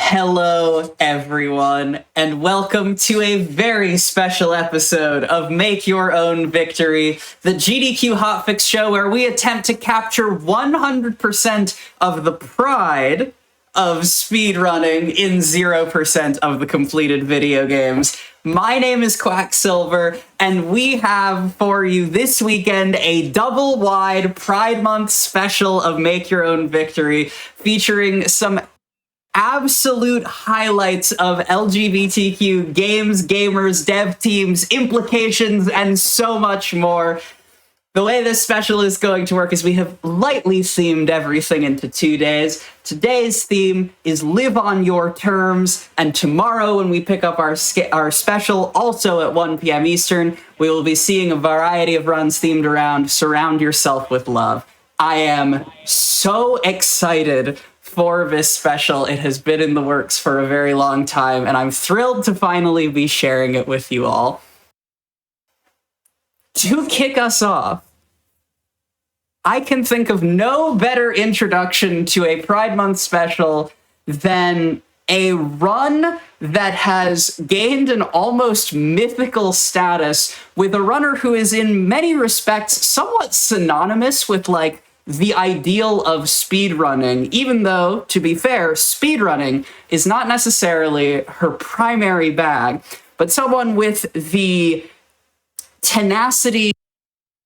Hello, everyone, and welcome to a very special episode of Make Your Own Victory, the GDQ Hotfix show where we attempt to capture 100% of the pride of speedrunning in 0% of the completed video games. My name is Quacksilver, and we have for you this weekend a double-wide Pride Month special of Make Your Own Victory, featuring some absolute highlights of LGBTQ games, gamers, dev teams, implications, and so much more. The way this special is going to work is we have lightly themed everything into 2 days. Today's theme is Live on Your Terms, and tomorrow when we pick up our special, also at 1 p.m. Eastern, we will be seeing a variety of runs themed around Surround Yourself with Love. I am so excited for this special. It has been in the works for a very long time, and I'm thrilled to finally be sharing it with you all. To kick us off, I can think of no better introduction to a Pride Month special than a run that has gained an almost mythical status with a runner who is in many respects somewhat synonymous with, like, the ideal of speedrunning, even though, to be fair, speedrunning is not necessarily her primary bag, but someone with the tenacity,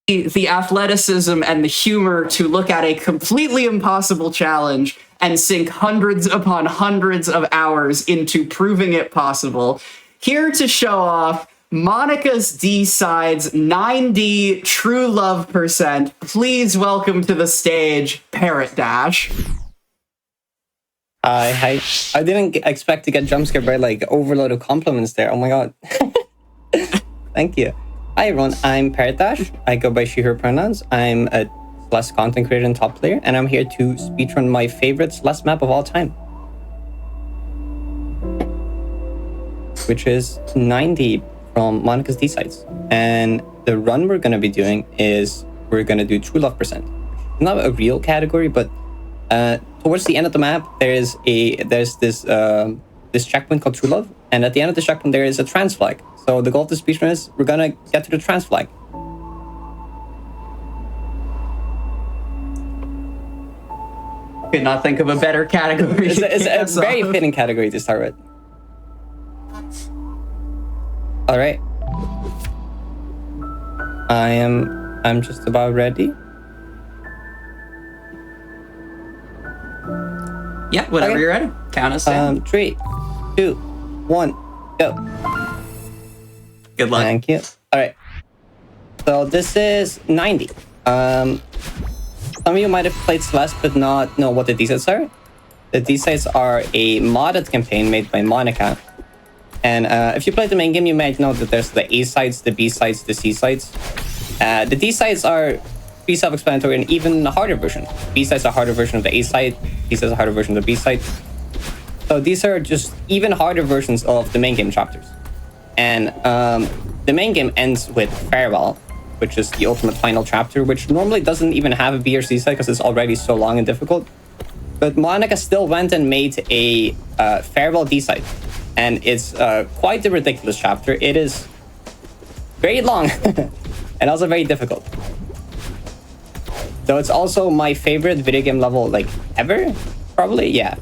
the athleticism, and the humor to look at a completely impossible challenge and sink hundreds upon hundreds of hours into proving it possible. Here to show off Monica's D-Sides 9D True Love Percent, please welcome to the stage, Parrot Dash. Hi. I didn't expect to get jump scared by like overload of compliments there. Oh my god. Thank you. Hi everyone, I'm Parrot Dash. I go by she, her pronouns. I'm a Celeste content creator and top player, and I'm here to speedrun my favorite Celeste map of all time, which is 9D from Monica's D-Sides. And the run we're going to be doing is we're going to do True Love Percent. It's not a real category, but towards the end of the map, there's this checkpoint called True Love, and at the end of the checkpoint there is a trans flag. So the goal of the speedrun is we're going to get to the trans flag. Could not think of a better category. It's a very fitting category to start with. All right. I'm just about ready. Yeah, whenever Okay. you're ready. Count us down. 3, 2, 1, go. Good luck. Thank you. All right. So this is 90. Some of you might have played Celeste but not know what the D-sides are. The D-sides are a modded campaign made by Monica. And if you play the main game, you might know that there's the A-sides, the B-sides, the C-sides. The D-sides are pretty self-explanatory and even a harder version. B-sides are a harder version of the A-side, C-sides are a harder version of the B-side. So these are just even harder versions of the main game chapters. And the main game ends with Farewell, which is the ultimate final chapter, which normally doesn't even have a B or C side because it's already so long and difficult. But Monica still went and made a Farewell D-side. And it's quite a ridiculous chapter. It is very long and also very difficult. So it's also my favorite video game level, like, ever? Probably, yeah.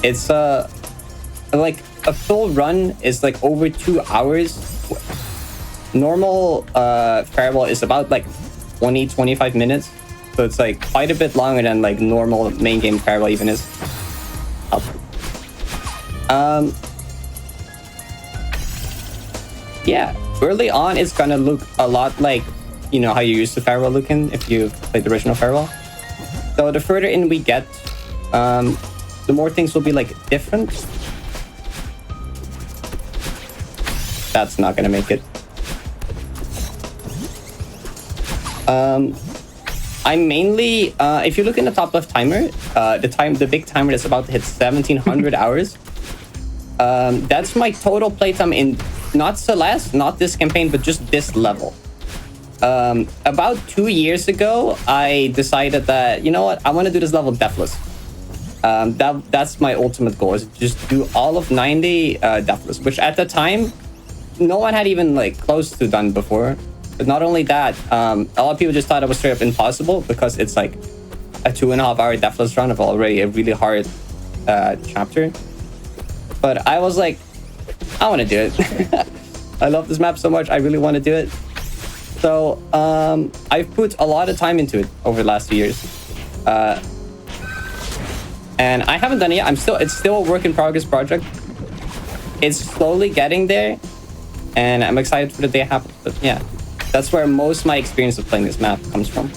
It's like a full run is like over 2 hours. Normal Farewell is about like 20-25 minutes. So it's like quite a bit longer than like normal main game Farewell even is. Yeah, early on it's gonna look a lot like, you know, how you used to Farewell looking if you played the original Farewell. So the further in we get, the more things will be like different. That's not gonna make it. I'm mainly, if you look in the top left timer, the big timer that's about to hit 1700 hours. That's my total playtime in not Celeste, not this campaign, but just this level. About 2 years ago, I decided that, you know what, I want to do this level deathless. That's my ultimate goal, is just do all of 90 deathless, which at the time no one had even like close to done before. But not only that, a lot of people just thought it was straight up impossible because it's like a 2.5 hour deathless run of already a really hard chapter. But I was like, I want to do it. I love this map so much. I really want to do it. So I've put a lot of time into it over the last few years. And I haven't done it yet. It's still a work in progress project. It's slowly getting there. And I'm excited for the day it happens. But yeah, that's where most of my experience of playing this map comes from.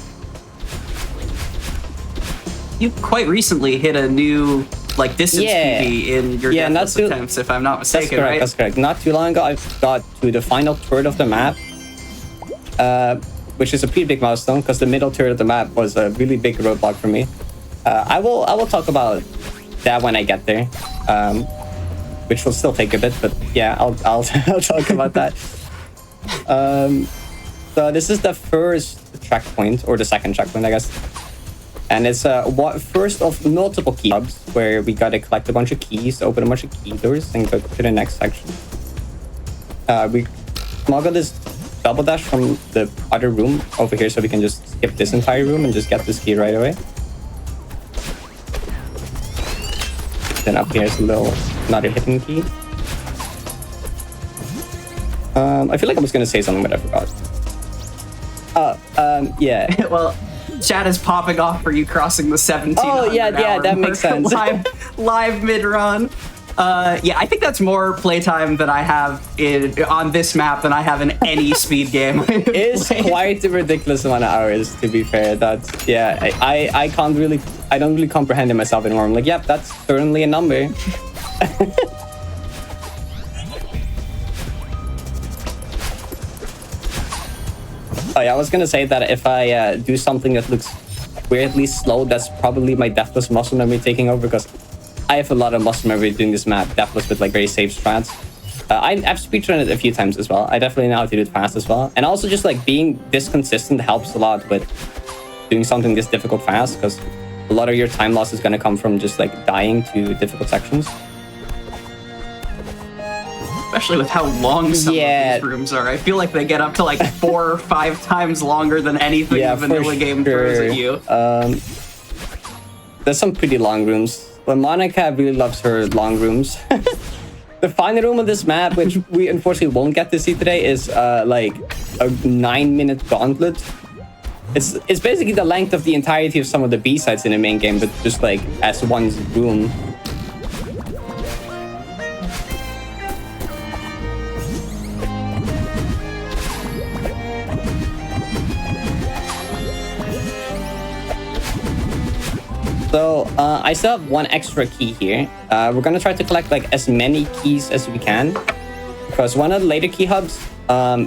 You quite recently hit a new like distance PB in your deathless attempts, if I'm not mistaken, that's correct, right? That's correct. Not too long ago, I got to the final third of the map, which is a pretty big milestone because the middle third of the map was a really big roadblock for me. I will talk about that when I get there, which will still take a bit, but yeah, I'll talk about that. So this is the first checkpoint, or the second checkpoint, I guess. And it's first of multiple key hubs where we gotta collect a bunch of keys, open a bunch of key doors, and go to the next section. We smuggle this double dash from the other room over here, so we can just skip this entire room and just get this key right away. Then up here is another hidden key. I feel like I was gonna say something, but I forgot. Yeah. Well, chat is popping off for you crossing the 17. Oh yeah, that makes sense. live mid run. Yeah, I think that's more playtime than I have on this map than I have in any speed game. It's quite a ridiculous amount of hours, to be fair. That's I don't really comprehend it myself anymore. I'm like, yep, that's certainly a number. Oh yeah, I was gonna say that if I do something that looks weirdly slow, that's probably my deathless muscle memory taking over, because I have a lot of muscle memory doing this map, deathless with like very safe strats. I've speedrun it a few times as well. I definitely know how to do it fast as well. And also just like being this consistent helps a lot with doing something this difficult fast, because a lot of your time loss is gonna come from just like dying to difficult sections. Especially with how long some of these rooms are. I feel like they get up to like 4 or 5 times longer than anything the vanilla game throws at you. There's some pretty long rooms. But Monica really loves her long rooms. The final room of this map, which we unfortunately won't get to see today, is like a 9-minute gauntlet. It's basically the length of the entirety of some of the B-sides in the main game, but just like as one room. So I still have one extra key here. We're gonna try to collect like as many keys as we can, because one of the later key hubs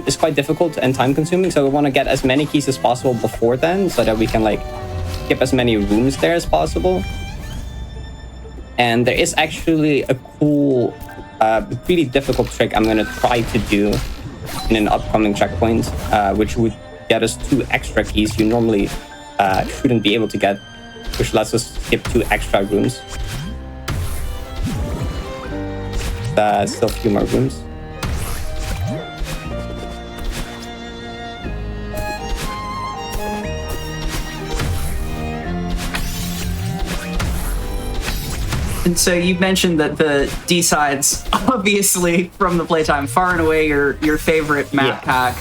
is quite difficult and time consuming. So we want to get as many keys as possible before then, so that we can like skip as many rooms there as possible. And there is actually a cool, pretty difficult trick I'm gonna try to do in an upcoming checkpoint, which would get us 2 extra keys you normally shouldn't be able to get, which lets us skip 2 extra rooms. Still a few more rooms. And so you mentioned that the D-sides, obviously from the playtime, far and away your favorite map pack.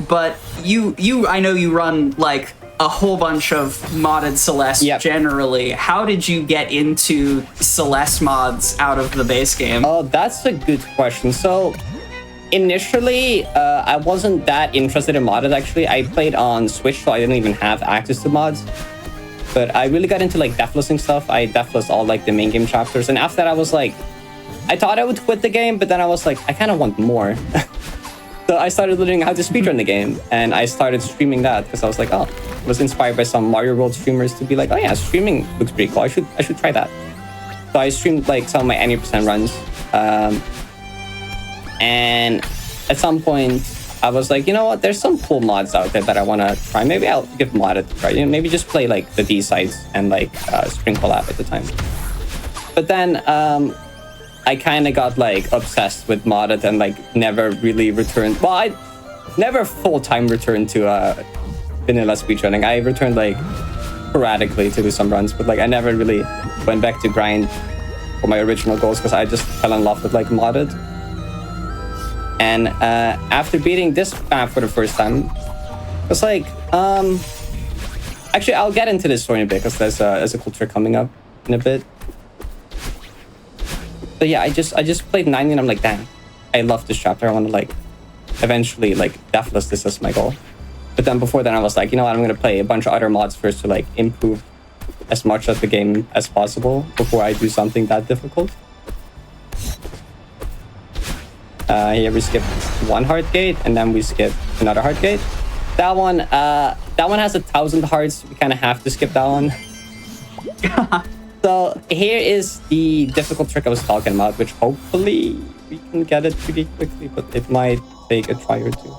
But I know you run like a whole bunch of modded Celeste generally. How did you get into Celeste mods out of the base game? Oh, that's a good question. So initially, I wasn't that interested in modded, actually. I played on Switch, so I didn't even have access to mods. But I really got into like deathlessing stuff. I deathless all like the main game chapters. And after that, I was like, I thought I would quit the game, but then I was like, I kind of want more. So I started learning how to speedrun the game, and I started streaming that because I was like, oh, I was inspired by some Mario World streamers to be like, oh yeah, streaming looks pretty cool. I should try that. So I streamed like some of my any % runs, and at some point I was like, you know what? There's some cool mods out there that I want to try. Maybe I'll give mod a try. You know, maybe just play like the D sides and like Spring Collab at the time. But then I kind of got like obsessed with modded and like never really returned. Well, I never full-time returned to vanilla speedrunning. I returned like sporadically to do some runs, but like I never really went back to grind for my original goals because I just fell in love with like modded. And after beating this map for the first time, it's like actually I'll get into this story in a bit because there's a cool trick coming up in a bit. But yeah, I just played 90 and I'm like, damn, I love this chapter. I want to like eventually like deathless this as my goal. But then before then I was like, you know what, I'm gonna play a bunch of other mods first to like improve as much of the game as possible before I do something that difficult. Here we skip one heart gate and then we skip another heart gate. That one has 1,000 hearts. We kind of have to skip that one. So here is the difficult trick I was talking about, which hopefully we can get it pretty quickly, but it might take a try or two.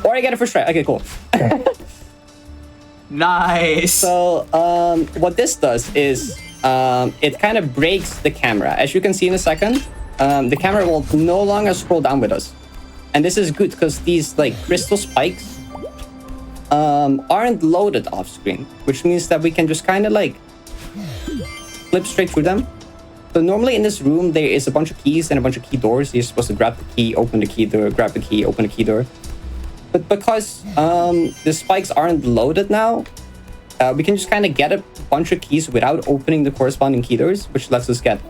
Or I get it first try. Okay, cool. Nice. So what this does is it kind of breaks the camera. As you can see in a second, the camera will no longer scroll down with us. And this is good because these like crystal spikes aren't loaded off screen, which means that we can just kind of like flip straight through them. So normally in this room, there is a bunch of keys and a bunch of key doors. You're supposed to grab the key, open the key door, grab the key, open the key door. But because the spikes aren't loaded now, we can just kind of get a bunch of keys without opening the corresponding key doors, which lets us get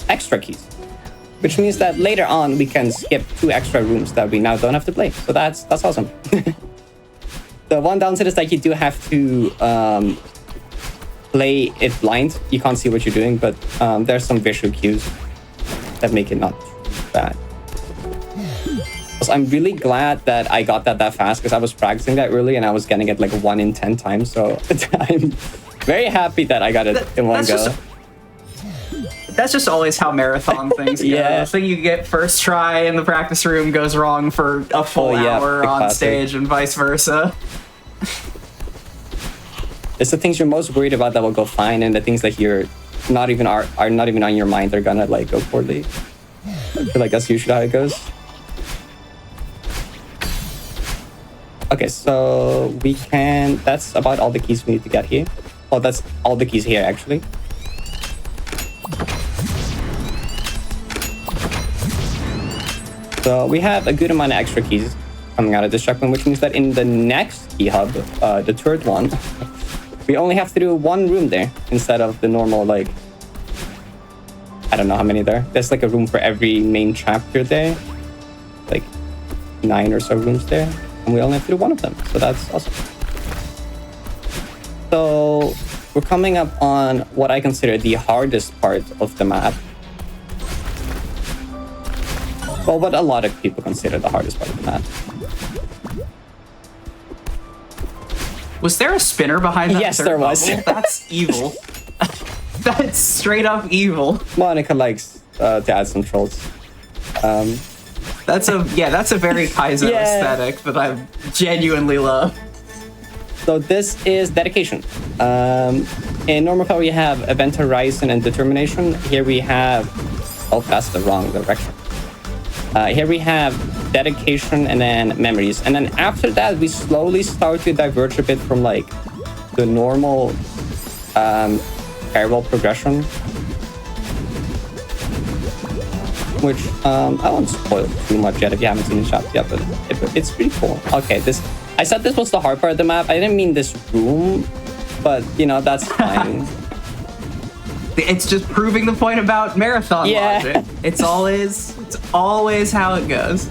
extra keys. Which means that later on, we can skip 2 extra rooms that we now don't have to play. So that's awesome. The one downside is that you do have to play it blind. You can't see what you're doing, but there's some visual cues that make it not bad. I'm really glad that I got that fast because I was practicing that early and I was getting it like 1 in 10 times. So I'm very happy that I got it in one go. That's just always how marathon things go. Yeah. So you get first try in the practice room goes wrong for a full hour on stage and vice versa. It's the things you're most worried about that will go fine, and the things that you're not even are not even on your mind are gonna like go poorly. I feel like that's usually how it goes. Okay, so we can... That's about all the keys we need to get here. Oh, that's all the keys here, actually. So we have a good amount of extra keys coming out of this checkpoint, which means that in the next key hub, the third one, we only have to do 1 room there instead of the normal, like... I don't know how many there. There's like a room for every main chapter there. Like 9 or so rooms there. And we only have to do 1 of them. So that's awesome. So we're coming up on what I consider the hardest part of the map. Well, what a lot of people consider the hardest part of the map. Was there a spinner behind that? Yes, there was. That's evil. That's straight up evil. Monica likes to add some trolls. That's a very Kaizo aesthetic that I genuinely love. So this is dedication. In normal power, we have event horizon and determination. Here we have... Oh, that's the wrong direction. Here we have dedication and then memories. And then after that, we slowly start to diverge a bit from like the normal parallel progression. Which I won't spoil too much yet if you haven't seen the chapter yet, but it's pretty cool. Okay, I said this was the hard part of the map. I didn't mean this room, but you know, that's fine. It's just proving the point about marathon logic. It's always how it goes.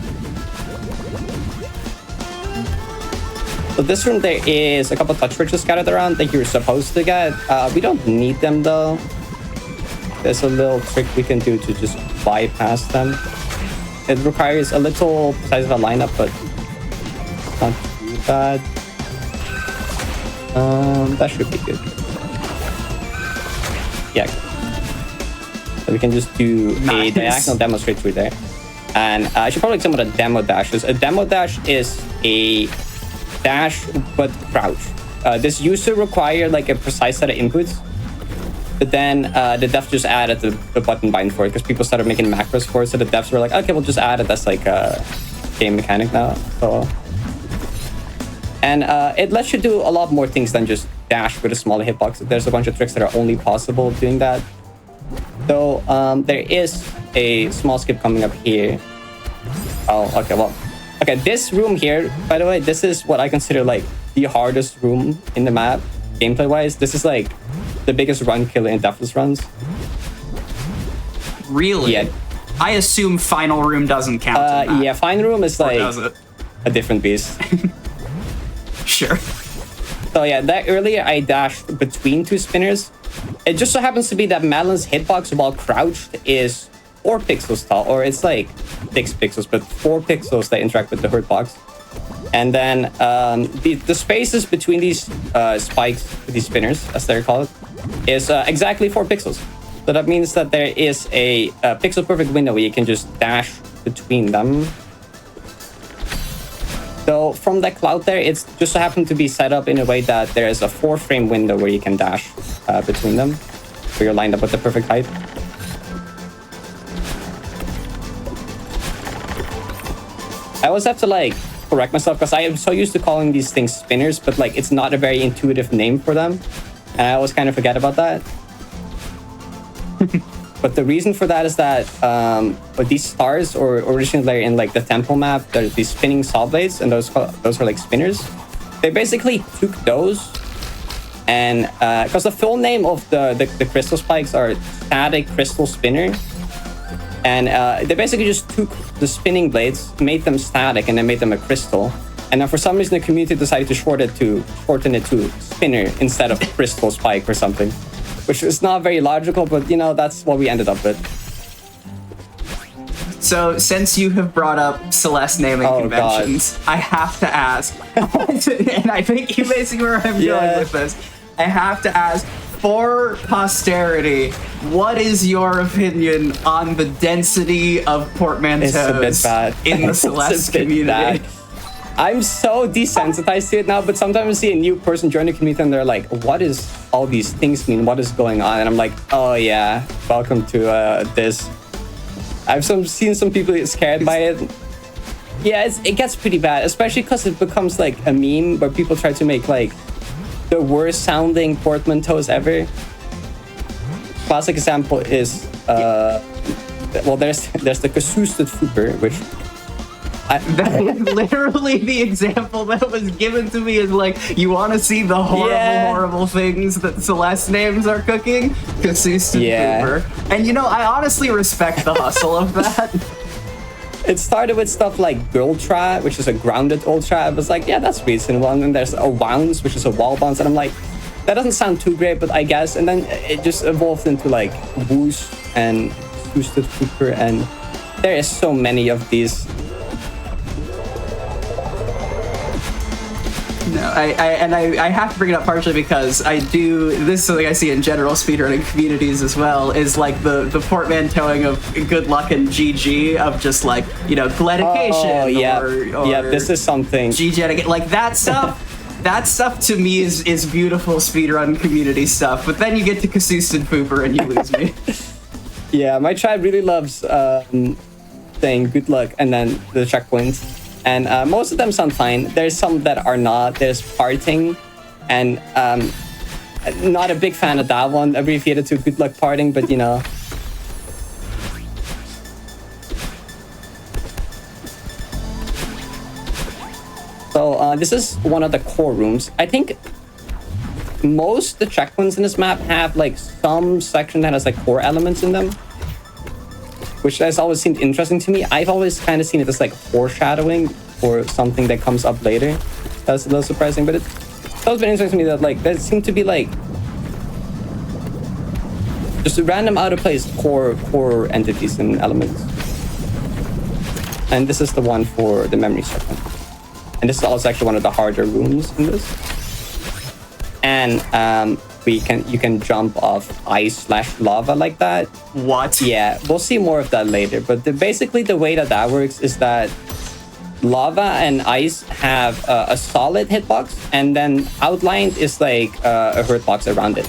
So this room, there is a couple touch bridges scattered around that you're supposed to get. We don't need them though. There's a little trick we can do to just bypass them. It requires a little size of a lineup, but not too bad. That should be good. Yeah. So we can just do a diagonal demo straight through there. And I should probably explain what a demo dash is. A demo dash is a dash but crouch. this used to require like a precise set of inputs, but then the devs just added the button bind for it because people started making macros for it. So the devs were like, okay, we'll just add it. That's like a game mechanic now. So, and it lets you do a lot more things than just dash with a smaller hitbox. There's a bunch of tricks that are only possible doing that. So there is a small skip coming up here. Oh, okay, well, okay, this room here, by the way, this is what I consider like the hardest room in the map, gameplay-wise. This is like the biggest run killer in Deathless runs. Really? Yeah. I assume Final Room doesn't count in that. Yeah, Final Room is like does it? a different beast. Sure. So yeah, that earlier I dashed between two spinners. It just so happens to be that Madeline's hitbox while crouched is 4 pixels tall, or it's like 6 pixels, but 4 pixels that interact with the hurt box. And then the spaces between these spikes, these spinners, as they're called, is exactly 4 pixels. So that means that there is a pixel perfect window where you can just dash between them. So from that cloud there, it's just so happened to be set up in a way that there is a 4-frame window where you can dash between them. So you're lined up with the perfect height. I always have to like correct myself because I am so used to calling these things spinners, but like it's not a very intuitive name for them. And I always kind of forget about that. But the reason for that is that but these stars, or originally in like the temple map, there's these spinning saw blades, and those are like spinners. They basically took those, and because the full name of the crystal spikes are static crystal spinner, and they basically just took the spinning blades, made them static, and then made them a crystal. And then for some reason the community decided to shorten it to spinner instead of crystal spike or something. Which is not very logical, but you know, that's what we ended up with. So, since you have brought up Celeste naming conventions, I have to ask, and I think you basically where I'm going with this, I have to ask, for posterity, what is your opinion on the density of portmanteaus in the Celeste community? Bad. I'm so desensitized to it now, but sometimes I see a new person join the community and they're like, what is all these things mean? What is going on? And I'm like, oh yeah, welcome to this. I've seen some people get scared by it. Yeah, it gets pretty bad, especially because it becomes like a meme where people try to make like the worst sounding portmanteaus ever. Classic example is, well, there's the Kasusted Fuper, which... That is literally the example that was given to me, is like, you want to see the horrible things that Celeste names are cooking? Kasusted Fuper. And you know, I honestly respect the hustle of that. It started with stuff like Girltra, which is a grounded ultra. I was like, yeah, that's reasonable. And then there's a Wounds, which is a wall bounce. And I'm like, that doesn't sound too great, but I guess. And then it just evolved into like Woosh and Kasusted Fuper. And there is so many of these. No, I have to bring it up partially because I do, this is something I see in general speedrunning communities as well, is like the portmanteauing of good luck and GG, of just like, you know, gledication or this is something. GG, like that stuff. That stuff to me is beautiful speedrun community stuff, but then you get to Kasusted Fuper and you lose me. Yeah, my tribe really loves saying good luck and then the checkpoints. And most of them sound fine. There's some that are not. There's parting, and not a big fan of that one, abbreviated to good luck parting, but you know. So this is one of the core rooms. I think most of the checkpoints in this map have like some section that has like core elements in them, which has always seemed interesting to me. I've always kind of seen it as like foreshadowing for something that comes up later. That's a little surprising, but it's always been interesting to me that like there seem to be like just random out of place core entities and elements. And this is the one for the memory circle. And this is also actually one of the harder rooms in this. And you can jump off ice/lava like that. What? Yeah, we'll see more of that later. But basically the way that works is that lava and ice have a solid hitbox, and then outlined is like a hurt box around it.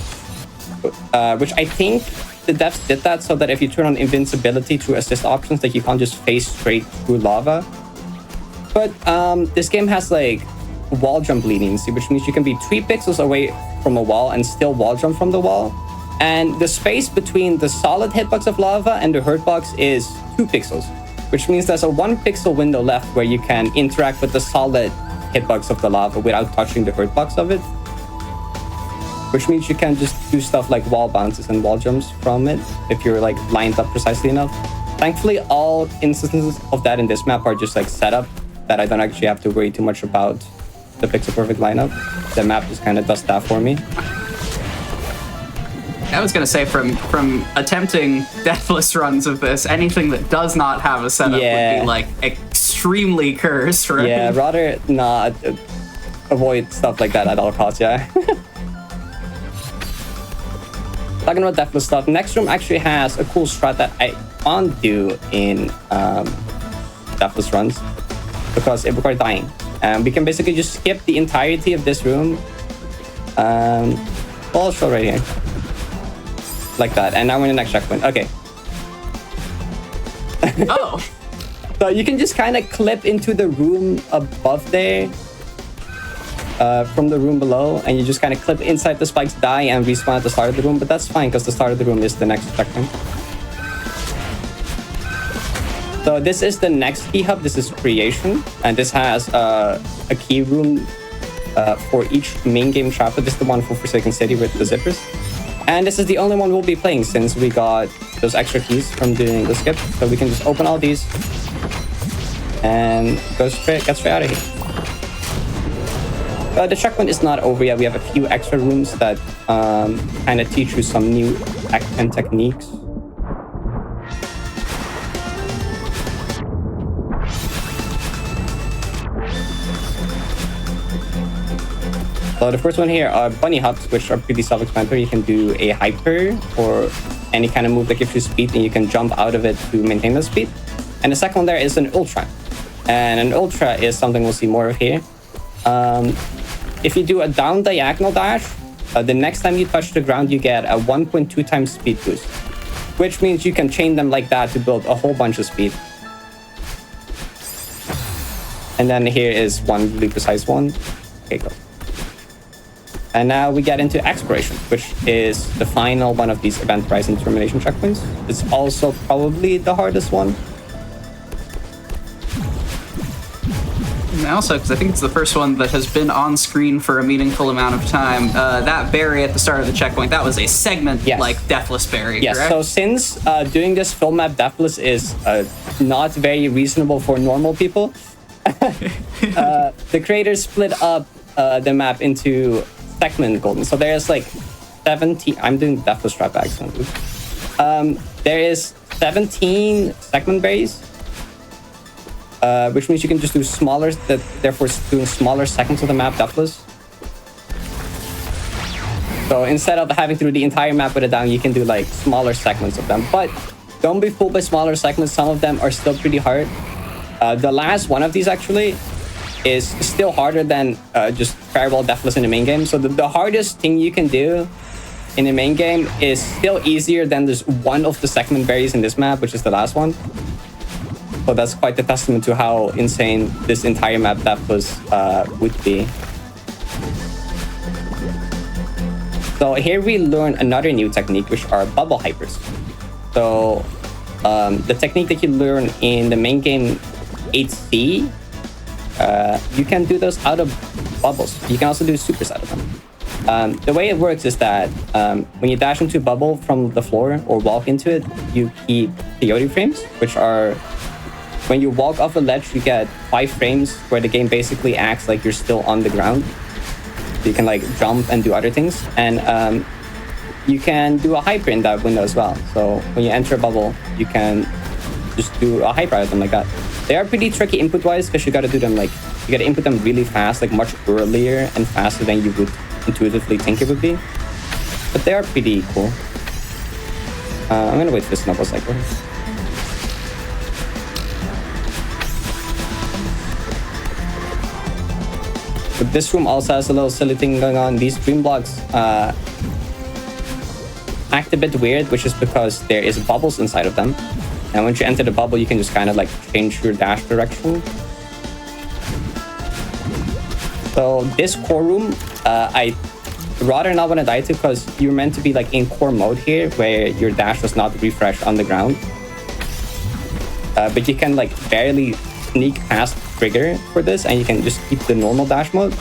Which I think the devs did that so that if you turn on invincibility through assist options, like you can't just face straight through lava. But this game has like wall jump leniency, which means you can be 3 pixels away from a wall and still wall jump from the wall. And the space between the solid hitbox of lava and the hurt box is 2 pixels, which means there's a 1 pixel window left where you can interact with the solid hitbox of the lava without touching the hurt box of it. Which means you can just do stuff like wall bounces and wall jumps from it if you're like lined up precisely enough. Thankfully, all instances of that in this map are just like set up that I don't actually have to worry too much about the pixel perfect lineup. The map just kind of does that for me. I was gonna say from attempting deathless runs of this, anything that does not have a setup would be like extremely cursed, right? Yeah, rather not avoid stuff like that at all costs, yeah. Talking about deathless stuff, next room actually has a cool strat that I can't do in deathless runs because it requires dying. We can basically just skip the entirety of this room. Well, I'll show right here. Like that, and now we're in the next checkpoint. Okay. Oh. So you can just kind of clip into the room above there from the room below, and you just kind of clip inside the spikes, die, and respawn at the start of the room. But that's fine because the start of the room is the next checkpoint. So this is the next key hub. This is creation, and this has a key room for each main game chapter. This is the one for Forsaken City with the zippers. And this is the only one we'll be playing since we got those extra keys from doing the skip. So we can just open all these and get straight out of here. The checkpoint is not over yet. We have a few extra rooms that kind of teach you some new tech and techniques. So the first one here are bunny hops, which are pretty self-explanatory. You can do a hyper or any kind of move that gives you speed, and you can jump out of it to maintain the speed. And the second one there is an ultra. And an ultra is something we'll see more of here. If you do a down diagonal dash, the next time you touch the ground, you get a 1.2 times speed boost, which means you can chain them like that to build a whole bunch of speed. And then here is one really precise one. Okay, go. And now we get into exploration, which is the final one of these event horizon termination checkpoints. It's also probably the hardest one. And also, because I think it's the first one that has been on screen for a meaningful amount of time, that berry at the start of the checkpoint, that was a segment like Deathless Berry, yes, correct? So since doing this full map Deathless is not very reasonable for normal people, the creators split up the map into segment golden. So there's like 17, I'm doing Deathless Trap accidentally. There is 17 segment berries, which means you can just do smaller, therefore doing smaller segments of the map Deathless. So instead of having to do the entire map with a down, you can do like smaller segments of them. But don't be fooled by smaller segments. Some of them are still pretty hard. The last one of these actually is still harder than just Fireball Deathless in the main game. So the hardest thing you can do in the main game is still easier than just one of the segment berries in this map, which is the last one. So that's quite a testament to how insane this entire map Deathless would be. So here we learn another new technique, which are bubble hypers. So the technique that you learn in the main game 8C, you can do those out of bubbles. You can also do supers out of them. The way it works is that when you dash into a bubble from the floor or walk into it, you keep peyote frames, which are, when you walk off a ledge, you get 5 frames where the game basically acts like you're still on the ground. So you can like jump and do other things. And you can do a hyper in that window as well. So when you enter a bubble, you can just do a hyper out of them like that. They are pretty tricky input-wise because you got to do them like, you got to input them really fast, like much earlier and faster than you would intuitively think it would be. But they are pretty cool. I'm gonna wait for the snowball cycle. But this room also has a little silly thing going on. These dream blocks act a bit weird, which is because there is bubbles inside of them. And once you enter the bubble, you can just kind of like change your dash direction. So this core room, I rather not want to die to, because you're meant to be like in core mode here, where your dash does not refresh on the ground. But you can like barely sneak past trigger for this, and you can just keep the normal dash mode.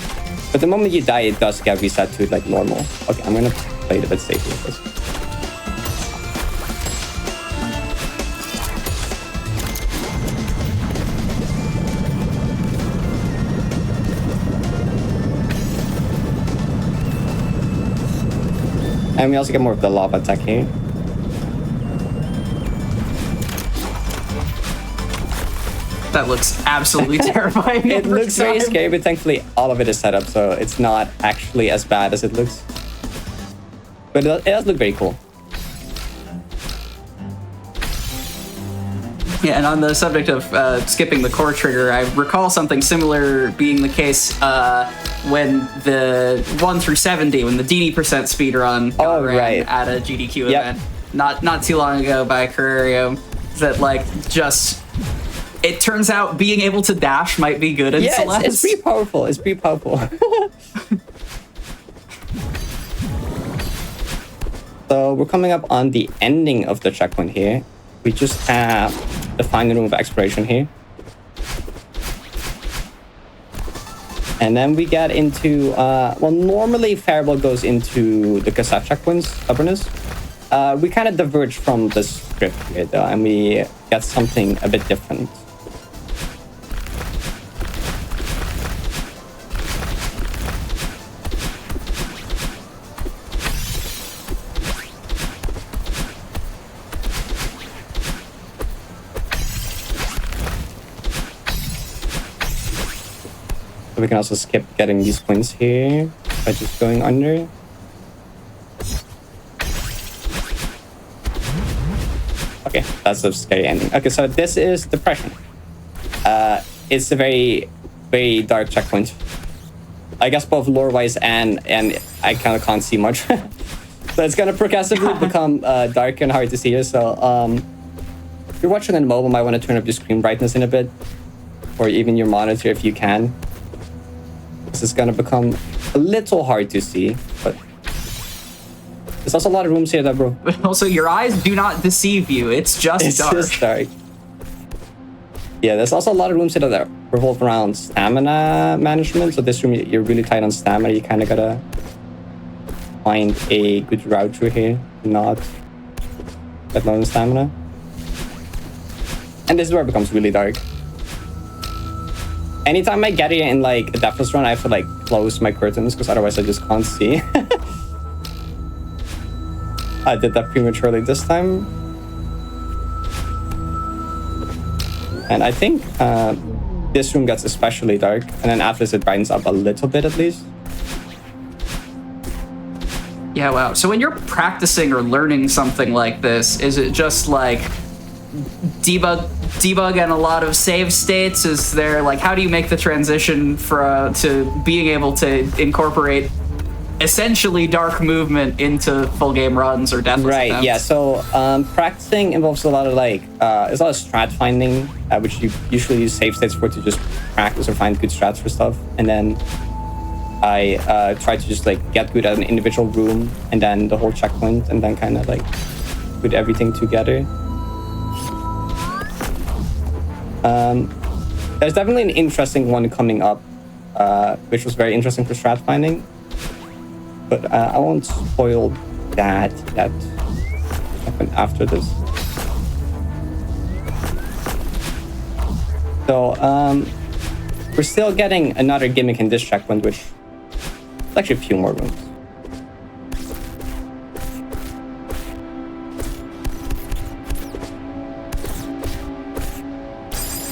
But the moment you die, it does get reset to like normal. Okay, I'm gonna play it a bit safer with this. And we also get more of the lava attack here. That looks absolutely terrifying. It looks very scary, but thankfully all of it is set up, so it's not actually as bad as it looks. But it does look very cool. Yeah, and on the subject of skipping the core trigger, I recall something similar being the case when the 1 through 70, when the DD% speedrun got ran at a GDQ event not too long ago by Carrario, that like just it turns out being able to dash might be good in Celeste. It's pretty powerful. It's pretty powerful. So we're coming up on the ending of the checkpoint here. We just have the final room of exploration here. And then we get into, well, normally Fireball goes into the cassette checkpoints, stubbornness. We kind of diverge from the script here, though, and we get something a bit different. We can also skip getting these points here by just going under. Okay, that's a scary ending. Okay, so this is Depression. It's a very, very dark checkpoint. I guess both lore-wise and I kind of can't see much. So it's gonna progressively become dark and hard to see here. So if you're watching on mobile, might want to turn up your screen brightness in a bit, or even your monitor if you can. This is gonna become a little hard to see, but there's also a lot of rooms here that bro. Also, your eyes do not deceive you. It's just dark. It's just dark. Yeah, there's also a lot of rooms here that revolve around stamina management. So this room, you're really tight on stamina. You kind of gotta find a good route through here, not get low on stamina. And this is where it becomes really dark. Anytime I get here in like a deathless run, I have to like close my curtains because otherwise I just can't see. I did that prematurely this time. And I think this room gets especially dark, and then after this it brightens up a little bit at least. Yeah, wow. So when you're practicing or learning something like this, is it just like debug and a lot of save states? Is there like, how do you make the transition to being able to incorporate essentially dark movement into full game runs or deathless Right, attempts? yeah. So practicing involves a lot of like, there's a lot of strat finding, which you usually use save states for to just practice or find good strats for stuff. And then I try to just like get good at an individual room and then the whole checkpoint, and then kind of like put everything together. There's definitely an interesting one coming up, which was very interesting for strat finding. But I won't spoil that happened after this. So we're still getting another gimmick in this checkpoint, which is actually a few more rooms.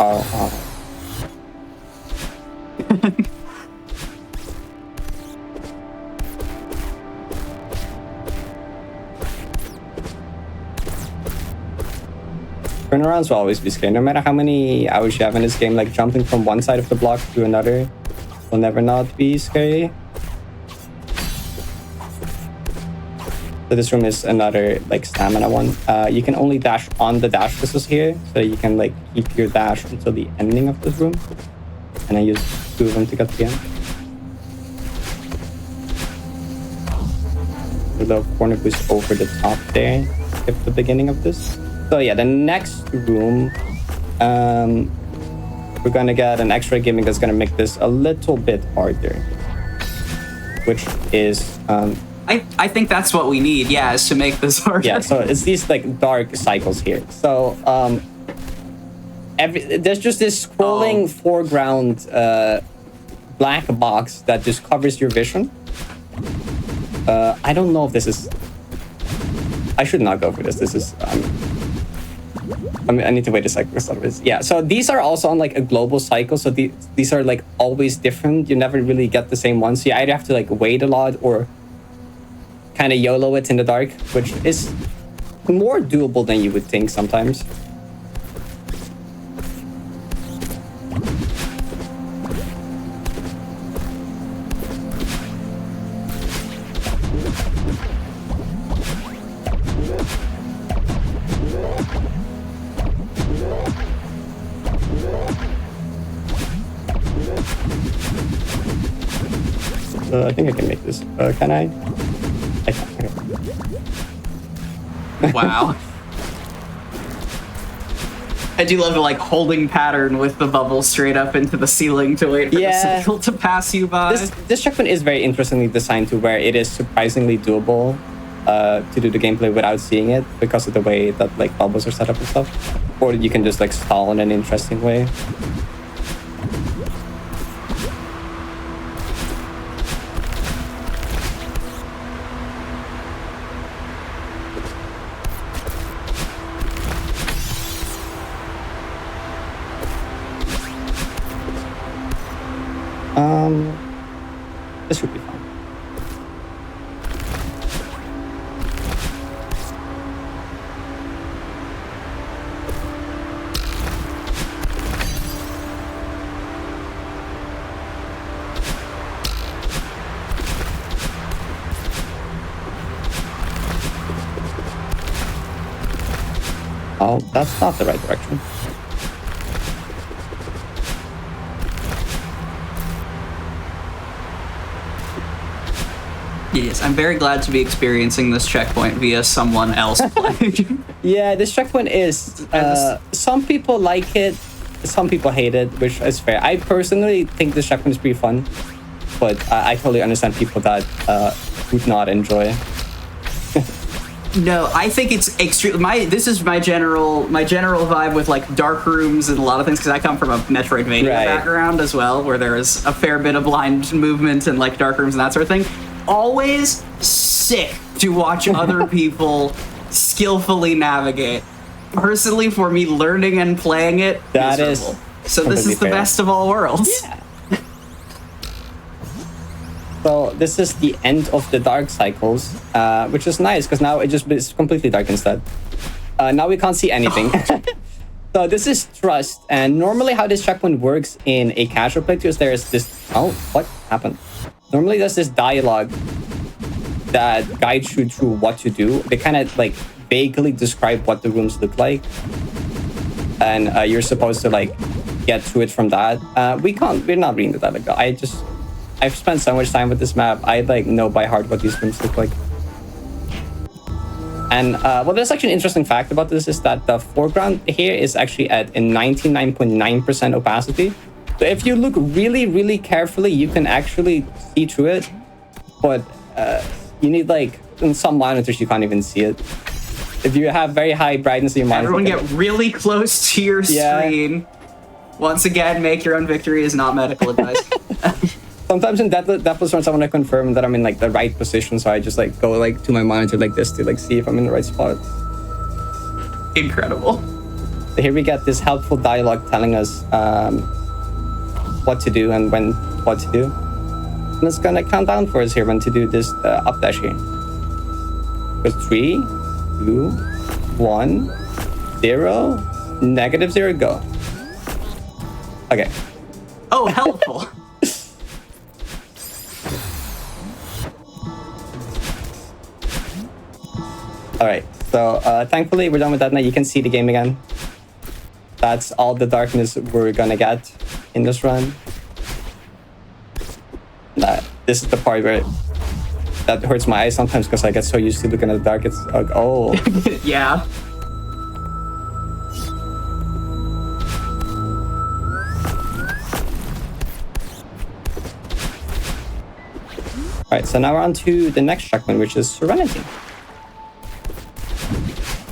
Oh. Turnarounds will always be scary, no matter how many hours you have in this game, like jumping from one side of the block to another. will never not be scary. So this room is another like stamina one. You can only dash on the dash crystals here, so you can like keep your dash until the ending of this room, and I use 2 of them to get to the end. A little corner boost over the top there, skip the beginning of this. So yeah, the next room, we're gonna get an extra gimmick that's gonna make this a little bit harder, which is I think that's what we need, yeah, is to make this harder. yeah, so it's these like dark cycles here. So there's just this scrolling foreground black box that just covers your vision. I don't know if this is... I should not go for this. This is... I mean, I need to wait a second for some of this. Yeah, so these are also on like a global cycle. So these are like always different. You never really get the same one. So you either have to like wait a lot or kind of YOLO it in the dark, which is more doable than you would think sometimes. I think I can make this. Can I? I can't. Wow. I do love the like holding pattern with the bubble straight up into the ceiling to wait for the cycle to pass you by. This checkpoint is very interestingly designed to where it is surprisingly doable to do the gameplay without seeing it because of the way that like bubbles are set up and stuff. Or you can just like stall in an interesting way. This should be fine. Oh, that's not the right direction. Yes, I'm very glad to be experiencing this checkpoint via someone else playing. Yeah, this checkpoint is... some people like it, some people hate it, which is fair. I personally think this checkpoint is pretty fun, but I totally understand people that would not enjoy. No, I think it's extreme. This is my general vibe with like dark rooms and a lot of things because I come from a Metroidvania background as well, where there is a fair bit of blind movement and like dark rooms and that sort of thing. Always sick to watch other people skillfully navigate. Personally, for me, learning and playing it, that miserable. is so this is the best of all worlds. Yeah. So this is the end of the dark cycles, which is nice because now it's completely dark instead. Now we can't see anything. So this is Trust, and normally how this checkpoint works in a casual playthrough is there is this... Oh, what happened? Normally there's this dialogue that guides you through what to do. They kind of like vaguely describe what the rooms look like, and you're supposed to like get through it from that. We're not reading the dialogue. I've spent so much time with this map. I like know by heart what these rooms look like. And well, there's actually an interesting fact about this is that the foreground here is actually at a 99.9% opacity. So if you look really, really carefully, you can actually see through it. But you need like, in some monitors, you can't even see it. If you have very high brightness in your monitor... Everyone get really close to your screen. Once again, make your own victory is not medical advice. Sometimes in Deathless Runs, I want to confirm that I'm in like the right position, so I just like go like to my monitor like this to like see if I'm in the right spot. Incredible. So here we get this helpful dialogue telling us what to do and when what to do. And it's gonna count down for us here when to do this up dash here. Goes 3, 2, 1, 0, -0, go. Okay. Oh, helpful. All right, so thankfully we're done with that now. You can see the game again. That's all the darkness we're gonna get in this run. This is the part where that hurts my eyes sometimes because I get so used to looking at the dark. It's like, oh. Yeah. All right, so now we're on to the next checkpoint, which is Serenity.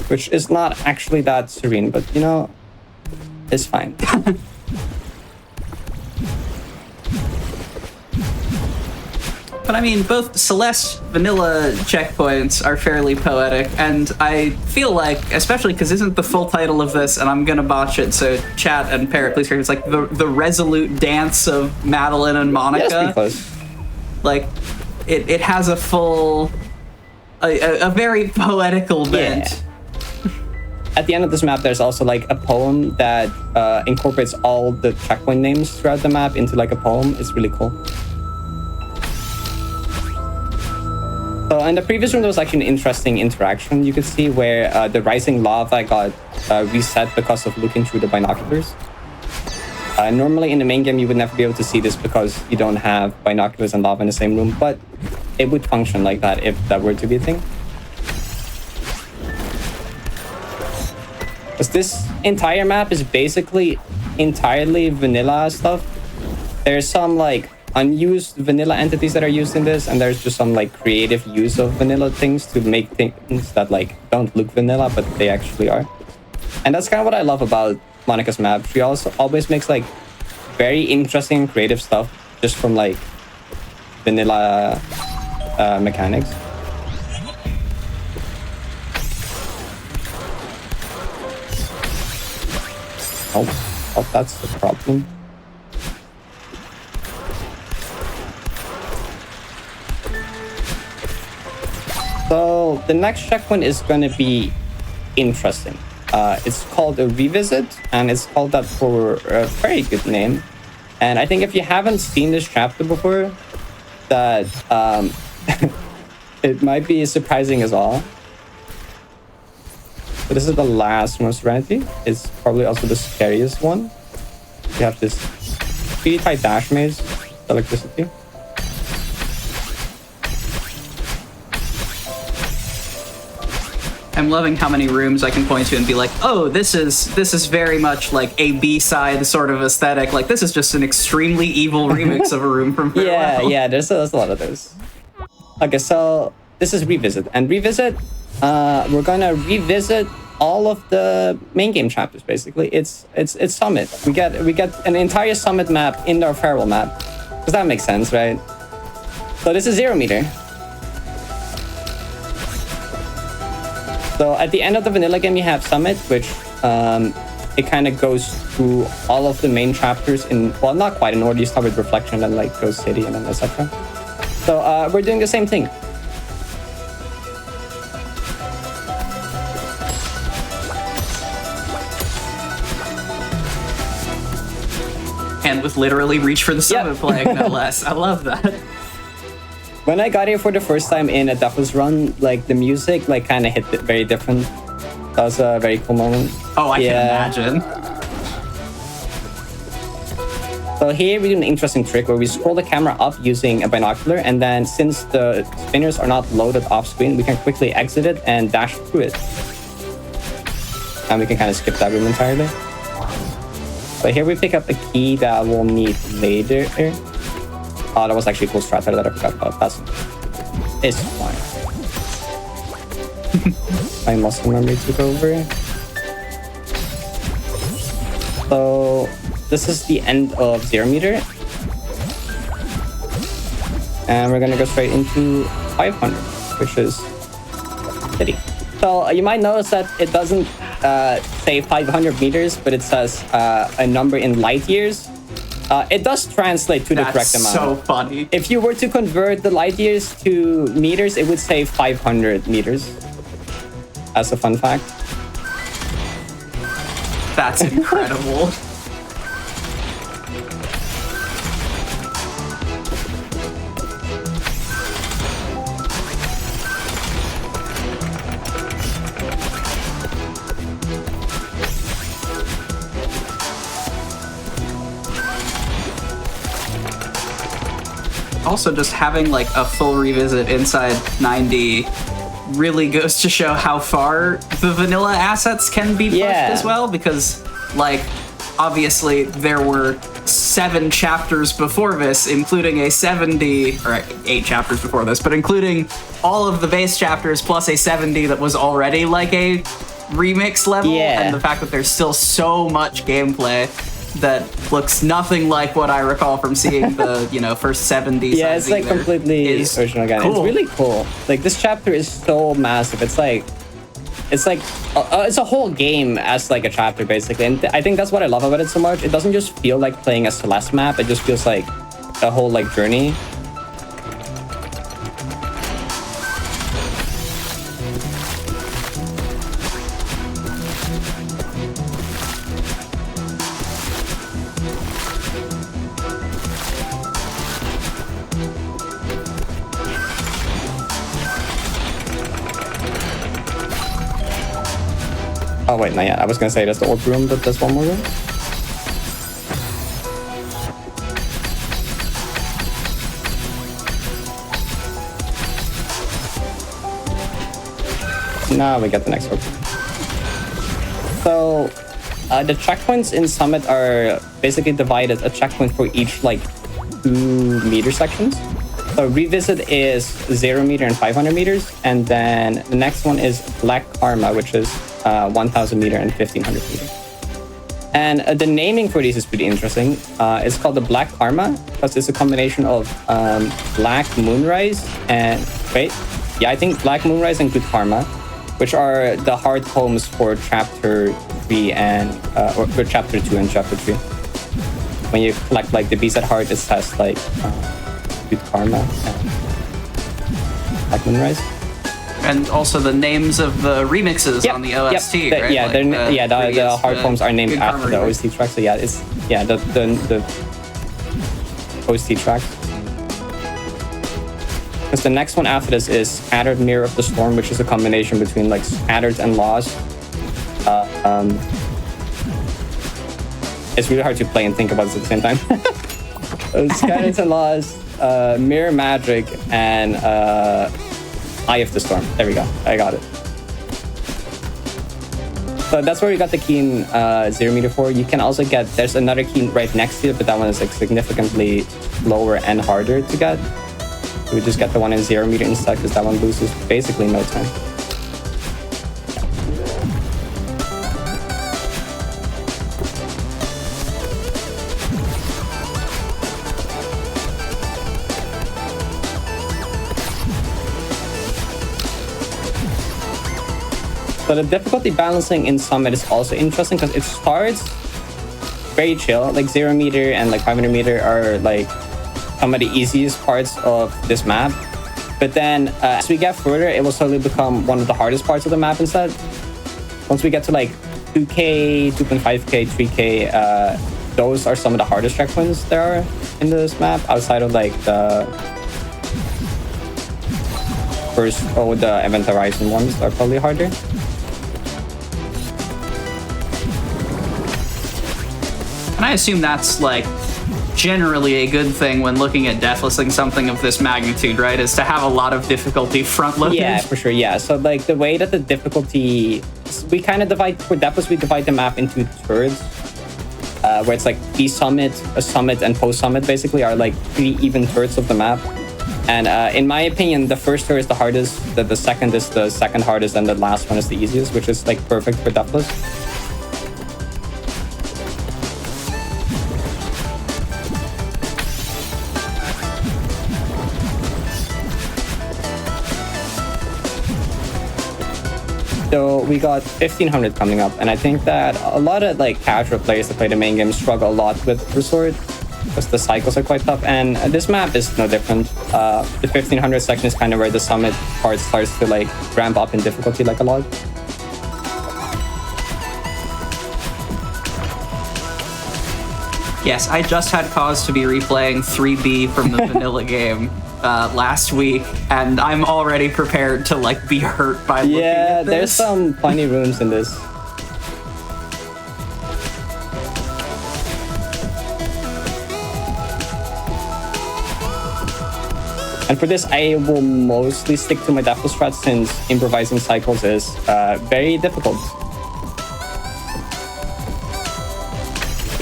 Which is not actually that serene, but you know, it's fine. But I mean, both Celeste vanilla checkpoints are fairly poetic, and I feel like, especially because isn't the full title of this, and I'm gonna botch it, so chat and Parrot, please correct me, it's like the resolute dance of Madeline and Monica. Yes, pretty close. Like, it has a full, a very poetical bent. Yeah. At the end of this map, there's also like a poem that incorporates all the checkpoint names throughout the map into like a poem. It's really cool. So in the previous room, there was actually an interesting interaction you could see where the rising lava got reset because of looking through the binoculars. Normally in the main game, you would never be able to see this because you don't have binoculars and lava in the same room, but it would function like that if that were to be a thing. Because this entire map is basically entirely vanilla stuff. There's some like unused vanilla entities that are used in this, and there's just some like creative use of vanilla things to make things that like don't look vanilla, but they actually are. And that's kind of what I love about Monica's map. She also always makes like very interesting and creative stuff just from like vanilla mechanics. Oh, that's the problem. So the next checkpoint is going to be interesting. It's called a revisit, and it's called that for a very good name. And I think if you haven't seen this chapter before, that it might be surprising as well. So this is the last one, Serenity. It's probably also the scariest one. You have this pretty tight dash maze, electricity. I'm loving how many rooms I can point to and be like, oh, this is very much like a B-side sort of aesthetic. Like, this is just an extremely evil remix of a room from Farewell. Yeah, there's a lot of those. Okay, so this is Revisit. And Revisit, we're gonna revisit all of the main game chapters, basically. It's Summit. We get an entire Summit map in our Farewell map. Does that make sense, right? So this is 0 meter. So at the end of the vanilla game, you have Summit, which it kind of goes through all of the main chapters in, well, not quite in order. You start with Reflection, then like Ghost City, and then etc. So we're doing the same thing. And with literally Reach for the Summit playing, no less. I love that. When I got here for the first time in a Devil's Run, like the music like kind of hit it very different. That was a very cool moment. Oh, I can imagine. So here we do an interesting trick where we scroll the camera up using a binocular, and then since the spinners are not loaded off screen, we can quickly exit it and dash through it. And we can kind of skip that room entirely. So here we pick up a key that we'll need later. Oh, that was actually a cool strat that I forgot about. It's fine. My muscle memory took over. So this is the end of 0 meter. And we're gonna go straight into 500, which is City. So you might notice that it doesn't say 500 meters, but it says a number in light years. It does translate to the correct amount. That's so funny. If you were to convert the light years to meters, it would say 500 meters. That's a fun fact. That's incredible. also just having like a full revisit inside 90 really goes to show how far the vanilla assets can be pushed as well, because like obviously there were 7 chapters before this, including a 70, or 8 chapters before this, but including all of the base chapters plus a 70 that was already like a remix level, and the fact that there's still so much gameplay that looks nothing like what I recall from seeing the, you know, first 70. Yeah, it's like completely original again. Cool. It's really cool. Like this chapter is so massive. It's like it's a whole game as like a chapter basically, and I think that's what I love about it so much. It doesn't just feel like playing a Celeste map. It just feels like a whole like journey. Oh wait, not yet. I was gonna say that's the old room, but there's one more room. Now we get the next one. So the checkpoints in Summit are basically divided a checkpoint for each like 2 meter sections. So Revisit is 0 meter and 500 meters, and then the next one is Black Karma, which is 1000 meter and 1500 meters. And the naming for these is pretty interesting. It's called the Black Karma because it's a combination of Black Moonrise and I think Black Moonrise and Good Karma, which are the hard poems for chapter 3 and or for chapter 2 and chapter 3. When you collect like the beast at heart, it says like Good Karma and Black Moonrise. And also the names of the remixes on the OST, right? Yeah, like the hard poems are named after the OST track. So yeah, it's the OST track. Because the next one after this is Scattered Mirror of the Storm, which is a combination between like Scattered and Lost. It's really hard to play and think about this at the same time. Scattered and Lost, Mirror Magic, and Eye of the Storm. There we go. I got it. So that's where we got the key in 0 meter for. You can also get, there's another key right next to it, but that one is like significantly lower and harder to get. We just get the one in 0 meter instead because that one loses basically no time. So the difficulty balancing in Summit is also interesting because it starts very chill. Like 0 meter and like 500 meter are like some of the easiest parts of this map. But then as we get further, it will slowly become one of the hardest parts of the map instead. Once we get to like 2K, 2.5K, 3K, those are some of the hardest checkpoints there are in this map outside of like the first, the Event Horizon ones are probably harder. And I assume that's like generally a good thing when looking at deathlisting something of this magnitude, right? Is to have a lot of difficulty front-loaded. Yeah, for sure, yeah. So like the way that the difficulty, we kind of divide, for deathless, we divide the map into thirds, where it's like pre-summit, a summit, and post-summit basically are like 3 even thirds of the map. And in my opinion, the first third is the hardest, the second is the second hardest, and the last one is the easiest, which is like perfect for deathless. So we got 1500 coming up, and I think that a lot of like casual players that play the main game struggle a lot with Resort because the cycles are quite tough, and this map is no different. The 1500 section is kind of where the summit part starts to like ramp up in difficulty like a lot. Yes, I just had cause to be replaying 3B from the vanilla game last week, and I'm already prepared to like be hurt by looking at this. There's some funny rooms in this. And for this, I will mostly stick to my deathful strat since improvising cycles is very difficult.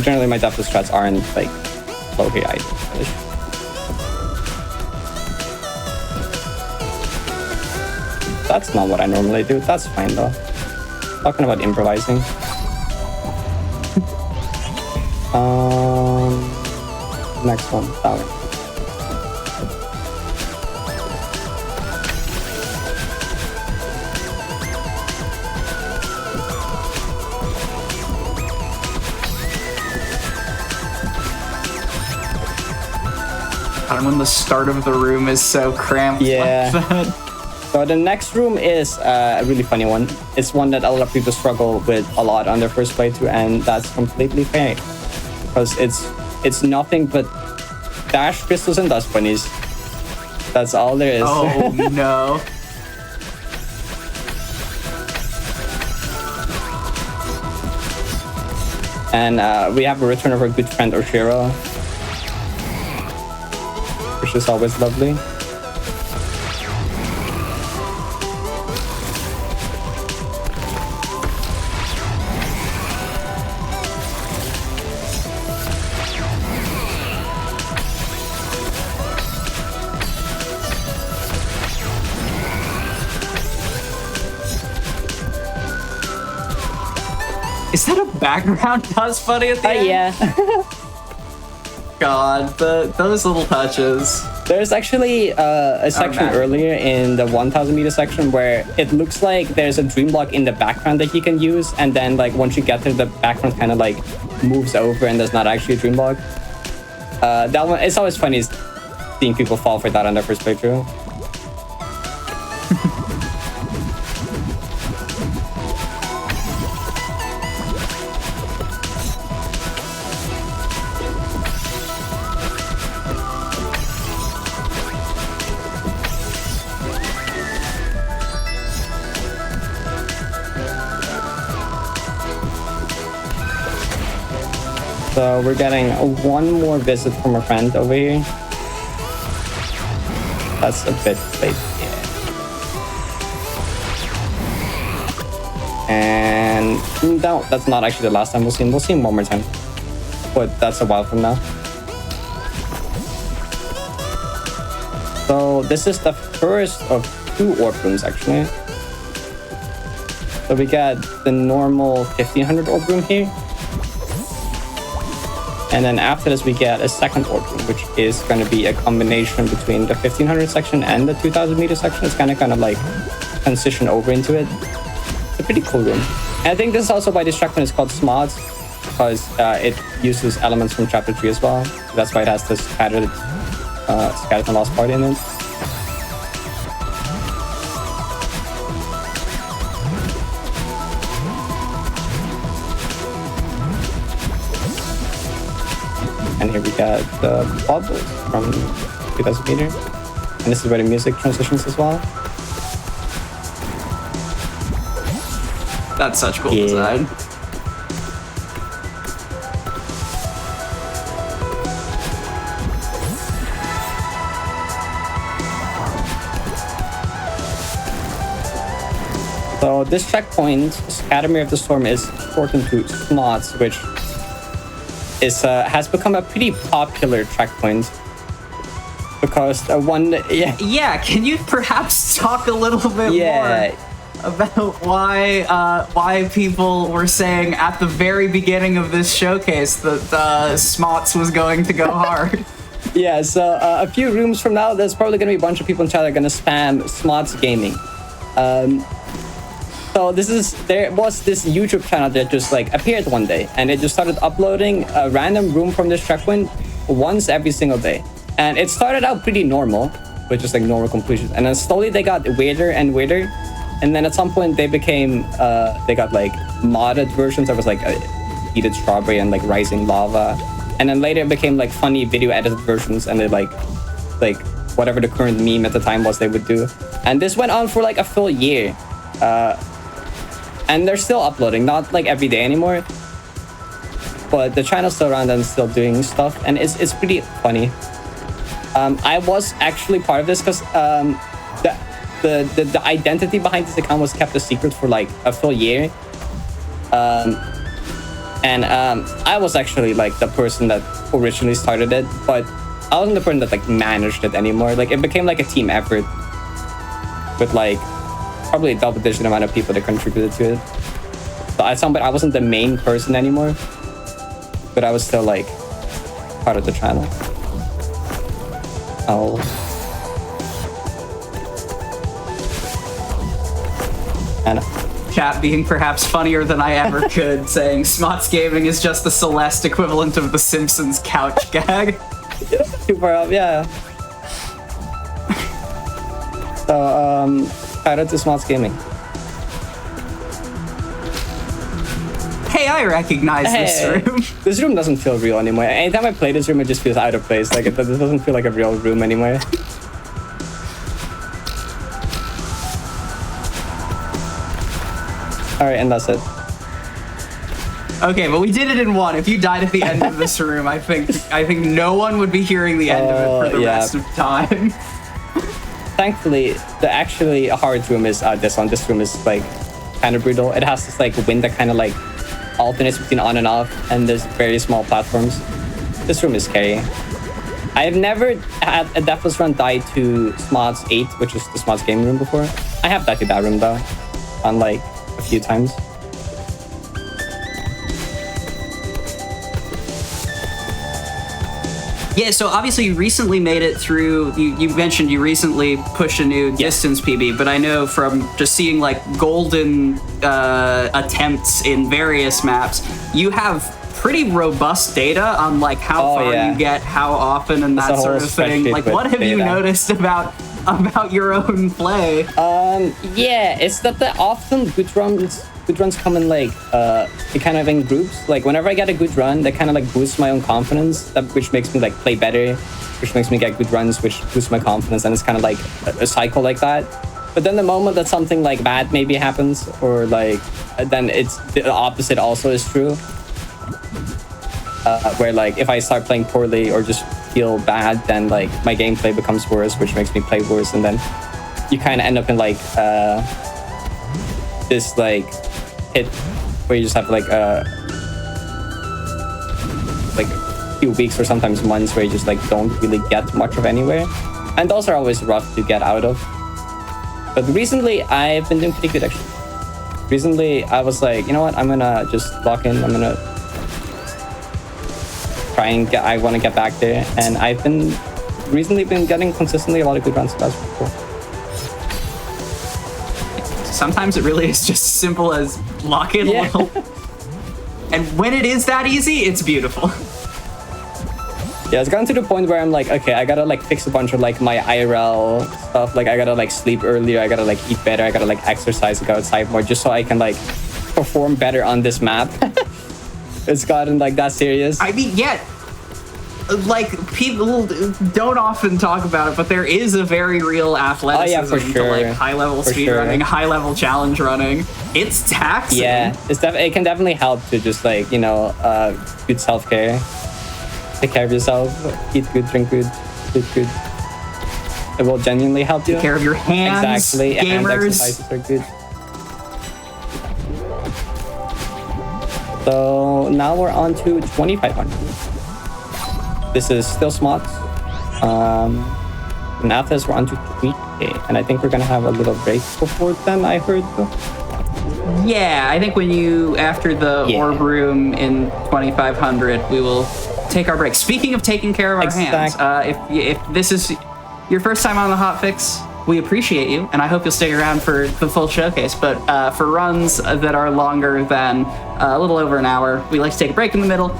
Generally, my deathful strats aren't like low here either. That's not what I normally do. That's fine though. Talking about improvising. Next one, that one. And when the start of the room is so cramped Yeah. like that. So the next room is a really funny one. It's one that a lot of people struggle with a lot on their first playthrough, and that's completely fair. Because it's nothing but dash crystals and dust bunnies. That's all there is. Oh no. And we have a return of our good friend Oshiro, which is always lovely. Is that a background dust bunny at the end? Yeah. God, those little touches. There's actually a section earlier in the 1000 meter section where it looks like there's a dream block in the background that you can use, and then like once you get there, the background kind of like moves over and there's not actually a dream block. That one, it's always funny seeing people fall for that on their first playthrough. So we're getting one more visit from a friend over here. That's a bit late. Yeah. And no, that's not actually the last time we'll see him. We'll see him one more time. But that's a while from now. So this is the first of 2 orb rooms actually. So we got the normal 1500 orb room here. And then after this, we get a second orb room, which is going to be a combination between the 1500 section and the 2000 meter section. It's kind of like transition over into it. It's a pretty cool room. And I think this is also why this checkpoint is called Smods, because it uses elements from chapter 3 as well. So that's why it has this scattered skeleton lost party in it. And here we got the bubbles from 2000 meter. And this is where the music transitions as well. That's such cool design. So this checkpoint, Academy of the Storm, is shortened to Smods, which is has become a pretty popular checkpoint because Yeah, can you perhaps talk a little bit more about why people were saying at the very beginning of this showcase that Smots was going to go hard? Yeah, so a few rooms from now, there's probably going to be a bunch of people in chat that are going to spam Smots Gaming. So there was this YouTube channel that just like appeared one day, and it just started uploading a random room from this checkpoint once every single day. And it started out pretty normal, with just like normal completions, and then slowly they got weirder and weirder. And then at some point they became they got like modded versions that was like heated strawberry and like rising lava. And then later it became like funny video edited versions, and they like whatever the current meme at the time was they would do. And this went on for like a full year. And they're still uploading, not like every day anymore, but the channel's still around and still doing stuff, and it's pretty funny. I was actually part of this because the identity behind this account was kept a secret for like a full year. I was actually like the person that originally started it, but I wasn't the person that like managed it anymore. Like it became like a team effort with like probably a double-digit amount of people that contributed to it. So at some point I wasn't the main person anymore, but I was still like part of the channel. Oh. Anna. Chat being perhaps funnier than I ever could, saying Smots Gaming is just the Celeste equivalent of the Simpsons couch gag. Too far up, yeah. So, shout out to Smots Gaming. Hey, I recognize this room. This room doesn't feel real anymore. Anytime I play this room, it just feels out of place. Like, it doesn't feel like a real room anymore. Alright, and that's it. Okay, but we did it in one. If you died at the end of this room, I think no one would be hearing the end of it for the rest of time. Thankfully, the actually hard room is this one. This room is like kind of brutal. It has this like wind that kind of like alternates between on and off, and there's very small platforms. This room is scary. I've never had a Deathless Run die to Smots 8, which is the Smots game room before. I have died to that room though, on like a few times. Yeah, so obviously you recently made it through, you mentioned you recently pushed a new distance PB, but I know from just seeing like golden attempts in various maps, you have pretty robust data on like how far you get, how often, and that sort of thing. Like, what have you noticed about your own play? Yeah, it's that often good runs come in like kind of in groups. Like whenever I get a good run, that kind of like boosts my own confidence, which makes me like play better, which makes me get good runs, which boosts my confidence, and it's kind of like a cycle like that. But then the moment that something like bad maybe happens, or like then it's the opposite also is true. Where like if I start playing poorly or just feel bad, then like my gameplay becomes worse, which makes me play worse, and then you kind of end up in like this like hit where you just have like a few weeks or sometimes months where you just like don't really get much of anywhere, and those are always rough to get out of. But recently I've been doing pretty good actually. Recently I was like, you know what, I'm gonna just lock in, I'm gonna try and get, I want to get back there, and I've been recently been getting consistently a lot of good runs. That's cool. Sometimes it really is just simple as lock in low. And when it is that easy, it's beautiful. Yeah, it's gotten to the point where I'm like, okay, I gotta like fix a bunch of like my IRL stuff. Like I gotta like sleep earlier, I gotta like eat better, I gotta like exercise, go outside more, just so I can like perform better on this map. It's gotten like that serious. I mean, yeah. Like, people don't often talk about it, but there is a very real athleticism to like high-level speedrunning, high-level challenge running. It's taxing. Yeah, it can definitely help to just like, you know, good self-care. Take care of yourself, eat good, drink good, sleep good. It will genuinely help you. Take care of your hands, exactly, gamers. And exercises are good. So now we're on to 2,500. This is still Smots. And after this, we're on to 3K. And I think we're going to have a little break before then, I heard. Yeah, I think after the orb room in 2,500, we will take our break. Speaking of taking care of our hands, if this is your first time on the Hotfix, we appreciate you, and I hope you'll stick around for the full showcase. But for runs that are longer than a little over an hour, we like to take a break in the middle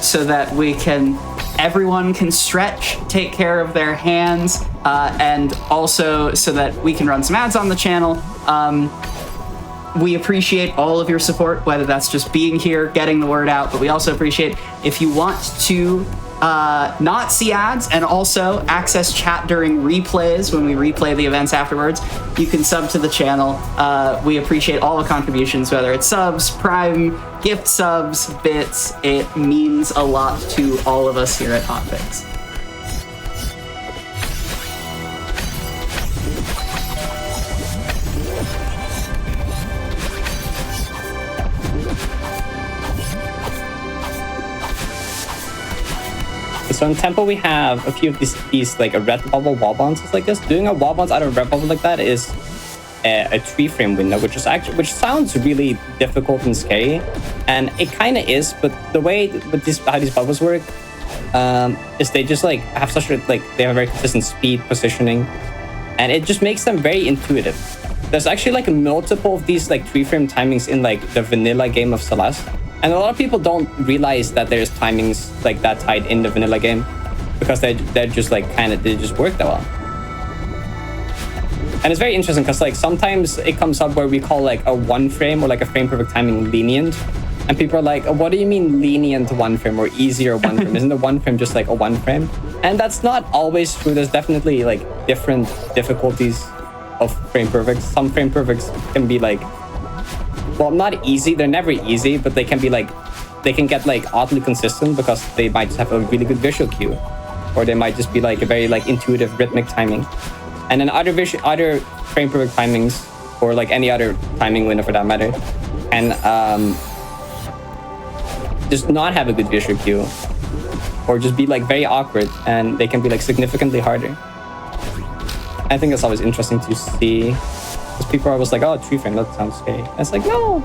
so that everyone can stretch, take care of their hands, and also so that we can run some ads on the channel. We appreciate all of your support, whether that's just being here, getting the word out, but we also appreciate if you want to not see ads and also access chat during replays when we replay the events afterwards, you can sub to the channel. We appreciate all the contributions, whether it's subs, prime, gift subs, bits. It means a lot to all of us here at Hotfix. So in Temple, we have a few of these like a red bubble wall bounces like this. Doing a wall bounce out of a red bubble like that is a 3-frame window, which sounds really difficult and scary, and it kind of is. But the way how these bubbles work is they just like have such a they have a very consistent speed positioning, and it just makes them very intuitive. There's actually like multiple of these like 3-frame timings in like the vanilla game of Celeste. And a lot of people don't realize that there's timings like that tied in the vanilla game because they're just like they just work that well. And it's very interesting because like sometimes it comes up where we call like a 1-frame or like a frame perfect timing lenient. And people are like, oh, what do you mean lenient 1-frame or easier 1-frame? Isn't the 1-frame just like a 1-frame? And that's not always true. There's definitely like different difficulties of frame perfects. Some frame perfects can be like, well, not easy. They're never easy, but they can be like, they can get like oddly consistent because they might just have a really good visual cue, or they might just be like a very like intuitive rhythmic timing. And then other frame perfect timings, or like any other timing window for that matter, and just not have a good visual cue, or just be like very awkward, and they can be like significantly harder. I think that's always interesting to see, because people are always like, oh, 3-frame, that sounds scary. And it's like, no,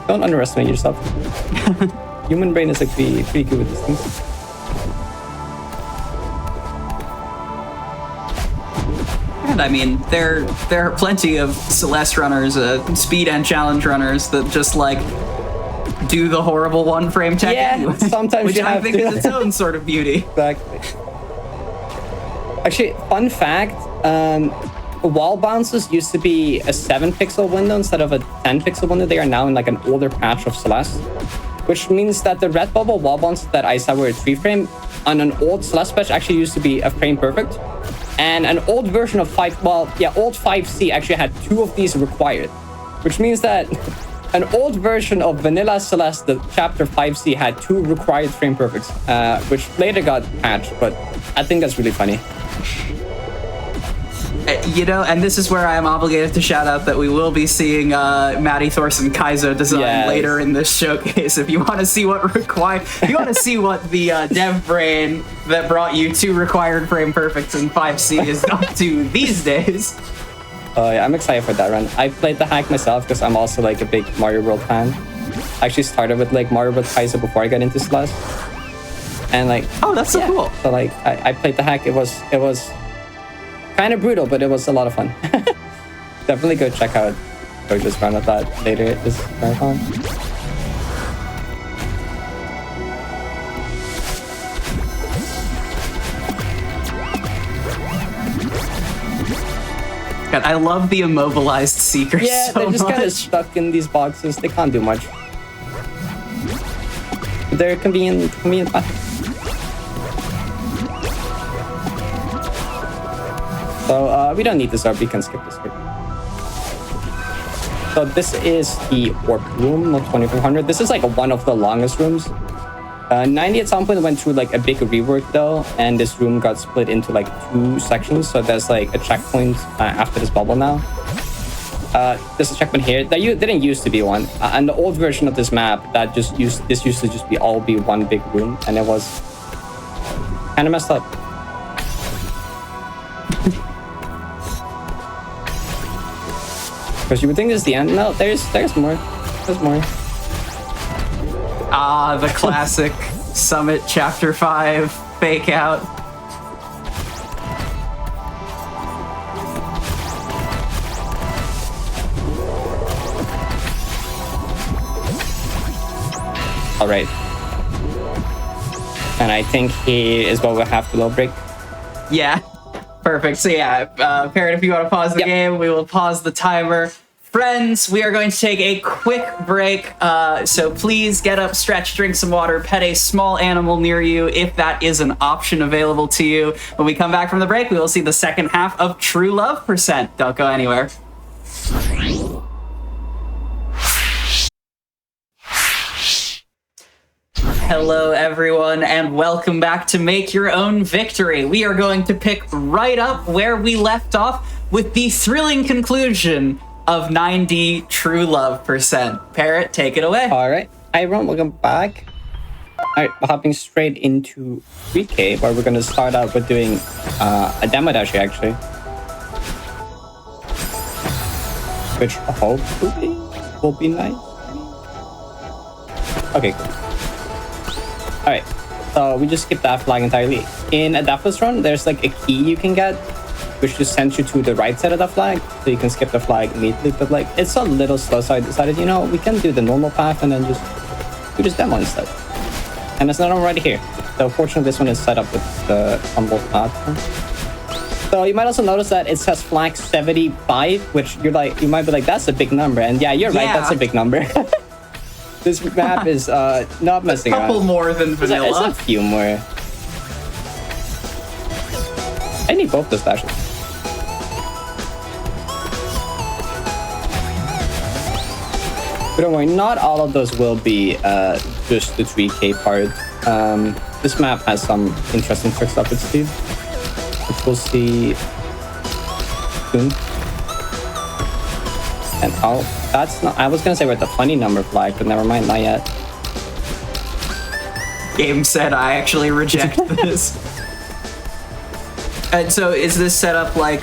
don't underestimate yourself. Human brain is like pretty good with these things. And I mean, there are plenty of Celeste runners, speed and challenge runners that just like do the horrible 1-frame tech anyway, sometimes which I think is its own sort of beauty. Exactly. Actually, fun fact, wall bounces used to be a 7-pixel window instead of a 10-pixel window. They are now in like an older patch of Celeste, which means that the red bubble wall bounces that I saw were a 3-frame on an old Celeste patch actually used to be a frame perfect. And an old version of old 5C actually had 2 of these required, which means that an old version of Vanilla Celeste, the chapter 5C, had 2 required frame perfects, which later got patched, but I think that's really funny. You know, and this is where I am obligated to shout out that we will be seeing Maddie Thorson Kaizo design later in this showcase. If you want to see what the dev brain that brought you 2 required frame perfects in 5C is up to these days. Yeah, I'm excited for that run. I played the hack myself because I'm also like a big Mario World fan. I actually started with like Mario World Kaizo before I got into Celeste. And like, oh, that's so cool. So like, I played the hack. It was kind of brutal, but it was a lot of fun. Definitely go check out Jojo's run of that later this marathon. God, I love the immobilized seekers. Yeah, they're just kind of stuck in these boxes. They can't do much. They're convenient. So we don't need this orb. We can skip this orb. So this is the orb room, not 2400. This is like one of the longest rooms. 90 at some point went through like a big rework though, and this room got split into like 2 sections. So there's like a checkpoint after this bubble now. There's a checkpoint here. That didn't used to be one. And the old version of this map, this used to just be one big room, and it was kind of messed up. Because you would think this is the end. No, there's more. There's more. Ah, the classic Summit Chapter 5 fake out. All right. And I think here is what we'll have to low break. Yeah. Perfect. So yeah, Parrot, if you want to pause the game, we will pause the timer. Friends, we are going to take a quick break. So please get up, stretch, drink some water, pet a small animal near you if that is an option available to you. When we come back from the break, we will see the second half of True Love %. Don't go anywhere. Hello, everyone, and welcome back to Make Your Own Victory. We are going to pick right up where we left off with the thrilling conclusion of 90 True Love %. Parrot, take it away. All right. Hi, everyone. Welcome back. Alright, hopping straight into 3K, where we're gonna start out with doing a demo dash here, actually. Which hopefully will be nice. Okay, cool. Alright, so we just skipped that flag entirely. In a deathless run, there's like a key you can get, which just sends you to the right side of the flag, so you can skip the flag immediately. But like, it's a little slow, so I decided, you know, we can do the normal path and then just do this demo instead. And it's not already here. So fortunately, this one is set up with the humble platform. So you might also notice that it says flag 75, which you're like, you might be like, that's a big number. And yeah, you're right, that's a big number. This map is not messing around. A couple more than vanilla. It's a few more. I need both the stashes. But don't worry, not all of those will be just the 3K part. This map has some interesting tricks up its sleeve, which we'll see soon. And oh, that's not. I was gonna say we're at the funny number flag, but never mind, not yet. Game said I actually reject this. And so is this set up like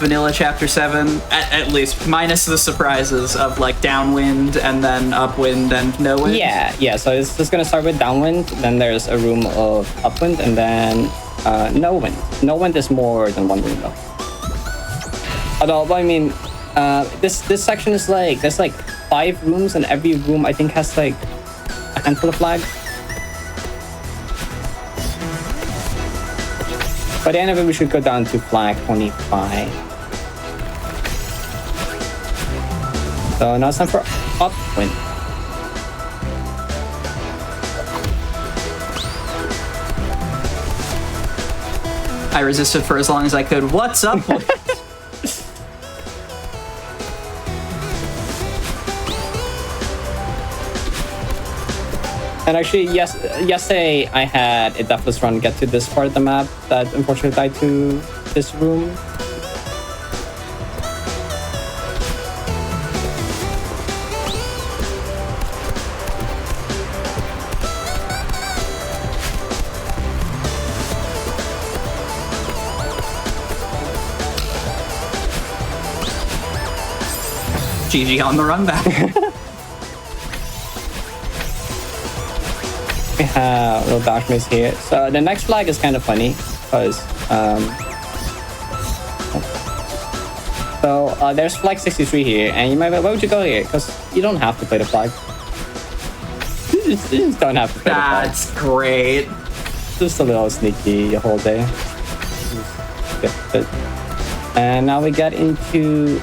vanilla chapter 7 at least, minus the surprises of like downwind and then upwind and no wind? Yeah, so it's just gonna start with downwind, then there's a room of upwind, and then no wind. No wind is more than one room though. Although, I mean, this section is like, there's like 5 rooms, and every room I think has like a handful of flags. By the end of it, we should go down to flag 25. So now it's time for upwind. I resisted for as long as I could. What's up? And actually, yesterday I had a deathless run get to this part of the map that unfortunately died to this room. GG on the run back. We have a little dash maze here. So the next flag is kind of funny because there's flag 63 here, and you might be like, why would you go here? Because you don't have to play the flag. You just don't have to play the flag. That's great. Just a little sneaky the whole day. And now we get into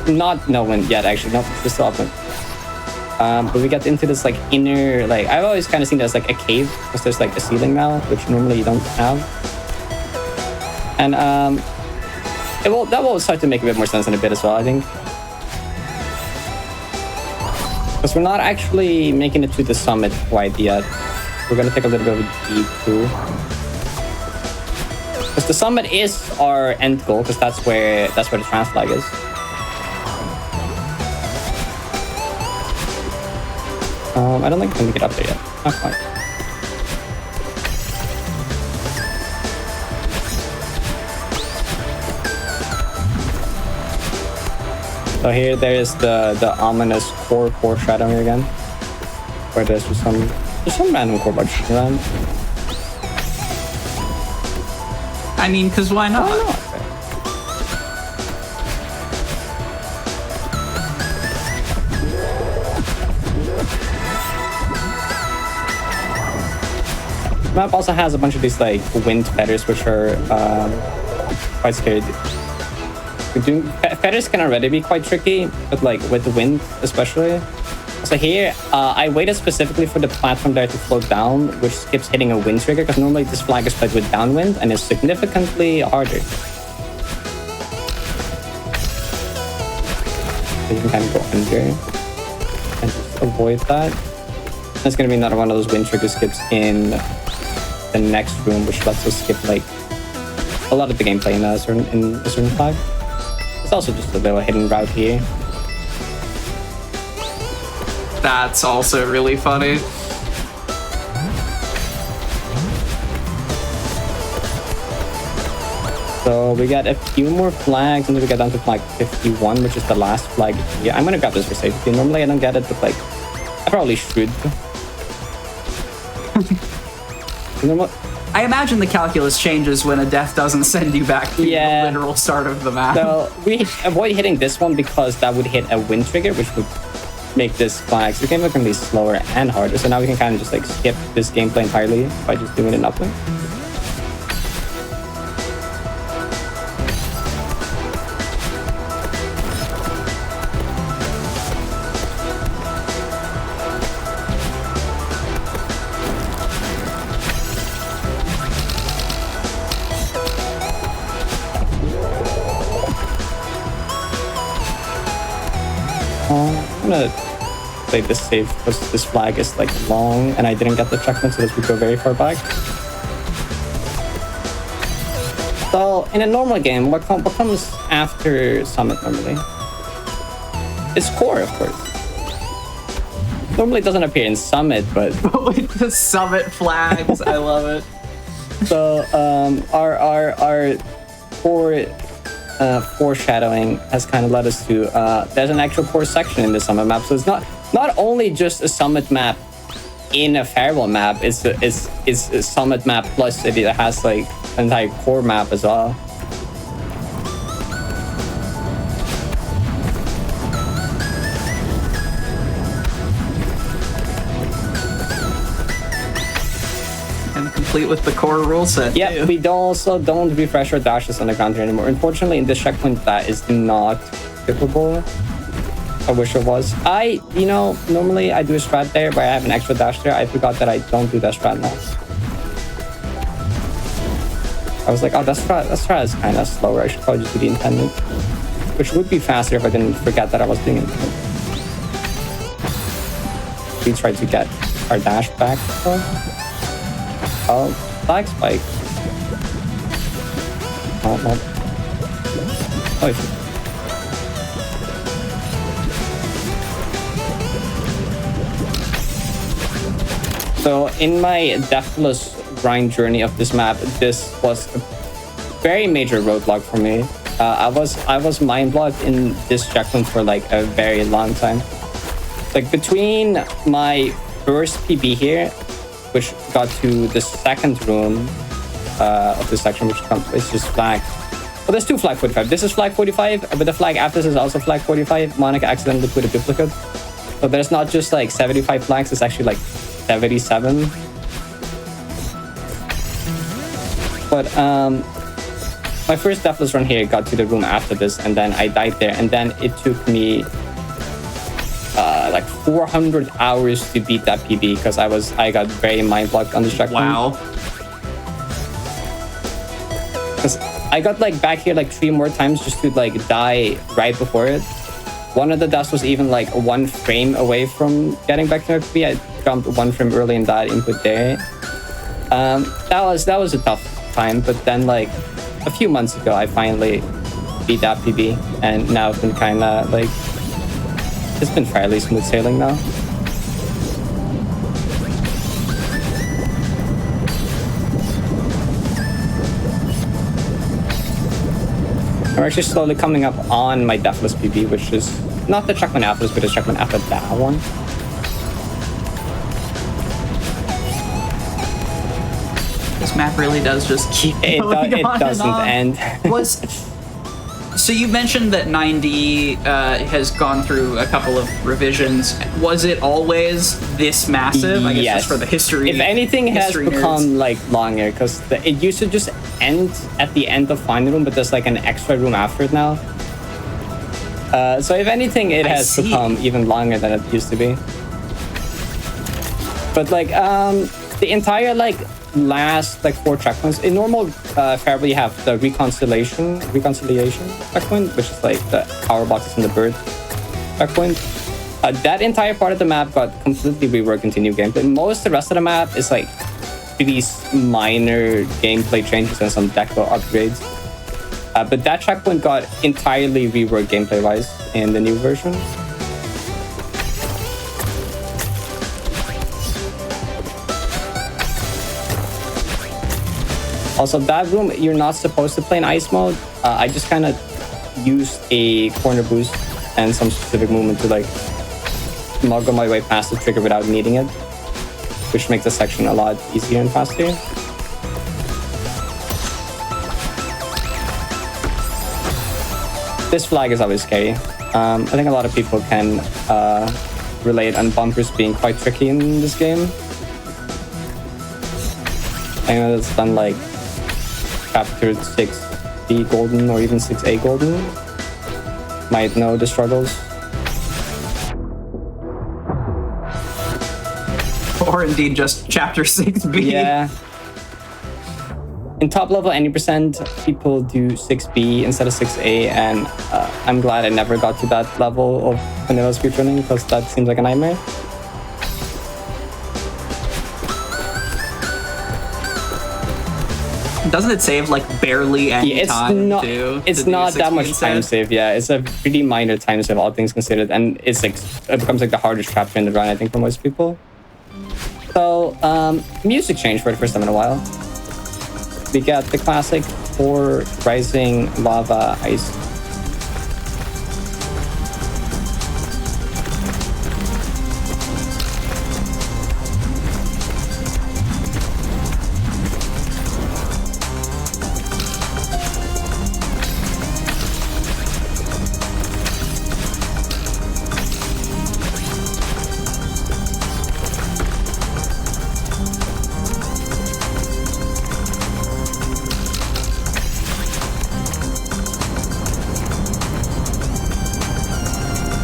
not no wind yet, actually. Nope, it's still upwind. But we get into this like inner, like I've always kind of seen it as like a cave because there's like a ceiling now, which normally you don't have. And that will start to make a bit more sense in a bit as well, I think. Because we're not actually making it to the summit quite yet. We're gonna take a little bit of a detour. Because the summit is our end goal, because that's where the trans flag is. I don't think I can get up there yet. Not quite. So here there is the ominous core foreshadowing again, where there's just some random core bugs around. I mean, because why not? Why not? The map also has a bunch of these like wind feathers, which are quite scary. Feathers can already be quite tricky, but like with the wind especially. So here, I waited specifically for the platform there to float down, which skips hitting a wind trigger, because normally this flag is played with downwind and is significantly harder. So you can kind of go under and just avoid that. There's going to be another one of those wind trigger skips in the next room, which lets us skip like a lot of the gameplay in a certain flag. It's also just a little hidden route here. That's also really funny. So we got a few more flags, and then we get down to flag 51, which is the last flag here. I'm gonna grab this for safety. Normally I don't get it, but like, I probably should. I imagine the calculus changes when a death doesn't send you back to the literal start of the map. So we avoid hitting this one because that would hit a wind trigger, which would make this flag significantly slower and harder. So now we can kind of just like skip this gameplay entirely by just doing it in upwind. I'm gonna play this safe because this flag is like long and I didn't get the checkpoint, so this would go very far back. So in a normal game, what comes after Summit normally? It's Core, of course. Normally it doesn't appear in Summit, but with the Summit flags, I love it. So our Core foreshadowing has kind of led us to there's an actual core section in the Summit map, so it's not only just a Summit map in a Farewell map, it's a Summit map plus it has like an entire core map as well. And complete with the core rule set. Yeah, too. we also don't refresh our dashes on the ground here anymore. Unfortunately, in this checkpoint, that is not skippable. I wish it was. Normally I do a strat there where I have an extra dash there. I forgot that I don't do that strat now. I was like, oh, that strat is kind of slower. I should probably just do the intended. Which would be faster if I didn't forget that I was doing it. We tried to get our dash back. Oh, flag spike. Oh, no. Oh, so in my deathless grind journey of this map, this was a very major roadblock for me. I was mind blocked in this checkpoint for like a very long time. Like between my first PB here, which got to the second room of this section, which is just flag. Well, there's two flag 45. This is flag 45, but the flag after this is also flag 45. Monica accidentally put a duplicate. So there's not just like 75 flags, it's actually like 77. But my first deathless run here got to the room after this, and then I died there, and then it took me like 400 hours to beat that PB because I got very mind blocked on this checkpoint. Wow. Because I got like back here like 3 more times just to like die right before it. One of the deaths was even like 1 frame away from getting back to my PB. I jumped 1 frame early and died input there. That was a tough time, but then like a few months ago I finally beat that PB, and now it's been kind of like it's been fairly smooth sailing now. I'm actually slowly coming up on my deathless PB, which is not the checkpoint after this, but the checkpoint after that one. This map really does just keep It doesn't end. So you mentioned that 9D has gone through a couple of revisions. Was it always this massive? I guess Yes. just for the history. If anything, it has history become nerds. like longer because it used to just end at the end of final room, but there's like an extra room after it now. So if anything, it has become even longer than it used to be. But like the entire like last like 4 checkpoints in normal Farewell, you have the reconciliation checkpoint, which is like the power boxes and the bird checkpoint. That entire part of the map got completely reworked into new gameplay. Most of the rest of the map is like these minor gameplay changes and some deco upgrades. But that checkpoint got entirely reworked gameplay wise in the new version. Also, that room, you're not supposed to play in ice mode. I just kind of used a corner boost and some specific movement to like muggle my way past the trigger without needing it, which makes the section a lot easier and faster. This flag is always scary. I think a lot of people can relate on bumpers being quite tricky in this game. I know it's done like chapter 6B golden or even 6A golden. Might know the struggles. Or indeed just chapter 6B. Yeah. In top level, 90% people do 6B instead of 6A, and I'm glad I never got to that level of vanilla speedrunning because that seems like a nightmare. Doesn't it save like barely any time too? It's not that much time save. Yeah, it's a pretty minor time save, all things considered, and it's like it becomes like the hardest chapter in the run, I think, for most people. So music changed for the first time in a while. We got the classic 4 rising lava ice.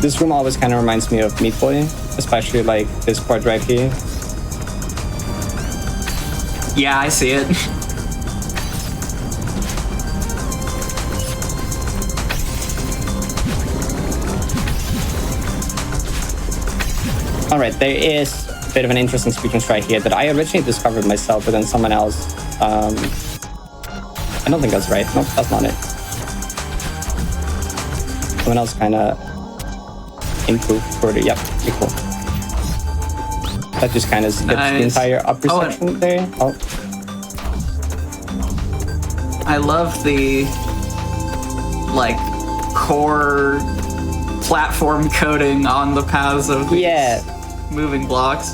This room always kind of reminds me of Meat Boy, especially like this part right here. Yeah, I see it. All right, there is a bit of an interesting speedrun right here that I originally discovered myself, but then someone else. I don't think that's right. Nope, that's not it. Someone else kind of improved further. Yep, pretty cool. That just kind of skips the entire upper section there. Oh. I love the like core platform coding on the paths of these moving blocks.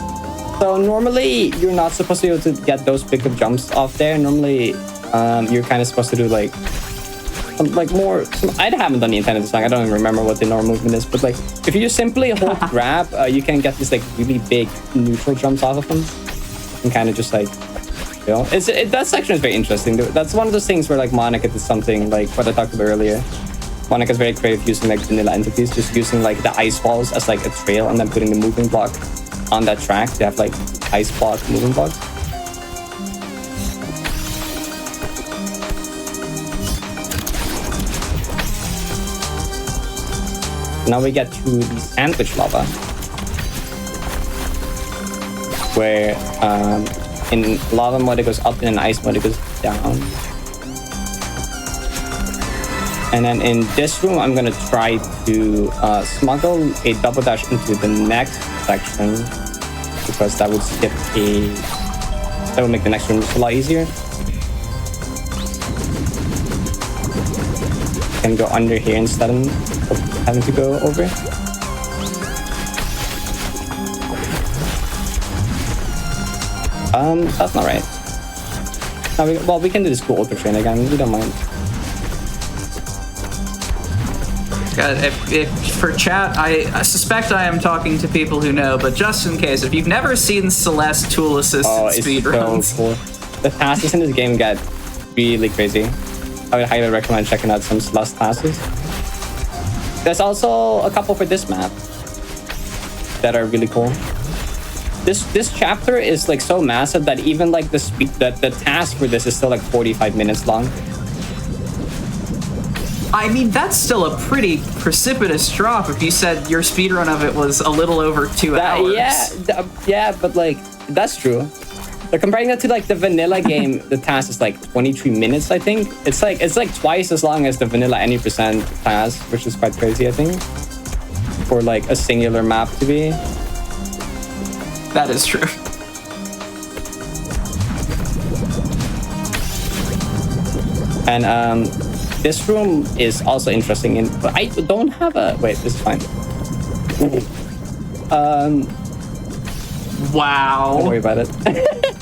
So normally you're not supposed to be able to get those pickup jumps off there. Normally you're kind of supposed to do like more. I haven't done the intended song. I don't even remember what the normal movement is, but like if you just simply hold grab, you can get these like really big neutral jumps off of them, and kind of just like, you know, that section is very interesting. That's one of those things where like Monica did something like what I talked about earlier. Monica's very creative using like vanilla entities, just using like the ice walls as like a trail and then putting the moving block on that track. They have like ice block moving blocks. Now we get to the sandwich lava, where in lava mode it goes up and in ice mode it goes down. And then in this room, I'm gonna try to smuggle a double dash into the next section because that would make the next room just a lot easier. Can go under here instead of having to go over. That's not right. No, we can do this cool ultra train again. We don't mind. If for chat, I suspect I am talking to people who know, but just in case, if you've never seen Celeste tool assisted speedruns, so cool. The passes in this game get really crazy. I would highly recommend checking out some Celeste passes. There's also a couple for this map that are really cool. This chapter is like so massive that even like the task for this is still like 45 minutes long. I mean, that's still a pretty precipitous drop if you said your speedrun of it was a little over 2 hours. Yeah, but like, that's true. But comparing that to like the vanilla game, the task is like 23 minutes, I think. It's like twice as long as the vanilla any percent task, which is quite crazy, I think. For like a singular map to be. That is true. And this room is also interesting. But I don't have a... Wait, this is fine. Wow. Don't worry about it.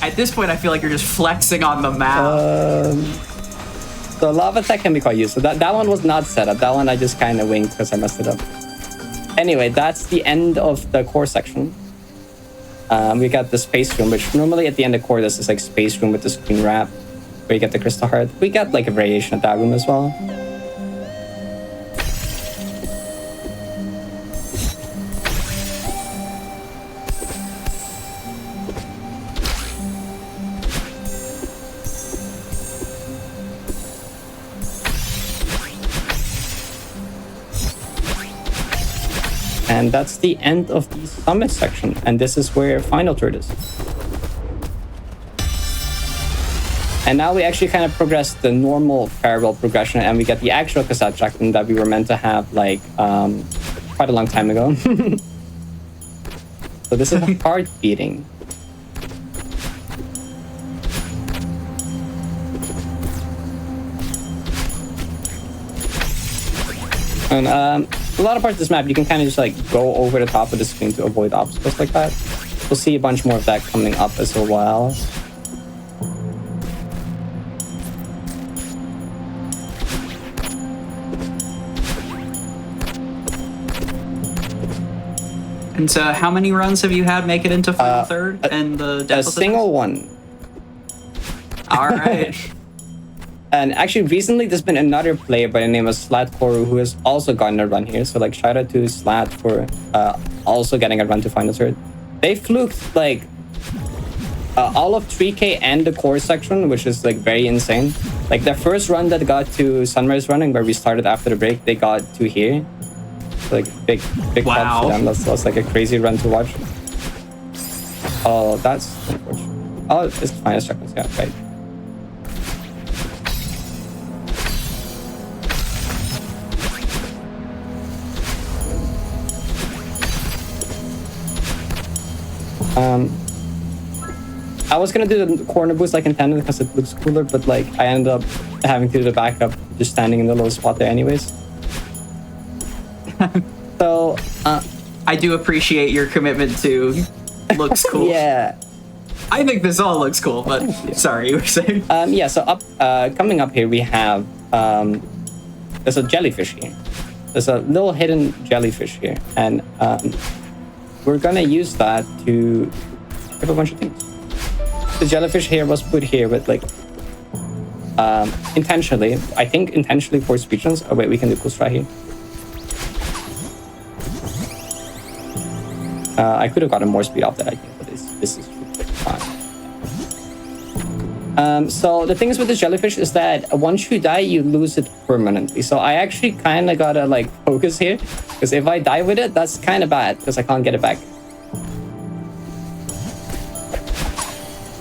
At this point, I feel like you're just flexing on the map. So lava tech can be quite useful. That one was not set up. That one I just kind of winged because I messed it up. Anyway, that's the end of the core section. We got the space room, which normally at the end of core, this is like space room with the screen wrap, where you get the crystal heart. We got like a variation of that room as well. And that's the end of the summit section. And this is where final turret is. And now we actually kind of progress the normal parallel progression, and we get the actual cassette track that we were meant to have like quite a long time ago. So this is heart beating. And a lot of parts of this map, you can kind of just like go over the top of the screen to avoid obstacles like that. We'll see a bunch more of that coming up as well. And so how many runs have you had make it into final third? And the A single one. All right. And actually, recently, there's been another player by the name of Slatkoru who has also gotten a run here. So, like, shout out to Slat for also getting a run to final third. They fluked, like, all of 3K and the core section, which is, like, very insane. Like, the first run that got to Sunrise Running, where we started after the break, they got to here. So, like, big props to them. That's, like, a crazy run to watch. Oh, that's unfortunate. Oh, it's final seconds, yeah, right. I was gonna do the corner boost like intended because it looks cooler, but like I ended up having to do the backup just standing in the little spot there anyways. So I do appreciate your commitment to looks cool. Yeah. I think this all looks cool, but sorry, you were saying. Yeah, so coming up here we have there's a jellyfish here. There's a little hidden jellyfish here, and we're gonna use that to give a bunch of things. The jellyfish here was put here with like intentionally. I think intentionally for speedruns. Oh wait, we can do cool strike here. I could have gotten more speed off that, I think, but this is fine. So the thing is with the jellyfish is that once you die, you lose it permanently. So I actually kind of gotta like focus here, because if I die with it, that's kind of bad because I can't get it back.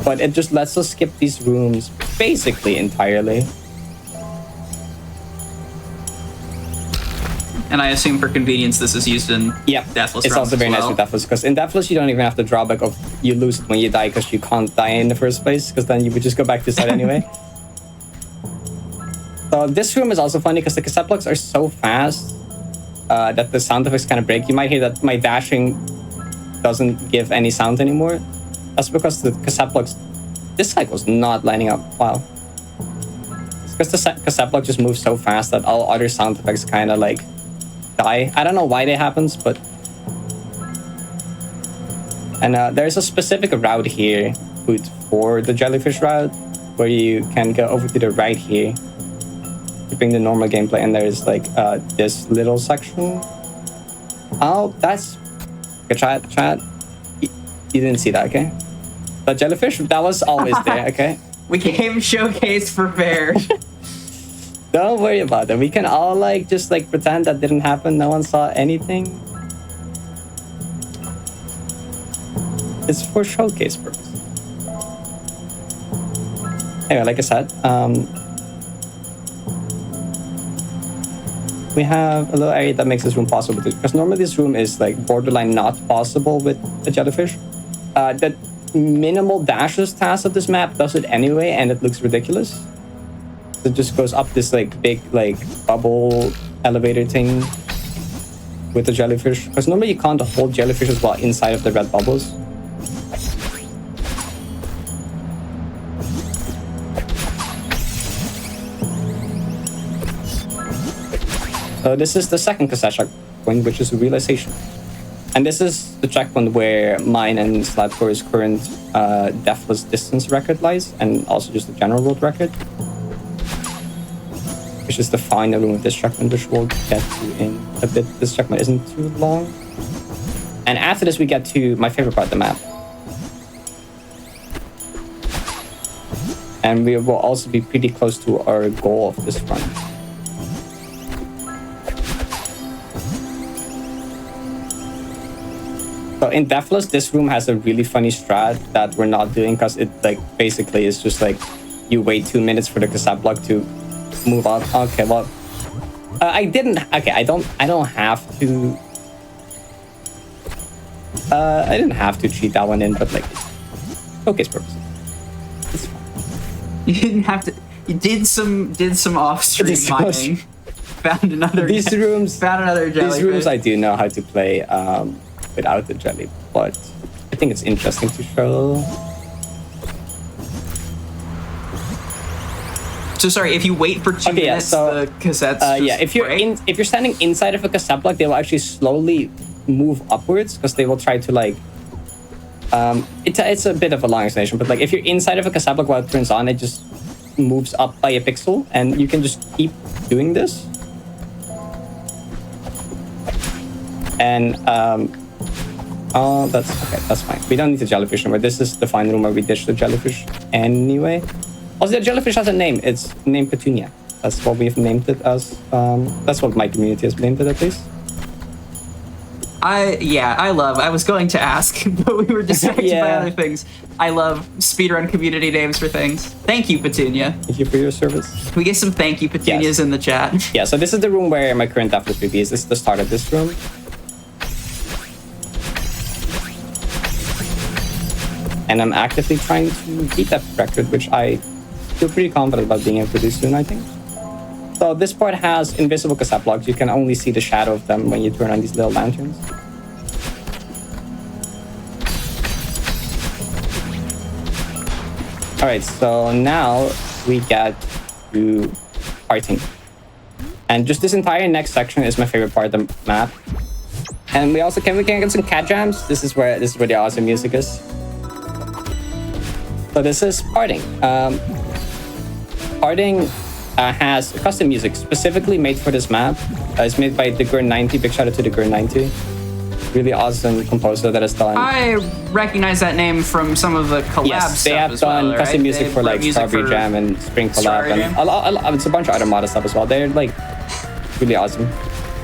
But it just lets us skip these rooms basically entirely. And I assume for convenience, this is used in Deathless it's runs also very as nice well. with Deathless, because in Deathless, you don't even have the drawback of you lose it when you die because you can't die in the first place, because then you would just go back to side anyway. So this room is also funny because the cassette blocks are so fast that the sound effects kind of break. You might hear that my dashing doesn't give any sound anymore. That's because the cassette blocks, this cycle's not lining up. Wow. It's because the cassette block just moves so fast that all other sound effects kind of like die. I don't know why that happens, but... And there's a specific route here put for the jellyfish route where you can go over to the right here, keeping the normal gameplay, and there's like this little section. Oh, that's... Okay, chat. You didn't see that, okay? The jellyfish, that was always there, okay? We came showcase prepared. Don't worry about it. We can all like just like pretend that didn't happen. No one saw anything. It's for showcase purpose. Anyway, like I said, we have a little area that makes this room possible because normally this room is like borderline not possible with the jellyfish. The minimal dashes task of this map does it anyway, and it looks ridiculous. It just goes up this like big like bubble elevator thing with the jellyfish. Because normally you can't hold jellyfishes while inside of the red bubbles. So this is the second cassette checkpoint, which is realization. And this is the checkpoint where mine and Slatkore's current deathless distance record lies, and also just the general world record. Which is the final room of this checkpoint, which we'll get to in a bit. This checkpoint isn't too long. And after this, we get to my favorite part of the map. And we will also be pretty close to our goal of this run. So in Deathless, this room has a really funny strat that we're not doing because it like basically is just like you wait 2 minutes for the cassette block to move on. Okay, well, I didn't. Okay, I don't have to. I didn't have to cheat that one in, but like, showcase purposes, it's fine. You didn't have to. You did some off-stream mining. Found another. These rooms. Found another jellyfish. These rooms I do know how to play without the jelly, but I think it's interesting to show. So sorry, if you wait for 2 minutes, the cassettes. If you're standing inside of a cassette block, they will actually slowly move upwards because they will try to like. It's a bit of a long explanation, but like if you're inside of a cassette block while it turns on, it just moves up by a pixel, and you can just keep doing this. And that's okay. That's fine. We don't need the jellyfish anymore. This is the final room where we ditch the jellyfish anyway. Also, the jellyfish has a name. It's named Petunia. That's what we've named it as. That's what my community has named it, at least. I was going to ask, but we were distracted by other things. I love speedrun community names for things. Thank you, Petunia. Thank you for your service. We get some thank you Petunias in the chat. Yeah, so this is the room where my current Deathless PB is. This is the start of this room. And I'm actively trying to beat that record, which I feel pretty confident about being able to do soon, I think. So this part has invisible cassette blocks. You can only see the shadow of them when you turn on these little lanterns. Alright, so now we get to parting. And just this entire next section is my favorite part of the map. And we also can get some cat jams. This is where the awesome music is. So this is Parting. Parting has custom music specifically made for this map. It's made by the Gurn90. Big shout out to the Gurn90. Really awesome composer that has done. I recognize that name from some of the collab yes, they have done custom music for like Strawberry Jam and Spring Collab, and it's a bunch of other mod stuff as well. They're like really awesome.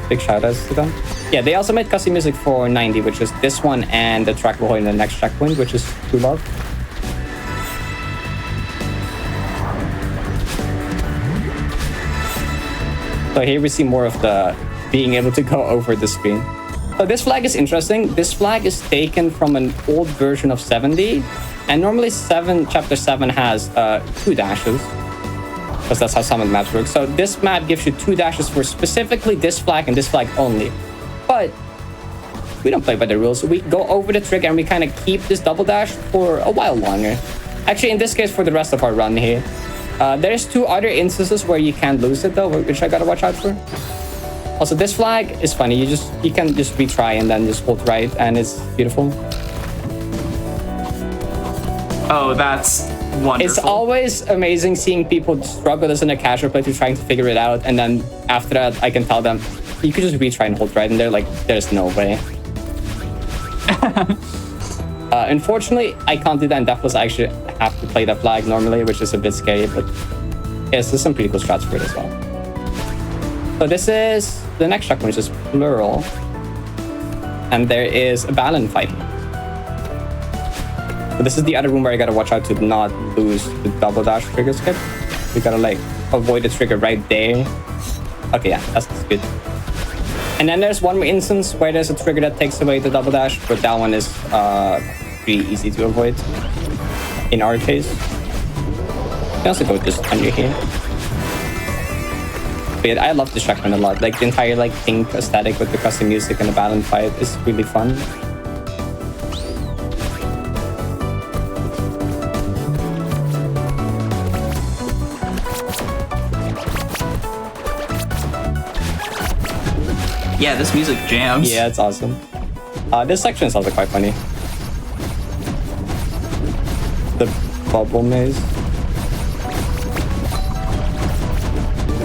Big shout outs to them. Yeah, they also made custom music for 90, which is this one and the track we'll hold in the next checkpoint, which is True Love. So here we see more of the being able to go over the screen. So this flag is interesting. This flag is taken from an old version of 70. And normally chapter 7 has 2 dashes. Because that's how some of the maps work. So this map gives you 2 dashes for specifically this flag and this flag only. But we don't play by the rules. We go over the trick and we kind of keep this double dash for a while longer. Actually, in this case, for the rest of our run here. There's 2 other instances where you can't lose it though, which I gotta watch out for. Also, this flag is funny. You can just retry and then just hold right, and it's beautiful. Oh, that's wonderful. It's always amazing seeing people struggle as in a casual playthrough trying to figure it out, and then after that, I can tell them you could just retry and hold right, and they're like, "There's no way." Unfortunately, I can't do that in Deathless. I actually have to play that flag normally, which is a bit scary, but yes, there's some pretty cool strats for it as well. So this is the next checkpoint, which is Plural. And there is a Balin fighting. So this is the other room where I gotta watch out to not lose the double dash trigger skip. We gotta like avoid the trigger right there. Okay, yeah, that's good. And then there's one more instance where there's a trigger that takes away the double dash, but that one is pretty easy to avoid in our case. You can also go just under here. bit. I love this checkpoint a lot. Like the entire like pink aesthetic with the custom music and the battle and fight is really fun. Yeah, this music jams. Yeah, it's awesome. This section is also quite funny. The bubble maze.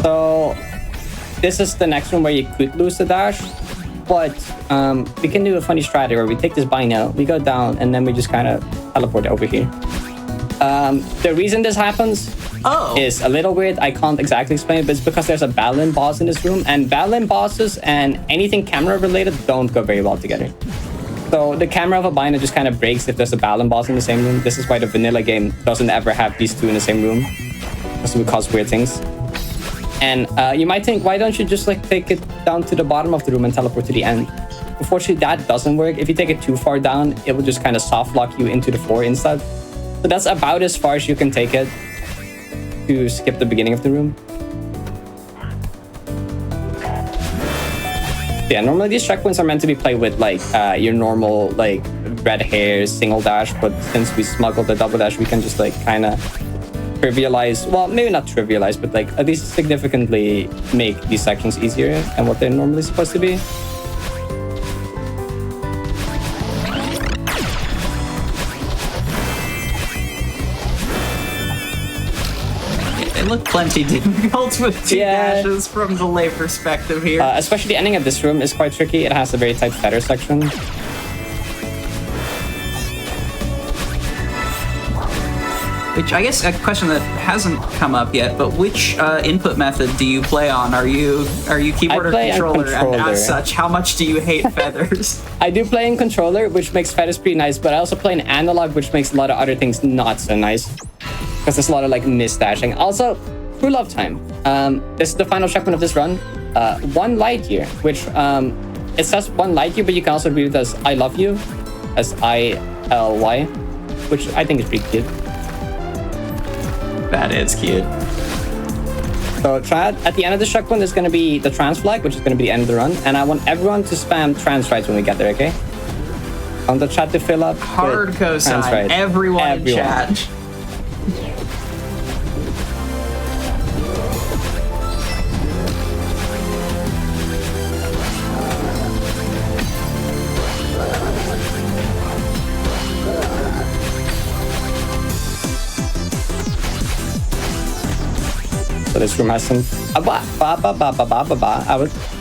So this is the next one where you could lose the dash, but we can do a funny strategy where we take this bino, we go down, and then we just kind of teleport over here. The reason this happens is a little weird. I can't exactly explain it, but it's because there's a Balin boss in this room, and Balin bosses and anything camera related don't go very well together. So the camera of a bino just kind of breaks if there's a Balin boss in the same room. This is why the vanilla game doesn't ever have these two in the same room, because it would cause weird things. And you might think, why don't you just like take it down to the bottom of the room and teleport to the end? Unfortunately, that doesn't work. If you take it too far down, it will just kind of soft lock you into the floor instead. So that's about as far as you can take it to skip the beginning of the room. Yeah, normally these checkpoints are meant to be played with like your normal like red hair single dash, but since we smuggled the double dash, we can just like kind of trivialize, well, maybe not trivialize, but like at least significantly make these sections easier than what they're normally supposed to be. They look plenty difficult with two dashes from the lay perspective here. Especially the ending of this room is quite tricky. It has a very tight feather section. Which I guess a question that hasn't come up yet, but which input method do you play on? Are you keyboard or controller? And as such, how much do you hate feathers? I do play in controller, which makes feathers pretty nice, but I also play in analog, which makes a lot of other things not so nice. Because there's a lot of like misdashing. Also, True Love Time. This is the final checkpoint of this run. 1 light year, which it says 1 light year, but you can also read it as I love you, as ILY, which I think is pretty cute. That is cute. So at the end of the checkpoint, there's going to be the trans flag, which is going to be the end of the run. And I want everyone to spam trans rights when we get there, okay? On the chat to fill up. Hard cosign. Everyone in chat. So this room has some this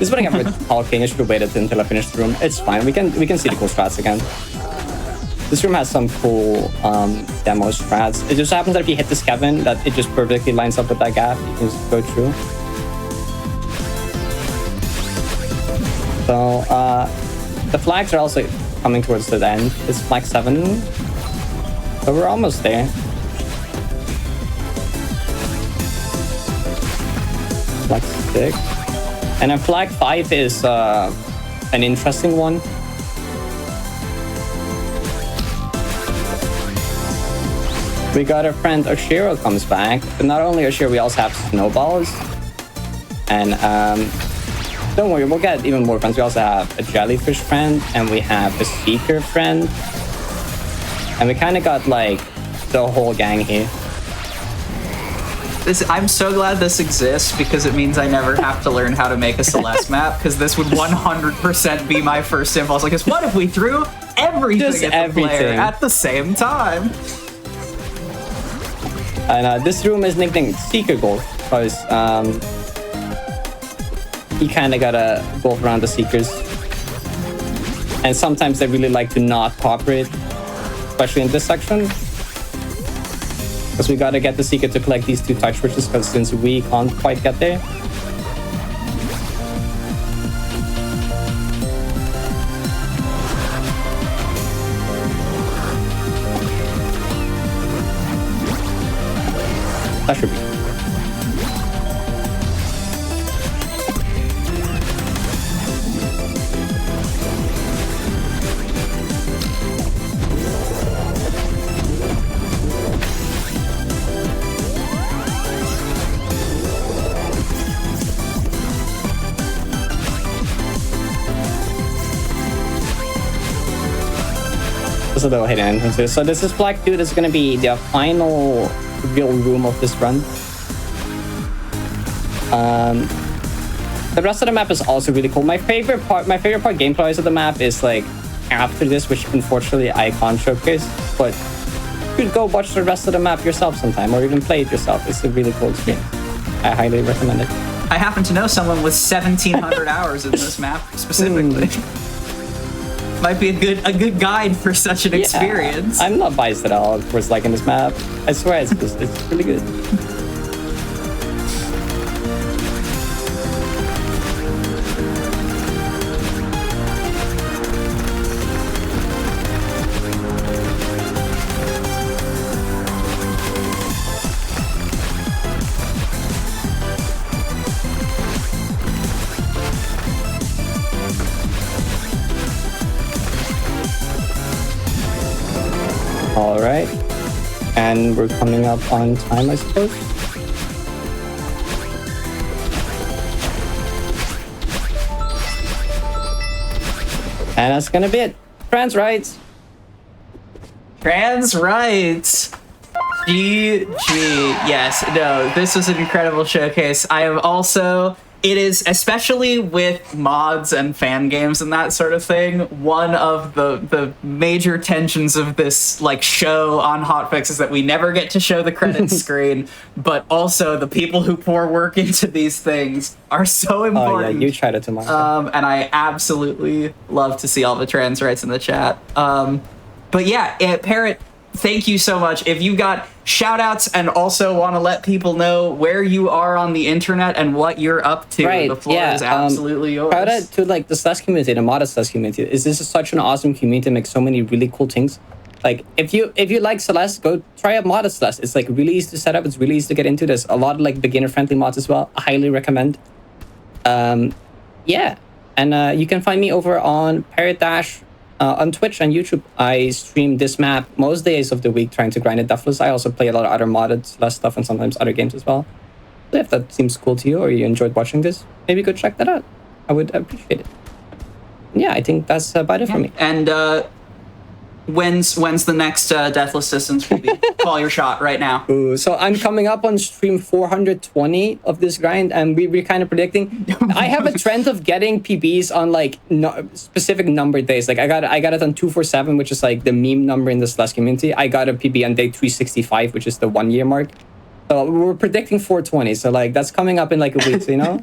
is what I get for talking. I should have waited until I finished the room. It's fine. We can see the cool strats again. This room has some cool demo strats. It just happens that if you hit this Kevin, that it just perfectly lines up with that gap. You can just go through. So the flags are also coming towards the end. It's flag 7. So we're almost there. Flag 6. And then flag 5 is an interesting one. We got our friend Oshiro comes back, but not only Oshiro, we also have snowballs. And don't worry, we'll get even more friends. We also have a jellyfish friend, and we have a seeker friend. And we kind of got like the whole gang here. I'm so glad this exists because it means I never have to learn how to make a Celeste map, because this would 100% be my first impulse. Like, what if we threw everything at the player at the same time? And this room is nicknamed Seeker Golf because you kind of gotta golf around the Seekers. And sometimes they really like to not cooperate, especially in this section. Because we gotta get the Seeker to collect these 2 touch switches, because since we can't quite get there. That should be. There's a little hidden entrance here. So this is Black 2. This is going to be the final real room of this run. The rest of the map is also really cool. My favorite part gameplay-wise of the map is like after this, which unfortunately I can't showcase, but you could go watch the rest of the map yourself sometime, or even play it yourself. It's a really cool experience. I highly recommend it. I happen to know someone with 1,700 hours in this map specifically. Might be a good guide for such an experience. I'm not biased at all towards liking this map. I swear it's really good. All right, and we're coming up on time, I suppose. And that's gonna be it. Trans rights. Trans rights. GG. Yes, no, this was an incredible showcase. I have also... It is, especially with mods and fan games and that sort of thing, one of the major tensions of this like show on Hotfix is that we never get to show the credits screen, but also the people who pour work into these things are so important. Oh yeah, you tried it tomorrow. And I absolutely love to see all the trans rights in the chat. But yeah, Parrot, thank you so much. If you got shout outs and also want to let people know where you are on the internet and what you're up to, the floor is absolutely yours. Shout out to like the Celeste community, the modded Celeste community. This is such an awesome community, makes so many really cool things. Like if you like Celeste, go try out modded Celeste. It's like really easy to set up, it's really easy to get into. There's a lot of like beginner friendly mods as well. I highly recommend. Yeah. And you can find me over on Parrot Dash on Twitch and YouTube. I stream this map most days of the week, trying to grind it deathless. I also play a lot of other modded Celeste stuff and sometimes other games as well. So if that seems cool to you or you enjoyed watching this, maybe go check that out. I would appreciate it. Yeah, I think that's about it for me. And when's the next Deathless Distance PB? Call your shot right now. Ooh, so I'm coming up on stream 420 of this grind, and we're kind of predicting. I have a trend of getting PBs on like specific number days. Like I got it on 247, which is like the meme number in the Celeste community. I got a PB on day 365, which is the 1 year mark. So we're predicting 420. So like that's coming up in like a week, so, you know.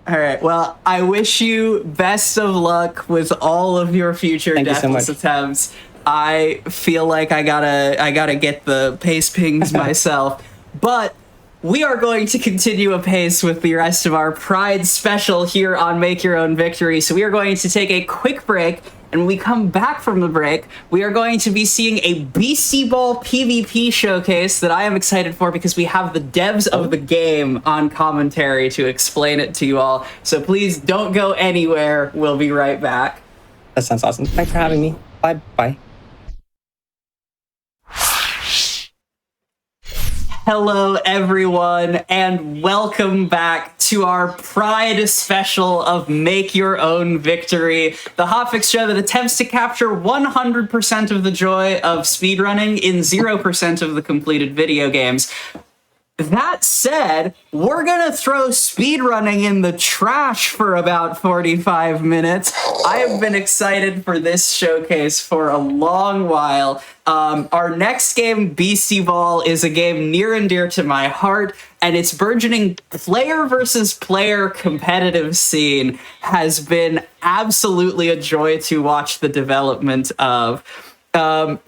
All right. Well, I wish you best of luck with all of your future Deathless attempts. I feel like I gotta get the pace pings myself, but we are going to continue a pace with the rest of our Pride special here on Make Your Own Victory. So we are going to take a quick break. And when we come back from the break, we are going to be seeing a Beastieball PvP showcase that I am excited for because we have the devs of the game on commentary to explain it to you all. So please don't go anywhere. We'll be right back. That sounds awesome. Thanks for having me. Bye. Hello, everyone, and welcome back to our Pride special of Make Your Own Victory, the Hotfix show that attempts to capture 100% of the joy of speedrunning in 0% of the completed video games. That said, we're gonna throw speedrunning in the trash for about 45 minutes. I have been excited for this showcase for a long while. Our next game, Beastieball, is a game near and dear to my heart, and its burgeoning player versus player competitive scene has been absolutely a joy to watch the development of.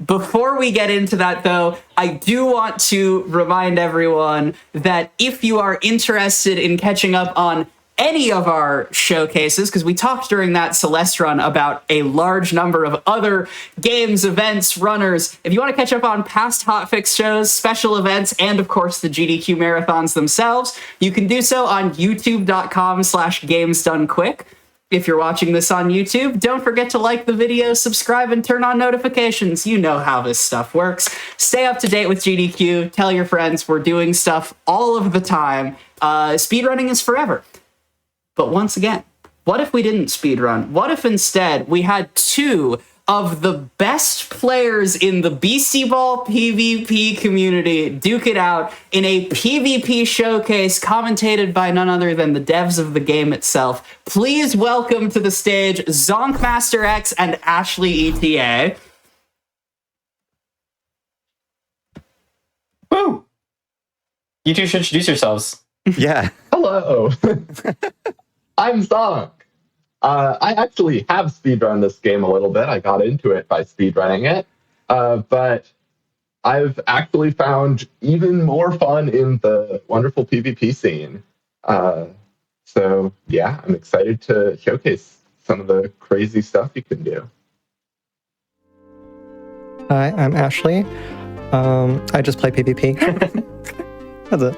Before we get into that, though, I do want to remind everyone that if you are interested in catching up on any of our showcases, because we talked during that Celeste run about a large number of other games, events, runners. If you want to catch up on past Hotfix shows, special events, and of course the GDQ marathons themselves, you can do so on youtube.com/gamesdonequick. If you're watching this on YouTube, don't forget to like the video, subscribe, and turn on notifications. You know how this stuff works. Stay up to date with GDQ. Tell your friends we're doing stuff all of the time. Speedrunning is forever. But once again, what if we didn't speedrun? What if instead we had two of the best players in the Beastieball PvP community duke it out in a PvP showcase commentated by none other than the devs of the game itself. Please welcome to the stage Zonkmaster X and Ashley ETA. Woo! You two should introduce yourselves. Yeah. Hello. I'm Zonk. I actually have speedrun this game a little bit. I got into it by speedrunning it. But I've actually found even more fun in the wonderful PvP scene. So, yeah, I'm excited to showcase some of the crazy stuff you can do. Hi, I'm Ashley. I just play PvP. That's it.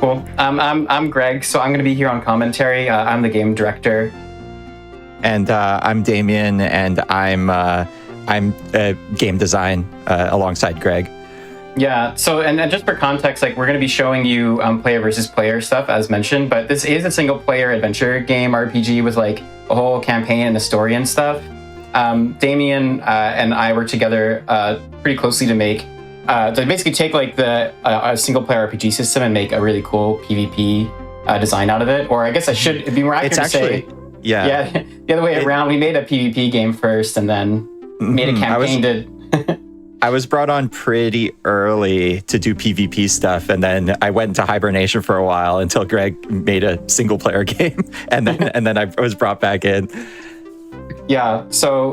Cool. I'm Greg, so I'm going to be here on commentary. I'm the game director. And I'm Damien, and I'm game design alongside Greg. Yeah. So, and just for context, like we're going to be showing you player versus player stuff as mentioned, but this is a single player adventure game RPG with like a whole campaign and a story and stuff. Damien and I work together pretty closely to make to basically take like a single player RPG system and make a really cool PvP design out of it. Or I guess it'd be more accurate to say. Yeah, the other way around. We made a PvP game first, and then made a campaign. I was brought on pretty early to do PvP stuff, and then I went into hibernation for a while until Greg made a single player game, and then I was brought back in. Yeah, so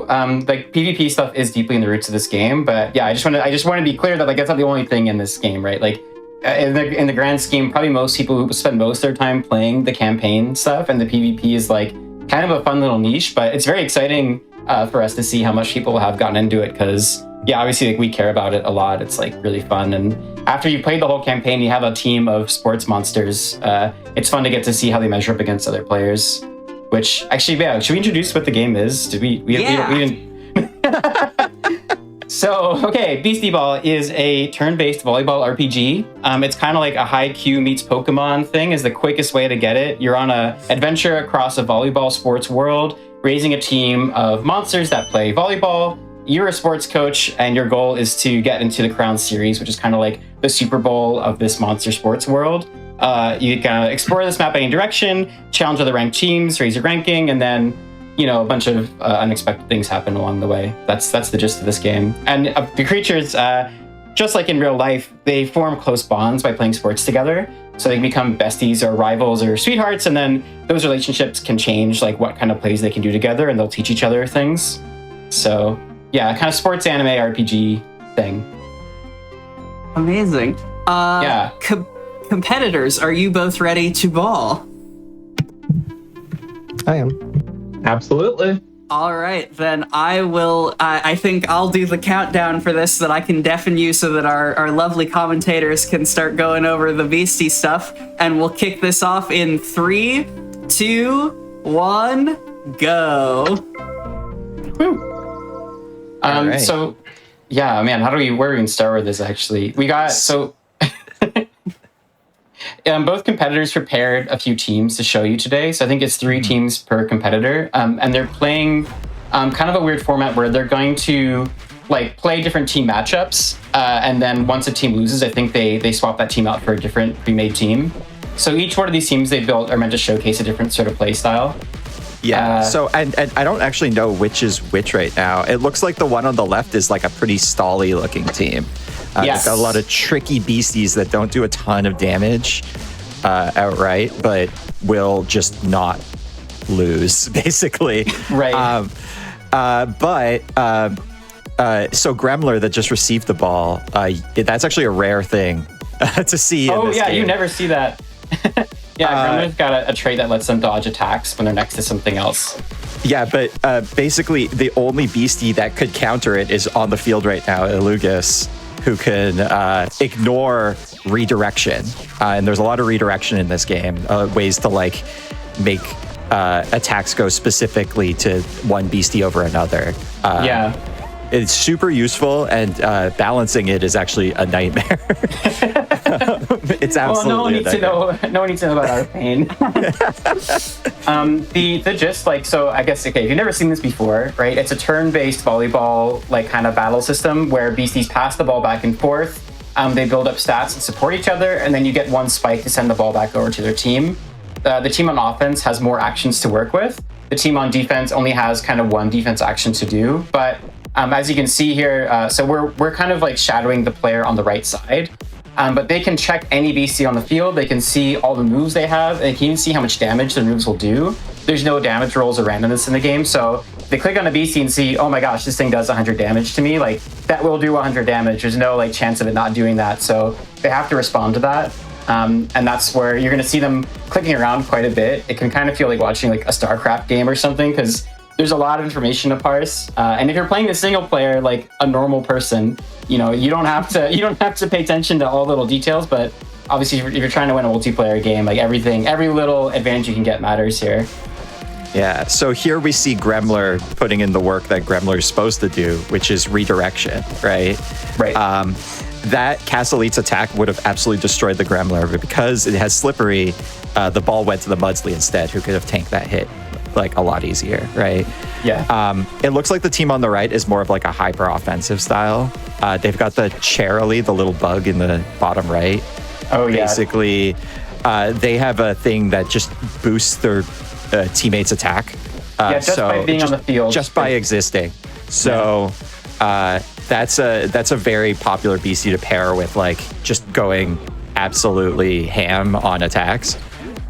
like PvP stuff is deeply in the roots of this game, but yeah, I just want to be clear that like that's not the only thing in this game, right? Like in the grand scheme, probably most people who spend most of their time playing the campaign stuff, and the PvP is like kind of a fun little niche, but it's very exciting for us to see how much people have gotten into it, because yeah, obviously like we care about it a lot. It's like really fun, and after you played the whole campaign, you have a team of sports monsters. It's fun to get to see how they measure up against other players. Which actually, yeah, should we introduce what the game is? Did we So, okay, Beastieball is a turn-based volleyball RPG. It's kind of like a Haikyuu meets Pokemon thing is the quickest way to get it. You're on an adventure across a volleyball sports world, raising a team of monsters that play volleyball. You're a sports coach, and your goal is to get into the Crown Series, which is kind of like the Super Bowl of this monster sports world. You can explore this map any direction, challenge other ranked teams, raise your ranking, and then a bunch of unexpected things happen along the way. That's the gist of this game. And the creatures, just like in real life, they form close bonds by playing sports together. So they can become besties or rivals or sweethearts, and then those relationships can change, like what kind of plays they can do together, and they'll teach each other things. So yeah, kind of sports anime RPG thing. Amazing. Yeah. Competitors, are you both ready to ball? I am. Absolutely. All right, then I will. I think I'll do the countdown for this so that I can deafen you so that our lovely commentators can start going over the beastie stuff. And we'll kick this off in 3, 2, 1, go. Woo. Right. So, yeah, man, where do we even start with this, actually? We got, both competitors prepared a few teams to show you today. So I think it's 3 teams per competitor. And they're playing kind of a weird format where they're going to like play different team matchups. And then once a team loses, I think they swap that team out for a different pre-made team. So each one of these teams they built are meant to showcase a different sort of play style. Yeah. So and I don't actually know which is which right now. It looks like the one on the left is like a pretty stally looking team. Yes. It's got a lot of tricky beasties that don't do a ton of damage outright, but will just not lose, basically. Right. So Gremler that just received the ball, that's actually a rare thing to see in this game. You never see that. Gremler's got a trait that lets them dodge attacks when they're next to something else. Yeah, but basically the only beastie that could counter it is on the field right now, Elugus, who can ignore redirection. And there's a lot of redirection in this game, ways to like make attacks go specifically to one beastie over another. It's super useful, and balancing it is actually a nightmare. It's Well, absolutely. no one needs to know. No one needs to know about our pain. The gist, like, so I guess, okay, if you've never seen this before, right? It's a turn-based volleyball, like, kind of battle system where beasties pass the ball back and forth. They build up stats and support each other, and then you get one spike to send the ball back over to their team. The team on offense has more actions to work with. The team on defense only has kind of one defense action to do. But as you can see here, so we're kind of like shadowing the player on the right side. But they can check any beastie on the field. They can see all the moves they have. They can even see how much damage their moves will do. There's no damage rolls or randomness in the game. So they click on a beastie and see, oh my gosh, this thing does 100 damage to me. Like, that will do 100 damage. There's no like chance of it not doing that. So they have to respond to that. And that's where you're going to see them clicking around quite a bit. It can kind of feel like watching like a StarCraft game or something, because there's a lot of information to parse. And if you're playing the single player like a normal person, you know, you don't have to pay attention to all little details. But obviously, if you're trying to win a multiplayer game, like every little advantage you can get matters here. Yeah, so here we see Gremler putting in the work that Gremler is supposed to do, which is redirection, right? Right. That Castle Elite's attack would have absolutely destroyed the Gremler, but because it has Slippery, the ball went to the Mudsley instead, who could have tanked that hit like a lot easier, right? Yeah. It looks like the team on the right is more of like a hyper-offensive style. They've got the Charily, the little bug in the bottom right. Oh, yeah. Basically, they have a thing that just boosts their teammates' attack. Just by being on the field. Just by existing. So that's a very popular beastie to pair with, like, just going absolutely ham on attacks.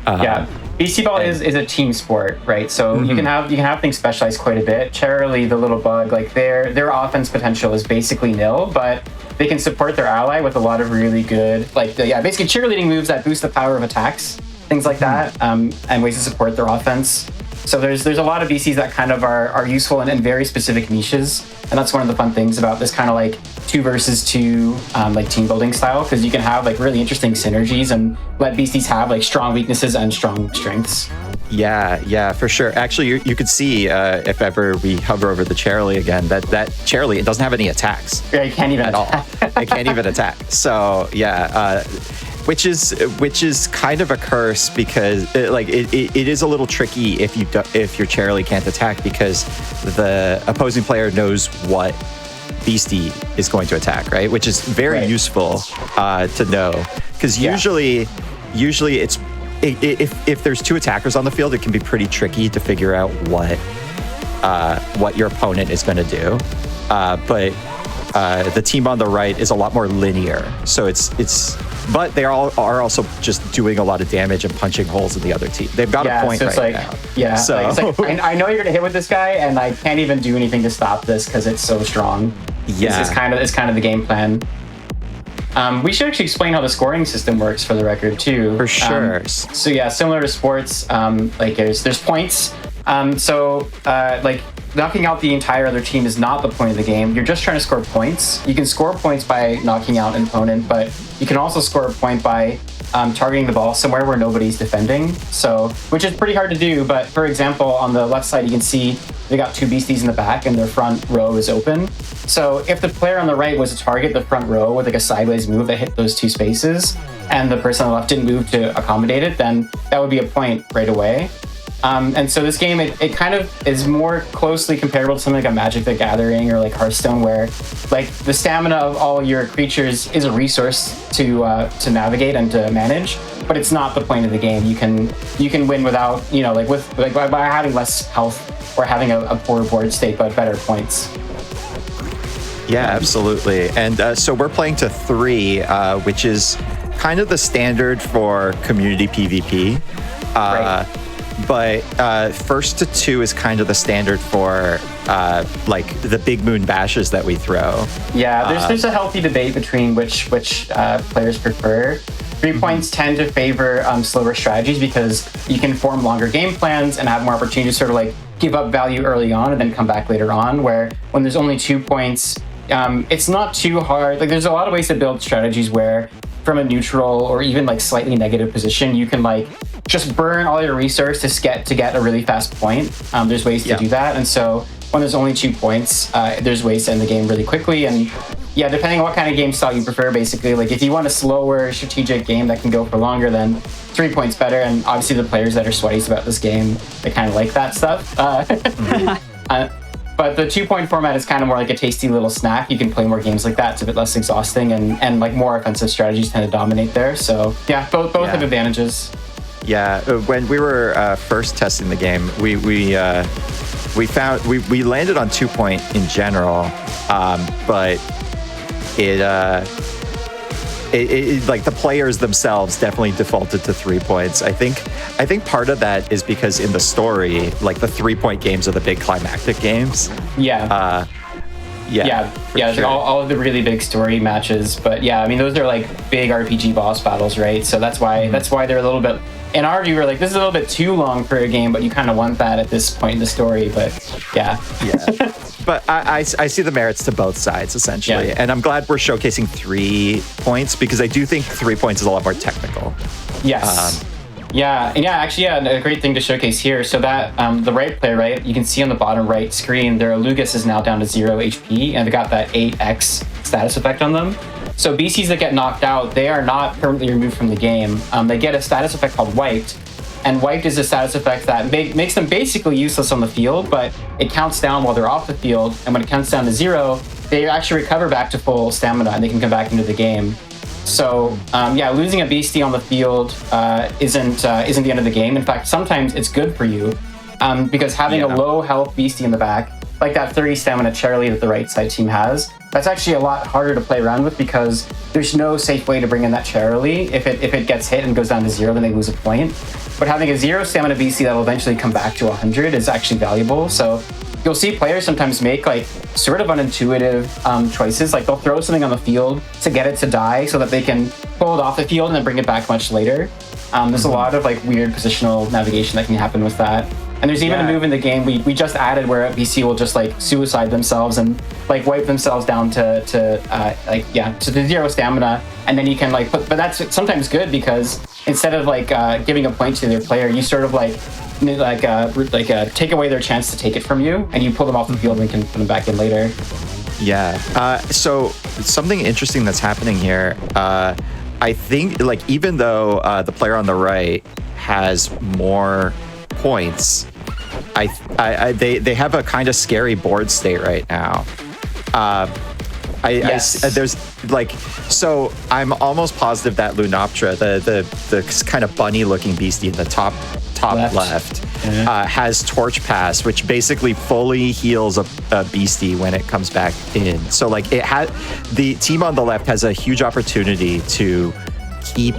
Beastieball is a team sport, right? So you can have things specialized quite a bit. Charily, the little bug, like their offense potential is basically nil, but they can support their ally with a lot of really good, basically cheerleading moves that boost the power of attacks, things like that, and ways to support their offense. So there's a lot of VCs that kind of are useful in very specific niches, and that's one of the fun things about this kind of like 2 versus 2 like team building style, because you can have like really interesting synergies and let beasties have like strong weaknesses and strong strengths. Yeah, for sure. Actually, you could see if ever we hover over the Charily again, that Charily, it doesn't have any attacks. Yeah, it can't even at all. It can't even attack. So yeah. Which is kind of a curse, because it is a little tricky if your Charily can't attack, because the opposing player knows what beastie is going to attack, right? Which is very useful to know, because usually it's if there's 2 attackers on the field, it can be pretty tricky to figure out what your opponent is going to do. But the team on the right is a lot more linear, so but they are also just doing a lot of damage and punching holes in the other team. They've got a point right now. Yeah, so it's like, I know you're gonna hit with this guy, and I can't even do anything to stop this because it's so strong. Yeah, it's kind of the game plan. We should actually explain how the scoring system works for the record too. For sure. So yeah, similar to sports, like there's points. Like knocking out the entire other team is not the point of the game. You're just trying to score points. You can score points by knocking out an opponent, but you can also score a point by targeting the ball somewhere where nobody's defending. So, which is pretty hard to do. But for example, on the left side, you can see they got 2 beasties in the back and their front row is open. So if the player on the right was to target the front row with like a sideways move that hit those 2 spaces, and the person on the left didn't move to accommodate it, then that would be a point right away. And so this game, it kind of is more closely comparable to something like a Magic the Gathering or like Hearthstone, where like the stamina of all your creatures is a resource to navigate and to manage, but it's not the point of the game. You can win without, by having less health or having a poor board state, but better points. Yeah, absolutely. And so we're playing to 3, which is kind of the standard for community PvP. Right. But first to 2 is kind of the standard for like the big moon bashes that we throw. Yeah, there's a healthy debate between which players prefer. 3 points tend to favor slower strategies, because you can form longer game plans and have more opportunity to sort of like give up value early on and then come back later on, where when there's only 2 points, it's not too hard. Like there's a lot of ways to build strategies where from a neutral or even like slightly negative position, you can like just burn all your resources to get a really fast point. There's ways to do that. And so when there's only 2 points, there's ways to end the game really quickly. And Yeah, depending on what kind of game style you prefer, basically. Like, if you want a slower, strategic game that can go for longer, then 3 points better. And obviously, the players that are sweaties about this game, they kind of like that stuff. But the 2-point format is kind of more like a tasty little snack. You can play more games like that. It's a bit less exhausting, and like more offensive strategies tend to dominate there. So yeah, both have advantages. Yeah, when we were first testing the game, we landed on 2-point in general, but it like the players themselves definitely defaulted to 3 points. I think part of that is because in the story, like the 3-point games are the big climactic games. Yeah. Yeah, sure. all of the really big story matches. But yeah, I mean, those are like big RPG boss battles, right? So that's why they're a little bit. In our view, we're like, this is a little bit too long for a game, but you kind of want that at this point in the story. But yeah. But I see the merits to both sides, essentially. And I'm glad we're showcasing 3 points, because I do think 3 points is a lot more technical. Yes. A great thing to showcase here. So that the right player, right, you can see on the bottom right screen, their Alugus is now down to 0 HP, and they got that 8x status effect on them. So BCs that get knocked out, they are not permanently removed from the game. They get a status effect called Wiped. And Wiped is a status effect that makes them basically useless on the field, but it counts down while they're off the field. And when it counts down to 0, they actually recover back to full stamina and they can come back into the game. So losing a beastie on the field isn't the end of the game. In fact, sometimes it's good for you, because having a low health beastie in the back, like that 30 stamina Charlie that the right side team has, that's actually a lot harder to play around with, because there's no safe way to bring in that Charlie. If it gets hit and goes down to 0, then they lose a point. But having a 0 stamina BC that will eventually come back to 100 is actually valuable. So you'll see players sometimes make like sort of unintuitive choices. Like they'll throw something on the field to get it to die so that they can pull it off the field and then bring it back much later. There's a lot of like weird positional navigation that can happen with that. And there's even a move in the game we just added where a BC will just like suicide themselves and like wipe themselves down to the 0 stamina, and then you can like but that's sometimes good, because instead of like giving a point to their player, you sort of take away their chance to take it from you, and you pull them off the field and can put them back in later. Yeah. So something interesting that's happening here. I think like even though the player on the right has more points, they have a kind of scary board state right now. There's like, so I'm almost positive that Lunoptra, the kind of bunny looking beastie in the top left has Torch Pass, which basically fully heals a beastie when it comes back in. So like the team on the left has a huge opportunity to keep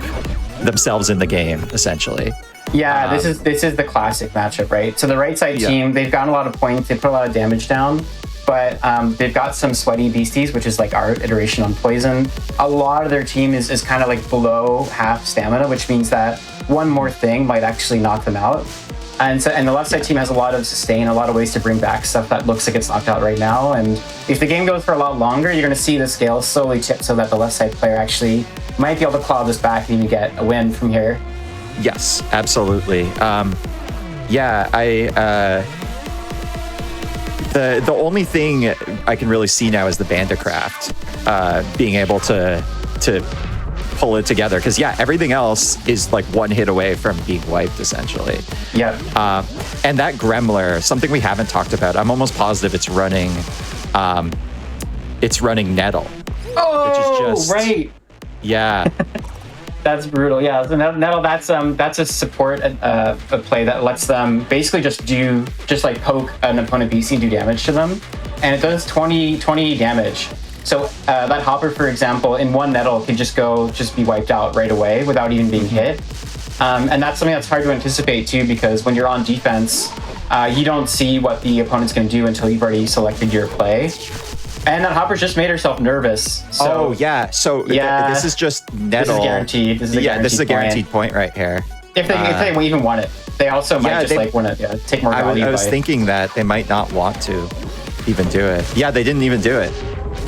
themselves in the game, essentially. Yeah, this is the classic matchup, right? So the right side team, they've gotten a lot of points, they put a lot of damage down, but they've got some sweaty beasties, which is like our iteration on poison. A lot of their team is kind of like below half stamina, which means that one more thing might actually knock them out. And the left side team has a lot of sustain, a lot of ways to bring back stuff that looks like it's knocked out right now. And if the game goes for a lot longer, you're going to see the scale slowly tip so that the left side player actually might be able to claw this back and even get a win from here. Yes, absolutely. The only thing I can really see now is the Bandicraft being able to pull it together, because everything else is like one hit away from being wiped, essentially. Yeah. And that Gremler, something we haven't talked about, I'm almost positive it's running Nettle. Oh, which is just, right. Yeah. That's brutal. Yeah, so Nettle, that's a support a play that lets them basically just like poke an opponent BC and do damage to them, and it does 20 damage. So that Hopper, for example, in one Nettle can just be wiped out right away without even being hit, and that's something that's hard to anticipate too, because when you're on defense, you don't see what the opponent's going to do until you've already selected your play. And that Hopper's just made herself nervous. So, this is just Nettle. This is guaranteed. This is a guaranteed point right here. If they even want it, they also might want to take more value. I was thinking that they might not want to even do it. Yeah, they didn't even do it.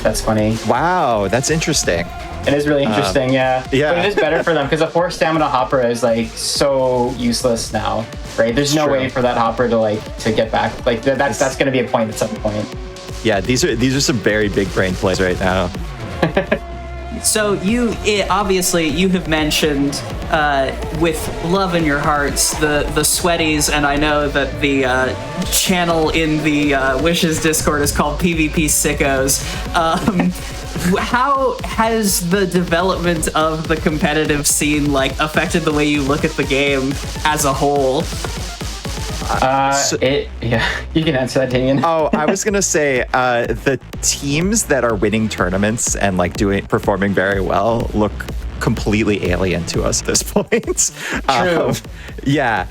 That's funny. Wow, that's interesting. It is really interesting, yeah. But it is better for them, because a 4 stamina Hopper is like so useless now, right? There's no way for that Hopper to get back. Like that's going to be a point at some point. Yeah, these are some very big brain plays right now. So obviously you have mentioned with love in your hearts the sweaties, and I know that the channel in the Wishes Discord is called PvP Sickos. How has the development of the competitive scene affected the way you look at the game as a whole? You can answer that, Damien. Oh, I was gonna say the teams that are winning tournaments and performing very well look completely alien to us at this point. True. Yeah.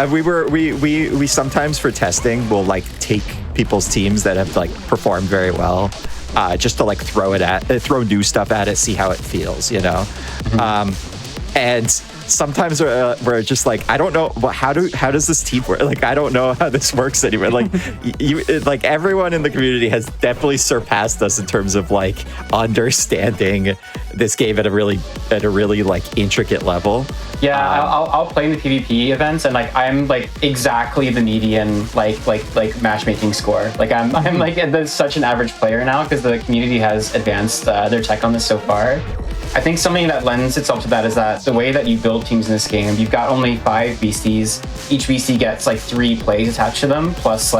We sometimes for testing will take people's teams that have performed very well, just to throw new stuff at it, see how it feels, and sometimes we're just I don't know how does this team work? I don't know how this works anymore. Everyone in the community has definitely surpassed us in terms of understanding this game at a really intricate level. Yeah, I'll play in the PvP events, and I'm exactly the median matchmaking score. I'm such an average player now because the community has advanced their tech on this so far. I think something that lends itself to that is that the way that you build teams in this game, you've got only 5 beasties. Each beastie gets 3 plays attached to them, plus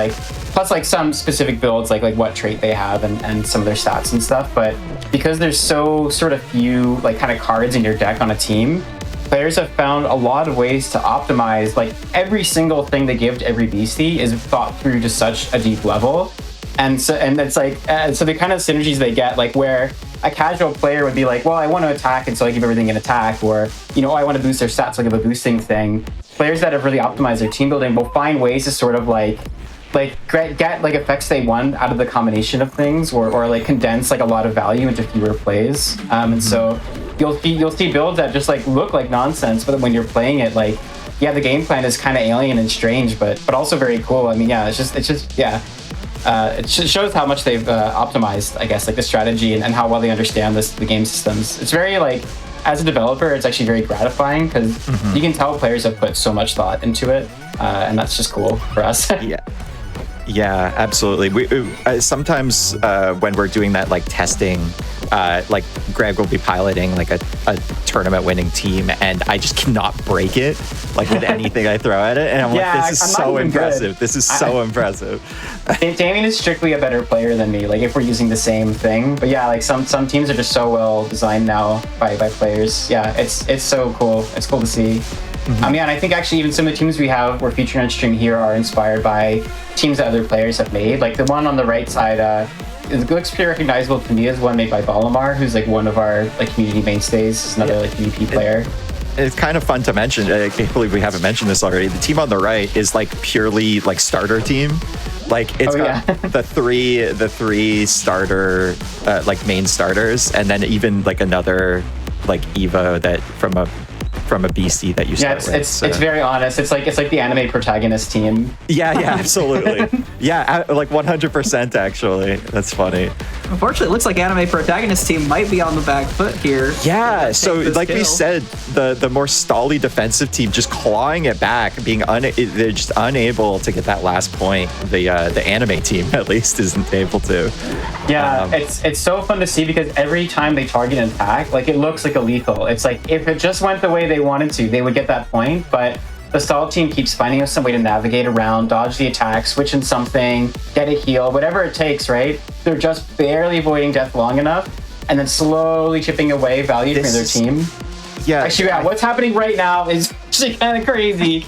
some specific builds, like what trait they have and some of their stats and stuff. But because there's so sort of few kind of cards in your deck on a team, players have found a lot of ways to optimize. Every single thing they give to every beastie is thought through to such a deep level. And so it's so the kind of synergies they get, where a casual player would be well, I want to attack, and so I give everything an attack, or I want to boost their stats, so I give a boosting thing. Players that have really optimized their team building will find ways to sort of get effects they want out of the combination of things, or condense a lot of value into fewer plays. And so you'll see builds that just look like nonsense, but when you're playing it, the game plan is kind of alien and strange, but also very cool. I mean, yeah, it shows how much they've optimized, I guess, the strategy and how well they understand the game systems. It's very as a developer, it's actually very gratifying because you can tell players have put so much thought into it, and that's just cool for us. Yeah, absolutely. We sometimes when we're doing that testing, Greg will be piloting a tournament-winning team, and I just cannot break it with anything I throw at it, and I'm this is so impressive. This is so impressive. Damien is strictly a better player than me. If we're using the same thing, but yeah, some teams are just so well designed now by players. Yeah, it's so cool. It's cool to see. And I think actually even some of the teams we're featuring on stream here are inspired by teams that other players have made. The one on the right side, it looks pretty recognizable to me as one made by Balamar, who's one of our community mainstays. He's another PvP player. It's kind of fun to mention. I can't believe we haven't mentioned this already. The team on the right is purely starter team. It's got the three starter main starters, and then even another Evo that from a beastie that you start with. It's very honest. It's like the anime protagonist team. Yeah, absolutely. Yeah, 100% actually. That's funny. Unfortunately, it looks like anime protagonist team might be on the back foot here. Yeah, so we said, the more stally defensive team just clawing it back, they're just unable to get that last point. The anime team at least isn't able to. Yeah, it's so fun to see because every time they target an attack, it looks like a lethal. It's if it just went the way they wanted to, they would get that point, but the stall team keeps finding some way to navigate around, dodge the attack, switch in something, get a heal, whatever it takes, right? They're just barely avoiding death long enough, and then slowly chipping away value from their team. Yeah. Actually, what's happening right now is actually kind of crazy.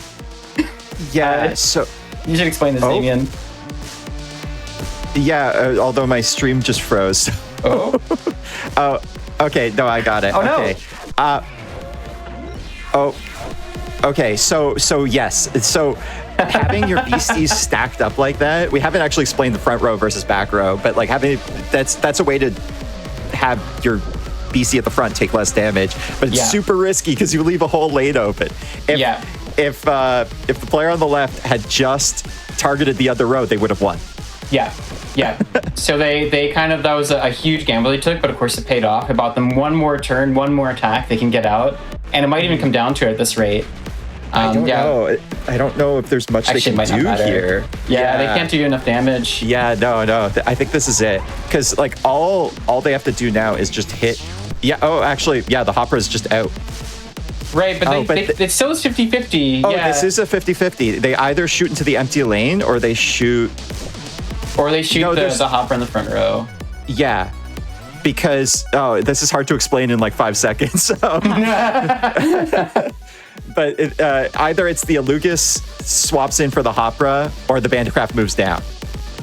Yeah, so... You should explain this, Damien. Yeah, although my stream just froze. Oh? Oh, okay, no, I got it. Oh, no. Okay. Okay, so yes. So having your beasties stacked up like that, we haven't actually explained the front row versus back row, but having that's a way to have your beastie at the front take less damage, but it's super risky because you leave a whole lane open. If the player on the left had just targeted the other row, they would have won. Yeah. So they kind of, that was a huge gamble they took, but of course it paid off. It bought them one more turn, one more attack they can get out, and it might even come down to it at this rate. I don't know. I don't know if there's much Actually, they can do here. Yeah, they can't do enough damage. Yeah, no. I think this is it. Because like all they have to do now is just hit. Yeah. Oh, actually, yeah. The hopper is just out. Right, but, it still is 50-50. Oh, yeah. This is a 50-50. They either shoot into the empty lane or they shoot. The hopper in the front row. Yeah. Because this is hard to explain in like 5 seconds. But either it's the Alugus swaps in for the Hopra or the Bandicraft moves down.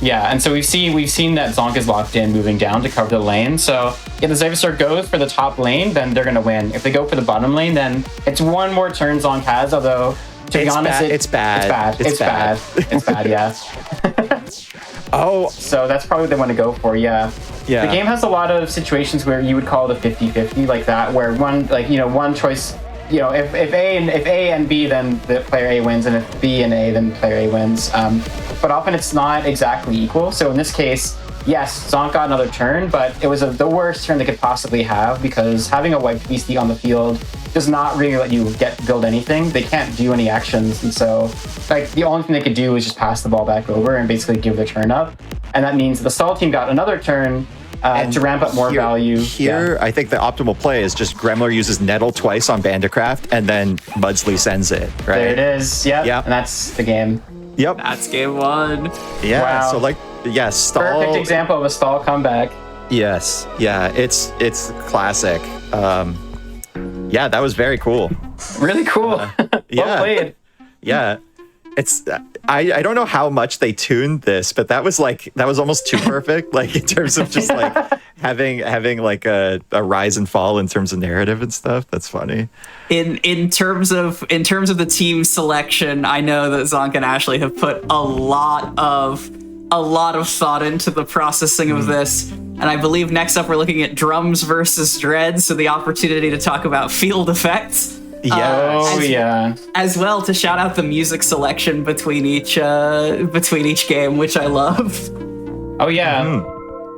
Yeah, and so we've seen that Zonk is locked in moving down to cover the lane. So if the Zyvasaur goes for the top lane, then they're gonna win. If they go for the bottom lane, then it's one more turn Zonk has, although to be honest, it's bad. It's bad, yeah. Oh. So that's probably what they want to go for, yeah. Yeah. The game has a lot of situations where you would call it a 50-50 like that, where one choice, if A and B, then the player A wins, and if B and A, then player A wins. But often it's not exactly equal. So in this case, yes, Zonk got another turn, but it was the worst turn they could possibly have, because having a wiped beastie on the field does not really let you build anything. They can't do any actions, and so like the only thing they could do is just pass the ball back over and basically give their turn up. And that means the stall team got another turn to ramp up more value. Here, I think the optimal play is just Gremlin uses Nettle twice on Bandicraft, and then Mudsley sends it, right? There it is, yep. And that's the game. Yep. That's game one. Yeah, wow. So stall. Perfect example of a stall comeback. Yes, yeah, it's classic. Yeah, that was very cool. Really cool. Well played. Yeah. It's I don't know how much they tuned this, but that was almost too perfect, like in terms of just like having like a rise and fall in terms of narrative and stuff. That's funny. In terms of the team selection, I know that Zonk and Ashley have put a lot of thought into the processing of this. And I believe next up we're looking at drums versus dread, so the opportunity to talk about field effects. Yeah. As well, to shout out the music selection between each game, which I love. Oh yeah.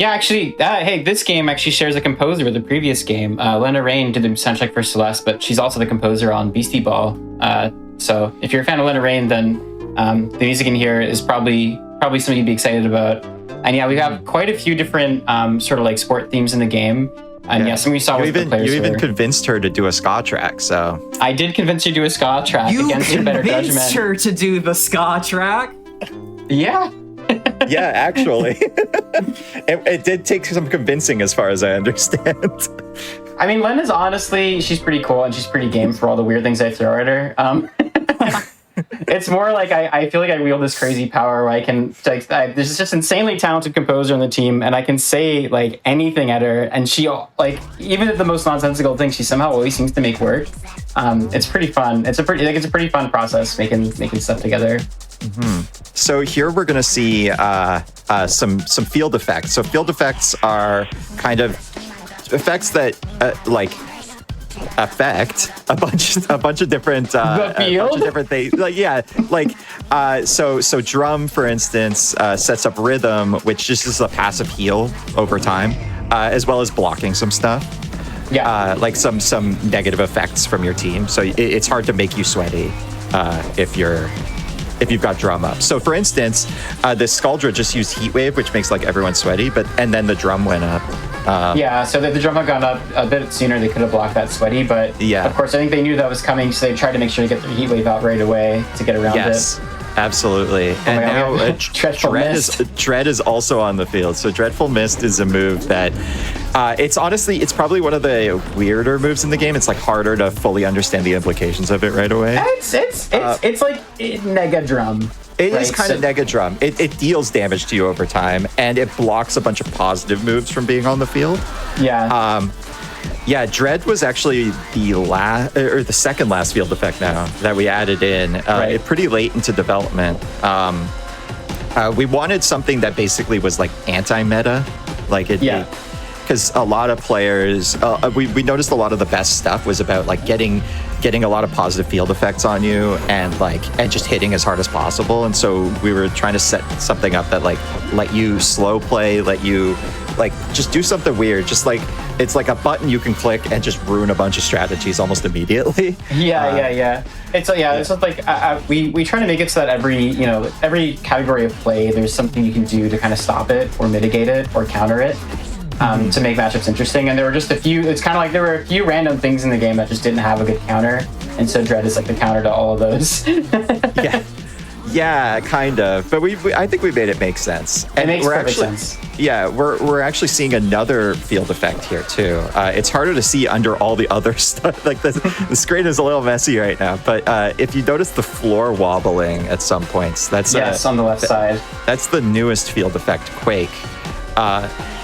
Yeah, actually, hey, this game actually shares a composer with the previous game. Lena Rain did the soundtrack for Celeste, but she's also the composer on Beastieball. So if you're a fan of Lena Rain, then the music in here is probably something you'd be excited about. And yeah, we have quite a few different sort of like sport themes in the game. And yeah, some we saw with the players. You even convinced her to do a ska track, so. I did convince her to do a ska track against her better judgment. You convinced her to do the ska track? Yeah. Yeah, actually. it did take some convincing as far as I understand. I mean, Lena's honestly, she's pretty cool and she's pretty game for all the weird things I throw at her. It's more like I feel like I wield this crazy power where I can there's just insanely talented composer on the team, and I can say like anything at her, and she like even at the most nonsensical thing, she somehow always seems to make work. It's pretty fun. It's a pretty fun process making stuff together. So here we're going to see some field effects. So field effects are kind of effects that affect a bunch of different things. So drum, for instance, sets up rhythm, which just is a passive heal over time, as well as blocking some stuff. Yeah, like some negative effects from your team. So it's hard to make you sweaty if you've got drum up. So for instance, this Scaldra just used Heat Wave, which makes like everyone sweaty, and then the drum went up. So the drum had gone up a bit sooner. They could have blocked that sweaty, but of course I think they knew that was coming, so they tried to make sure to get their Heat Wave out right away to get around it. Absolutely. And now Dread is also on the field. So Dreadful Mist is a move that it's probably one of the weirder moves in the game. It's like harder to fully understand the implications of it right away. It's like Nega Drum. It is kind of Nega Drum. It deals damage to you over time, and it blocks a bunch of positive moves from being on the field. Yeah, Dread was actually the second last field effect now that we added in, pretty late into development. We wanted something that basically was like anti-meta, because a lot of players, we noticed a lot of the best stuff was about like getting a lot of positive field effects on you and just hitting as hard as possible. And so we were trying to set something up that like let you slow play, let you like just do something weird. Just like it's like a button you can click and just ruin a bunch of strategies almost immediately. Yeah. It's just like we try to make it so that every category of play, there's something you can do to kind of stop it or mitigate it or counter it. To make matchups interesting, and there were just a few. It's kind of like there were a few random things in the game that just didn't have a good counter, and so Dread is like the counter to all of those. Yeah, kind of. But I think we made it make sense. And it makes perfect sense. Yeah, we're actually seeing another field effect here too. It's harder to see under all the other stuff. Like the screen is a little messy right now. But if you notice the floor wobbling at some points, that's on the left side. That's the newest field effect, Quake.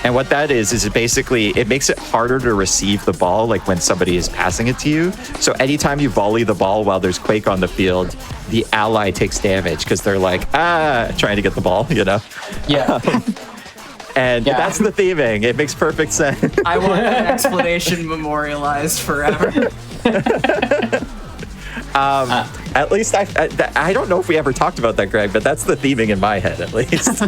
And what that is it basically, it makes it harder to receive the ball, like when somebody is passing it to you. So anytime you volley the ball while there's Quake on the field, the ally takes damage because they're like, trying to get the ball, you know? Yeah. And that's the theming. It makes perfect sense. I want that explanation memorialized forever. At least I don't know if we ever talked about that, Greg, but that's the theming in my head, at least.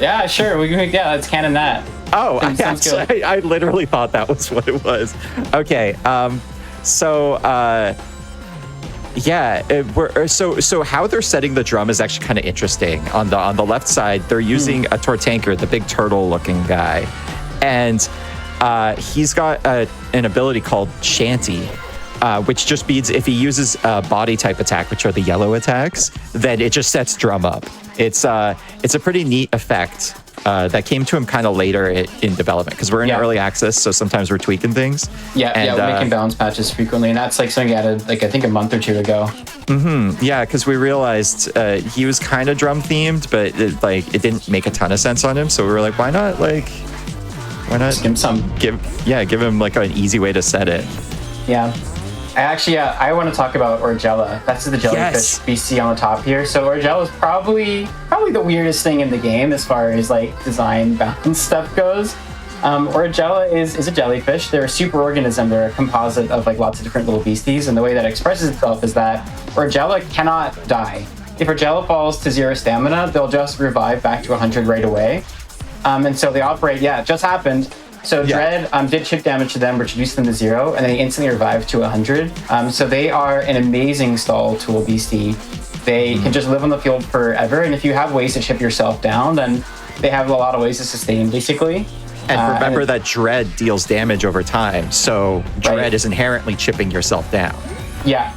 Yeah, sure. We can make that's canon that. Oh, Sounds good. I literally thought that was what it was. Okay. So how they're setting the drum is actually kind of interesting. On the left side, they're using a Tortanker, the big turtle-looking guy, and he's got an ability called Shanty. Which just means if he uses a body type attack, which are the yellow attacks, then it just sets drum up. It's a pretty neat effect that came to him kind of later in development because we're in early access, so sometimes we're tweaking things. We're making balance patches frequently, and that's like something he added I think a month or two ago. Yeah, because we realized he was kind of drum themed, but it didn't make a ton of sense on him, so we were like, why not just give him some? Give him like an easy way to set it. Yeah. I want to talk about Orgella. That's the jellyfish BC on the top here. So Orgella is probably the weirdest thing in the game as far as like design balance stuff goes. Orgella is a jellyfish. They're a super organism. They're a composite of like lots of different little beasties, and the way that expresses itself is that Orgella cannot die. If Orgella falls to 0 stamina, they'll just revive back to 100 right away. And so they operate. Yeah, it just happened. So Dread did chip damage to them, which reduced them to 0, and then they instantly revived to 100. So they are an amazing stall tool beastie. They can just live on the field forever, and if you have ways to chip yourself down, then they have a lot of ways to sustain, basically. And remember that Dread deals damage over time, so Dread is inherently chipping yourself down. Yeah.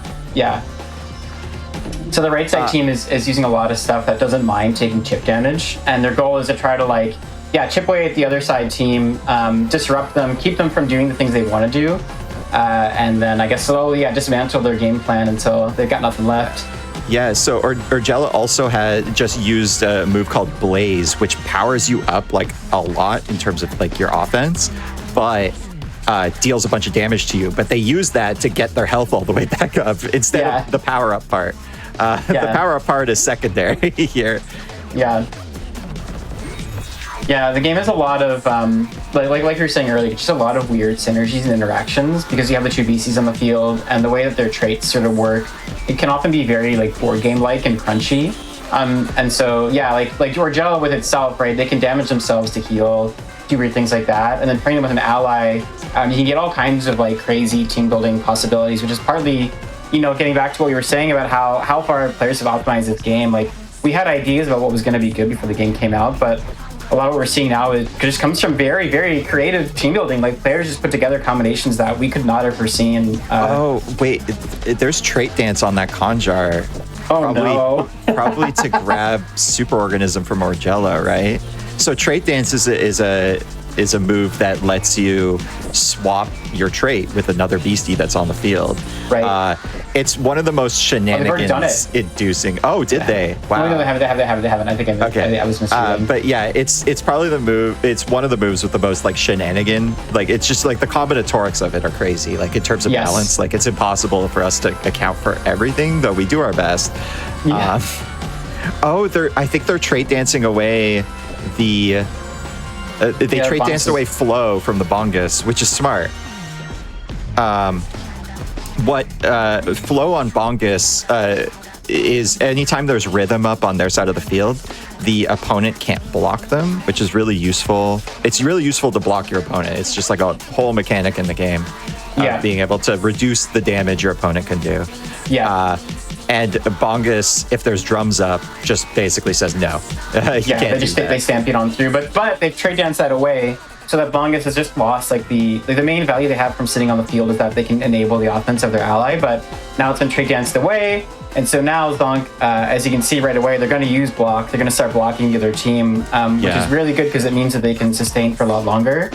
So the right side team is using a lot of stuff that doesn't mind taking chip damage, and their goal is to try to chip away at the other side team, disrupt them, keep them from doing the things they want to do, and then I guess slowly dismantle their game plan until they've got nothing left. Yeah, so Orgella also had just used a move called Blaze, which powers you up like a lot in terms of like your offense, but deals a bunch of damage to you. But they use that to get their health all the way back up instead of the power up part. The power up part is secondary here. Yeah, the game has a lot of, like you were saying earlier, just a lot of weird synergies and interactions because you have the two beasties on the field, and the way that their traits sort of work, it can often be very board game-like and crunchy. And so, like Orgella with itself, right, they can damage themselves to heal, do weird things like that, and then pairing them with an ally, you can get all kinds of crazy team-building possibilities, which is partly, getting back to what we were saying about how far players have optimized this game. We had ideas about what was going to be good before the game came out, but a lot of what we're seeing now just comes from very, very creative team building. Players just put together combinations that we could not have foreseen. There's trait dance on that Conjar. No. Probably to grab superorganism from Orgella, right? So trait dance is a move that lets you swap your trait with another beastie that's on the field. Right. It's one of the most shenanigans inducing. Oh, did they? Wow. No, they haven't. I think I was misreading. But yeah, it's probably the move. It's one of the moves with the most shenanigan. It's just the combinatorics of it are crazy. In terms of balance, it's impossible for us to account for everything, though we do our best. Yeah. I think they're trait dancing away the. They trait danced away Flow from the Bongus, which is smart. Flow on Bongus is anytime there's rhythm up on their side of the field, the opponent can't block them, which is really useful. It's really useful to block your opponent. It's just like a whole mechanic in the game. Being able to reduce the damage your opponent can do. And Bongus, if there's drums up, just basically says no. They stampede on through, but they've trade dance that away, so that Bongus has just lost like the main value they have from sitting on the field is that they can enable the offense of their ally, but now it's been trade danced away, and so now Zonk, as you can see right away, they're going to use block. They're going to start blocking the other team, which is really good because it means that they can sustain for a lot longer.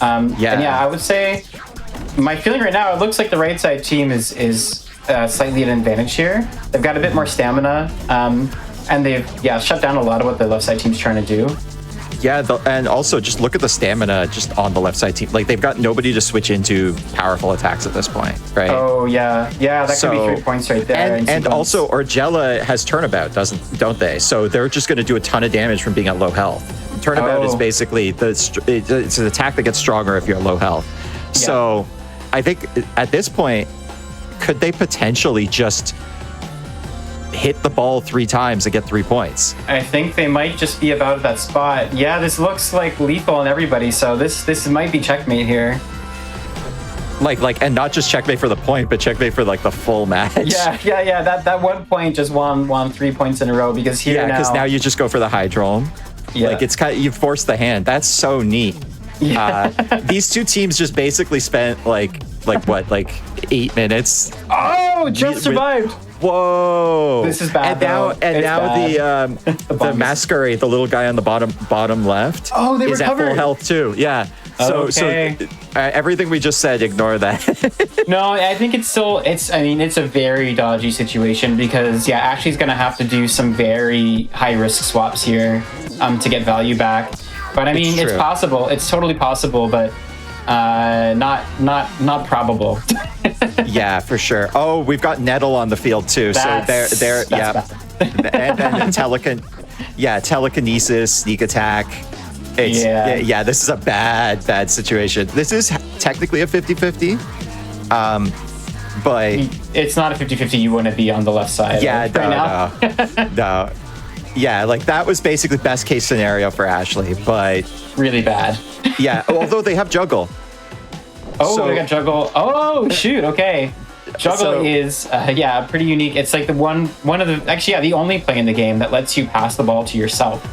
I would say my feeling right now, it looks like the right side team is slightly at an advantage here. They've got a bit more stamina, and they've shut down a lot of what the left side team's trying to do. And also just look at the stamina just on the left side team. Like they've got nobody to switch into powerful attacks at this point, right? Oh yeah, that could be 3 points right there. And also Orgella has turnabout, don't they? So they're just going to do a ton of damage from being at low health. Turnabout is basically it's an attack that gets stronger if you're at low health. So I think at this point, could they potentially just hit the ball 3 times and get 3 points? I think they might just be about that spot. Yeah, this looks like lethal on everybody, so this might be checkmate here. And not just checkmate for the point, but checkmate for like the full match. Yeah. That 1 point just won 3 points in a row because because now you just go for the hydrome. Like it's kind of, you force the hand. That's so neat. These two teams just basically spent like 8 minutes. Oh, just survived. Whoa! This is bad. And now the masquerade, the little guy on the bottom left, they is recovered. at full health too. Yeah. So everything we just said, ignore that. No, I think it's a very dodgy situation because Ashley's gonna have to do some very high risk swaps here to get value back. But I mean, it's possible. It's totally possible, but not probable. Yeah, for sure. Oh, we've got Nettle on the field too. And then telekinesis, sneak attack. This is a bad situation. This is technically a 50-50. But it's not a 50-50. You want to be on the left side. No. Yeah, like that was basically best case scenario for Ashley, but really bad. Although they have juggle. They got juggle. Oh shoot, okay. Juggle is pretty unique. It's like the the only play in the game that lets you pass the ball to yourself.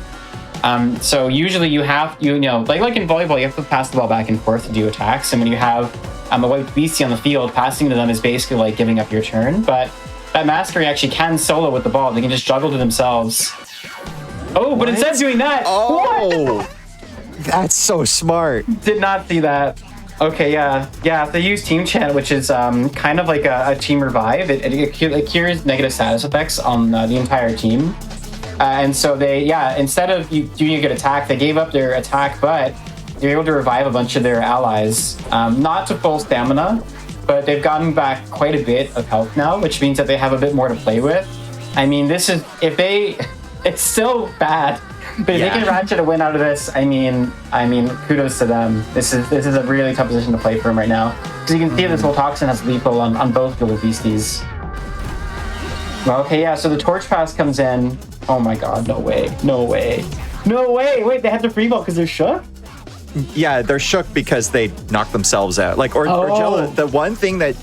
So usually like in volleyball, you have to pass the ball back and forth to do attacks, and when you have a white beastie on the field, passing to them is basically like giving up your turn. But that masquerade actually can solo with the ball. They can just juggle to themselves. But instead of doing that, that's so smart. Did not see that. Okay, they use Team Chant, which is kind of like a team revive. It cures negative status effects on the entire team. And so they, instead of doing a good attack, they gave up their attack, but they're able to revive a bunch of their allies. Not to full stamina, but they've gotten back quite a bit of health now, which means that they have a bit more to play with. I mean, it's still bad. But if they can ratchet a win out of this, I mean, kudos to them. This is a really tough position to play for them right now. Because you can see this whole toxin has lethal on both little beasties. Well, okay, so the torch pass comes in. Oh my god, no way. Wait, they have to free ball because they're shook? Yeah, they're shook because they knocked themselves out. Orgella, the one thing that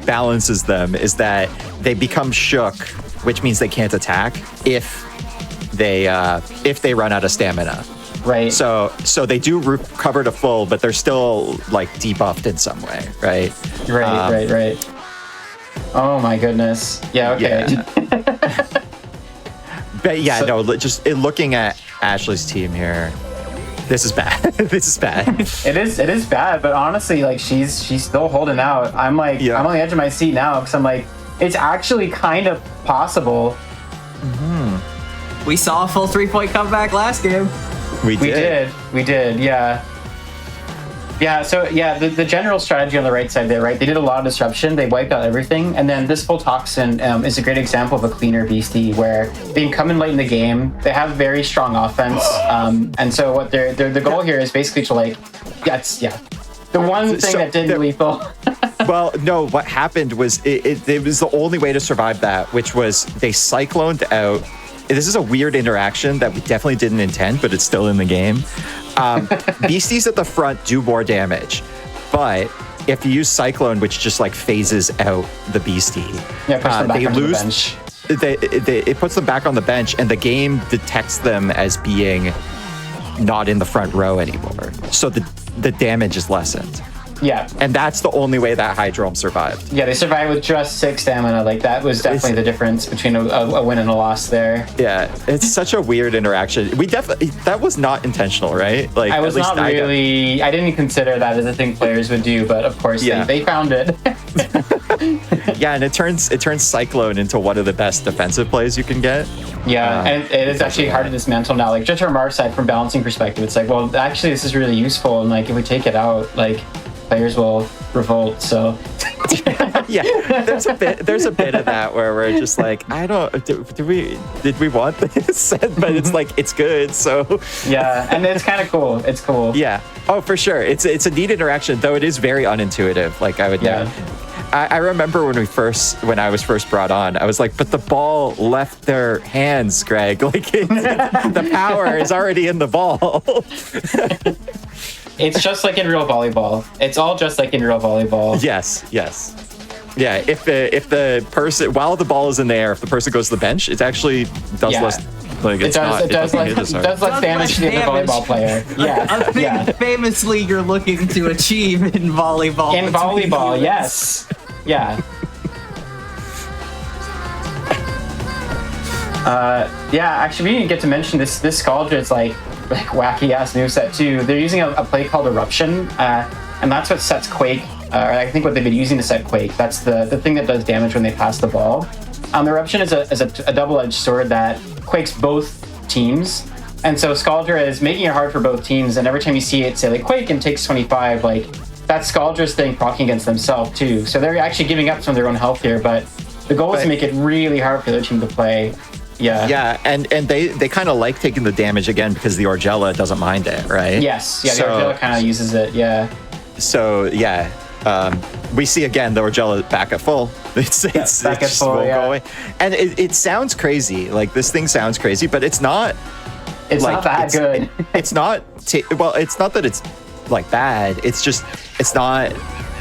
balances them is that they become shook, which means they can't attack if they run out of stamina. Right. So they do recover to full, but they're still like debuffed in some way, right? Right. Oh my goodness. Yeah, okay. But just looking at Ashley's team here, this is bad. This is bad. It is bad, but honestly, like she's still holding out. I'm like I'm on the edge of my seat now because I'm like, it's actually kind of possible. Mm-hmm. We saw a full 3-point comeback last game. We did, yeah. So the general strategy on the right side there, right? They did a lot of disruption. They wiped out everything, and then this full toxin is a great example of a cleaner beastie where they can come in late in the game. They have very strong offense, and so what the goal here is basically to the one thing that didn't lethal. Well, no, what happened was it was the only way to survive that, which was they cycloned out. This is a weird interaction that we definitely didn't intend, but it's still in the game. Beasties at the front do more damage, but if you use Cyclone, which just like phases out the beastie, they lose. It puts them back on the bench, and the game detects them as being not in the front row anymore. So the damage is lessened. Yeah. And that's the only way that Hydrome survived. Yeah, they survived with just 6 stamina. Like, that was definitely the difference between a win and a loss there. Yeah, it's such a weird interaction. We definitely, that was not intentional, right? Like, I was not really, I didn't consider that as a thing players would do, but of course they found it. Yeah, and it turns Cyclone into one of the best defensive plays you can get. Yeah, and it is actually hard to dismantle now. Like, just from our side, from balancing perspective, it's like, well, actually, this is really useful, and like, if we take it out, like, players will revolt. So yeah, there's a bit of that where we're just like, I don't, did we want this? But it's like, it's good. So yeah, and it's kind of cool. It's cool. Yeah. Oh, for sure. It's a neat interaction, though it is very unintuitive. Like, I would know. I remember when I was first brought on, I was like, but the ball left their hands, Greg. Like, the power is already in the ball. It's just like in real volleyball. It's all just like in real volleyball. Yes. Yeah, if the person, while the ball is in the air, if the person goes to the bench, it actually does less. Like, it does less damage to the volleyball player. Yeah, a famously you're looking to achieve in volleyball. In volleyball, yes. Yeah. Actually, we didn't get to mention this Scaldred's like wacky ass moveset too. They're using a play called Eruption, and that's what sets Quake. Or I think what they've been using to set Quake. That's the thing that does damage when they pass the ball. Eruption is a double-edged sword that quakes both teams, and so Scaldred is making it hard for both teams. And every time you see it, say like Quake and takes 25, like that's Scaldred's thing proccing against themselves too. So they're actually giving up some of their own health here, but the goal is to make it really hard for their team to play. Yeah, and they kind of like taking the damage again because the Orgella doesn't mind it, right? Yes, yeah, the Orgella kind of uses it, yeah. So, yeah, we see again the Orgella back at full. It's back at full, going. And it sounds crazy, like this thing sounds crazy, but it's not. It's like, not that good. It's not, well, it's not that it's like bad, it's just, it's not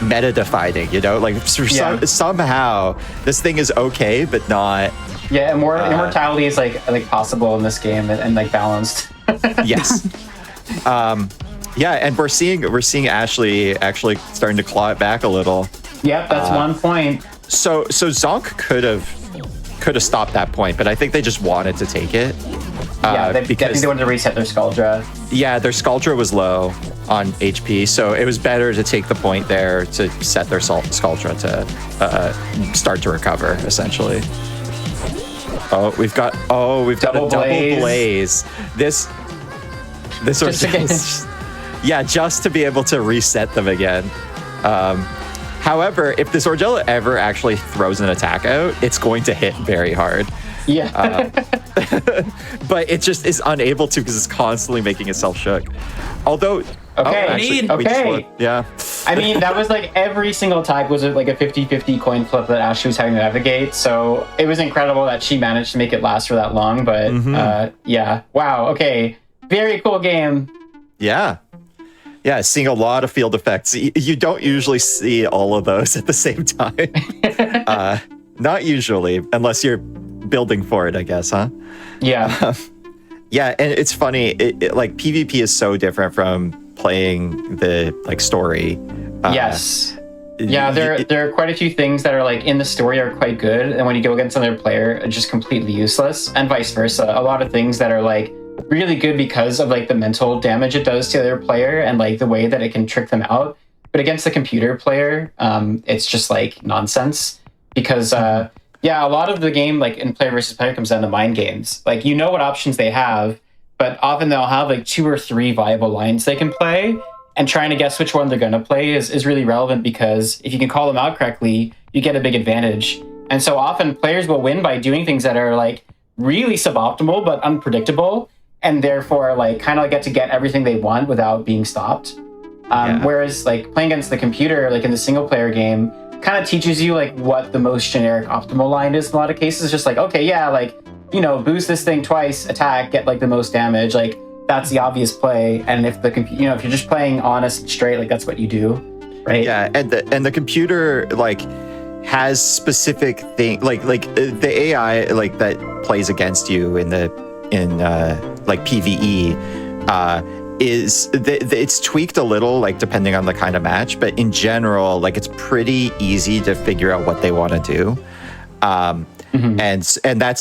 meta defining, you know? Like somehow this thing is okay, but not. Yeah, immortality is like possible in this game and like balanced. Yes. Yeah, and we're seeing Ashley actually starting to claw it back a little. Yep, that's 1 point. So Zonk could have stopped that point, but I think they just wanted to take it. I think they wanted to reset their Skuldra. Yeah, their Skuldra was low on HP, so it was better to take the point there to set their Skuldra to start to recover, essentially. We've got a double blaze. This just to be able to reset them again. However, if this Orgella ever actually throws an attack out, it's going to hit very hard. Yeah. But it just is unable to because it's constantly making itself shook. Although, yeah. I mean, that was like every single attack was like a 50-50 coin flip that Ashley was having to navigate. So it was incredible that she managed to make it last for that long. But yeah, wow. Okay, very cool game. Yeah. Yeah, seeing a lot of field effects. You don't usually see all of those at the same time. Not usually, unless you're building for it, I guess, huh? Yeah. Yeah, and it's funny. Like PvP is so different from playing the like story. Yes. Yeah, there are quite a few things that are like in the story are quite good, and when you go against another player, it's just completely useless, and vice versa. A lot of things that are like really good because of like the mental damage it does to the other player and like the way that it can trick them out. But against the computer player, it's just like nonsense because a lot of the game like in player versus player comes down to mind games. Like you know what options they have, but often they'll have like 2 or 3 viable lines they can play, and trying to guess which one they're going to play is really relevant because if you can call them out correctly, you get a big advantage. And so often players will win by doing things that are like really suboptimal but unpredictable, and therefore like kind of get to get everything they want without being stopped. Yeah. Whereas like playing against the computer, like in the single player game, kind of teaches you like what the most generic optimal line is in a lot of cases. Just like, okay, yeah, like, boost this thing twice, attack, get like the most damage. Like that's the obvious play. And if if you're just playing honest straight, like that's what you do, right? Yeah, and the computer like has specific thing like the AI like that plays against you in like PvE it's tweaked a little like depending on the kind of match, but in general like it's pretty easy to figure out what they want to do. And that's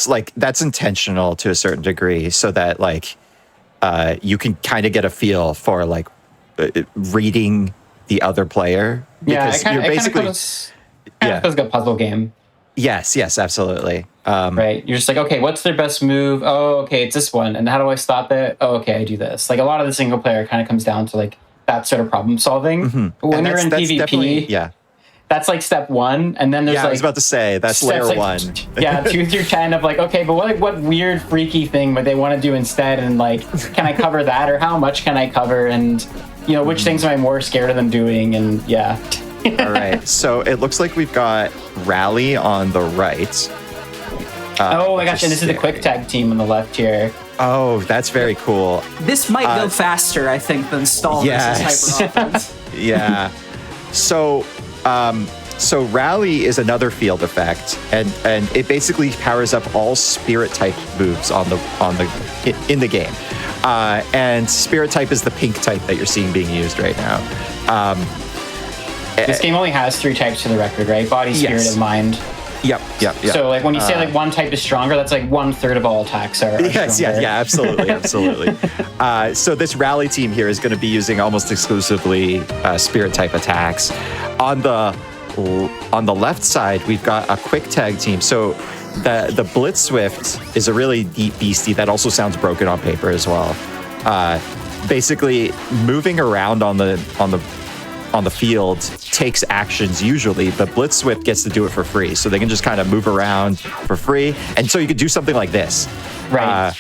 intentional to a certain degree so that like you can kind of get a feel for like reading the other player because you're basically feels like a puzzle game. Yes, absolutely. Right, you're just like, okay, what's their best move? Oh, okay, it's this one. And how do I stop it? Oh, okay, I do this. Like a lot of the single player kind of comes down to like that sort of problem solving. When you're in PvP, that's like step one, and then there's like I was about to say that's layer like, 1. 2 through 10 of like, okay, but what weird freaky thing would they want to do instead? And like, can I cover that, or how much can I cover? And which things am I more scared of them doing? And yeah. All right, so it looks like we've got Rally on the right. Oh my gosh, and this is the quick tag team on the left here. Oh, that's very cool. This might go faster, I think, than stall versus hyper offense. Yeah. So Rally is another field effect, and it basically powers up all spirit type moves in the game. And spirit type is the pink type that you're seeing being used right now. This game only has 3 types for the record, right? Body, spirit, and mind. Yep. So like when you say like one type is stronger, that's like 1/3 of all attacks are stronger. Yeah, absolutely. So this Rally team here is going to be using almost exclusively spirit type attacks. On the left side, we've got a quick tag team. So the Blitz Swift is a really deep beastie that also sounds broken on paper as well. Basically, moving around on the field takes actions usually, but Blitz Swift gets to do it for free. So they can just kind of move around for free. And so you could do something like this. Right.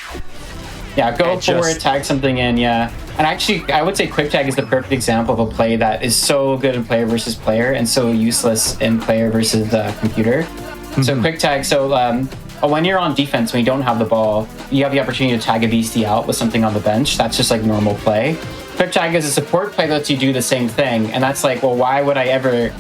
Go forward, tag something in, yeah. And actually, I would say quick tag is the perfect example of a play that is so good in player versus player and so useless in player versus computer. So quick tag, when you're on defense, when you don't have the ball, you have the opportunity to tag a beastie out with something on the bench. That's just like normal play. Quick tag is a support play that lets you do the same thing, and that's like, well, why would I ever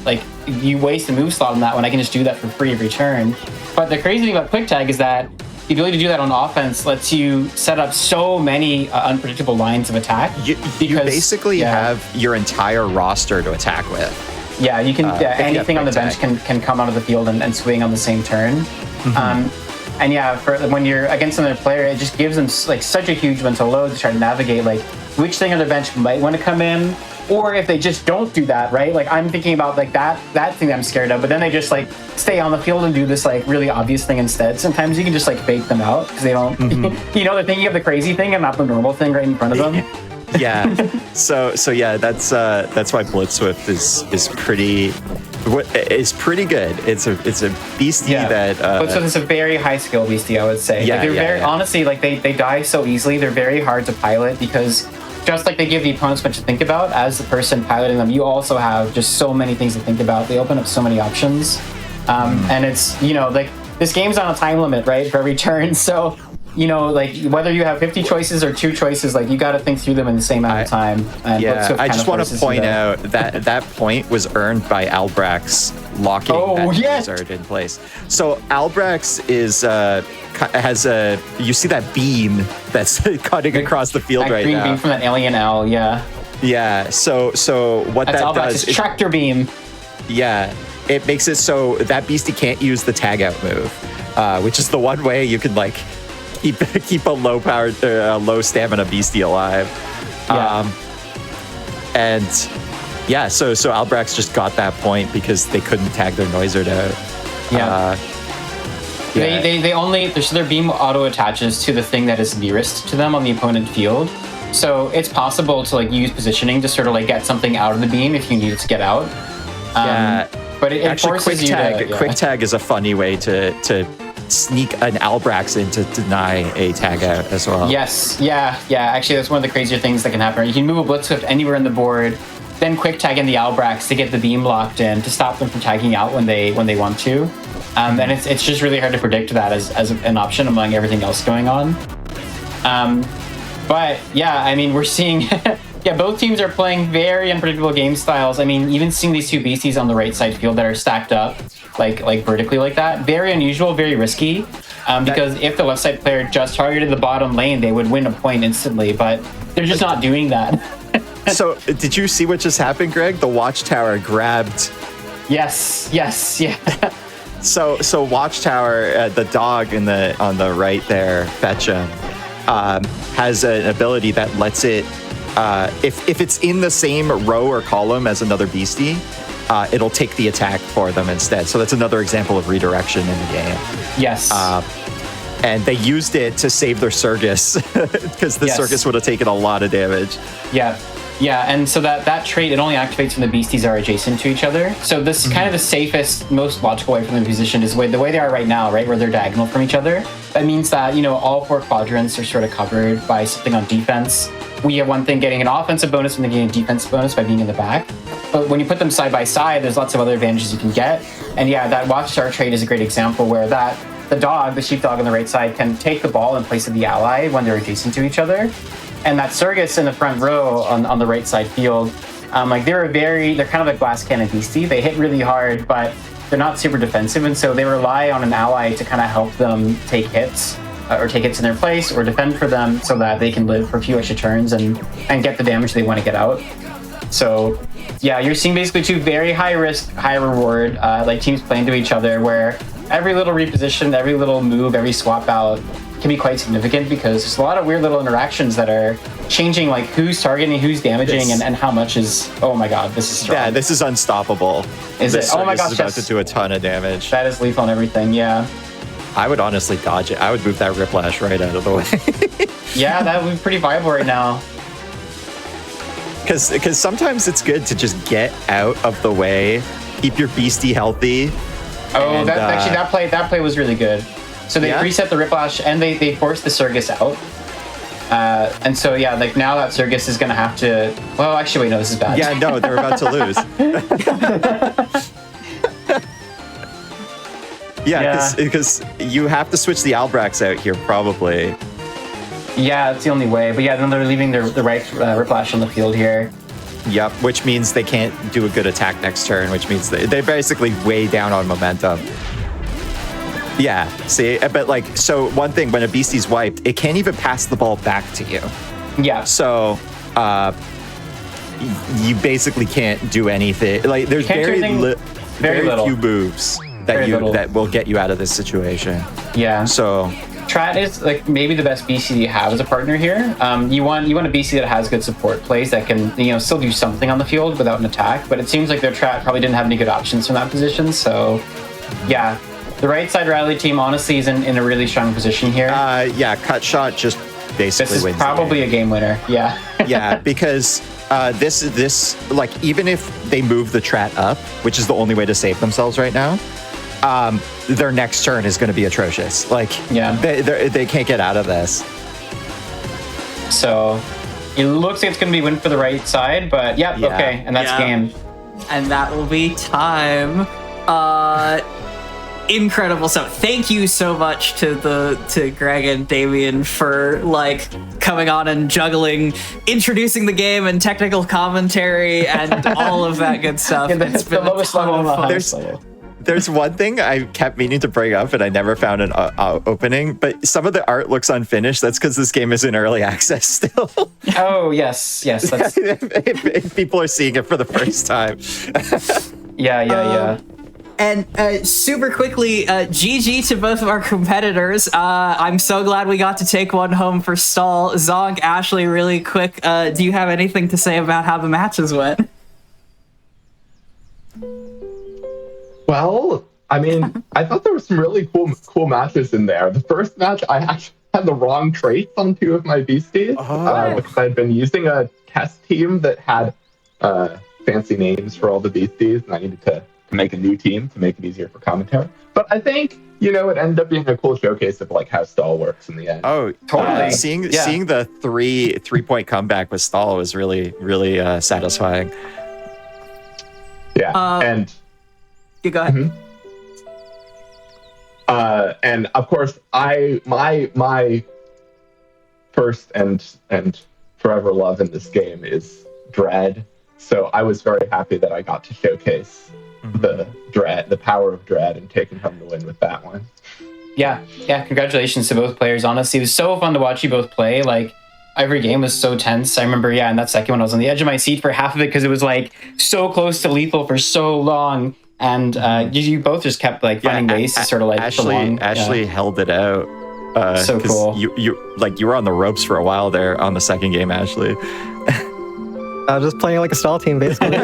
you waste a move slot on that when I can just do that for free every turn? But the crazy thing about quick tag is that the ability to do that on offense lets you set up so many unpredictable lines of attack. You basically have your entire roster to attack with. Yeah, you can. Anything on the bench can come onto the field and swing on the same turn. And yeah, for when you're against another player, it just gives them like such a huge mental load to try to navigate like which thing on the bench might want to come in, or if they just don't do that, right? Like I'm thinking about like that thing that I'm scared of, but then they just like stay on the field and do this like really obvious thing instead. Sometimes you can just like fake them out because they don't, they're thinking of the crazy thing and not the normal thing right in front of them. Yeah. So yeah, that's why Blitz Swift is pretty good. It's a beastie that. Blitz Swift is a very high skill beastie, I would say. Yeah, they're honestly like they die so easily. They're very hard to pilot because just like they give the opponents much to think about, as the person piloting them, you also have just so many things to think about. They open up so many options, and it's like this game's on a time limit, right, for every turn. So. Like whether you have 50 choices or 2 choices, like you got to think through them in the same amount of time. And I just want to point out that point was earned by Albrax locking that wizard in place. So Albrax has you see that beam that's cutting across the field right now. That green beam from that alien L, yeah. Yeah. So what that's that does is tractor beam. Yeah, it makes it so that beastie can't use the tag out move, which is the one way you can like. Keep a low powered, low stamina beastie alive. So Albrax just got that point because they couldn't tag their Noizard out. Their beam auto attaches to the thing that is nearest to them on the opponent field. So it's possible to like use positioning to sort of like get something out of the beam if you need it to get out. But it actually forces quick tag is a funny way to sneak an Albrax in to deny a tag out as well. Yes, yeah. Actually, that's one of the crazier things that can happen. You can move a Blitz Swift anywhere in the board, then quick tag in the Albrax to get the beam locked in to stop them from tagging out when they want to. And it's just really hard to predict that as an option among everything else going on. But yeah, I mean, we're seeing both teams are playing very unpredictable game styles. I mean, even seeing these two beasties on the right side field that are stacked up like vertically like that, very unusual, very risky. Because if the left side player just targeted the bottom lane, they would win a point instantly, but they're just not doing that. So, did you see what just happened, Greg? The Watchtower grabbed. Yes, yeah. So Watchtower, the dog on the right there, Fetch'em, has an ability that lets it, if it's in the same row or column as another beastie, it'll take the attack for them instead. So that's another example of redirection in the game. Yes. And they used it to save their Circus because the Circus would have taken a lot of damage. Yeah, and so that trait, it only activates when the beasties are adjacent to each other. So this is kind of the safest, most logical way for them to be positioned is the way they are right now, right, where they're diagonal from each other. That means that, all 4 quadrants are sort of covered by something on defense. We have one thing getting an offensive bonus and then getting a defense bonus by being in the back. But when you put them side by side, there's lots of other advantages you can get. And yeah, that Watchtower trait is a great example where the dog, the sheepdog on the right side, can take the ball in place of the ally when they're adjacent to each other. And that Circus in the front row on the right side field, they're kind of a glass cannon beastie. They hit really hard, but they're not super defensive, and so they rely on an ally to kind of help them take hits or take hits in their place or defend for them so that they can live for a few extra turns and get the damage they want to get out. So yeah, you're seeing basically 2 very high risk, high reward like teams playing to each other where every little reposition, every little move, every swap out can be quite significant because there's a lot of weird little interactions that are changing like who's targeting, who's damaging, and how much is, oh my god, this is strong. Yeah, this is unstoppable. Is it? Oh my gosh, is about to do a ton of damage. That is lethal and everything, yeah. I would honestly dodge it. I would move that Riplash right out of the way. Yeah, that would be pretty viable right now. Because sometimes it's good to just get out of the way, keep your beastie healthy. Oh, and, that play was really good. So they reset the Riplash and they forced the Circus out. And so yeah, like now that Circus is gonna have to. Well, actually, wait, no, this is bad. Yeah, no, they're about to lose. because you have to switch the Albrax out here, probably. Yeah, that's the only way. But yeah, then they're leaving the right Riplash on the field here. Yep, which means they can't do a good attack next turn, which means they're basically way down on momentum. Yeah, see, but like, so one thing, when a beastie's wiped, it can't even pass the ball back to you. Yeah. So, you basically can't do anything. Like, there's very little. few moves that will get you out of this situation. Yeah. So, Trat is like maybe the best BC you have as a partner here. You want a BC that has good support plays that can still do something on the field without an attack. But it seems like their Trat probably didn't have any good options from that position. So, yeah. The right side rally team honestly is in a really strong position here. Cut shot just basically wins. This is probably a game winner. Yeah. Yeah, because this like even if they move the Trat up, which is the only way to save themselves right now, their next turn is going to be atrocious. Like, they can't get out of this. So it looks like it's going to be win for the right side, but okay, and that's game. And that will be time. Incredible stuff. Thank you so much to Greg and Damien for like coming on and juggling, introducing the game and technical commentary and all of that good stuff. It's been the lowest level of the highest level. There's one thing I kept meaning to bring up and I never found an opening, but some of the art looks unfinished. That's because this game is in early access still. Oh, yes. That's... if people are seeing it for the first time. Yeah. And super quickly, GG to both of our competitors. I'm so glad we got to take one home for Stall. Zonk, Ashley, really quick, do you have anything to say about how the matches went? Well, I mean, I thought there were some really cool matches in there. The first match, I actually had the wrong traits on 2 of my beasties because I'd been using a test team that had fancy names for all the beasties, and I needed to make a new team to make it easier for commentary. But I think, it ended up being a cool showcase of like how Stall works in the end. Oh, totally. Seeing the 3-point comeback with Stall was really, really satisfying. Yeah, and You go ahead. and of course, my first and forever love in this game is Dread. So I was very happy that I got to showcase the power of Dread, and taking home the win with that one. Yeah, congratulations to both players. Honestly, it was so fun to watch you both play. Like, every game was so tense. I remember, in that second one, I was on the edge of my seat for half of it because it was like so close to lethal for so long. And you both just kept like finding ways to sort of like Ashley held it out. So cool. You were on the ropes for a while there on the second game, Ashley. I was just playing like a stall team, basically.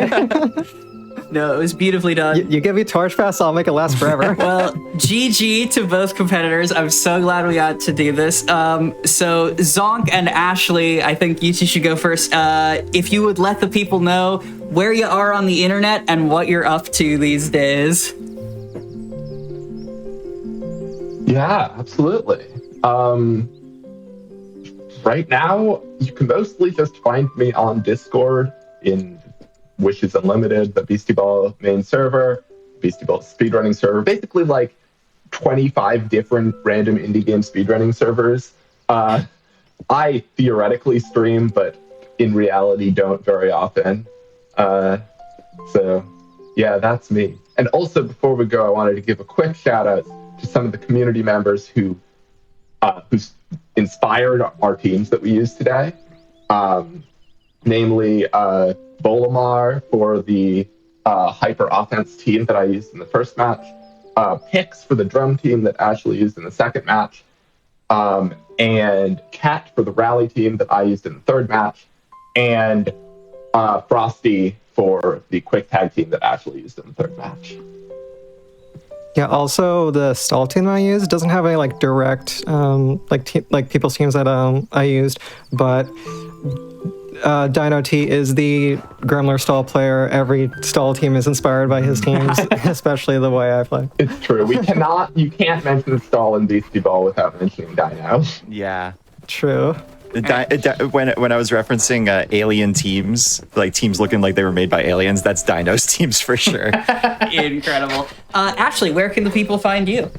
No, it was beautifully done. You give me torch pass, I'll make it last forever. Well, GG to both competitors. I'm so glad we got to do this. So Zonk and Ashley, I think you two should go first. If you would let the people know where you are on the internet and what you're up to these days. Yeah, absolutely. Right now, you can mostly just find me on Discord in Wishes Unlimited, the Beastieball main server, Beastieball speedrunning server, basically like 25 different random indie game speedrunning servers. I theoretically stream, but in reality don't very often. So yeah, that's me. And also, before we go, I wanted to give a quick shout out to some of the community members who inspired our teams that we use today. Namely, Bolamar for the hyper offense team that I used in the first match, Pix for the drum team that Ashley used in the second match, and Cat for the rally team that I used in the third match, and Frosty for the quick tag team that Ashley used in the third match. Yeah, also the stall team I use doesn't have any like direct like people's teams that I used, but Dino T is the Gremlin stall player. Every stall team is inspired by his teams, especially the way I play. It's true. You can't mention stall in Beastieball without mentioning Dino. Yeah. True. When I was referencing alien teams, like teams looking like they were made by aliens, that's Dino's teams for sure. Incredible. Ashley, where can the people find you?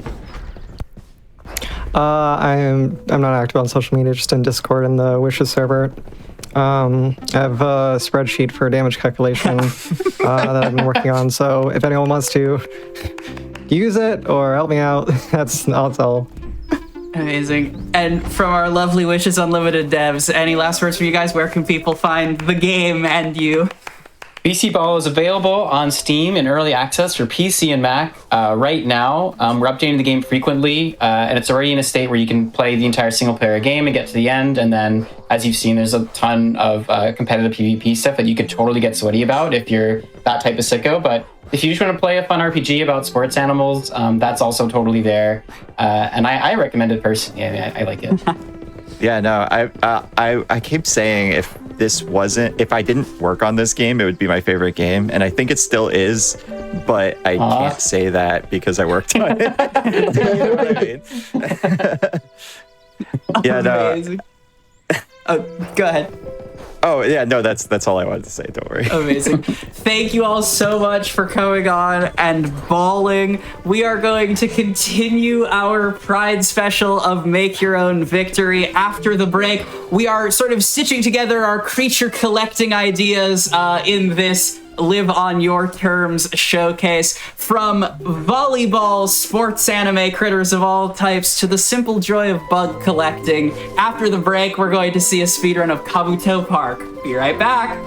I'm not active on social media, just in Discord and the Wishes server. I have a spreadsheet for damage calculation that I've been working on. So if anyone wants to use it or help me out, that's all. Amazing. And from our lovely Wishes Unlimited devs, any last words for you guys? Where can people find the game and you? Beastieball is available on Steam in early access for PC and Mac right now. We're updating the game frequently, and it's already in a state where you can play the entire single-player game and get to the end. And then, as you've seen, there's a ton of competitive PvP stuff that you could totally get sweaty about if you're that type of sicko. But if you just want to play a fun RPG about sports animals, that's also totally there. And I recommend it personally. I like it. Yeah, no, I keep saying if I didn't work on this game, it would be my favorite game, and I think it still is, but I can't say that because I worked on it. You know what I mean? Yeah, Amazing. Oh, go ahead. Oh, yeah, no, that's all I wanted to say. Don't worry. Amazing. Thank you all so much for coming on and balling. We are going to continue our Pride special of Make Your Own Victory after the break. We are sort of stitching together our creature collecting ideas in this Live on Your Terms showcase, from volleyball, sports anime, critters of all types, to the simple joy of bug collecting. After the break, we're going to see a speedrun of Kabuto Park. Be right back.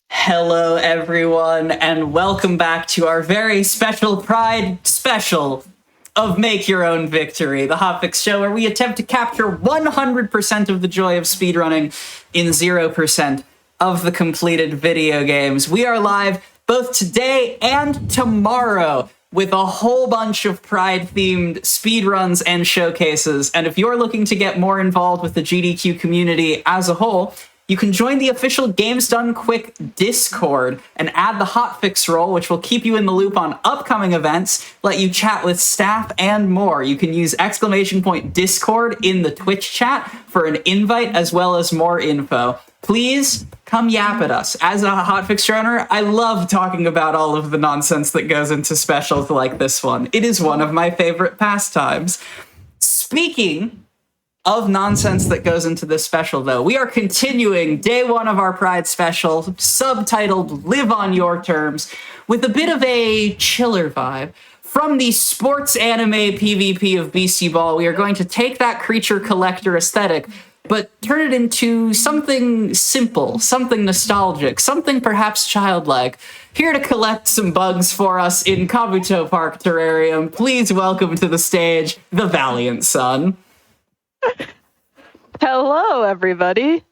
Hello, everyone, and welcome back to our very special Pride special of Make Your Own Victory, the Hotfix show where we attempt to capture 100% of the joy of speedrunning in 0% of the completed video games. We are live both today and tomorrow with a whole bunch of Pride-themed speedruns and showcases, and if you're looking to get more involved with the GDQ community as a whole, You can join the official Games Done Quick Discord and add the Hotfix role, which will keep you in the loop on upcoming events, let you chat with staff, and more. You can use !Discord in the Twitch chat for an invite as well as more info. Please come yap at us. As a Hotfix owner, I love talking about all of the nonsense that goes into specials like this one. It is one of my favorite pastimes. Speaking of nonsense that goes into this special, though, we are continuing day one of our Pride special, subtitled Live on Your Terms, with a bit of a chiller vibe. From the sports anime PvP of Beastieball, we are going to take that creature collector aesthetic, but turn it into something simple, something nostalgic, something perhaps childlike. Here to collect some bugs for us in Kabuto Park Terrarium, please welcome to the stage the Valiant Son. Hello, everybody.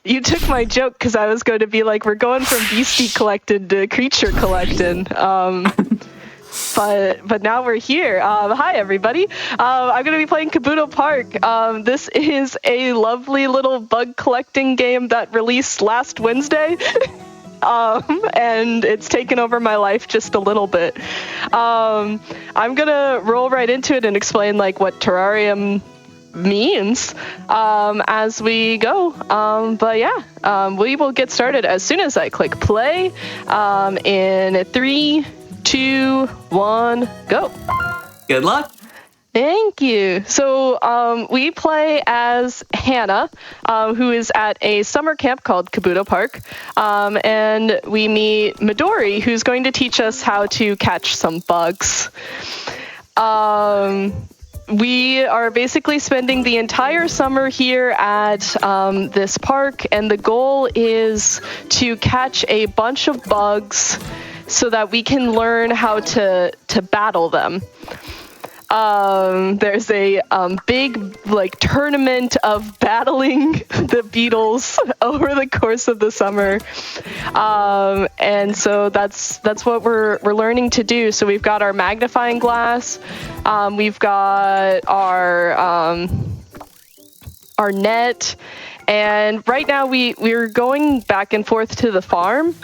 You took my joke because I was going to be like, we're going from beastie collecting to creature collecting. But now we're here. Hi, everybody. I'm going to be playing Kabuto Park. This is a lovely little bug collecting game that released last Wednesday. And it's taken over my life just a little bit. I'm going to roll right into it and explain like what terrarium means as we go. But yeah, we will get started as soon as I click play in 3, 2, 1, go. Good luck. Thank you. So we play as Hannah, who is at a summer camp called Kabuto Park, and we meet Midori, who's going to teach us how to catch some bugs. We are basically spending the entire summer here at this park, and the goal is to catch a bunch of bugs so that we can learn how to battle them. There's a big like tournament of battling the beetles over the course of the summer, and so that's what we're learning to do. So we've got our magnifying glass, we've got our net, and right now we're going back and forth to the farm.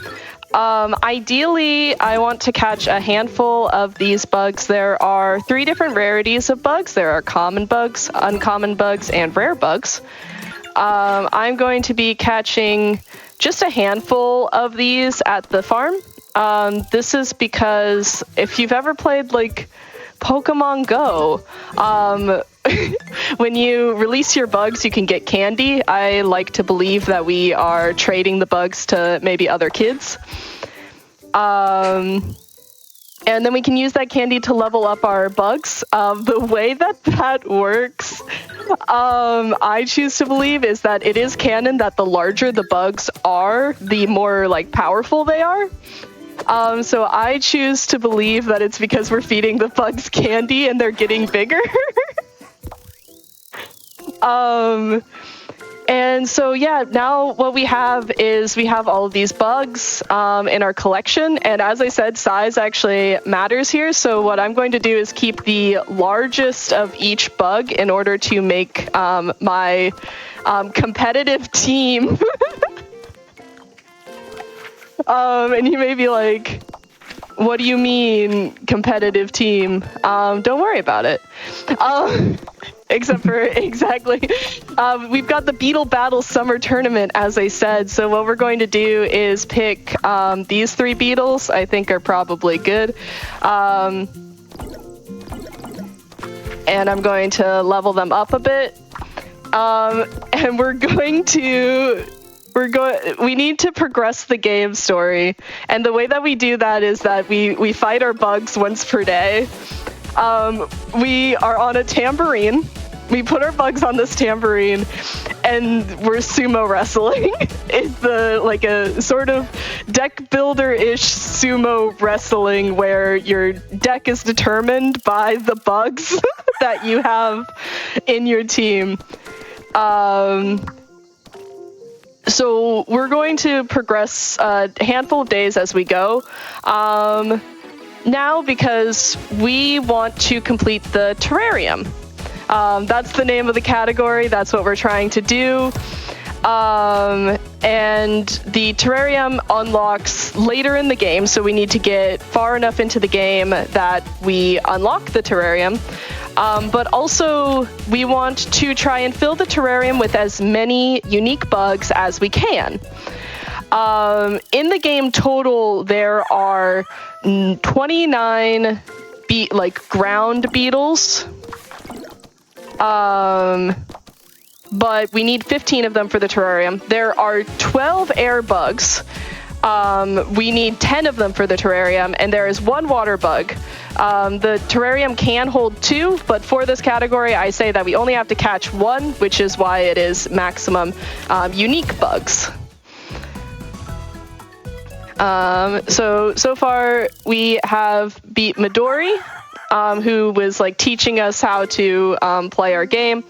Ideally, I want to catch a handful of these bugs. There are 3 different rarities of bugs. There are common bugs, uncommon bugs, and rare bugs. I'm going to be catching just a handful of these at the farm. This is because if you've ever played like Pokemon Go, when you release your bugs, you can get candy. I like to believe that we are trading the bugs to maybe other kids. And then we can use that candy to level up our bugs. The way that works, I choose to believe, is that it is canon that the larger the bugs are, the more like powerful they are. So I choose to believe that it's because we're feeding the bugs candy and they're getting bigger. And so, yeah, now what we have is we have all of these bugs in our collection. And as I said, size actually matters here. So what I'm going to do is keep the largest of each bug in order to make my competitive team. And you may be like, what do you mean competitive team? Don't worry about it. Except for exactly. We've got the Beetle Battle Summer Tournament, as I said. So what we're going to do is pick these 3 beetles. I think are probably good. And I'm going to level them up a bit. And we need to progress the game story. And the way that we do that is that we fight our bugs once per day. We are on a tambourine. We put our bugs on this tambourine, and we're sumo wrestling. It's like a sort of deck builder-ish sumo wrestling where your deck is determined by the bugs that you have in your team. So we're going to progress a handful of days as we go. Now, because we want to complete the terrarium. That's the name of the category. That's what we're trying to do. And the terrarium unlocks later in the game, so we need to get far enough into the game that we unlock the terrarium. But also, we want to try and fill the terrarium with as many unique bugs as we can. In the game total, there are 29 ground beetles. But we need 15 of them for the terrarium. There are 12 air bugs. We need 10 of them for the terrarium, and there is 1 water bug. The terrarium can hold 2, but for this category, I say that we only have to catch 1, which is why it is maximum unique bugs. So far we have beat Midori, who was teaching us how to play our game.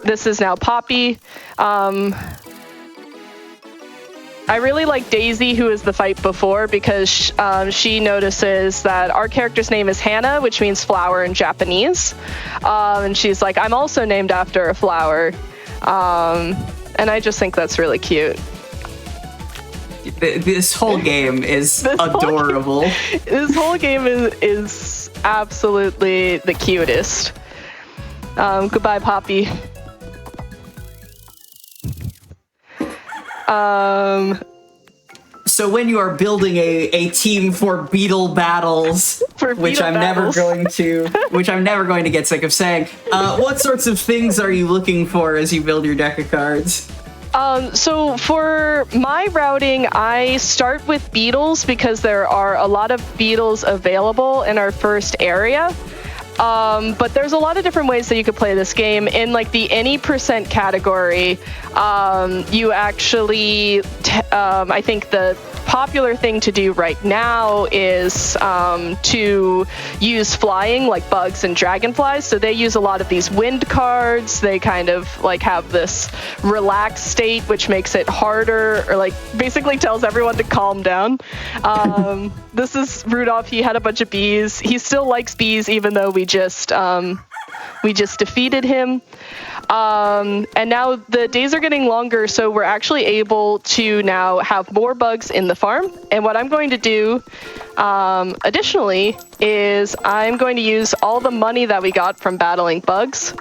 This is now Poppy. I really like Daisy, who is the fight before, because she notices that our character's name is Hannah, which means flower in Japanese. And she's like, I'm also named after a flower. And I just think that's really cute. This whole game is adorable. This whole game is absolutely the cutest. Goodbye, Poppy. So when you are building a team for beetle battles, which I'm never going to get sick of saying, what sorts of things are you looking for as you build your deck of cards? So for my routing, I start with beetles because there are a lot of beetles available in our first area. But there's a lot of different ways that you could play this game. In the any percent category, you actually, I think the popular thing to do right now is to use flying, like bugs and dragonflies. So they use a lot of these wind cards. They kind of have this relaxed state, which makes it harder, or basically tells everyone to calm down. This is Rudolph. He had a bunch of bees. He still likes bees, even though we just defeated him. And now the days are getting longer, so we're actually able to now have more bugs in the farm. And what I'm going to do, additionally, is I'm going to use all the money that we got from battling bugs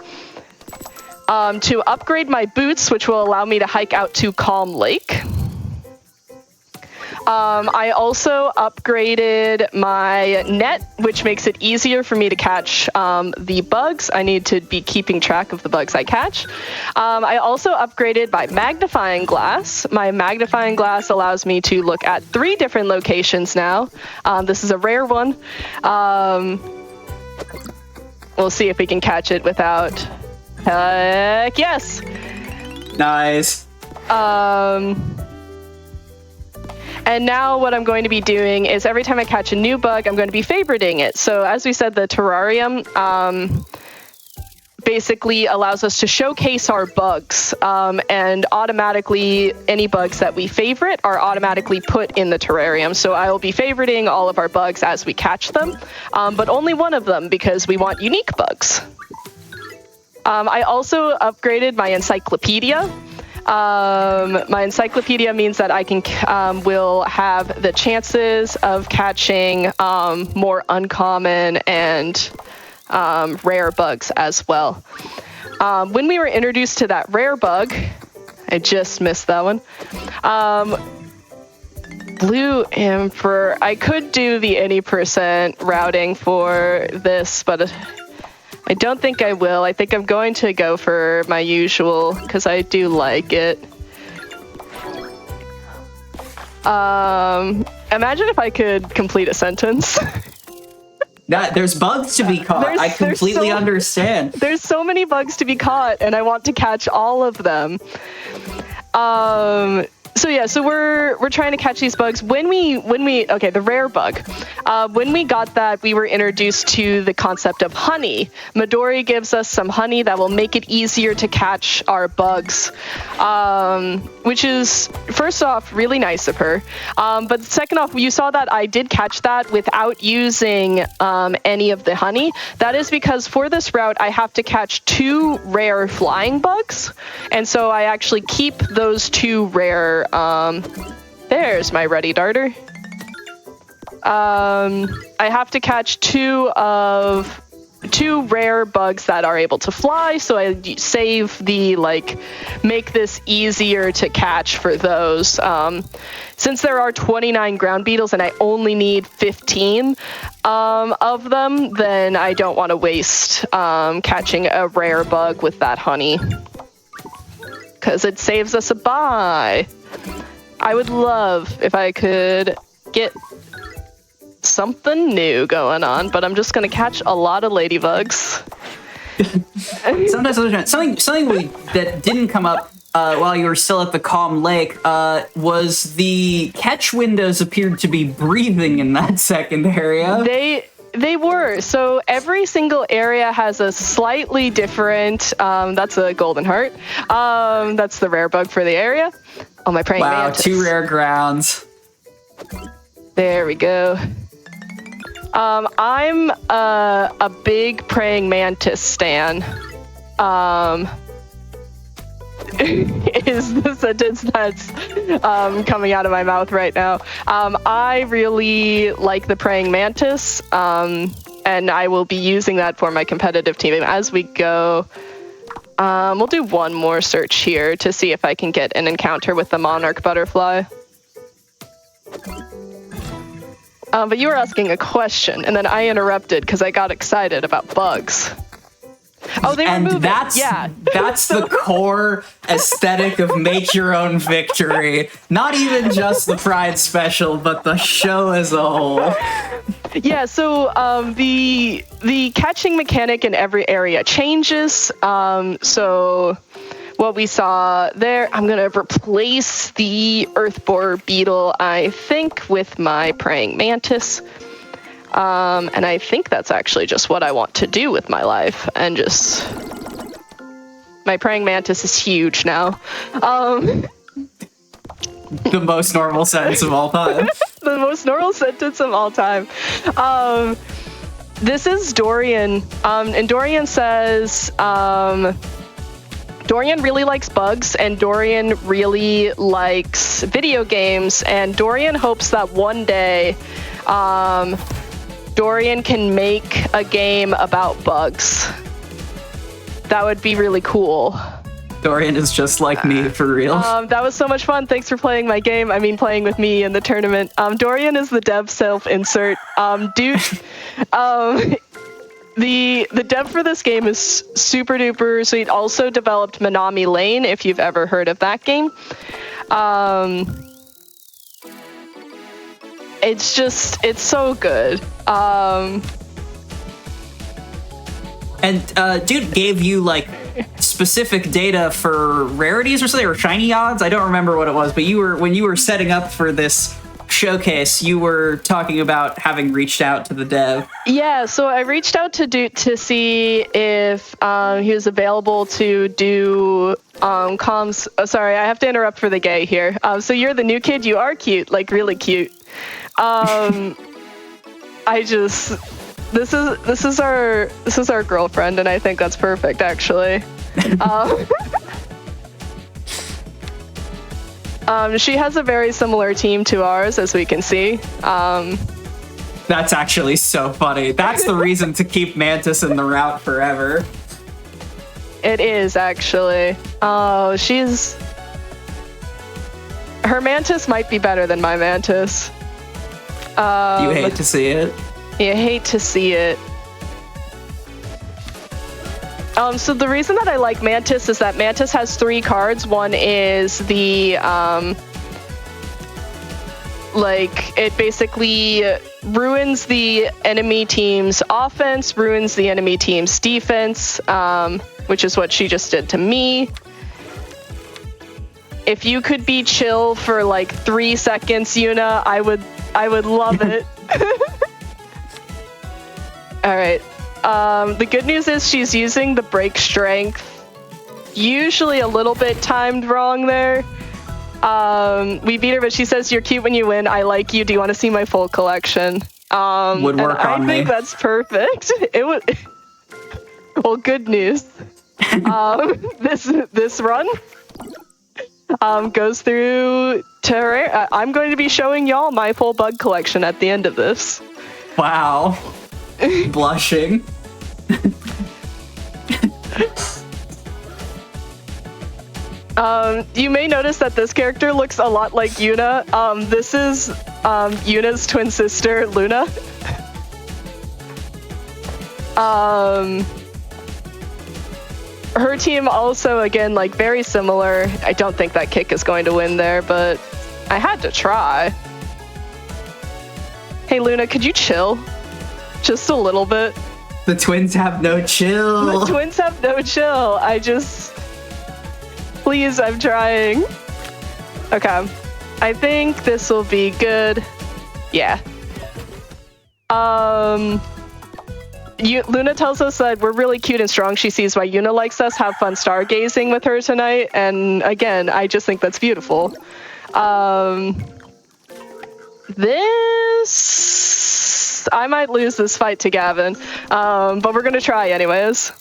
to upgrade my boots, which will allow me to hike out to Calm Lake. I also upgraded my net, which makes it easier for me to catch the bugs. I need to be keeping track of the bugs I catch. I also upgraded my magnifying glass. My magnifying glass allows me to look at 3 different locations now. This is a rare one. We'll see if we can catch it without... Heck yes! Nice. And now what I'm going to be doing is every time I catch a new bug, I'm going to be favoriting it. So as we said, the terrarium basically allows us to showcase our bugs, and automatically any bugs that we favorite are automatically put in the terrarium. So I will be favoriting all of our bugs as we catch them, but only one of them because we want unique bugs. I also upgraded my encyclopedia. My encyclopedia means that I will have the chances of catching more uncommon and rare bugs as well. When we were introduced to that rare bug, I just missed that one. Blue Emperor. I could do the any percent routing for this, but I don't think I will. I think I'm going to go for my usual because I do like it. Imagine if I could complete a sentence. There's bugs to be caught. I completely understand. There's so many bugs to be caught, and I want to catch all of them. So we're trying to catch these bugs. When we okay, the rare bug. When we got that, we were introduced to the concept of honey. Midori gives us some honey that will make it easier to catch our bugs, which is first off really nice of her. But second off, you saw that I did catch that without using any of the honey. That is because for this route I have to catch 2 rare flying bugs, and so I actually keep those 2 rare. There's my ready darter. I have to catch 2 rare bugs that are able to fly, so I save the make this easier to catch for those. Since there are 29 ground beetles and I only need 15 of them, then I don't want to waste catching a rare bug with that honey, because it saves us a buy. I would love if I could get something new going on, but I'm just gonna catch a lot of ladybugs. Something that didn't come up while you were still at the Calm Lake was the catch windows appeared to be breathing in that second area. They were. So every single area has a slightly different, that's a golden heart. That's the rare bug for the area. Oh, my praying mantis. 2 rare grounds. There we go. I'm a big praying mantis stan. Is the sentence that's coming out of my mouth right now. I really like the praying mantis, and I will be using that for my competitive team as we go. We'll do one more search here to see if I can get an encounter with the monarch butterfly. But you were asking a question, and then I interrupted because I got excited about bugs. Oh, they and remove that's it. Yeah. That's the core aesthetic of Make Your Own Victory. Not even just the Pride special, but the show as a whole. Yeah, so the catching mechanic in every area changes. So what we saw there, I'm going to replace the earth borer beetle, I think, with my praying mantis. And I think that's actually just what I want to do with my life. And just... my praying mantis is huge now. The most normal sentence of all time. The most normal sentence of all time. This is Dorian. And Dorian says... Dorian really likes bugs, and Dorian really likes video games, and Dorian hopes that one day... Dorian can make a game about bugs. That would be really cool. Dorian is just like me, for real. That was so much fun. Thanks for playing my game. I mean, playing with me in the tournament. Dorian is the dev self-insert. Dude, the dev for this game is super duper sweet. Also developed Minami Lane, if you've ever heard of that game. It's so good. And dude gave you like specific data for rarities or something, or shiny odds. I don't remember what it was, but when you were setting up for this showcase, you were talking about having reached out to the dev. Yeah, so I reached out to see if he was available to do comms. Oh, sorry, I have to interrupt for the gay here. So you're the new kid. You are cute, like really cute. This is our girlfriend, and I think that's perfect, actually. She has a very similar team to ours, as we can see. That's actually so funny. That's the reason to keep Mantis in the route forever. It is, actually. Oh, her Mantis might be better than my Mantis. You hate to see it. You hate to see it. So the reason that I like Mantis is that Mantis has 3 cards. One is the, it basically ruins the enemy team's offense, ruins the enemy team's defense, which is what she just did to me. If you could be chill for like 3 seconds, Yuna, I would love it. All right. The good news is she's using the break strength. Usually a little bit timed wrong there. We beat her, but she says, "You're cute when you win. I like you. Do you want to see my full collection?" Would work on me. I think that's perfect. It would. Well, good news. This run goes through to. I'm going to be showing y'all my full bug collection at the end of this. Wow. Blushing. You may notice that this character looks a lot like Yuna. This is Yuna's twin sister, Luna. Her team also, again, like very similar. I don't think that kick is going to win there, but I had to try. Hey, Luna, could you chill? Just a little bit. The twins have no chill. The twins have no chill. Please, I'm trying. Okay. I think this will be good. Yeah. Luna tells us that we're really cute and strong. She sees why Yuna likes us. Have fun stargazing with her tonight. And again, I just think that's beautiful. I might lose this fight to Gavin, but we're gonna try anyways.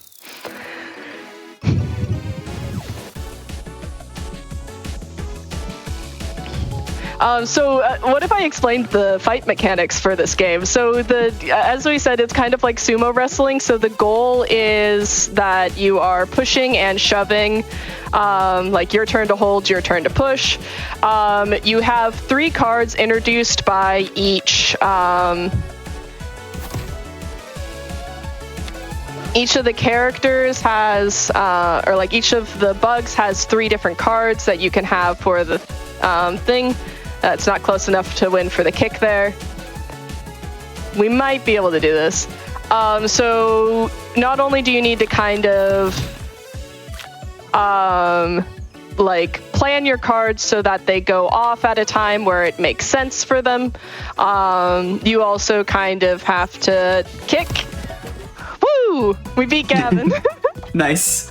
What if I explained the fight mechanics for this game? So as we said, it's kind of like sumo wrestling. So the goal is that you are pushing and shoving, like your turn to hold, your turn to push. You have 3 cards introduced by each of the characters has, or like each of the bugs has 3 different cards that you can have for the thing. It's not close enough to win for the kick there. We might be able to do this. So not only do you need to kind of like plan your cards so that they go off at a time where it makes sense for them, you also kind of have to kick. Woo! We beat Gavin. Nice.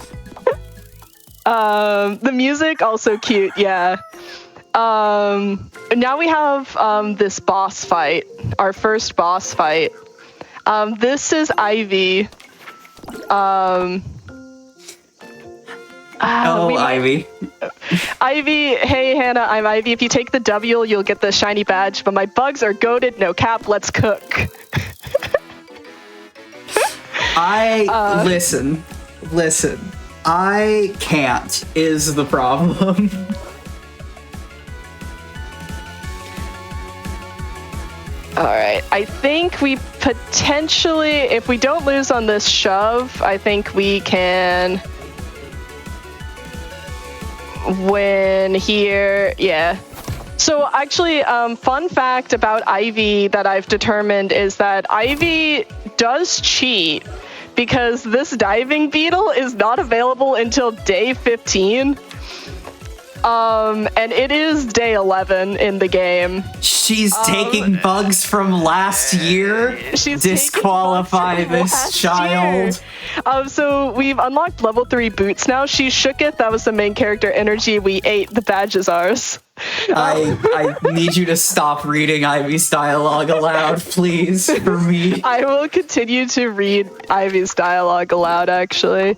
The music also cute, yeah. Now we have this boss fight, our first boss fight. This is Ivy. Ivy. Ivy, hey Hannah, I'm Ivy. If you take the W, you'll get the shiny badge, but my bugs are goated, no cap, let's cook. Listen. I can't is the problem. All right, I think we potentially, if we don't lose on this shove, I think we can win here. Yeah. So actually, fun fact about Ivy that I've determined is that Ivy does cheat because this diving beetle is not available until day 15. And it is day 11 in the game. She's taking bugs from last year? Disqualify this child. So we've unlocked level 3 boots now. She's Shooketh. That was the main character energy. We ate. The badge is ours. I need you to stop reading Ivy's dialogue aloud, please, for me. I will continue to read Ivy's dialogue aloud, actually.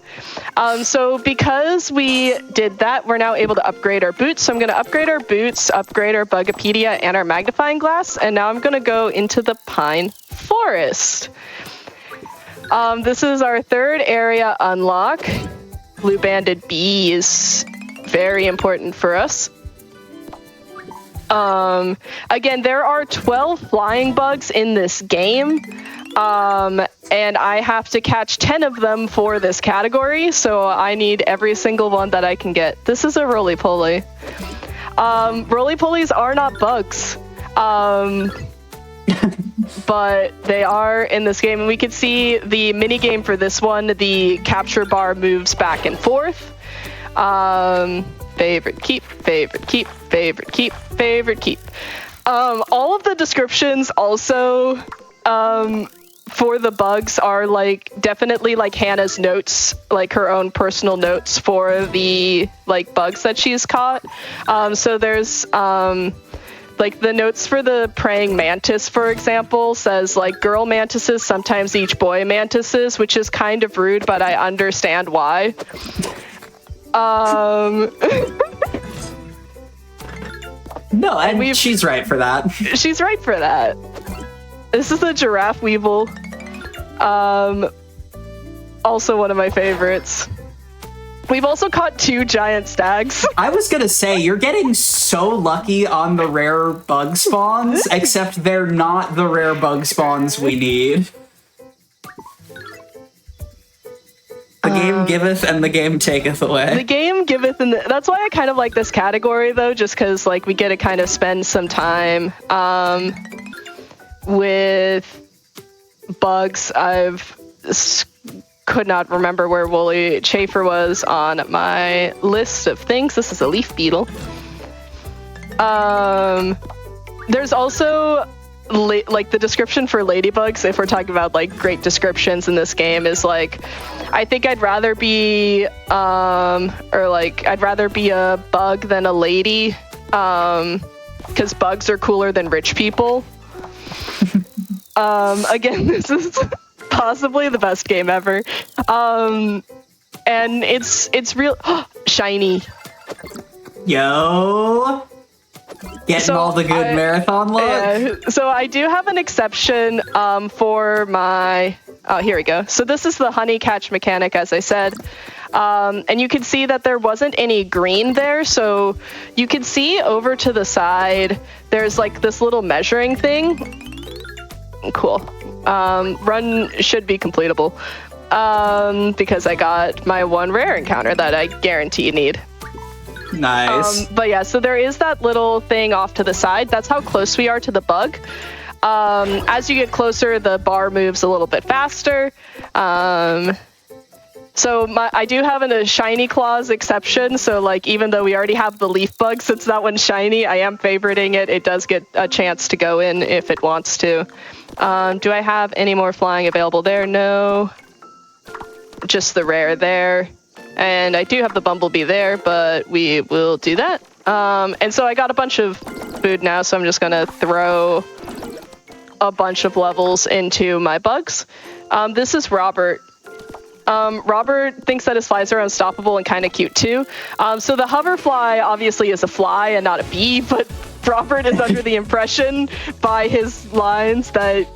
So because we did that, we're now able to upgrade our boots. So I'm going to upgrade our boots, upgrade our Bugopedia, and our magnifying glass. And now I'm going to go into the Pine Forest. This is our 3rd area unlock. Blue-banded bees. Very important for us. Again, there are 12 flying bugs in this game, and I have to catch 10 of them for this category, so I need every single one that I can get. This is a roly-poly. Roly-polies are not bugs, but they are in this game, and we can see the minigame for this one. The capture bar moves back and forth. favorite, keep, favorite, keep, favorite, keep, favorite, keep. All of the descriptions also for the bugs are like definitely like Hannah's notes, like her own personal notes for the like bugs that she's caught. So there's like the notes for the praying mantis, for example, says like girl mantises sometimes each boy mantises, which is kind of rude, but I understand why. No, and she's right for that. She's right for that. This is the giraffe weevil. Also one of my favorites. We've also caught 2 giant stags. I was gonna say, you're getting so lucky on the rare bug spawns, except they're not the rare bug spawns we need. The game giveth and the game taketh away. The game giveth, and that's why I kind of like this category, though, just because like we get to kind of spend some time with bugs. Could not remember where woolly chafer was on my list of things. This is a leaf beetle. There's also like the description for ladybugs, if we're talking about like great descriptions in this game, is like, I think I'd rather be I'd rather be a bug than a lady, because bugs are cooler than rich people. Again, this is possibly the best game ever. And it's real shiny. Yo, getting all the good marathon luck. Yeah, so I do have an exception for my. Oh, here we go. So this is the honey catch mechanic, as I said. And you can see that there wasn't any green there, so you can see over to the side there's like this little measuring thing. Cool. Run should be completable because I got my 1 rare encounter that I guarantee you need. Nice. But yeah, so there is that little thing off to the side. That's how close we are to the bug. As you get closer, the bar moves a little bit faster. So I do have a shiny claws exception. So like, even though we already have the leaf bug, since that one's shiny, I am favoriting it. It does get a chance to go in if it wants to. Do I have any more flying available there? No. Just the rare there. And I do have the bumblebee there, but we will do that. And so I got a bunch of food now, so I'm just gonna throw a bunch of levels into my bugs. This is Robert. Robert thinks that his flies are unstoppable and kind of cute too. So the hoverfly obviously is a fly and not a bee, but Robert is under the impression by his lines that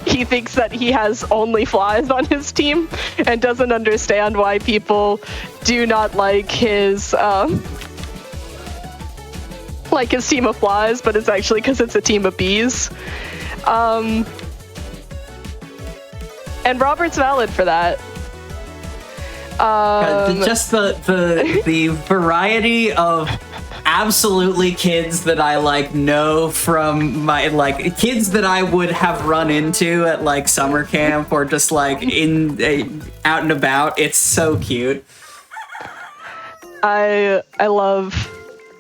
he thinks that he has only flies on his team and doesn't understand why people do not like his team of flies, but it's actually because it's a team of bees. And Robert's valid for that. Just the variety of absolutely kids that I like know from my like kids that I would have run into at like summer camp or just like in out and about. It's so cute. I love,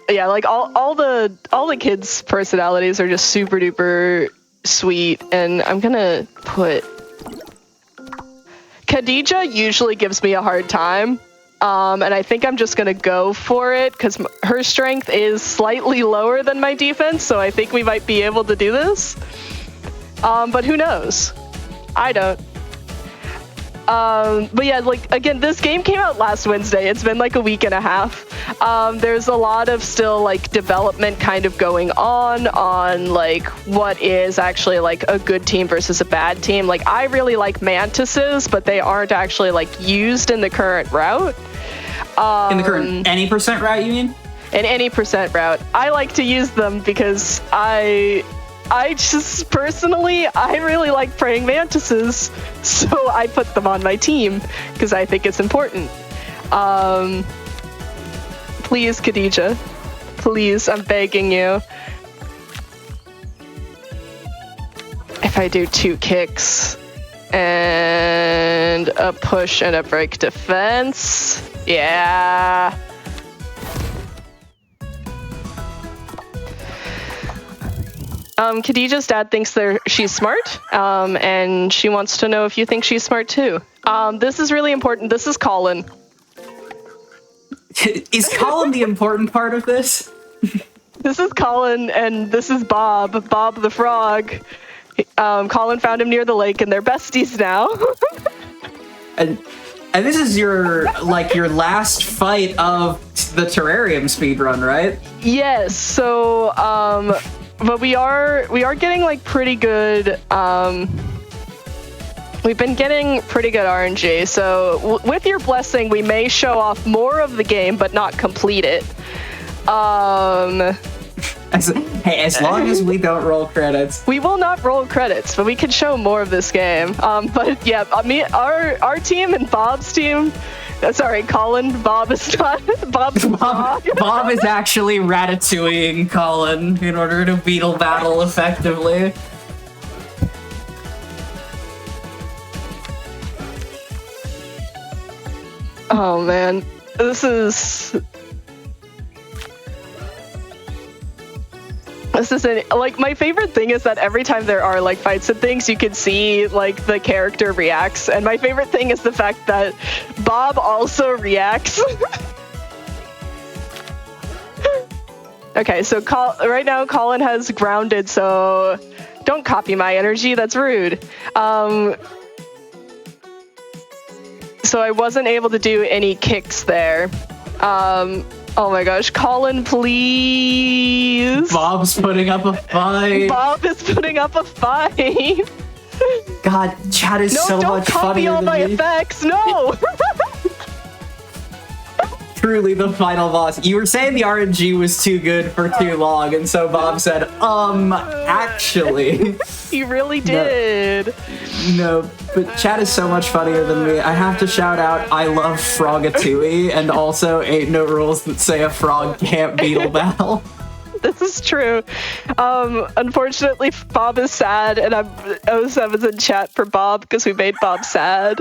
yeah, like all the kids' personalities are just super duper sweet, and I'm gonna put. Khadija usually gives me a hard time, and I think I'm just going to go for it because her strength is slightly lower than my defense, so I think we might be able to do this. But who knows? I don't. But yeah, like, again, this game came out last Wednesday. It's been like a week and a half. There's a lot of still like development kind of going on like what is actually like a good team versus a bad team. Like, I really like mantises, but they aren't actually like used in the current route. In the current any percent route, you mean? In any percent route. I like to use them because I just personally, I really like praying mantises, so I put them on my team because I think it's important. Please, Khadija, please, I'm begging you. If I do 2 kicks and a push and a break defense, yeah. Khadijah's dad thinks she's smart, and she wants to know if you think she's smart too. This is really important. This is Colin. Is Colin the important part of this? This is Colin, and this is Bob. Bob the frog. Colin found him near the lake, and they're besties now. And this is your last fight of the terrarium speedrun, right? Yes. So, but we are getting like pretty good. We've been getting pretty good RNG. So with your blessing, we may show off more of the game, but not complete it. As long as we don't roll credits. We will not roll credits, but we can show more of this game. But yeah, our team and Bob's team. Sorry, Colin. Bob is not. Bob's Bob is actually ratatouilleing Colin in order to beetle battle effectively. Oh man, this is like my favorite thing is that every time there are like fights and things, you can see like the character reacts, and my favorite thing is the fact that Bob also reacts. Okay, so right now Colin has grounded, so don't copy my energy. That's rude. So I wasn't able to do any kicks there. Oh my gosh, Colin, please. Bob's putting up a fight. Bob is putting up a fight. God, chat is so much funnier all than my me. effects. No. Truly the final boss. You were saying the RNG was too good for too long, and so Bob said, actually. He really did. No, but chat is so much funnier than me. I have to shout out, I love Frogatui, and also ain't no rules that say a frog can't beetle battle. This is true. Unfortunately, Bob is sad, and I'm 07's in chat for Bob because we made Bob sad.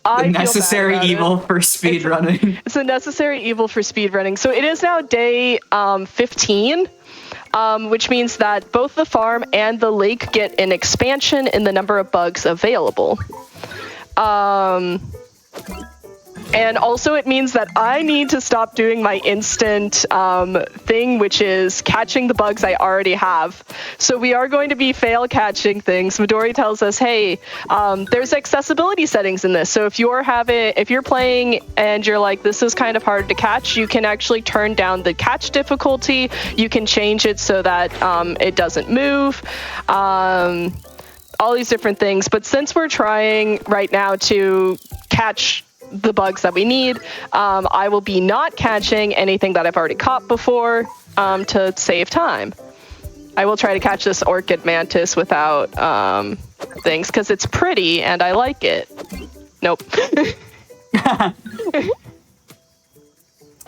The necessary evil for speedrunning. It's a necessary evil for speedrunning. So it is now day 15. Which means that both the farm and the lake get an expansion in the number of bugs available. And also it means that I need to stop doing my instant thing, which is catching the bugs I already have. So we are going to be fail catching things. Midori tells us, hey, there's accessibility settings in this. So if you're playing and you're like, this is kind of hard to catch, you can actually turn down the catch difficulty. You can change it so that it doesn't move. All these different things. But since we're trying right now to catch the bugs that we need, I will be not catching anything that I've already caught before to save time. I will try to catch this orchid mantis without things because it's pretty and I like it. Nope.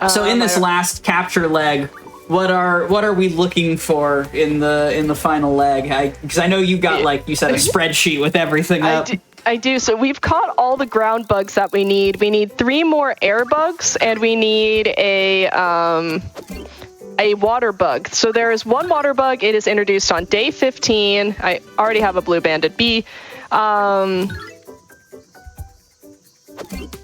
So in this last capture leg, what are we looking for in the final leg? Because I know you've got, like you said, a spreadsheet with everything up. I do. So we've caught all the ground bugs that we need. We need 3 more air bugs, and we need a water bug. So there is 1 water bug. It is introduced on day 15. I already have a blue banded bee.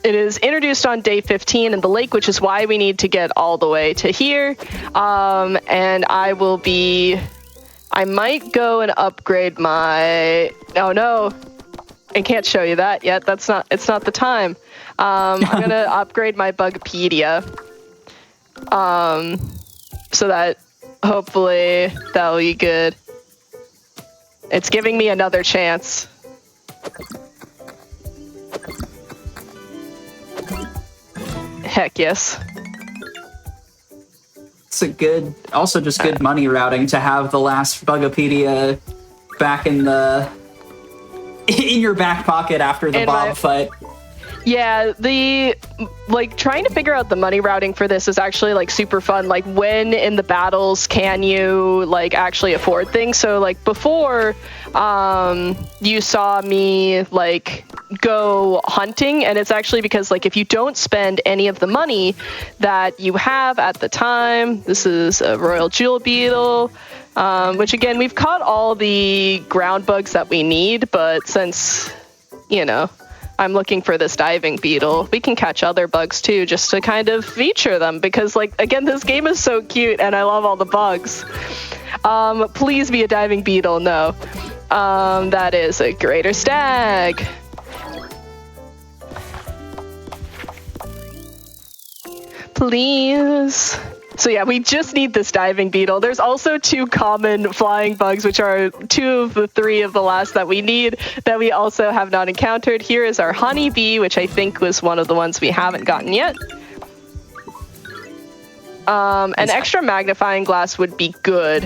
It is introduced on day 15 in the lake, which is why we need to get all the way to here. And I might go and upgrade my, oh no, I can't show you that yet. It's not the time. I'm gonna upgrade my Bugpedia. So that hopefully that'll be good. It's giving me another chance. Heck yes. It's a good, also just good money routing to have the last Bugopedia back in your back pocket after the Bob fight. Yeah, trying to figure out the money routing for this is actually like super fun. Like when in the battles can you like actually afford things? So like before, you saw me like go hunting, and it's actually because like if you don't spend any of the money that you have at the time, this is a royal jewel beetle, which again, we've caught all the ground bugs that we need, but since, I'm looking for this diving beetle, we can catch other bugs too, just to kind of feature them, because like, again, this game is so cute and I love all the bugs. Please be a diving beetle. No. That is a greater stag. Please. So yeah, we just need this diving beetle. There's also 2 common flying bugs, which are 2 of the 3 of the last that we need, that we also have not encountered. Here is our honeybee, which I think was one of the ones we haven't gotten yet. An extra magnifying glass would be good.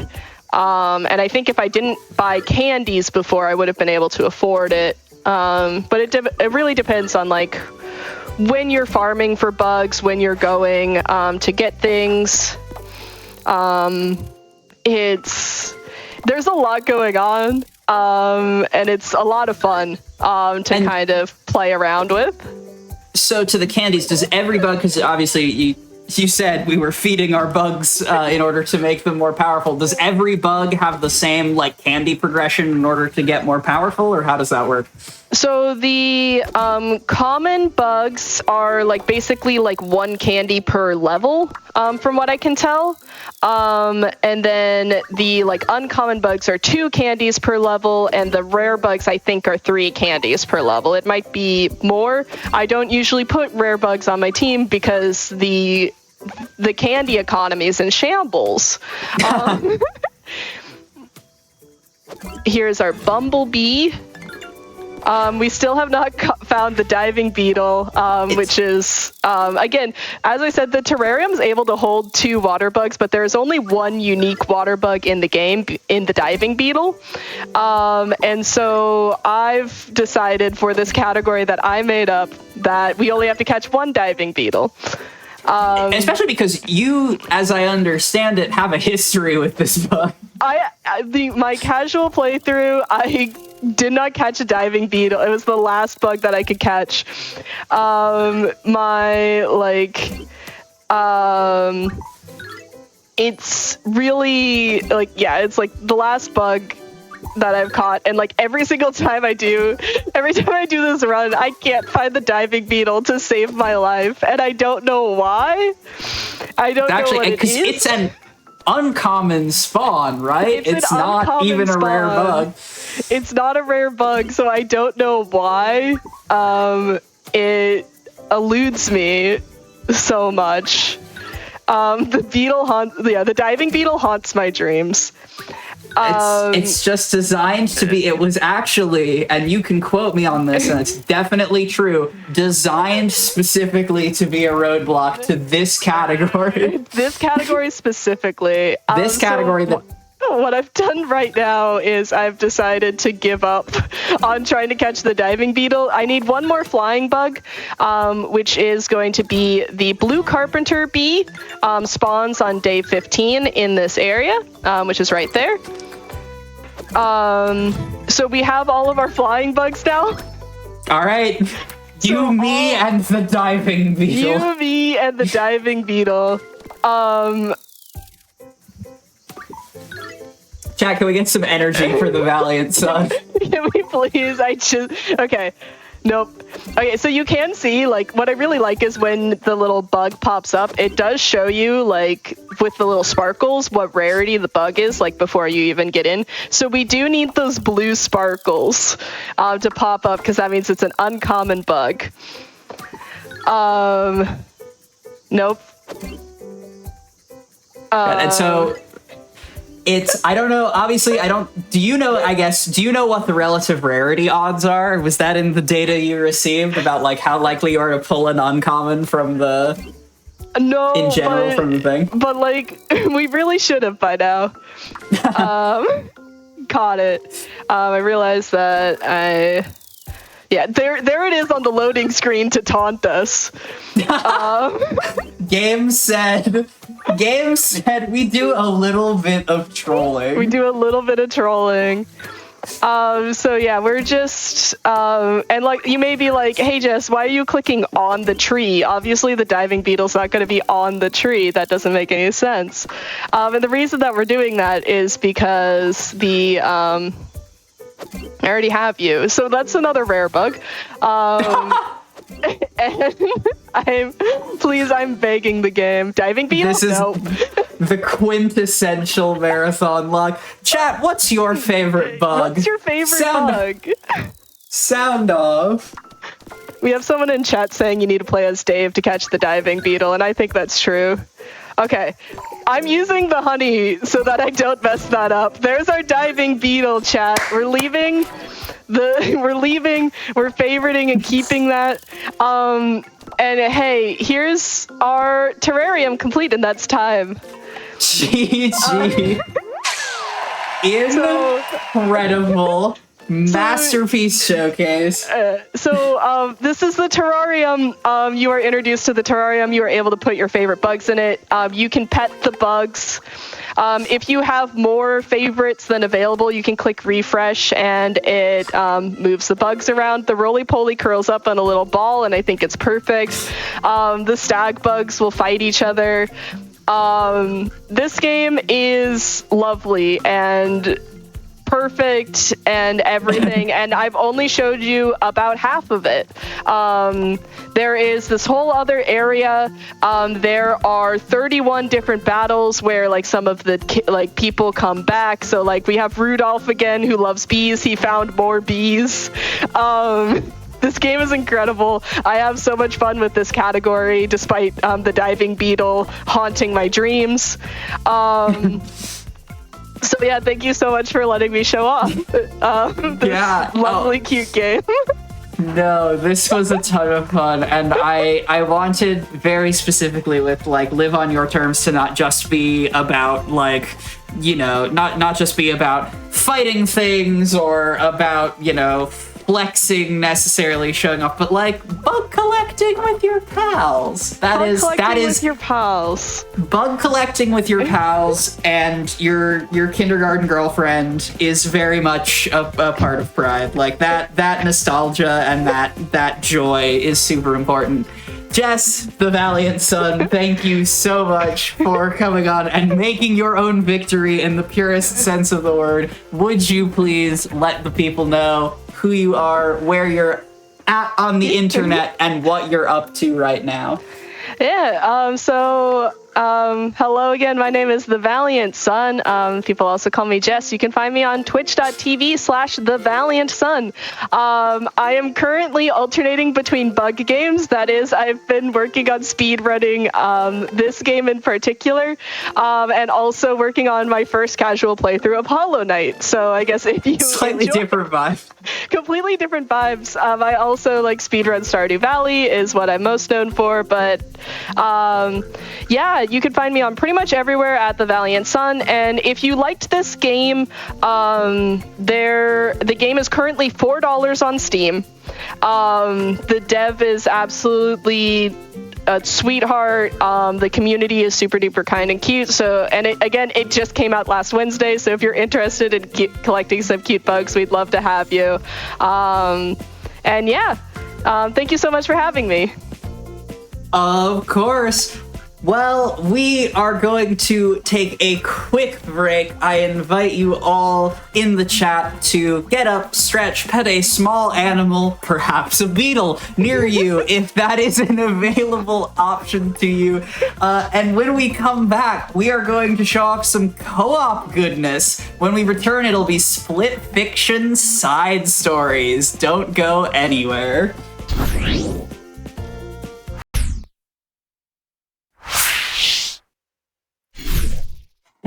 And I think if I didn't buy candies before, I would have been able to afford it. But it really depends on like when you're farming for bugs, when you're going to get things. There's a lot going on, and it's a lot of fun to kind of play around with. So to the candies, does every bug, because obviously you said we were feeding our bugs in order to make them more powerful. Does every bug have the same like candy progression in order to get more powerful, or how does that work? So the common bugs are like basically like 1 candy per level, from what I can tell. And then the like uncommon bugs are 2 candies per level, and the rare bugs I think are 3 candies per level. It might be more. I don't usually put rare bugs on my team because the candy economy is in shambles. Here's our bumblebee. We still have not found the diving beetle, which is, again, as I said, the terrarium is able to hold 2 water bugs, but there's only 1 unique water bug in the game, in the diving beetle. And so I've decided for this category that I made up that we only have to catch 1 diving beetle. Especially because you, as I understand it, have a history with this bug. My casual playthrough, I did not catch a diving beetle. It was the last bug that I could catch. It's really it's like the last bug that I've caught, and like every single time I do this run, I can't find the diving beetle to save my life, and I don't know why. I don't know what it is. It's an uncommon spawn, right? It's not even a rare bug. It's not a rare bug, so I don't know why. It eludes me so much. The diving beetle haunts my dreams. It's just designed to be. It was actually, and you can quote me on this, and it's definitely true, designed specifically to be a roadblock to this category. This category specifically. What I've done right now is I've decided to give up on trying to catch the diving beetle. I need 1 more flying bug, which is going to be the blue carpenter bee. Spawns on day 15 in this area, which is right there. So we have all of our flying bugs now. All right. Me, and the diving beetle. You, me, and the diving beetle. Chat, can we get some energy for the valiant son? Can we please? Okay. Nope. Okay, so you can see, like, what I really like is when the little bug pops up, it does show you, like, with the little sparkles, what rarity the bug is, like, before you even get in. So we do need those blue sparkles to pop up, because that means it's an uncommon bug. Nope. And so... I don't know, obviously, do you know what the relative rarity odds are? Was that in the data you received about, like, how likely you are to pull an uncommon from the... No, in general, from the thing? But, like, we really should have by now. Caught it. I realized that I Yeah, there it is on the loading screen to taunt us. Game said we do a little bit of trolling. We do a little bit of trolling. So yeah, we're just, and like, you may be like, hey Jess, why are you clicking on the tree? Obviously the diving beetle's not going to be on the tree. That doesn't make any sense. And the reason that we're doing that is because I already have you. So that's another rare bug. And I'm begging the game. Diving beetle? This is the quintessential marathon luck. Chat, what's your favorite bug? What's your favorite bug? Sound off. We have someone in chat saying you need to play as Dave to catch the diving beetle, and I think that's true. Okay, I'm using the honey so that I don't mess that up. There's our diving beetle, chat. We're favoriting and keeping that. And hey, here's our terrarium complete, and that's time. GG. Incredible. Masterpiece showcase. This is the terrarium. You are introduced to the terrarium. You are able to put your favorite bugs in it. You can pet the bugs. If you have more favorites than available, you can click refresh and it moves the bugs around. The roly-poly curls up on a little ball, and I think it's perfect. The stag bugs will fight each other. This game is lovely and perfect and everything, and I've only showed you about half of it. There is this whole other area. There are 31 different battles where like some of the people come back. So like we have Rudolph again, who loves bees. He found more bees. This game is incredible. I have so much fun with this category, despite the diving beetle haunting my dreams. So yeah, thank you so much for letting me show off this lovely, cute game. No, this was a ton of fun, and I wanted very specifically with like Live on Your Terms to not just be about like, you know, not just be about fighting things or about, you know, flexing necessarily, showing off, but like bug collecting with your pals. That is with your pals. Bug collecting with your pals and your kindergarten girlfriend is very much a part of Pride. Like that nostalgia and that joy is super important. Jess, the Valiant Son, thank you so much for coming on and making your own victory in the purest sense of the word. Would you please let the people know who you are, where you're at on the internet, and what you're up to right now? Yeah, hello again. My name is The Valiant Son. People also call me Jess. You can find me on twitch.tv/The Valiant Son. I am currently alternating between bug games. That is, I've been working on speedrunning this game in particular, and also working on my first casual playthrough of Hollow Knight. So I guess if you slightly different vibes. Completely different vibes. I also like speedrun Stardew Valley is what I'm most known for, but yeah, you can find me on pretty much everywhere at The Valiant Son. And if you liked this game, the game is currently $4 on Steam. The dev is absolutely a sweetheart. The community is super duper kind and cute. So, and it just came out last Wednesday. So if you're interested in collecting some cute bugs, we'd love to have you. And yeah, thank you so much for having me. Of course. Well, we are going to take a quick break. I invite you all in the chat to get up, stretch, pet a small animal, perhaps a beetle, near you, if that is an available option to you. And when we come back, we are going to show off some co-op goodness. When we return, it'll be split fiction side stories. Don't go anywhere.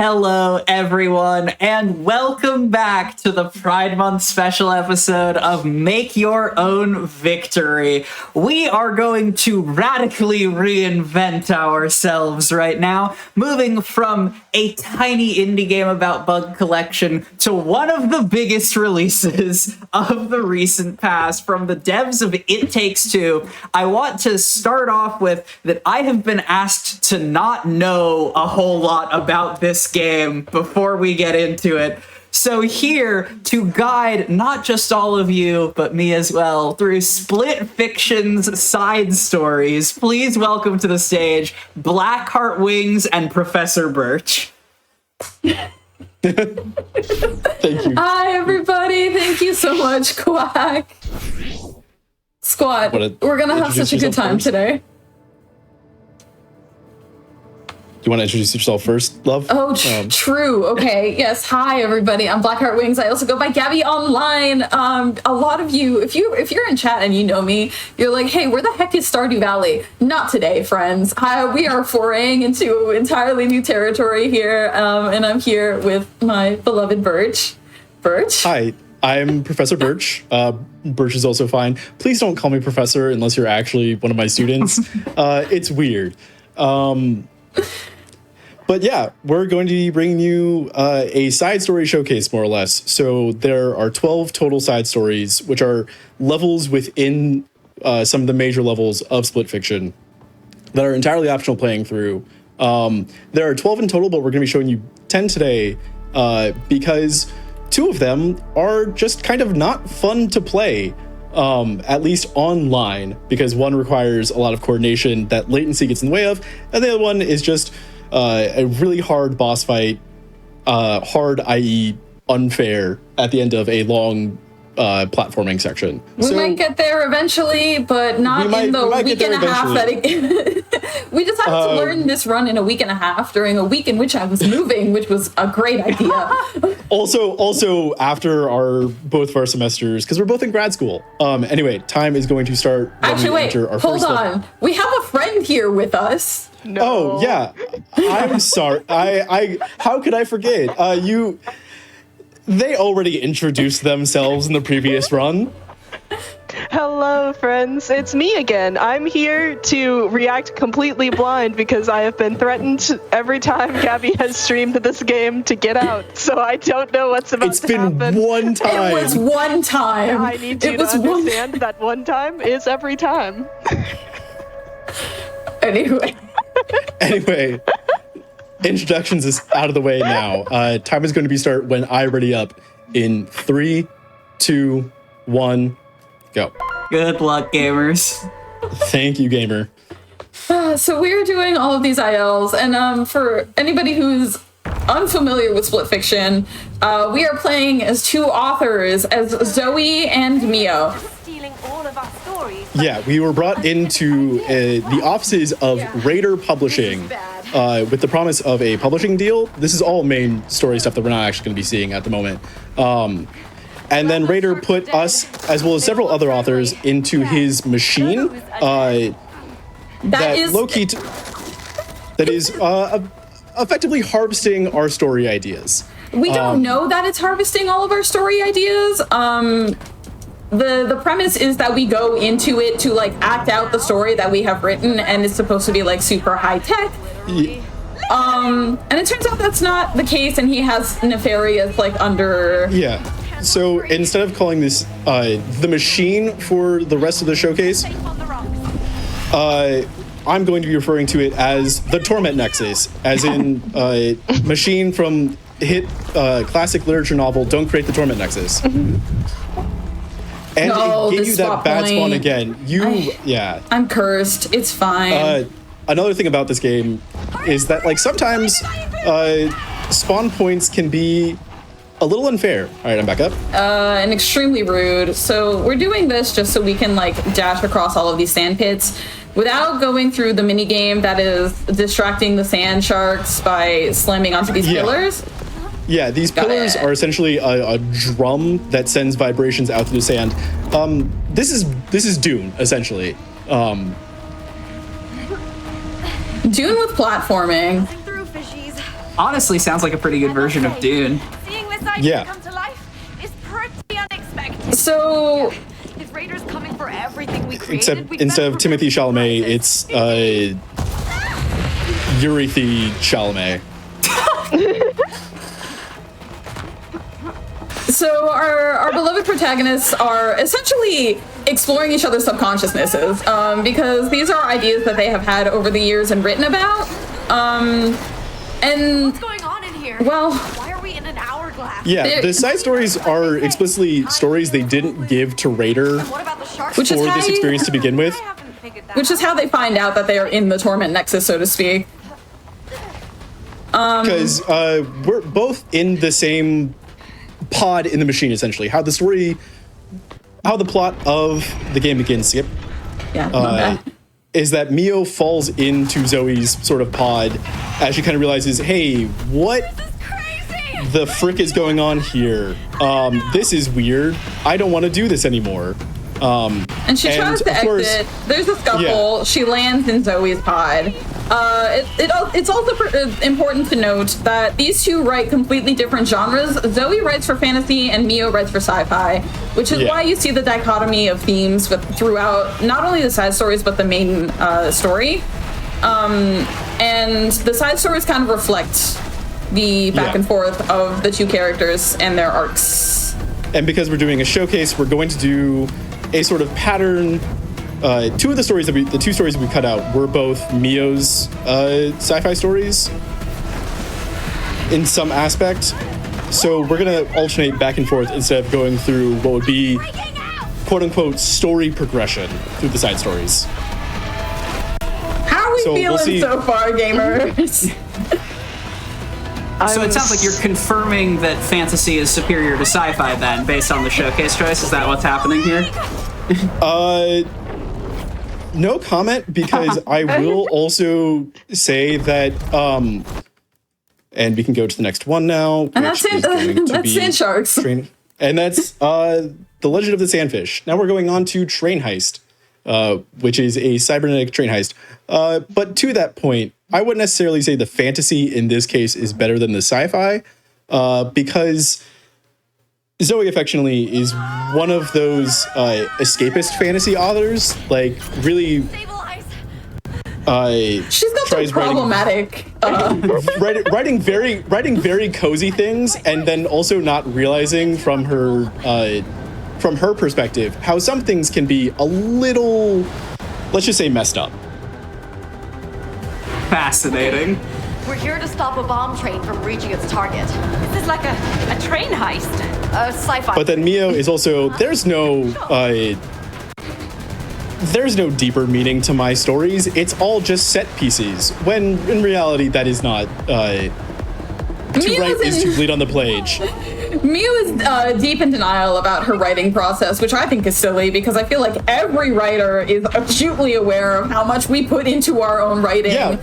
Hello, everyone, and welcome back to the Pride Month special episode of Make Your Own Victory. We are going to radically reinvent ourselves right now, moving from a tiny indie game about bug collection to one of the biggest releases of the recent past from the devs of It Takes Two. I want to start off with that I have been asked to not know a whole lot about this game before we get into it. So here to guide not just all of you, but me as well, through Split Fiction's side stories, please welcome to the stage Blackheart Wings and Professor Birch. Thank you. Hi, everybody. Thank you so much, Quack. Squad, we're going to have such a good time today. Do you want to introduce yourself first, love? Oh, true. Okay. Yes. Hi, everybody. I'm Blackheart Wings. I also go by Gabby Online. A lot of you, if you're in chat and you know me, you're like, hey, where the heck is Stardew Valley? Not today, friends. We are foraying into entirely new territory here, and I'm here with my beloved Birch. Birch? Hi, I'm Professor Birch. Birch is also fine. Please don't call me Professor unless you're actually one of my students. It's weird. But yeah, we're going to be bringing you a side story showcase, more or less. So there are 12 total side stories, which are levels within some of the major levels of Split Fiction that are entirely optional playing through. There are 12 in total, but we're going to be showing you 10 today because 2 of them are just kind of not fun to play, at least online, because one requires a lot of coordination that latency gets in the way of, and the other one is just a really hard boss fight, hard, i.e. unfair, at the end of a long platforming section. We might get there eventually, but not in the week and a half that we decided to learn this run in a week and a half during a week in which I was moving, which was a great idea. also after both of our semesters, because we're both in grad school. Anyway, time is going to start. Actually, wait, hold on. We have a friend here with us. No. Oh yeah, I'm sorry. I how could I forget? They already introduced themselves in the previous run. Hello, friends. It's me again. I'm here to react completely blind because I have been threatened every time Gabby has streamed this game to get out. So I don't know what's about to happen. It's been one time. It was one time. I need you to understand that one time is every time. Anyway, introductions is out of the way now. Time is going to be start when I ready up in 3, 2, 1, go. Good luck, gamers. Thank you, gamer. So we're doing all of these ILs, and for anybody who's unfamiliar with Split Fiction, we are playing as 2 authors, as Zoe and Mio. Yeah, we were brought into the offices of Raider Publishing with the promise of a publishing deal. This is all main story stuff that we're not actually going to be seeing at the moment. And then Raider put us, as well as several other authors, into his machine that is effectively harvesting our story ideas. We don't know that it's harvesting all of our story ideas. The premise is that we go into it to like act out the story that we have written, and it's supposed to be like super high tech. Yeah. And it turns out that's not the case, and he has nefarious like under. Yeah. So instead of calling this the machine for the rest of the showcase, I'm going to be referring to it as the Torment Nexus, as in machine from hit classic literature novel Don't Create the Torment Nexus. And no, it gave you that bad spawn again. I'm cursed. It's fine. Another thing about this game is that like sometimes spawn points can be a little unfair. All right, I'm back up. And extremely rude. So we're doing this just so we can like dash across all of these sand pits without going through the mini game that is distracting the sand sharks by slamming onto these pillars. Yeah, these pillars are essentially a drum that sends vibrations out through the sand. This is Dune, essentially. Dune with platforming. Honestly, sounds like a pretty good version of Dune. Seeing this idea Yeah. come to life is pretty unexpected. So, His raiders coming for everything we created. Except we'd instead better of Timothy prevent Chalamet, crisis. it's Urithi Chalamet. so our beloved protagonists are essentially exploring each other's subconsciousnesses, because these are ideas that they have had over the years and written about. And What's going on in here? well, Why are we in an hourglass? Yeah, the side stories are explicitly stories they didn't give to Raider What about the sharks? Which is for how this you- experience to begin with. I haven't figured that which is how they find out that they are in the Torment Nexus, so to speak. Because we're both in the same pod in the machine, essentially. How the plot of the game begins, Skip, Yeah, my bad. is that Mio falls into Zoe's sort of pod as she kind of realizes, hey, what This is crazy! the frick is going on here? This is weird. I don't want to do this anymore. And she tries to of course- exit. There's a scuffle. Yeah. She lands in Zoe's pod. It's also important to note that these two write completely different genres. Zoe writes for fantasy and Mio writes for sci-fi, which is Yeah. why you see the dichotomy of themes throughout not only the side stories but the main story. And the side stories kind of reflect the back Yeah. and forth of the two characters and their arcs. And because we're doing a showcase, we're going to do a sort of pattern. The two stories that we cut out were both Mio's sci-fi stories in some aspect. So we're gonna alternate back and forth instead of going through what would be quote unquote story progression through the side stories. How are we So we'll feeling see. so far, gamers? So it sounds like you're confirming that fantasy is superior to sci-fi then, based on the showcase choice. Is that what's happening here? No comment, because I will also say that and we can go to the next one now. And that's which it. is going to That's be Sand Sharks. And that's The Legend of the Sandfish. Now we're going on to Train Heist, which is a cybernetic train heist. But to that point, I wouldn't necessarily say the fantasy in this case is better than the sci-fi, because Zoe affectionately is one of those escapist fantasy authors, like really Stabilize. She's got some tries problematic. writing very cozy things, and then also not realizing from her perspective how some things can be a little, let's just say, messed up. Fascinating. We're here to stop a bomb train from reaching its target. This is like a train heist. Sci-fi. But then Mio is also, there's no deeper meaning to my stories. It's all just set pieces, when in reality that is not to write is to bleed on the page. Mio is deep in denial about her writing process, which I think is silly because I feel like every writer is acutely aware of how much we put into our own writing. Yeah,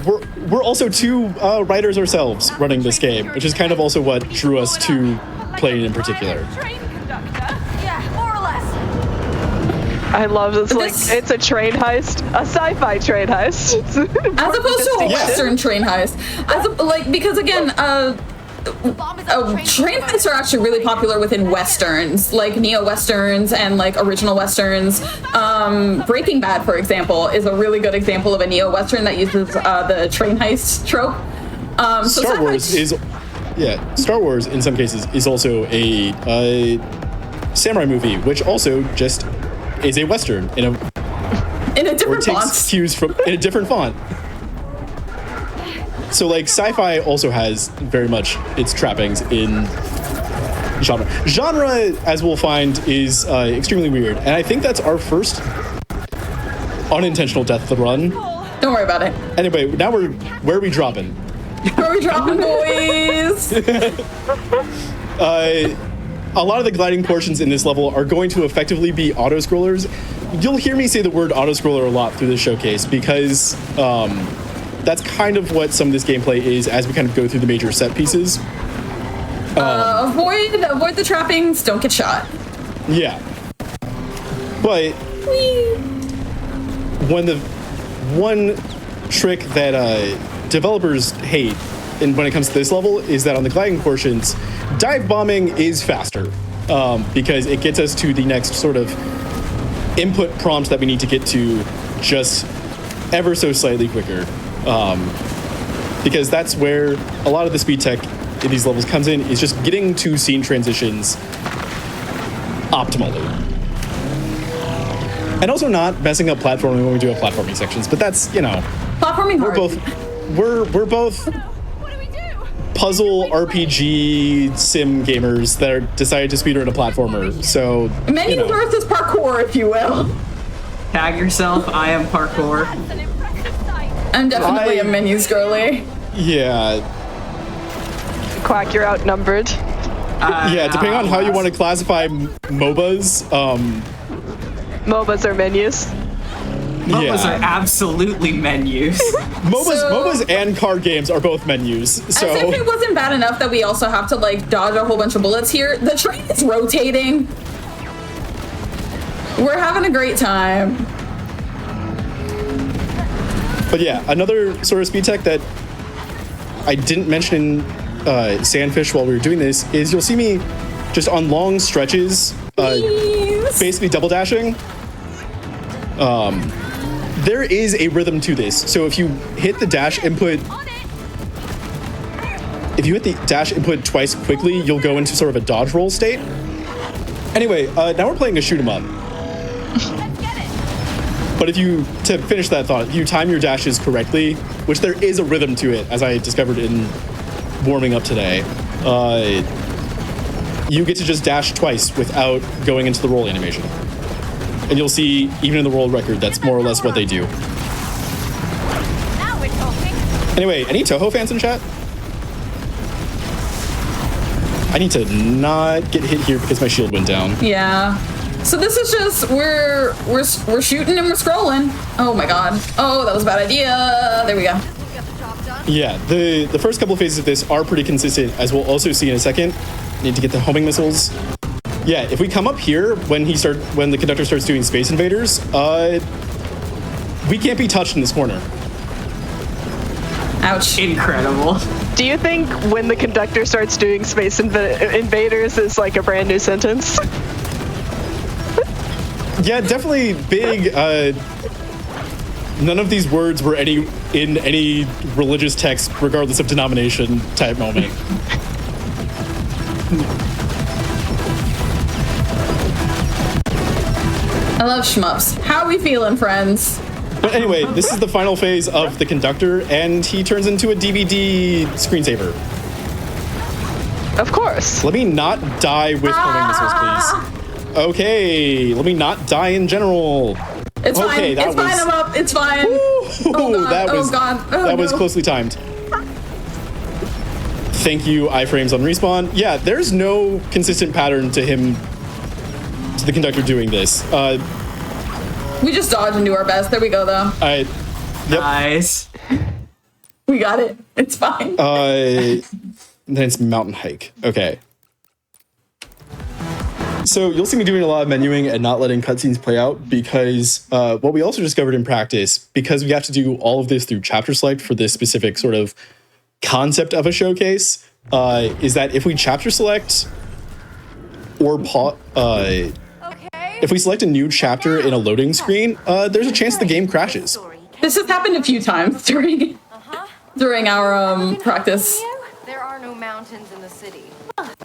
we're also two writers ourselves running this game, which is kind of also what drew us to play it in particular. Train conductor. Yeah, more or less. I love this. Like, This- it's a train heist, a sci-fi train heist. As opposed to a Yeah. Western train heist. Because again, train heists are actually really popular within Westerns, like neo-Westerns and like original Westerns. Breaking Bad, for example, is a really good example of a neo-Western that uses the train heist trope. So Star sci-fi- Wars is, Star Wars in some cases is also a samurai movie, which also just is a Western in a or different takes font. cues from in a different font. So like sci-fi also has very much its trappings in genre. Genre, as we'll find, is extremely weird, and I think that's our first unintentional death of the run. Don't worry about it. Anyway, now where are we dropping? Where are we dropping, boys? A lot of the gliding portions in this level are going to effectively be auto-scrollers. You'll hear me say the word auto-scroller a lot through this showcase because that's kind of what some of this gameplay is as we kind of go through the major set pieces. Avoid the trappings. Don't get shot. Yeah. But one trick that developers hate and when it comes to this level is that on the gliding portions, dive bombing is faster because it gets us to the next sort of input prompt that we need to get to just ever so slightly quicker. Because that's where a lot of the speed tech in these levels comes in, is just getting to scene transitions optimally. And also not messing up platforming when we do have platforming sections, but that's, you know, Platforming we're hard. both What do we do? puzzle RPG sim gamers that are decided to speedrun a platformer. So Menu you know. versus parkour, if you will. Tag yourself. I am parkour. That's an impressive sight. I'm definitely a menus girly. Yeah, Quack, you're outnumbered. yeah. Depending on how you want to classify MOBAs, MOBAs are menus. MOBAs yeah. are absolutely menus. MOBAs and card games are both menus. As if it So wasn't bad enough that we also have to like dodge a whole bunch of bullets here, the train is rotating. We're having a great time. but yeah, another sort of speed tech that I didn't mention in Sandfish while we were doing this is you'll see me just on long stretches, Please. basically double dashing. There is a rhythm to this. So if you hit the dash input, twice quickly, you'll go into sort of a dodge roll state. Anyway, now we're playing a shoot 'em up. But to finish that thought, if you time your dashes correctly, which there is a rhythm to it, as I discovered in warming up today, you get to just dash twice without going into the roll animation. And you'll see, even in the world record, that's more or less what they do. Now we're talking. Anyway, any Toho fans in chat? I need to not get hit here because my shield went down. Yeah. So this is just we're shooting and we're scrolling. Oh my god. Oh, that was a bad idea. There we go. Get the job done. Yeah, the first couple of phases of this are pretty consistent, as we'll also see in a second. Need to get the homing missiles. Yeah, if we come up here when the conductor starts doing Space Invaders, we can't be touched in this corner. Ouch. Incredible. Do you think when the conductor starts doing Space Invaders is like a brand new sentence? Yeah, definitely big. None of these words were in any religious text, regardless of denomination, type moment. I love shmups. How are we feeling, friends? But anyway, this is the final phase of the conductor, and he turns into a DVD screensaver. Of course. Let me not die with homing missiles, please. Okay, let me not die in general. It's Okay, fine. that It's fine. was- I'm up. It's fine. Ooh, God, that oh was God, oh that was no. closely timed. Thank you, iframes on respawn. Yeah, there's no consistent pattern to the conductor doing this. We just dodge and do our best. There we go, though. Yep. Nice. We got it. It's fine. Then it's mountain hike. Okay. So you'll see me doing a lot of menuing and not letting cutscenes play out because what we also discovered in practice, because we have to do all of this through chapter select for this specific sort of concept of a showcase, is that if we chapter select or if we select a new chapter in a loading screen, there's a chance the game crashes. This has happened a few times during our practice. There are no mountains in the city.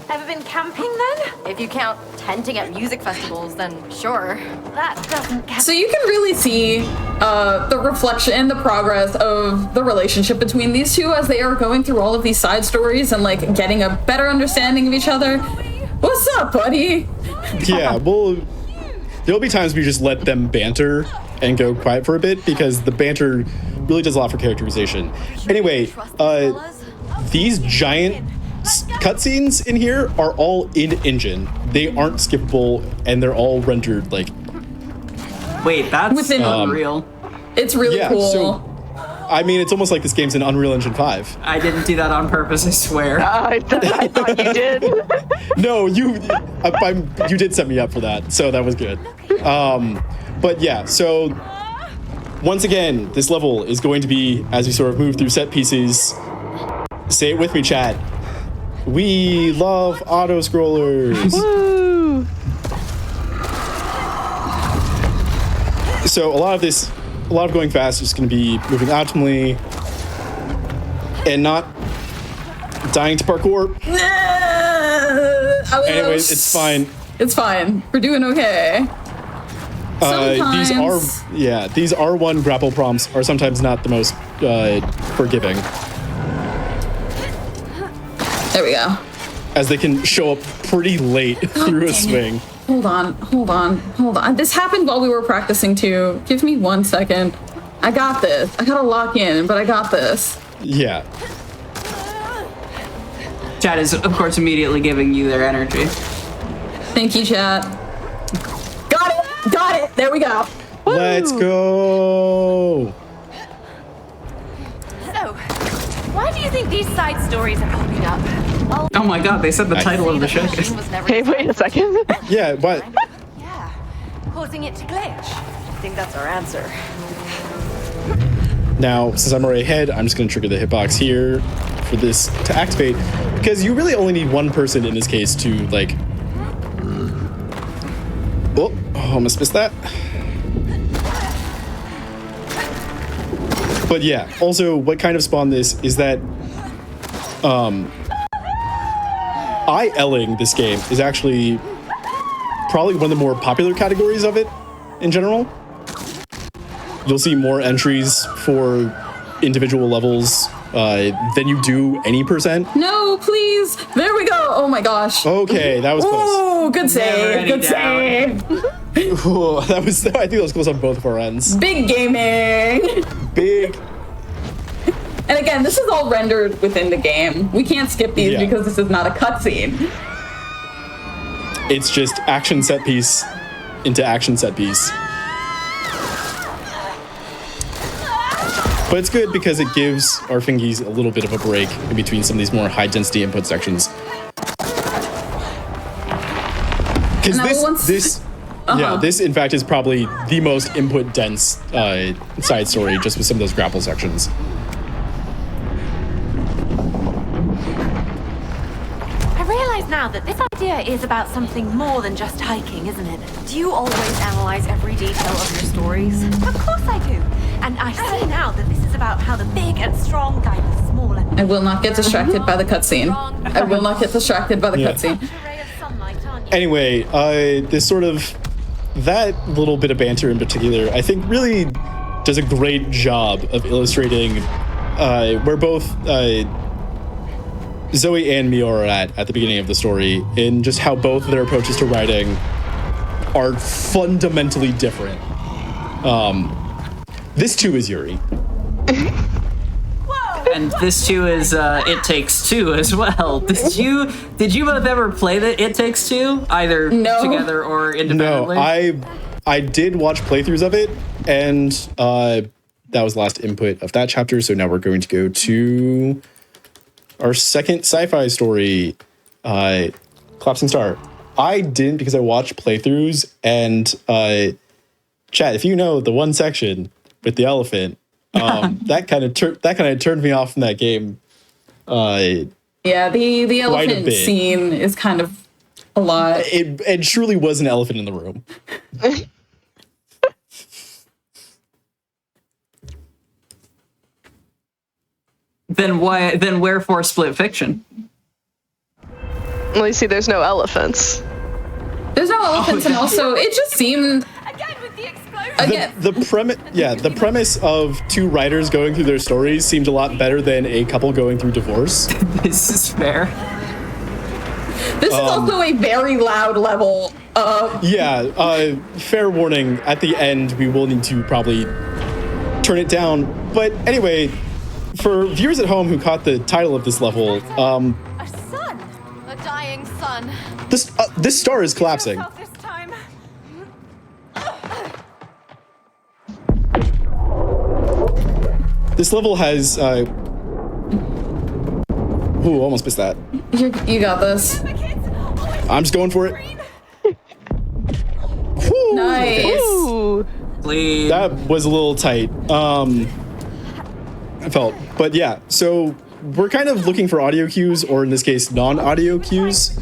Ever been camping then? If you count tenting at music festivals, then sure. That doesn't count. So you can really see the reflection and the progress of the relationship between these two as they are going through all of these side stories and like getting a better understanding of each other. What's up, buddy? Yeah, well, there'll be times we just let them banter and go quiet for a bit because the banter really does a lot for characterization. Anyway, these giant cutscenes in here are all in-engine. They aren't skippable, and they're all rendered like... Wait, that's Within- unreal. It's really Yeah, cool. so... I mean, it's almost like this game's in Unreal Engine 5. I didn't do that on purpose, I swear. I thought you did. No, you did set me up for that, so that was good. But yeah, so once again, this level is going to be, as we sort of move through set pieces, Say it with me, chat. We love auto scrollers. Woo! So a lot of going fast is going to be moving optimally and not dying to parkour. Anyways, it's fine. It's fine. We're doing okay. These R1 grapple prompts are sometimes not the most forgiving. There we go. As they can show up pretty late through a swing. Hold on. This happened while we were practicing too. Give me 1 second. I got this. I gotta lock in, but I got this. Yeah. Chat is, of course, immediately giving you their energy. Thank you, chat. Got it. There we go. Let's go. So, why do you think these side stories are popping up? Oh my god, they said the title of the show. Hey, wait a second. Yeah, what? Yeah, causing it to glitch. I think that's our answer. Now, since I'm already ahead, I'm just going to trigger the hitbox here for this to activate, because you really only need one person in this case to, like... Oh, almost missed that. But yeah, also what kind of spawned this is that ILing this game is actually probably one of the more popular categories of it in general. You'll see more entries for individual levels than you do any percent. No, please. There we go. Oh my gosh. Okay, that was close. Oh, good save. Good save. Ooh, I think that was close on both of our ends. Big gaming. Big. And again, this is all rendered within the game. We can't skip these because this is not a cutscene. It's just action set piece into action set piece. But it's good because it gives our fingies a little bit of a break in between some of these more high density input sections. Because this in fact is probably the most input dense side story, just with some of those grapple sections. I realize now that this idea is about something more than just hiking, isn't it? Do you always analyze every detail of your stories? Of course I do. And I see now that this is about how the big and strong guide the smaller. I will not get distracted by the cutscene. I will not get distracted by the cutscene. Anyway, this sort of, that little bit of banter in particular, I think really does a great job of illustrating where both Zoe and Mio are at the beginning of the story, in just how both of their approaches to writing are fundamentally different. This too is Yuri. And this too is It Takes Two as well. Did you both ever play the It Takes Two, either together or independently? No, I did watch playthroughs of it, and that was the last input of that chapter. So now we're going to go to our second sci-fi story, Collapsing Star. I didn't because I watched playthroughs, and chat, if you know the one section with the elephant, that kind of turned me off from that game. Yeah, the elephant scene is kind of a lot. It truly was an elephant in the room. Then wherefore split fiction? Well, you see, there's no elephants. There's no elephants, and also it just seemed. The premise of two writers going through their stories seemed a lot better than a couple going through divorce. This is fair. This is also a very loud level. Fair warning. At the end, we will need to probably turn it down. But anyway, for viewers at home who caught the title of this level, a sun, a dying sun. This star is collapsing. This level has, almost missed that. You got this. I'm just going for it. Whew, nice. That was a little tight. I felt, but yeah. So we're kind of looking for audio cues, or in this case, non-audio cues.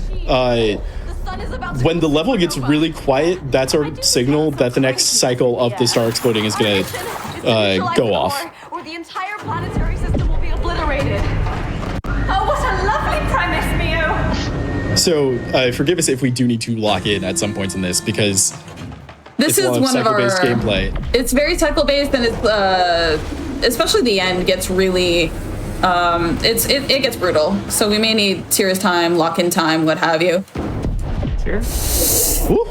When the level gets really quiet, that's our signal that the next cycle of the star exploding is going to go off. Or the entire planetary system will be obliterated. Oh, what a lovely premise, Mio! So forgive us if we do need to lock in at some points in this, because this is one of our gameplay. It's very cycle-based, and it's especially the end gets really it gets brutal. So we may need serious time, lock-in time, what have you. Sure. Woo.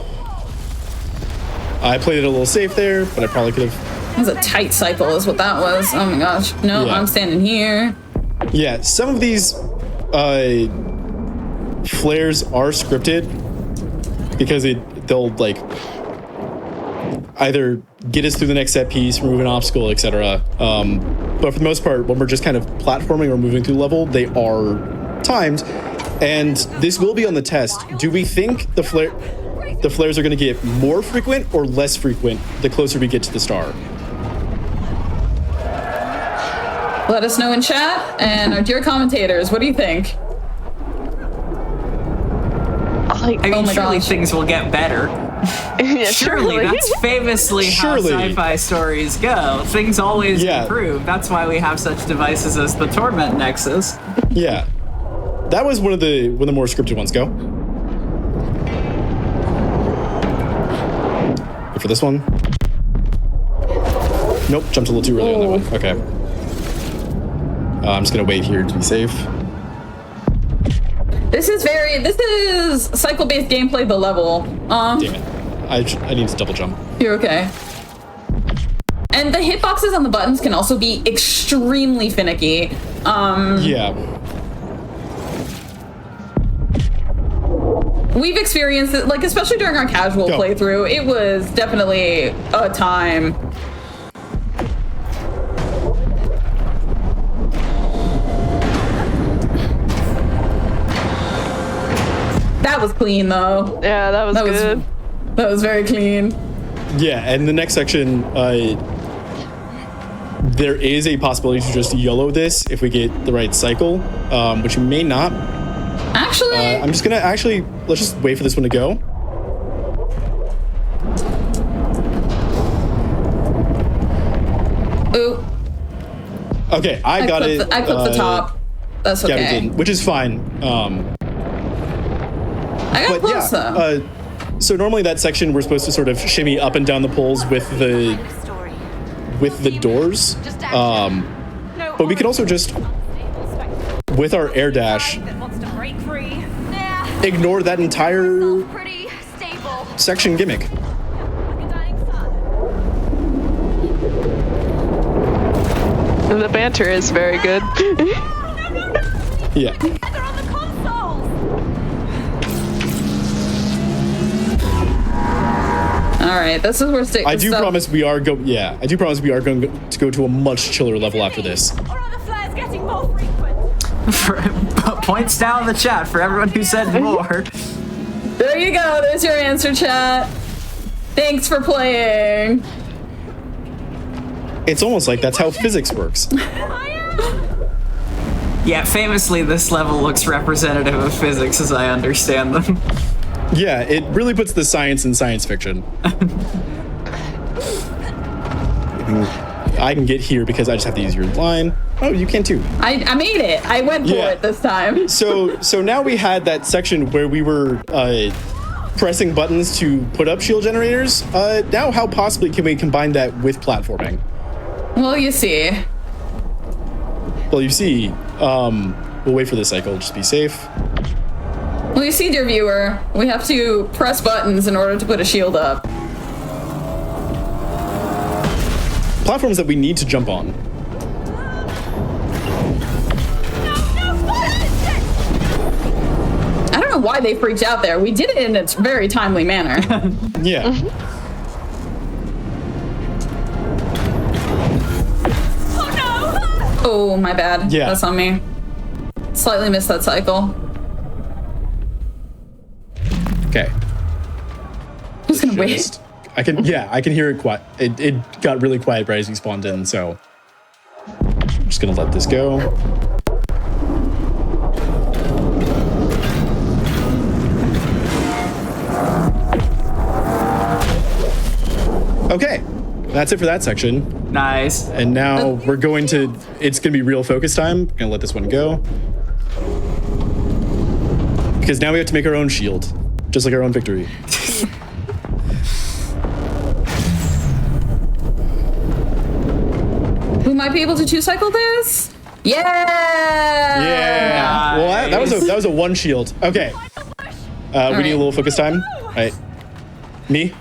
I played it a little safe there, but I probably could have. That was a tight cycle, is what that was. Oh my gosh. No, Yeah. I'm standing here. Yeah, some of these flares are scripted because they'll like either get us through the next set piece, remove an obstacle, etc. But for the most part, when we're just kind of platforming or moving through the level, they are timed. And this will be on the test. Do we think the flares are going to get more frequent or less frequent the closer we get to the star? Let us know in chat, and our dear commentators, what do you think? I mean, oh my surely gosh. things will get better. Yeah, Surely, that's famously how sci-fi stories go. Things always improve. That's why we have such devices as the Torment Nexus. Yeah. That was one of the more scripted ones. Go. Wait for this one. Nope, jumped a little too early on that one. Okay. I'm just gonna wait here to be safe. This is cycle-based gameplay, the level. Damn it. I need to double jump. You're okay. And the hitboxes on the buttons can also be extremely finicky. Yeah. We've experienced it, like, especially during our casual playthrough, it was definitely a time. That was clean, though. Yeah, that was good. That was very clean. Yeah, and the next section, there is a possibility to just YOLO this if we get the right cycle, which we may not. Actually, I'm just gonna let's just wait for this one to go. Ooh. Okay, I got it. I clipped the top. That's okay. Gabby didn't, which is fine. I got close though. So normally that section we're supposed to sort of shimmy up and down the poles with the doors, but we can also just with our air dash ignore that entire section gimmick. The banter is very good. Yeah. All right, this is where I do promise we are going to go to a much chiller level after this. Points down in the chat for everyone who said more. There you go. There's your answer, chat. Thanks for playing. It's almost like that's how physics works. Yeah, famously, this level looks representative of physics as I understand them. Yeah, it really puts the science in science fiction. I can get here because I just have to use your line. Oh, you can too. I made it. I went for it this time. So now we had that section where we were pressing buttons to put up shield generators. Now how possibly can we combine that with platforming? Well, you see. Well, you see. We'll wait for the cycle. Just be safe. Well, you see, dear viewer, we have to press buttons in order to put a shield up. Platforms that we need to jump on. I don't know why they freaked out there. We did it in a very timely manner. Yeah. Oh, my bad. Yeah. That's on me. Slightly missed that cycle. Okay. Just gonna wait. I can hear it quiet. It got really quiet right as he spawned in, so I'm just gonna let this go. Okay, that's it for that section. Nice. And now we're going to, it's going to be real focus time. I'm going to let this one go. Because now we have to make our own shield, just like our own victory. Who might be able to 2-cycle this? Yeah! Yeah. Well, that was a one shield. Okay. We need a little focus time. All right. Me.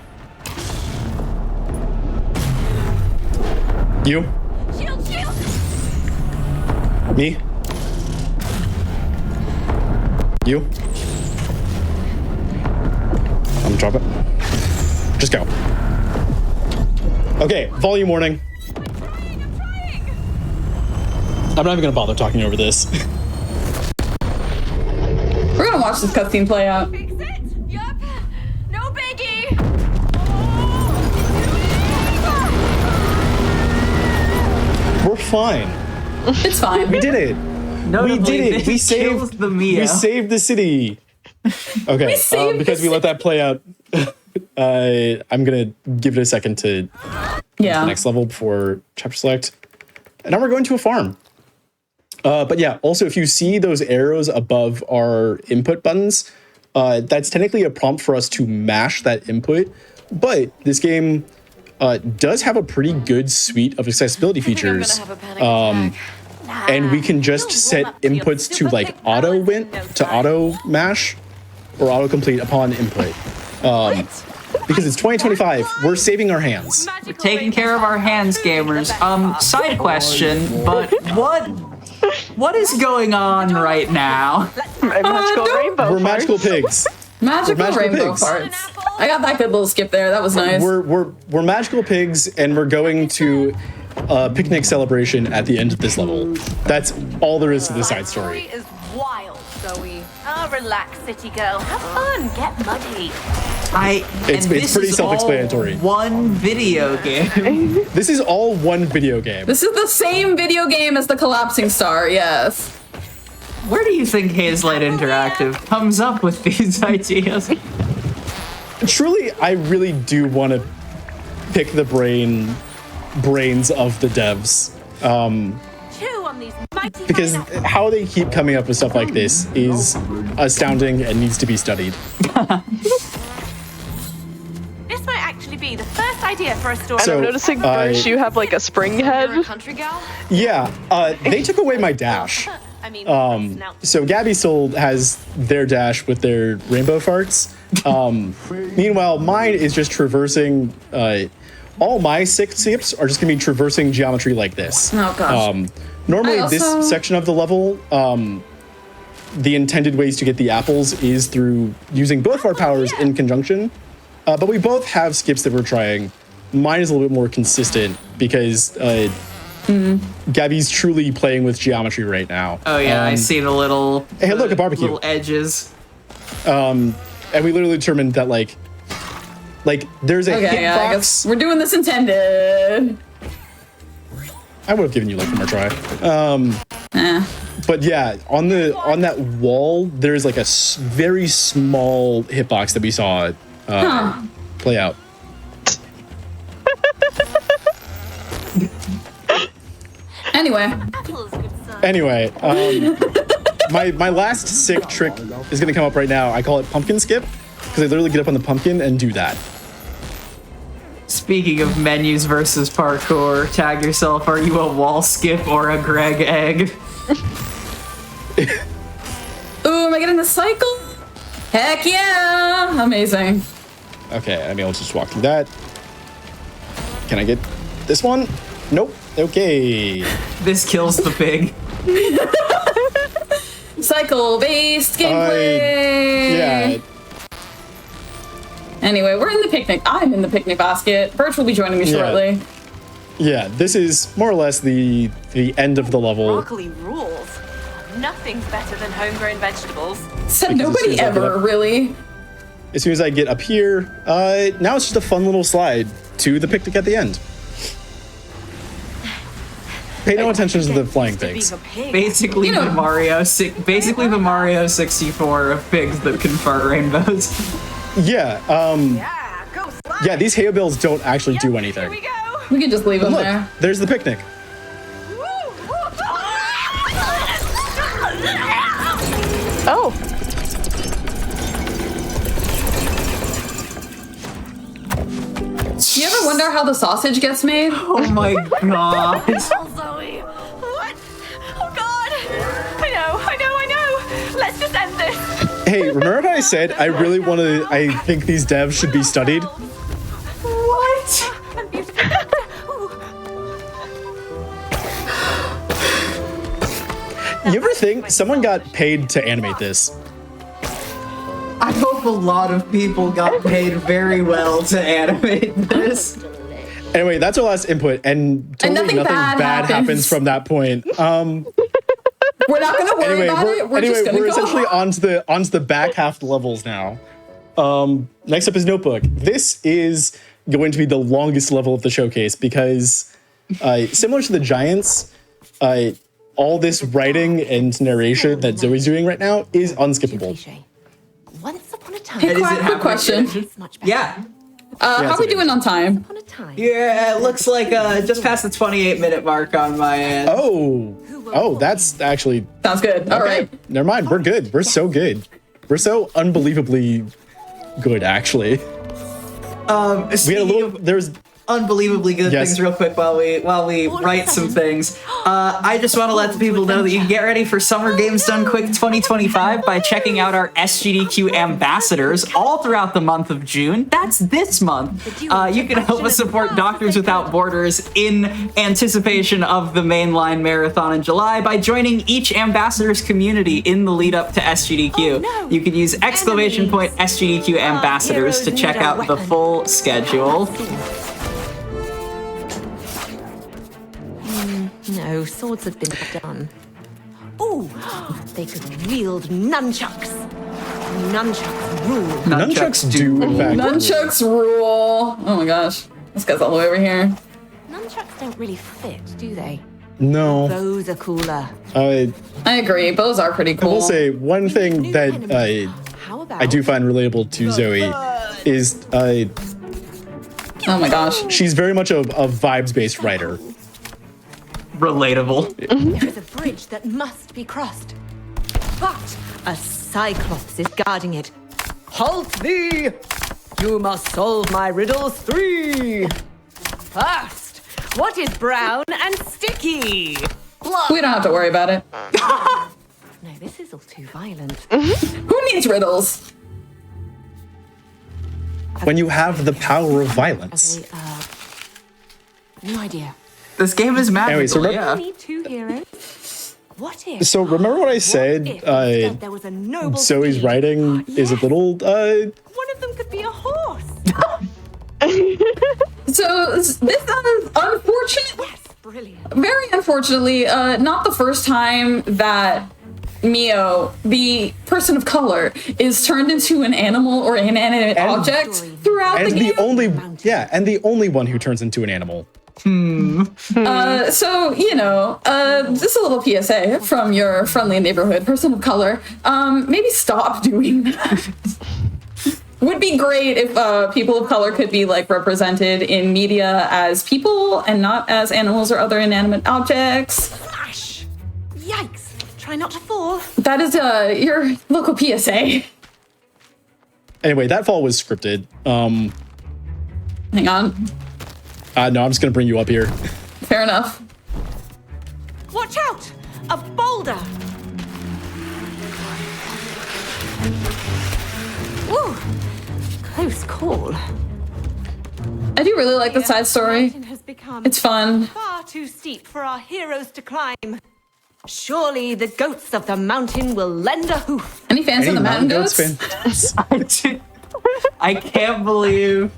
You. Shield, shield. Me. You. I'm gonna drop it. Just go. Okay, volume warning. I'm not even gonna bother talking over this. We're gonna watch this cutscene play out. Fix it. Yup. No biggie. We're fine. It's fine. We did it. Notably, We did it. We this kills saved the Mia. We saved the city. Okay, saved because the we let that play out. I'm gonna give it a second to Yeah. the next level before chapter select. And now we're going to a farm. But yeah, also if you see those arrows above our input buttons, that's technically a prompt for us to mash that input. But this game does have a pretty good suite of accessibility features. And we can just set inputs to like auto mash or auto complete upon input. Because it's 2025, we're saving our hands. We're taking care of our hands, gamers. Side question, but what is going on right now? Magical rainbow. We're magical pigs. Magical rainbow pigs. parts. I got that good little skip there. That was nice. We're magical pigs, and we're going to a picnic celebration at the end of this level. That's all there is to the side story. Is wild, Zoe. Oh, relax, city girl. Have fun. Get muddy. It's pretty self-explanatory. One video game. This is all one video game. This is the same video game as the Collapsing Star, yes. Where do you think Hazelight Interactive comes up with these ideas? Truly, I really do want to pick the brains of the devs. Chew on these mighty Because pineapples. how they keep coming up with stuff like this is astounding and needs to be studied. This might actually be the first idea for a story. So, I'm noticing, Birch, you have like a spring You're a head. country gal? Yeah, they took away my dash. I mean, So Gabby still has their dash with their rainbow farts. Meanwhile, mine is just traversing. All my skips are just gonna be traversing geometry like this. Oh gosh. Normally, I also- this section of the level, the intended ways to get the apples is through using both of our powers in conjunction. But we both have skips that we're trying. Mine is a little bit more consistent because Gabby's truly playing with geometry right now. Oh yeah, I see the little. Hey, look, a barbecue. Little edges. And we literally determined that like there's a Okay, yeah, I guess hitbox. we're doing this intended. I would have given you like one more try. But yeah, on that wall, there's like a very small hitbox that we saw play out. Anyway, apples, good son. Anyway, my last sick trick is gonna come up right now. I call it pumpkin skip because I literally get up on the pumpkin and do that. Speaking of menus versus parkour, tag yourself. Are you a wall skip or a Greg egg? ooh, am I getting the cycle? Heck yeah! Amazing. Okay, I mean, I'll just walk through that. Can I get this one? Nope. Okay. This kills the pig. Cycle-based gameplay. Yeah. Anyway, we're in the picnic. I'm in the picnic basket. Birch will be joining me Yeah. shortly. Yeah, this is more or less the end of the level. Broccoli rules. Nothing's better than homegrown vegetables. Said Because nobody as soon as I get ever, up- really. As soon as I get up here, now it's just a fun little slide to the picnic at the end. Pay no attention to the flying pigs. Basically, You know- the Mario 64 of pigs that can fart rainbows. Yeah, Yeah, Yeah, these hay bales don't actually do anything. Here we go. We can just leave them Look, there. there's the picnic. Oh. Do you ever wonder how the sausage gets made? Oh my god. Oh, Zoe. What? Oh, God. I know. Let's just end this. Hey, remember how I said I really want to? I think these devs should be studied. What? I'm beautiful. You ever think someone got paid to animate this? I hope a lot of people got paid very well to animate this. Anyway, that's our last input, and totally nothing bad happens from that point. We're not gonna worry about it. We're just gonna we're go essentially on. onto the back half of the levels now. Next up is Notebook. This is going to be the longest level of the showcase because, similar to the Giants, all this writing and narration that Zoe's doing right now is unskippable. Once upon a time. Hey, Is it quick question. It's much better. Yeah. How are we doing on time? Upon a time. Yeah, it looks like just past the 28-minute mark on my end. Oh, that's actually Sounds good. All right. Never mind. We're good. We're so good. We're so unbelievably good, actually. We had a little. There's unbelievably good Yes. things real quick while we write some things. I just want to let the people know that you can get ready for Summer Games Done Quick 2025 by checking out our SGDQ ambassadors all throughout the month of June. That's this month. You can help us support Doctors Without Borders in anticipation of the mainline marathon in July by joining each ambassador's community in the lead up to SGDQ. You can use !SGDQ ambassadors to check out the full schedule. No, swords have been done. Ooh, they could wield nunchucks. Nunchucks rule. nunchucks do in fact. Nunchucks rule. Oh my gosh. This guy's all the way over here. Nunchucks don't really fit, do they? No. Bows are cooler. I I agree. Bows are pretty cool. will say one thing that How about I do find relatable to Zoe is Oh my gosh. she's very much a vibes-based writer. Relatable. there is a bridge that must be crossed, but a Cyclops is guarding it. Halt thee! You must solve my riddles 3. First, what is brown and sticky? Blood. We don't have to worry about it. No, this is all too violent. Who needs riddles? When you have the power of violence. No idea. This game is magical. Anyway, so We yeah. need 2 heroes. What if? So remember what I said? What if instead there was a noble Zoe's steed? writing is a little One of them could be a horse. So this is unfortunate. Yes, brilliant. Very unfortunately, not the first time that Mio, the person of color, is turned into an animal or inanimate object throughout the and game. the only one who turns into an animal. So, you know, just a little PSA from your friendly neighborhood person of color. Maybe stop doing that. Would be great if people of color could be like represented in media as people and not as animals or other inanimate objects. Flash! Yikes! Try not to fall. That is your local PSA. Anyway, that fall was scripted. Hang on. No, I'm just gonna bring you up here. Fair enough. Watch out! A boulder! Ooh, close call. I do really like the side story. Mountain has become It's fun. far too steep for our heroes to climb. Surely the goats of the mountain will lend a hoof. Any fans of the Mountain Goats? fan? I can't believe.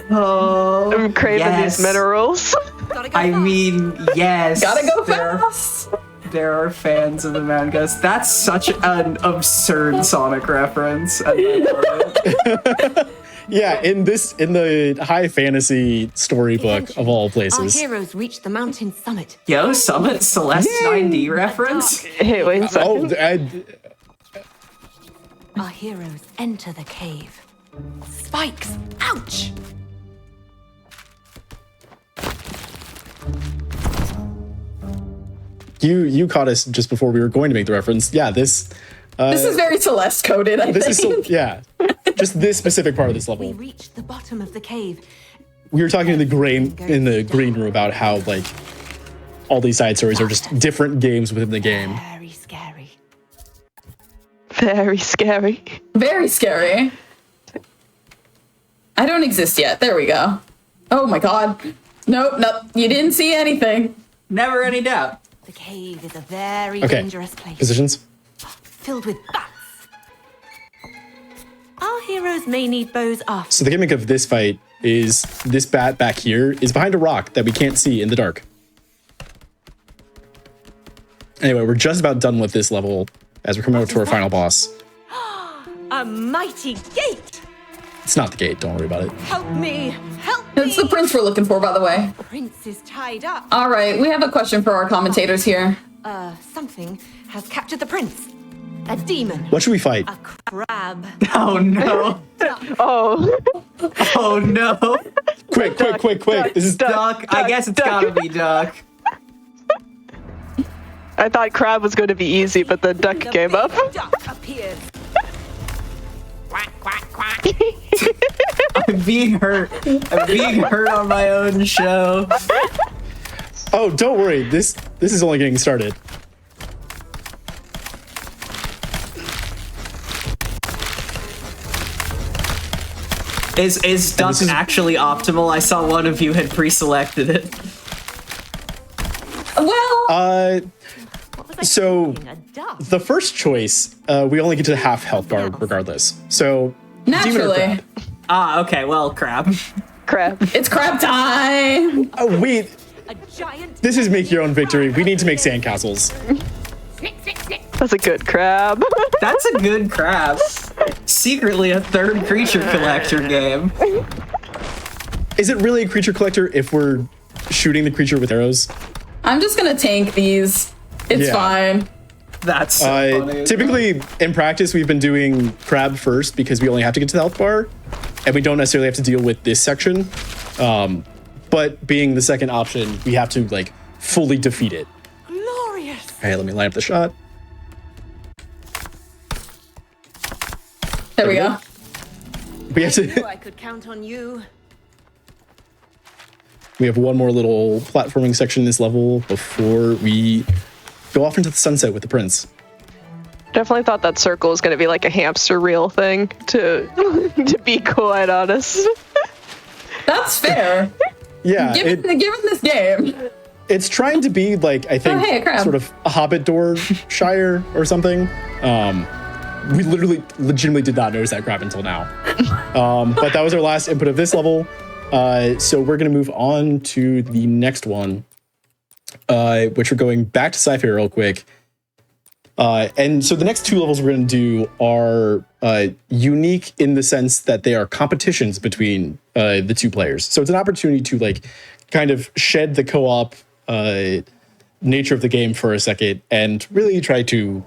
Oh, I'm craving yes. these minerals. Gotta go I fast. mean, yes. Gotta go there- fast. There are fans of the Mountain Goats. That's such an absurd Sonic reference. And I love it. Yeah, in the high fantasy storybook of all Our places. heroes reach the mountain summit. Yo, Summit Celeste 9D reference. Hey, wait a second. Oh, Our heroes enter the cave. Spikes! Ow! Ouch! You caught us just before we were going to make the reference. Yeah, this is very Celeste coded, I this think. is so, yeah, just this specific part of this We level. reached the bottom of the cave. We were talking in the green room about how like all these side stories are just different games within the game. Very scary. Very scary. Very scary. I don't exist yet. There we go. Oh my god. Nope, you didn't see anything. Never any doubt. The cave is a very Okay, dangerous place. positions. Filled with bats. Our heroes may need bows after. So the gimmick of this fight is this bat back here is behind a rock that we can't see in the dark. Anyway, we're just about done with this level as we're coming up to our final boss. A mighty gate! It's not the gate, don't worry about it. Help me! Help me! It's the prince we're looking for, by the way. Prince is tied up. All right, we have a question for our commentators here. Something has captured the prince. A demon. What should we fight? A crab. Oh no. Oh. Oh no. Quick. This is Duck. I guess it's gotta be Duck. I thought crab was going to be easy, but then duck The came big up. duck appears. Quack, quack, quack. I'm being hurt. I'm being hurt on my own show. Oh, don't worry. This is only getting started. Is Duck this is- actually optimal? I saw one of you had pre-selected it. Well, What was I So- thinking? A duck. the first choice, we only get to half health bar regardless. So demon or naturally. crab? Okay, well, crab. Crab. It's crab time. Oh wait, A giant. this is make your own victory. We need to make sandcastles. That's a good crab. That's a good crab. Secretly a third creature collector game. Is it really a creature collector if we're shooting the creature with arrows? I'm just gonna tank these. It's Yeah. fine. That's so funny. Typically, in practice, we've been doing crab first because we only have to get to the health bar, and we don't necessarily have to deal with this section. But being the second option, we have to like fully defeat it. Glorious. All right, let me line up the shot. There we go. We have I knew to. I could count on you. We have one more little platforming section in this level before we go off into the sunset with the prince. Definitely thought that circle was going to be like a hamster reel thing, to be quite honest. That's fair. Yeah, Given this game. it's trying to be like I think hey, a crab. sort of a Hobbit door Shire or something. We legitimately did not notice that crab until now. But that was our last input of this level. So we're gonna move on to the next one, which we're going back to sci-fi real quick. And so the next two levels we're gonna do are unique in the sense that they are competitions between the two players. So it's an opportunity to like kind of shed the co-op nature of the game for a second and really try to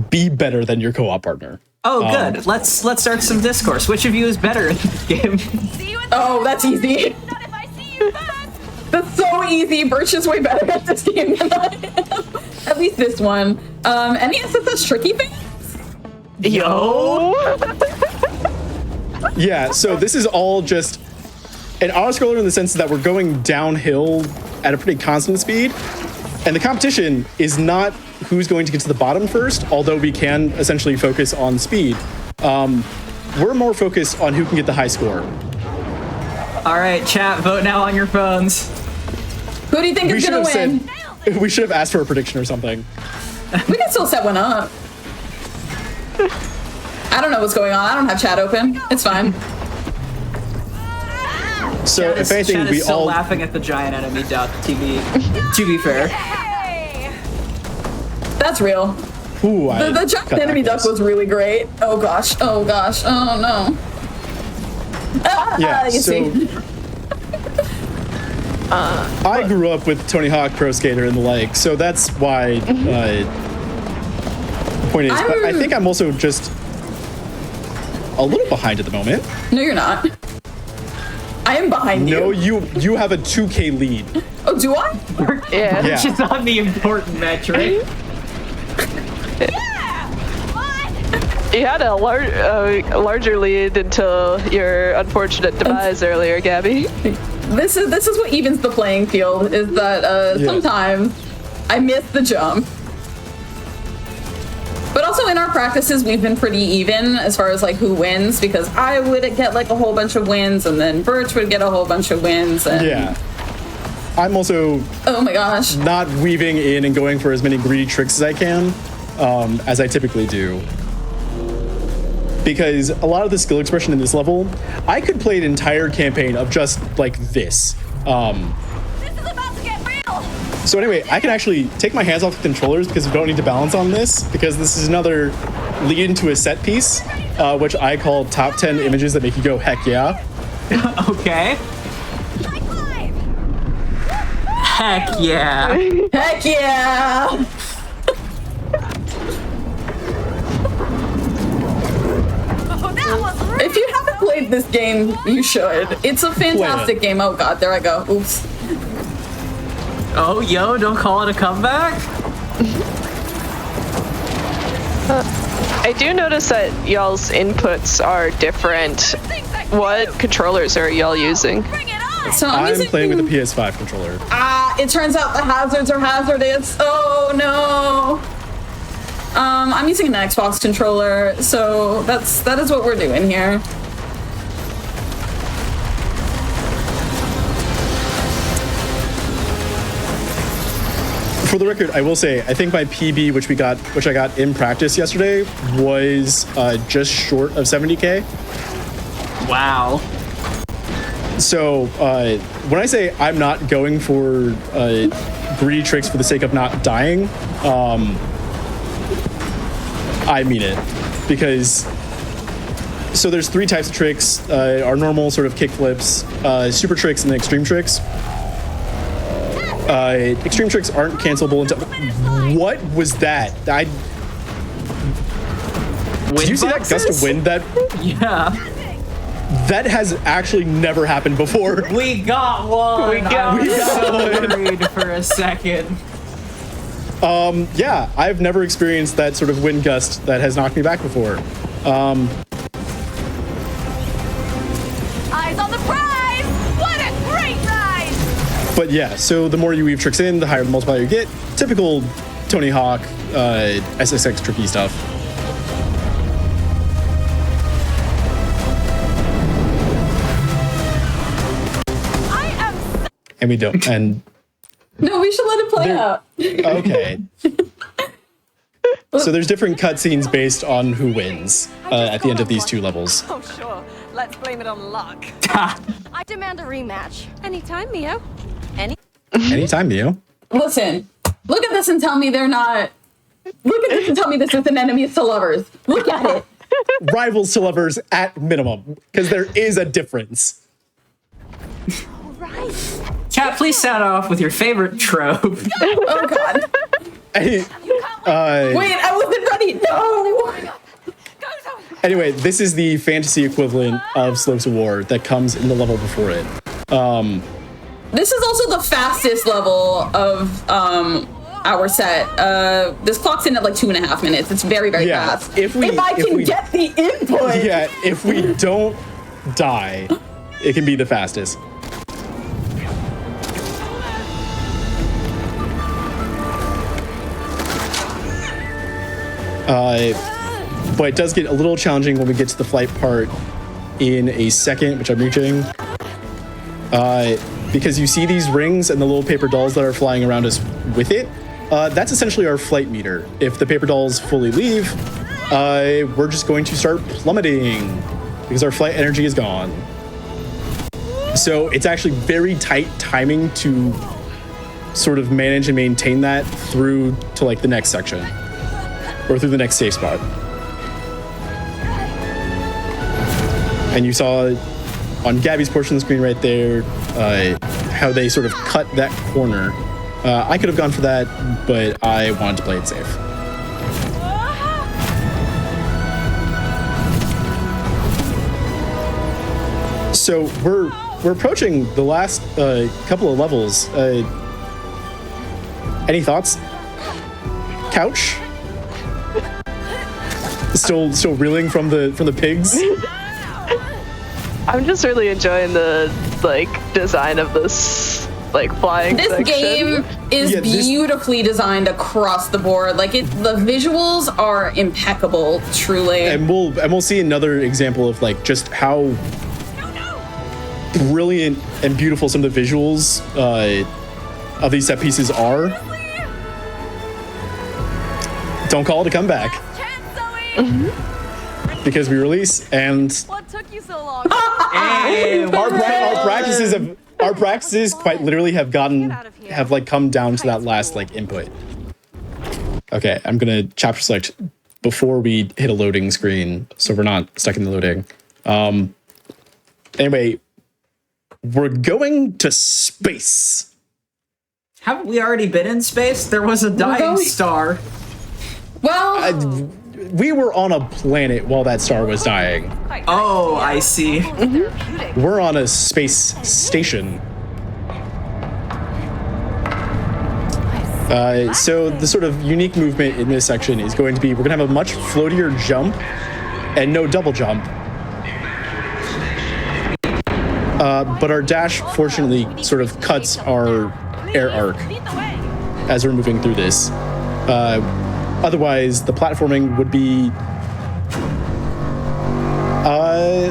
be better than your co-op partner. Oh, good. Let's start some discourse. Which of you is better in this game? See you in the Oh, that's easy. Not if I see you first. That's so easy. Birch is way better at this game than I am. At least this one. Any SSS tricky thing? Yo! Yeah, so this is all just an auto-scroller in the sense that we're going downhill at a pretty constant speed. And the competition is not who's going to get to the bottom first, although we can essentially focus on speed. We're more focused on who can get the high score. All right, chat, vote now on your phones. Who do you think We is should gonna have win? we should have asked for a prediction or something. We can still set one up. I don't know what's going on. I don't have chat open. It's fine. So Chat if anything, Chat we is still all laughing at the giant enemy duck. To be fair. Hey. That's real. Ooh, I The giant cut that enemy duck close. was really great. Oh gosh. Oh gosh. Oh no. Yeah, you so see. I grew up with Tony Hawk Pro Skater and the like, so that's why the point is. But I think I'm also just a little behind at the moment. No, you're not. I am behind you. No, you have a 2K lead. Oh, do I? Yeah. Yeah. Which is on the important metric. You had a larger lead until your unfortunate demise earlier, Gabby. This is what evens the playing field, is that sometimes I miss the jump. But also in our practices, we've been pretty even as far as like who wins, because I would get like a whole bunch of wins, and then Birch would get a whole bunch of wins. And Yeah. I'm also oh my gosh. not weaving in and going for as many greedy tricks as I can, as I typically do. Because a lot of the skill expression in this level, I could play an entire campaign of just like this. This is about to get real. So anyway, I can actually take my hands off the controllers because we don't need to balance on this, because this is another lead into a set piece, which I call top 10 images that make you go, heck yeah. Okay. High five. Heck yeah. Heck yeah! Oh, that was really If you haven't played this game, you should. It's a fantastic game. Oh god, there I go. Oops. Oh, yo, don't call it a comeback? I do notice that y'all's inputs are different. What controllers are y'all using? Bring it on. So I'm using, playing with the PS5 controller. it turns out the hazards are hazardous. Oh no. I'm using an Xbox controller, so that is what we're doing here. For the record, I will say, I think my PB, which I got in practice yesterday, was just short of 70K. Wow. So when I say I'm not going for greedy tricks for the sake of not dying, I mean it. Because so there's 3 types of tricks: our normal sort of kick flips, super tricks, and then extreme tricks. Extreme tricks aren't cancelable until. What was that? Did you see that gust of wind? Yeah. That has actually never happened before. We got one. We got I was one. so worried for a second. Yeah, I've never experienced that sort of wind gust that has knocked me back before. Eyes on the prize. What a great ride. But yeah, so the more you weave tricks in, the higher the multiplier you get. Typical Tony Hawk, SSX tricky stuff. I am. And we don't. And No, we should let it play out. okay. So there's different cutscenes based on who wins at the end of these 2 levels. Oh sure. Let's blame it on luck. I demand a rematch. Anytime, Mio. Anytime, Neo. Listen, look at this and tell me they're not. Look at this and tell me this is an enemy to lovers. Look at it. Rivals to lovers at minimum, because there is a difference. Right. Chat, please sound off with your favorite trope. Oh god. Hey, Wait, I wasn't ready. No. anyway, this is the fantasy equivalent of Slopes of War that comes in the level before it. This is also the fastest level of our set. This clock's in at like 2.5 minutes. It's very, very Yeah, fast. if I can we- get the input. Yeah, if we don't die, it can be the fastest. But it does get a little challenging when we get to the flight part in a second, which I'm reaching. Because you see these rings and the little paper dolls that are flying around us with it. That's essentially our flight meter. If the paper dolls fully leave, we're just going to start plummeting because our flight energy is gone. So it's actually very tight timing to sort of manage and maintain that through to like the next section or through the next safe spot. And you saw on Gabby's portion of the screen right there, how they sort of cut that corner. I could have gone for that, but I wanted to play it safe. So we're approaching the last couple of levels. Any thoughts? Couch? Still reeling from the pigs? I'm just really enjoying the design of this flying This section. game is beautifully designed across the board. The visuals are impeccable, truly. And we'll see another example of just how brilliant and beautiful some of the visuals of these set pieces are. Don't call it a comeback. Because we release and What took you so long? our practices quite literally have come down to that last input. Okay, I'm gonna chapter select before we hit a loading screen, so we're not stuck in the loading. Anyway, we're going to space. Haven't we already been in space? There was a dying star. Well, we were on a planet while that star was dying. Oh, I see. We're on a space station. So the sort of unique movement in this section is going to be, we're gonna have a much floatier jump and no double jump. But our dash fortunately sort of cuts our air arc as we're moving through this. Otherwise, the platforming would be,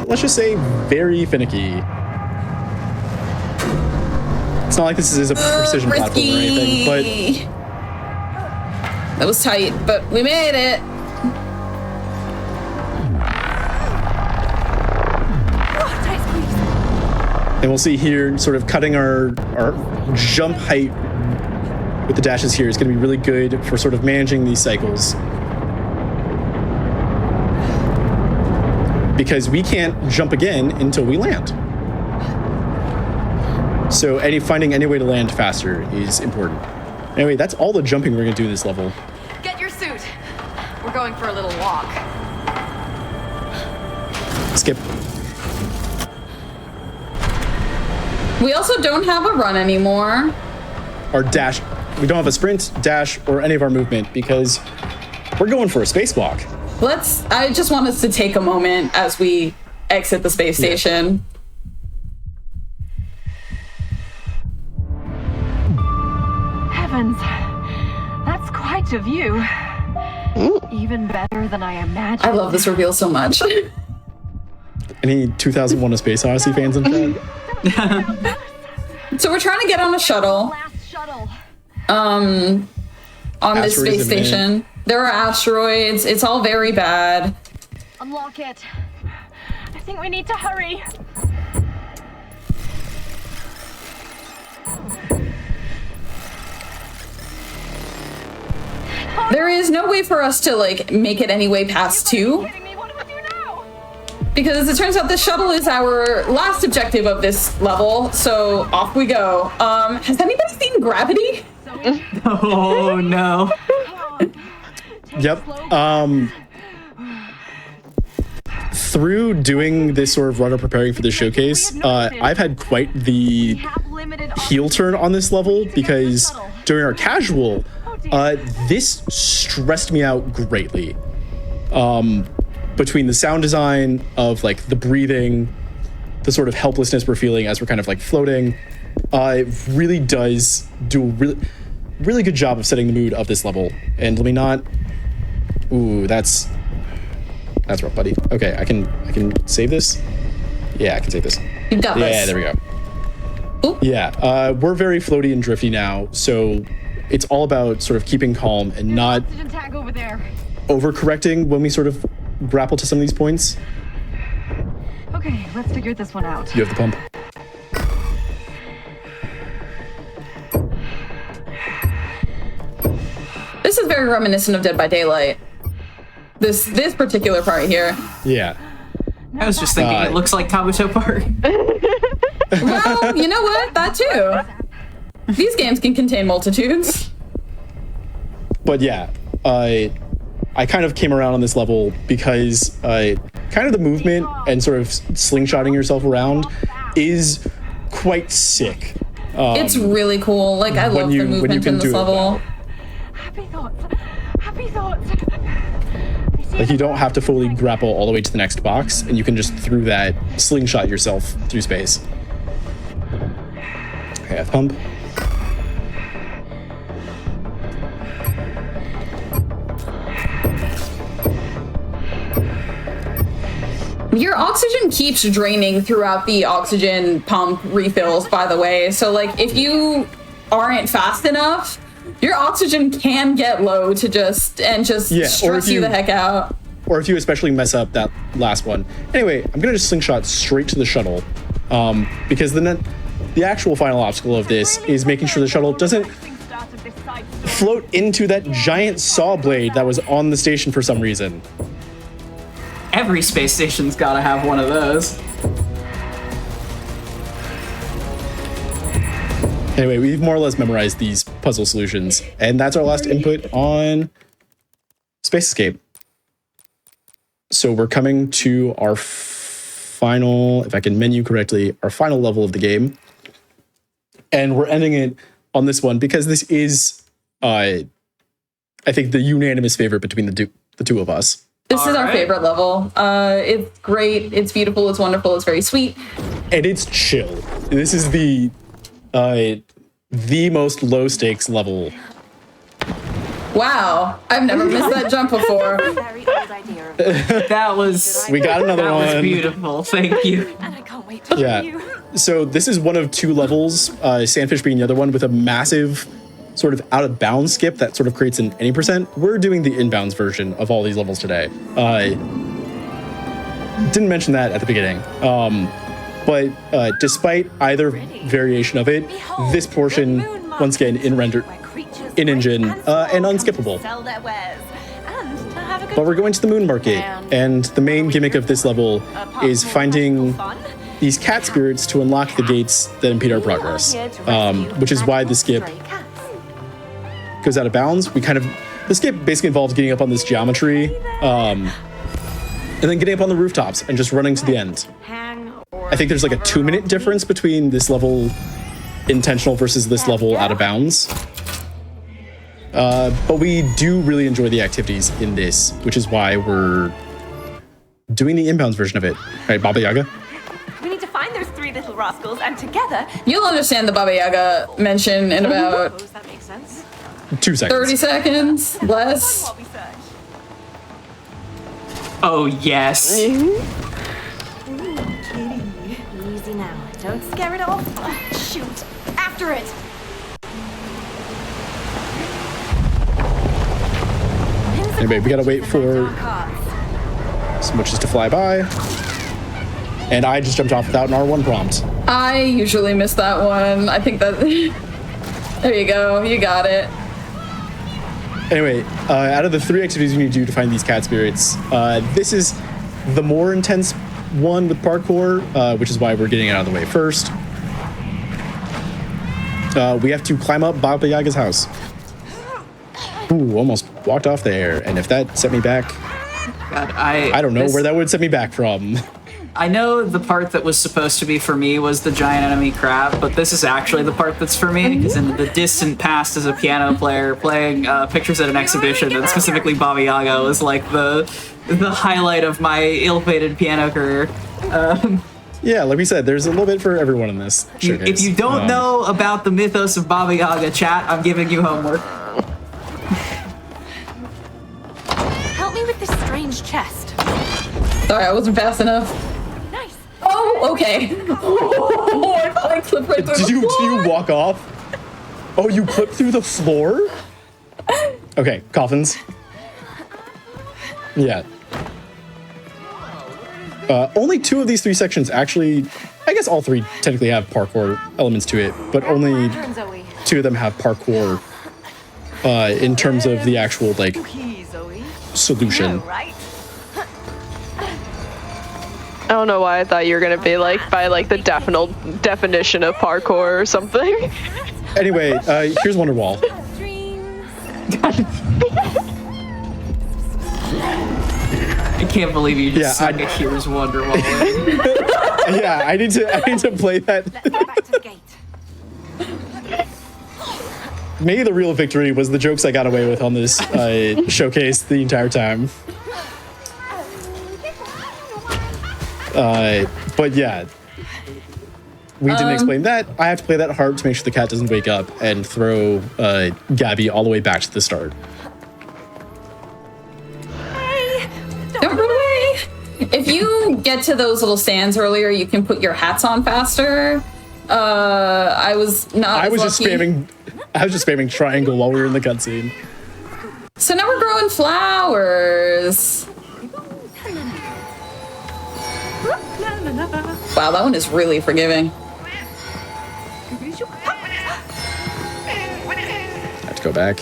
let's just say, very finicky. It's not like this is a precision platform or anything, but that was tight, but we made it. and we'll see here, sort of cutting our jump height with the dashes here is going to be really good for sort of managing these cycles. Because we can't jump again until we land. So finding any way to land faster is important. Anyway, that's all the jumping we're going to do this level. Get your suit. We're going for a little walk. Skip. We also don't have a run anymore. Our dash. We don't have a sprint, dash, or any of our movement because we're going for a spacewalk. I just want us to take a moment as we exit the space station. Heavens, that's quite a view. Even better than I imagined. I love this reveal so much. Any 2001: A Space Odyssey fans in chat? So we're trying to get on a shuttle. On this space station. There are asteroids. It's all very bad. Unlock it. I think we need to hurry. There is no way for us to make it any way past 2. Because it turns out the shuttle is our last objective of this level, so off we go. Has anybody seen Gravity? Oh no. Yep. Through doing this sort of run or preparing for the showcase, I've had quite the heel turn on this level because during our casual, this stressed me out greatly. Between the sound design of the breathing, the sort of helplessness we're feeling as we're kind of floating, it really does do a really good job of setting the mood of this level. And let me not. Ooh, that's rough, buddy. Okay, I can save this. Yeah, I can save this. You got this. Yeah, there we go. Oop. Yeah, we're very floaty and drifty now, so it's all about sort of keeping calm and not overcorrecting when we sort of grapple to some of these points. Okay, let's figure this one out. You have the pump. This is very reminiscent of Dead by Daylight. This particular part here. Yeah. I was just thinking it looks like Kabuto Park. Well, you know what? That too. These games can contain multitudes. But yeah, I kind of came around on this level because kind of the movement and sort of slingshotting yourself around is quite sick. It's really cool. Like, I love the movement in this level. Happy thoughts. Happy thoughts. Like, you don't have to fully grapple all the way to the next box, and you can just through that slingshot yourself through space. Okay, F pump. Your oxygen keeps draining throughout the oxygen pump refills, by the way. So, like, if you aren't fast enough, your oxygen can get low to just stress you the heck out. Or if you especially mess up that last one. Anyway, I'm gonna just slingshot straight to the shuttle, because the actual final obstacle of this is making sure the shuttle doesn't float into that giant saw blade that was on the station for some reason. Every space station's gotta have one of those. Anyway, we've more or less memorized these puzzle solutions, and that's our last input on Space Escape. So we're coming to our final, if I can menu correctly, our final level of the game. And we're ending it on this one because this is, I think, the unanimous favorite between the two of us. This is our favorite level. It's great, it's beautiful, it's wonderful, it's very sweet. And it's chill. This is the most low stakes level. Wow, I've never missed that jump before. That was... We got another one. That was beautiful, thank you. And I can't wait to show you. So this is one of two levels, Sandfish being the other one, with a massive sort of out of bounds skip that sort of creates an any %. We're doing the inbounds version of all these levels today. Didn't mention that at the beginning. But despite either variation of it, this portion, once again, in-engine, and unskippable. But we're going to the moon market, and the main gimmick of this level is finding these cat spirits to unlock the gates that impede our progress, which is why the skip goes out of bounds. The skip basically involves getting up on this geometry, and then getting up on the rooftops and just running to the end. I think there's like a 2-minute difference between this level intentional versus this level out of bounds. But we do really enjoy the activities in this, which is why we're doing the inbounds version of it. Right, Baba Yaga? We need to find those 3 little rascals, and together... You'll understand the Baba Yaga mention in about... Does that make sense? 2 seconds. 30 seconds, less. Oh, yes. Easy now. Don't scare it off. Shoot. After it. Anyway, we gotta wait for some witches to fly by. And I just jumped off without an R1 prompt. I usually miss that one. I think that... There you go. You got it. Anyway, out of the 3 activities you need to do to find these cat spirits, this is the more intense one with parkour, which is why we're getting it out of the way first. We have to climb up Baba Yaga's house. Ooh, almost walked off there. And if that set me back, God, I don't know where that would set me back from. I know the part that was supposed to be for me was the giant enemy crab, but this is actually the part that's for me, because in the distant past as a piano player playing pictures at an exhibition, and specifically Baba Yaga was like the highlight of my ill-fated piano career. Yeah, like we said, there's a little bit for everyone in this showcase. If you don't know about the mythos of Baba Yaga, chat, I'm giving you homework. Help me with this strange chest. Sorry, I wasn't fast enough. Nice. Oh, okay. Oh, I thought I clipped right through the floor. Did you walk off? Oh, you clipped through the floor? Okay, coffins. Yeah. Only 2 of these 3 sections actually, I guess all 3 technically have parkour elements to it, but only 2 of them have parkour in terms of the actual, like, solution. I don't know why I thought you were gonna be like by like the definition of parkour or something. Anyway, here's Wonderwall. can't believe you just Yeah, sung a Here's Wonderwall in. Yeah, I need to play that. Let's go back to the gate. Maybe the real victory was the jokes I got away with on this showcase the entire time. But yeah, we didn't explain that. I have to play that hard to make sure the cat doesn't wake up and throw Gabby all the way back to the start. Don't run away! If you get to those little stands earlier, you can put your hats on faster. I was just spamming triangle while we were in the cutscene. So now we're growing flowers. Wow, that one is really forgiving. Have to go back.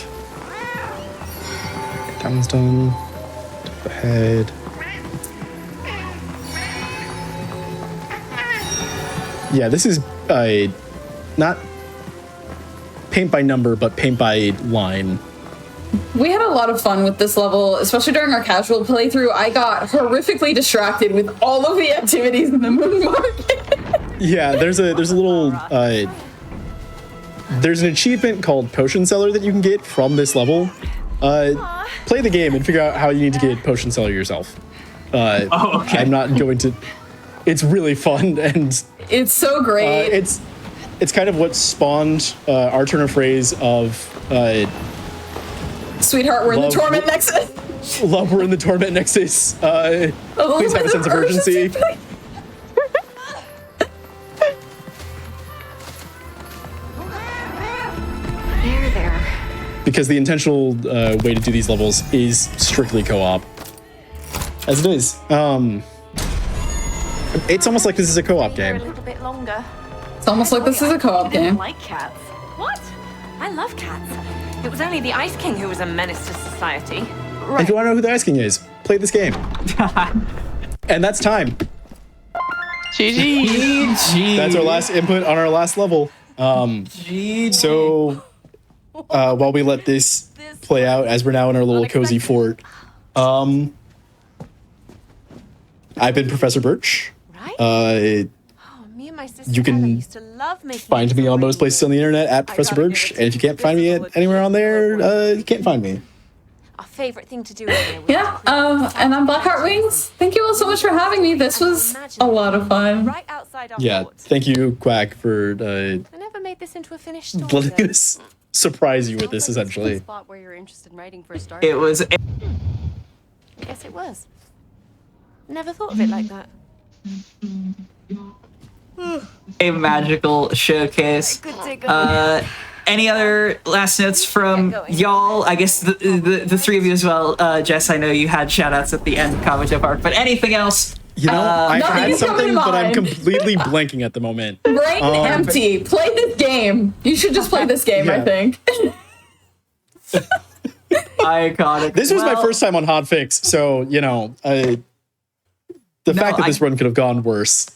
That one's done. Top ahead. Yeah, this is not paint by number, but paint by line. We had a lot of fun with this level, especially during our casual playthrough. I got horrifically distracted with all of the activities in the moon market. Yeah, there's a little there's an achievement called Potion Seller that you can get from this level. Play the game and figure out how you need to get Potion Seller yourself. Okay. I'm not going to. It's really fun and It's so great. it's kind of what spawned our turn of phrase of Sweetheart, we're in the love- torment nexus. love, we're in the torment nexus. Please have a sense of urgency. There. Because the intentional way to do these levels is strictly co-op. As it is. It's almost like this is a co-op Stay here game. a little bit longer. It's almost like this is a co-op You didn't game. like cats. What? I love cats. It was only the Ice King who was a menace to society. If you want to know who the Ice King is, play this game. And that's time. GG. GG. That's our last input on our last level. GG. So while we let this play out, as we're now in our little cozy fort, I've been Professor Birch. Right? Me and my sister you can Ella used to love making find me on most places on the internet at Professor Birch, and if you can't find me anywhere on there, you can't find me. Our favorite thing to do. Here Yeah, and I'm Blackheart Wings. Thank you all so much for having me. This was a lot of fun. Right outside our Yeah, fort. thank you, Quack, for I never made this into a finished story. letting though. us surprise you with this, Sounds like a essentially. spot where you're interested in writing for a start. It was Guess it was. Never thought of it like that. a magical showcase. Good dig. Any other last notes from y'all? I guess the three of you as well. Jess, I know you had shout outs at the end of Kabuto Park, but anything else? You know, I nothing had is coming something, to but I'm mind. completely blanking at the moment. Brain empty. Play this game. You should just play this game, I Yeah. think. Iconic. This was my Well, first time on Hotfix, so, you know, the fact that this run could have gone worse.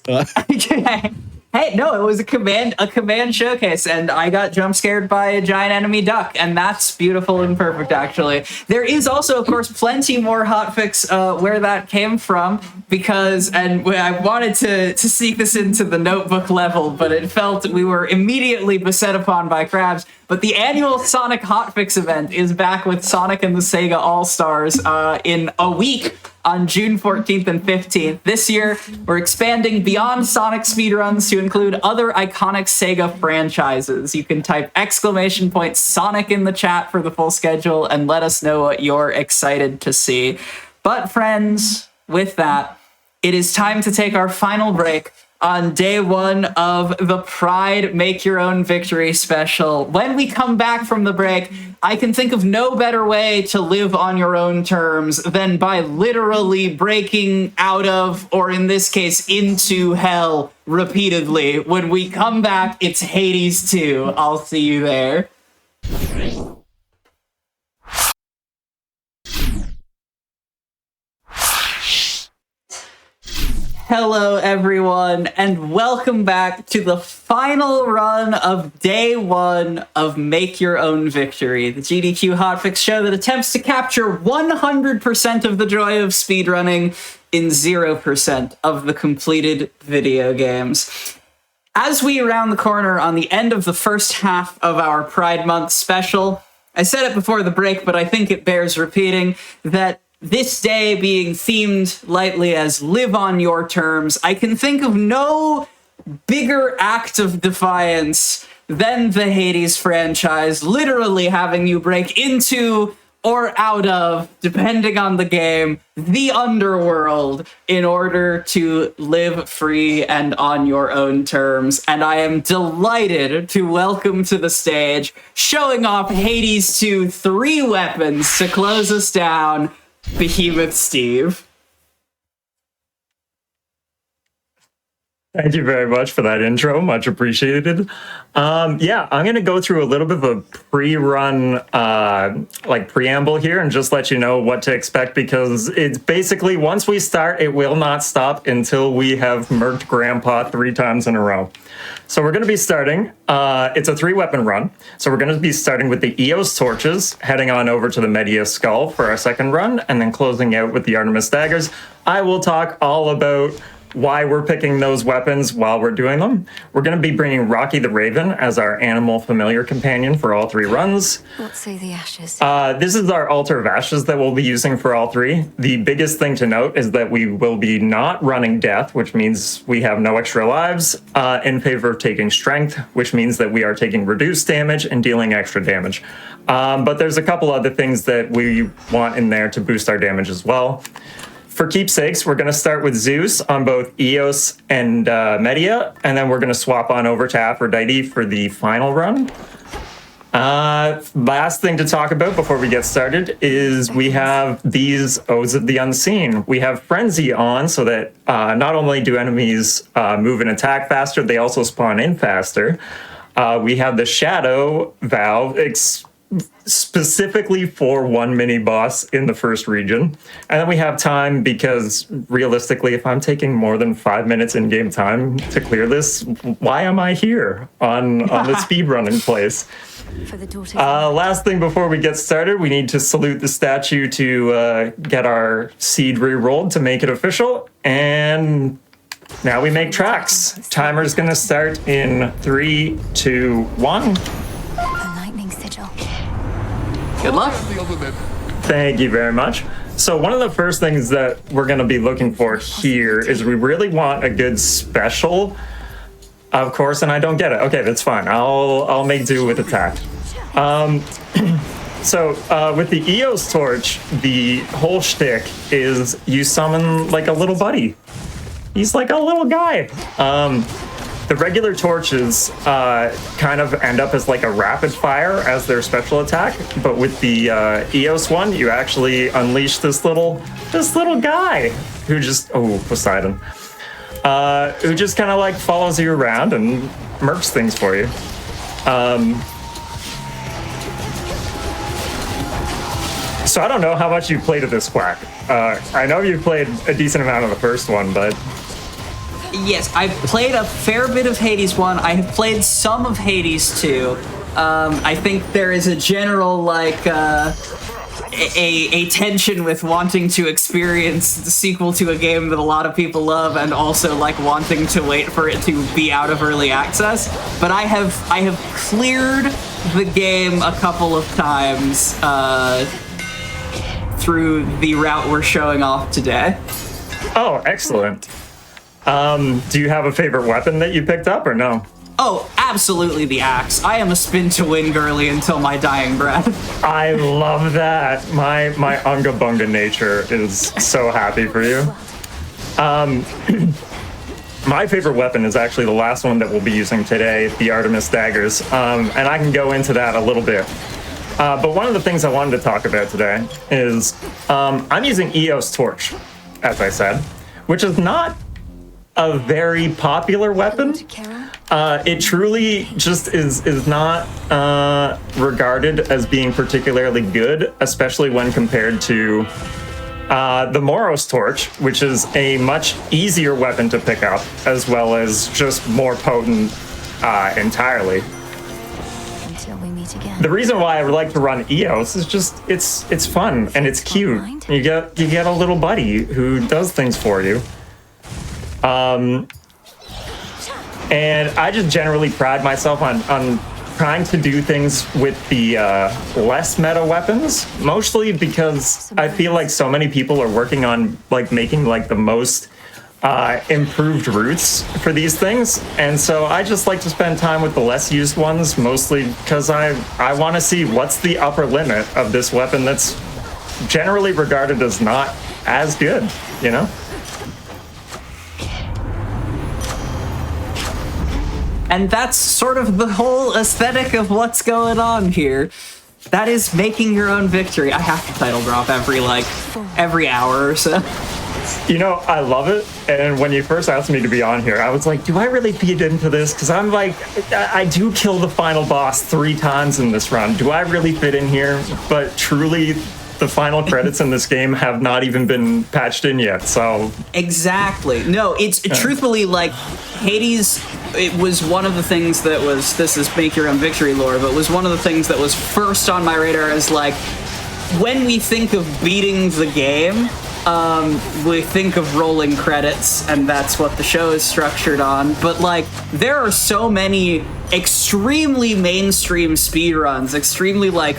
Hey, no, it was a command showcase, and I got jump scared by a giant enemy duck, and that's beautiful and perfect, actually. There is also, of course, plenty more hotfix where that came from, because, and I wanted to sneak this into the notebook level, but it felt we were immediately beset upon by crabs. But the annual Sonic Hotfix event is back with Sonic and the Sega All-Stars in a week on June 14th and 15th. This year, we're expanding beyond Sonic speedruns to include other iconic Sega franchises. You can type !Sonic in the chat for the full schedule and let us know what you're excited to see. But friends, with that, it is time to take our final break on day one of the Pride Make Your Own Victory special. When we come back from the break, I can think of no better way to live on your own terms than by literally breaking out of, or in this case, into hell repeatedly. When we come back, it's Hades 2. I'll see you there. Hello, everyone, and welcome back to the final run of day 1 of Make Your Own Victory, the GDQ Hotfix show that attempts to capture 100% of the joy of speedrunning in 0% of the completed video games. As we round the corner on the end of the first half of our Pride Month special, I said it before the break, but I think it bears repeating, that this day being themed lightly as live on your terms, I can think of no bigger act of defiance than the Hades franchise literally having you break into or out of, depending on the game, the underworld in order to live free and on your own terms. And I am delighted to welcome to the stage, showing off Hades 2 3 weapons to close us down, Behemoth Steve. Thank you very much for that intro. Much appreciated. Yeah, I'm going to go through a little bit of a pre-run preamble here and just let you know what to expect, because it's basically once we start, it will not stop until we have murked Grandpa 3 times in a row. So we're going to be starting, it's a 3-weapon run. So we're going to be starting with the Eos torches, heading on over to the Media skull for our second run, and then closing out with the Artemis daggers. I will talk all about why we're picking those weapons while we're doing them. We're going to be bringing Rocky the Raven as our animal familiar companion for all 3 runs. What say the ashes? This is our altar of ashes that we'll be using for all 3. The biggest thing to note is that we will be not running death, which means we have no extra lives, in favor of taking strength, which means that we are taking reduced damage and dealing extra damage. But there's a couple other things that we want in there to boost our damage as well. For keepsakes, we're going to start with Zeus on both Eos and Media, and then we're going to swap on over to Aphrodite for the final run. Last thing to talk about before we get started is we have these Odes of the Unseen. We have Frenzy on so that not only do enemies move and attack faster, they also spawn in faster. We have the Shadow Valve specifically for 1 mini boss in the first region. And then we have time because realistically, if I'm taking more than 5 minutes in-game time to clear this, why am I here on the speedrunning place? For the daughters. Last thing before we get started, we need to salute the statue to get our seed re-rolled to make it official. And now we make tracks. Timer's gonna start in 3, 2, 1. Good luck. Thank you very much. So one of the first things that we're going to be looking for here is we really want a good special, of course, and I don't get it. Okay, that's fine. I'll make do with attack. With the Eos torch, the whole shtick is you summon like a little buddy. He's like a little guy. The regular torches kind of end up as like a rapid fire as their special attack, but with the Eos one, you actually unleash this little guy who just Poseidon, who just kind of like follows you around and murks things for you. So I don't know how much you've played of this quack. I know you've played a decent amount of the first one, but. Yes, I've played a fair bit of Hades 1. I have played some of Hades 2. I think there is a general, a tension with wanting to experience the sequel to a game that a lot of people love and also, wanting to wait for it to be out of early access. But I have cleared the game a couple of times through the route we're showing off today. Oh, excellent. Do you have a favorite weapon that you picked up or no? Oh, absolutely the axe. I am a spin to win girly until my dying breath. I love that. My unga bunga nature is so happy for you. My favorite weapon is actually the last one that we'll be using today, the Artemis daggers. And I can go into that a little bit. But one of the things I wanted to talk about today is I'm using Eos torch, as I said, which is not a very popular weapon. It truly just is not regarded as being particularly good, especially when compared to the Moros torch, which is a much easier weapon to pick up, as well as just more potent entirely. Until we meet again. The reason why I would like to run EOS is just it's fun and it's cute. You get a little buddy who does things for you. And I just generally pride myself on trying to do things with the less meta weapons, mostly because I feel like so many people are working on like making like the most improved routes for these things, and so I just like to spend time with the less used ones, mostly because I want to see what's the upper limit of this weapon that's generally regarded as not as good, you know? And that's sort of the whole aesthetic of what's going on here. That is making your own victory. I have to title drop every hour or so. You know, I love it. And when you first asked me to be on here, I was like, do I really feed into this? Because I'm like, I do kill the final boss 3 times in this run. Do I really fit in here? But truly, the final credits in this game have not even been patched in yet, so... Exactly. No, it's truthfully, like, Hades, it was one of the things that was, this is make your own victory lore, but was one of the things that was first on my radar as, like, when we think of beating the game, we think of rolling credits, and that's what the show is structured on. But, like, there are so many extremely mainstream speedruns, extremely, like,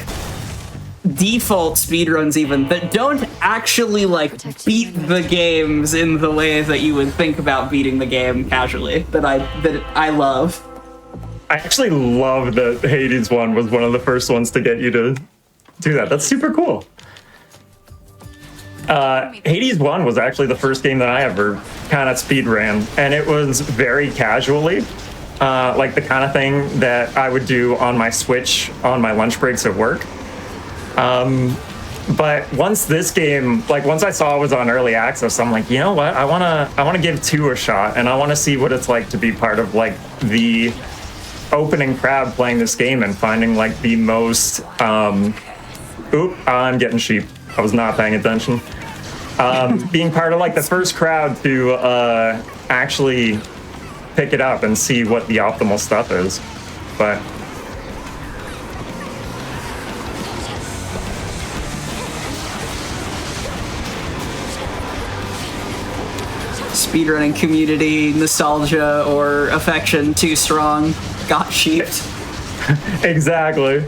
default speedruns even, that don't actually, like, beat the games in the way that you would think about beating the game casually, that I love. I actually love that Hades one was one of the first ones to get you to do that. That's super cool. Hades 1 was actually the first game that I ever kind of speed ran, and it was very casually, like the kind of thing that I would do on my Switch on my lunch breaks at work. But once this game, like once I saw it was on early access, I'm like, you know what? I wanna give 2 a shot, and I wanna see what it's like to be part of like the opening crowd playing this game and finding like the most. I'm getting sheep. I was not paying attention. Being part of like the first crowd to actually pick it up and see what the optimal stuff is, but. Speedrunning community nostalgia or affection too strong, got sheeped. Exactly.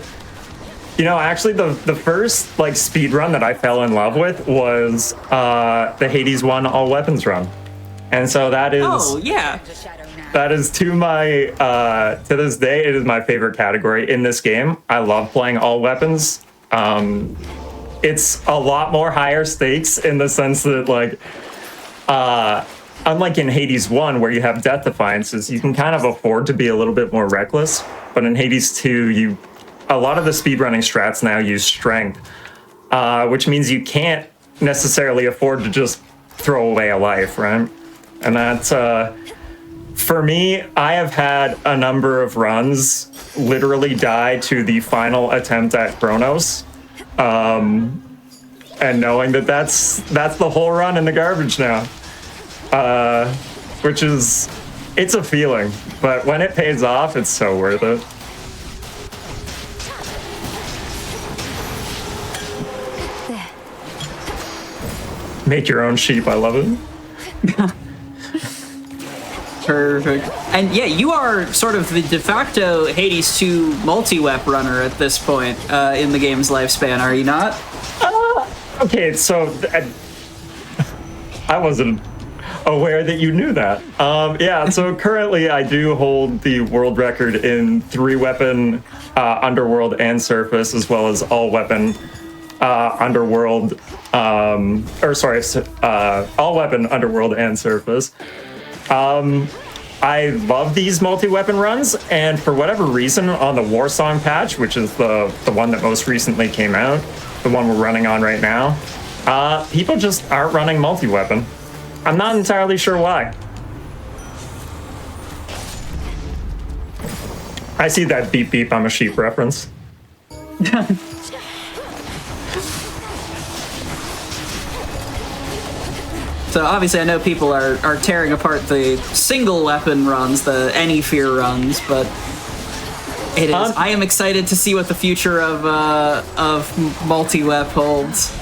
You know, actually the first like speed run that I fell in love with was the Hades 1 all weapons run. And so that is to my to this day it is my favorite category in this game. I love playing all weapons. It's a lot more higher stakes in the sense that like unlike in Hades 1, where you have death defiances, you can kind of afford to be a little bit more reckless. But in Hades 2, a lot of the speedrunning strats now use strength, which means you can't necessarily afford to just throw away a life, right? And that's, for me, I have had a number of runs literally die to the final attempt at Chronos. And knowing that that's the whole run in the garbage now. Which is, it's a feeling, but when it pays off, it's so worth it. Make your own sheep, I love it. Perfect. And yeah, you are sort of the de facto Hades 2 multi-wep runner at this point in the game's lifespan, are you not? Okay, so I wasn't aware that you knew that. Yeah, so currently I do hold the world record in 3-weapon underworld and surface, as well as all-weapon underworld, all-weapon underworld and surface. I love these multi-weapon runs, and for whatever reason, on the Warsong patch, which is the one that most recently came out, the one we're running on right now, people just aren't running multi-weapon. I'm not entirely sure why. I see that beep beep, I'm a sheep reference. So obviously I know people are tearing apart the single weapon runs, the any fear runs, but it is. I am excited to see what the future of multi-wep holds.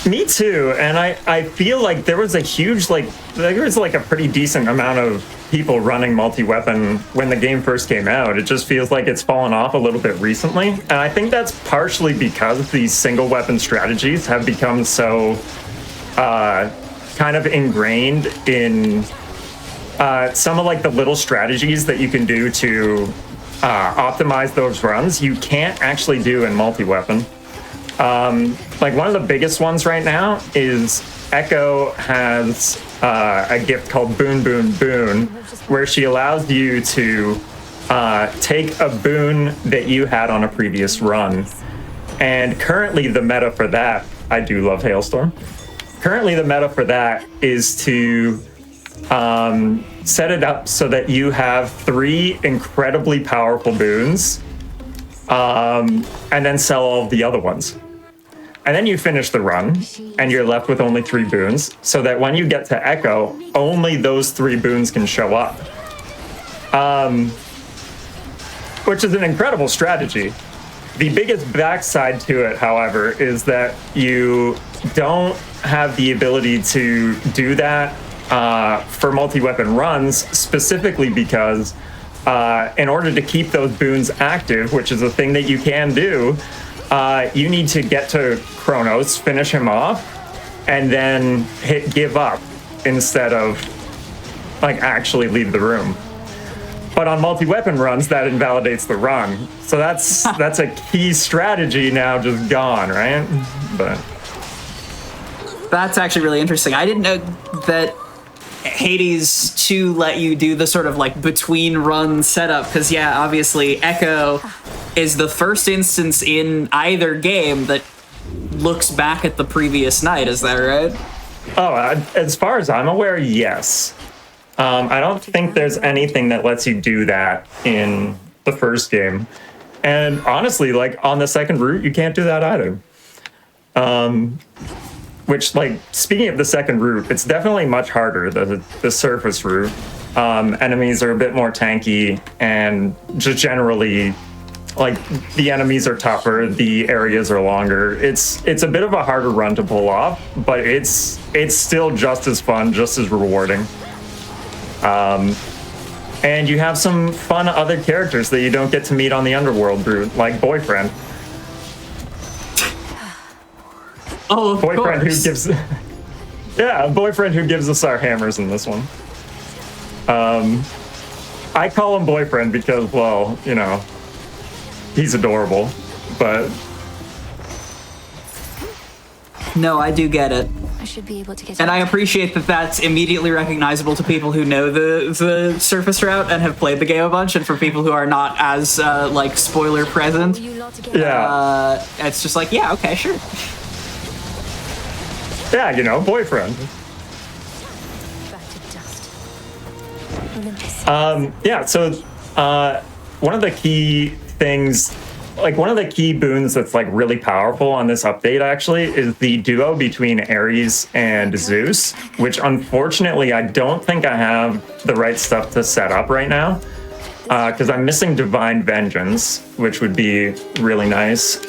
Me too, and I feel like there was a huge there was a pretty decent amount of people running multi-weapon when the game first came out. It just feels like it's fallen off a little bit recently, and I think that's partially because these single weapon strategies have become so kind of ingrained in some of the little strategies that you can do to optimize those runs. You can't actually do in multi-weapon. One of the biggest ones right now is Echo has a gift called Boon Boon Boon, where she allows you to take a boon that you had on a previous run. And currently the meta for that, I do love Hailstorm. Currently the meta for that is to set it up so that you have 3 incredibly powerful boons, and then sell all of the other ones. And then you finish the run, and you're left with only 3 boons, so that when you get to Echo, only those 3 boons can show up. Which is an incredible strategy. The biggest backside to it, however, is that you don't have the ability to do that for multi-weapon runs, specifically because in order to keep those boons active, which is a thing that you can do, you need to get to Kronos, finish him off, and then hit give up instead of actually leave the room. But on multi-weapon runs, that invalidates the run. So that's a key strategy now just gone, right? But that's actually really interesting. I didn't know that Hades 2 let you do the sort of between run setup, because obviously Echo is the first instance in either game that looks back at the previous night. Is that right? Oh, as far as I'm aware, yes. I don't think there's anything that lets you do that in the first game. And honestly, on the second route, you can't do that either. Which, speaking of the second route, it's definitely much harder, the surface route. Enemies are a bit more tanky, and just generally, the enemies are tougher, the areas are longer. It's a bit of a harder run to pull off, but it's still just as fun, just as rewarding. And you have some fun other characters that you don't get to meet on the Underworld route, like Boyfriend. Oh, of Boyfriend course. Who gives... Yeah, a Boyfriend who gives us our hammers in this one. I call him Boyfriend because, well, he's adorable, but... No, I do get it. I should be able to get. And I appreciate that that's immediately recognizable to people who know the surface route and have played the game a bunch, and for people who are not as spoiler present. Yeah. It's just yeah, okay, sure. Yeah, Boyfriend. Yeah, so one of the key things, one of the key boons that's really powerful on this update actually is the duo between Ares and Zeus, which unfortunately I don't think I have the right stuff to set up right now, because I'm missing Divine Vengeance, which would be really nice.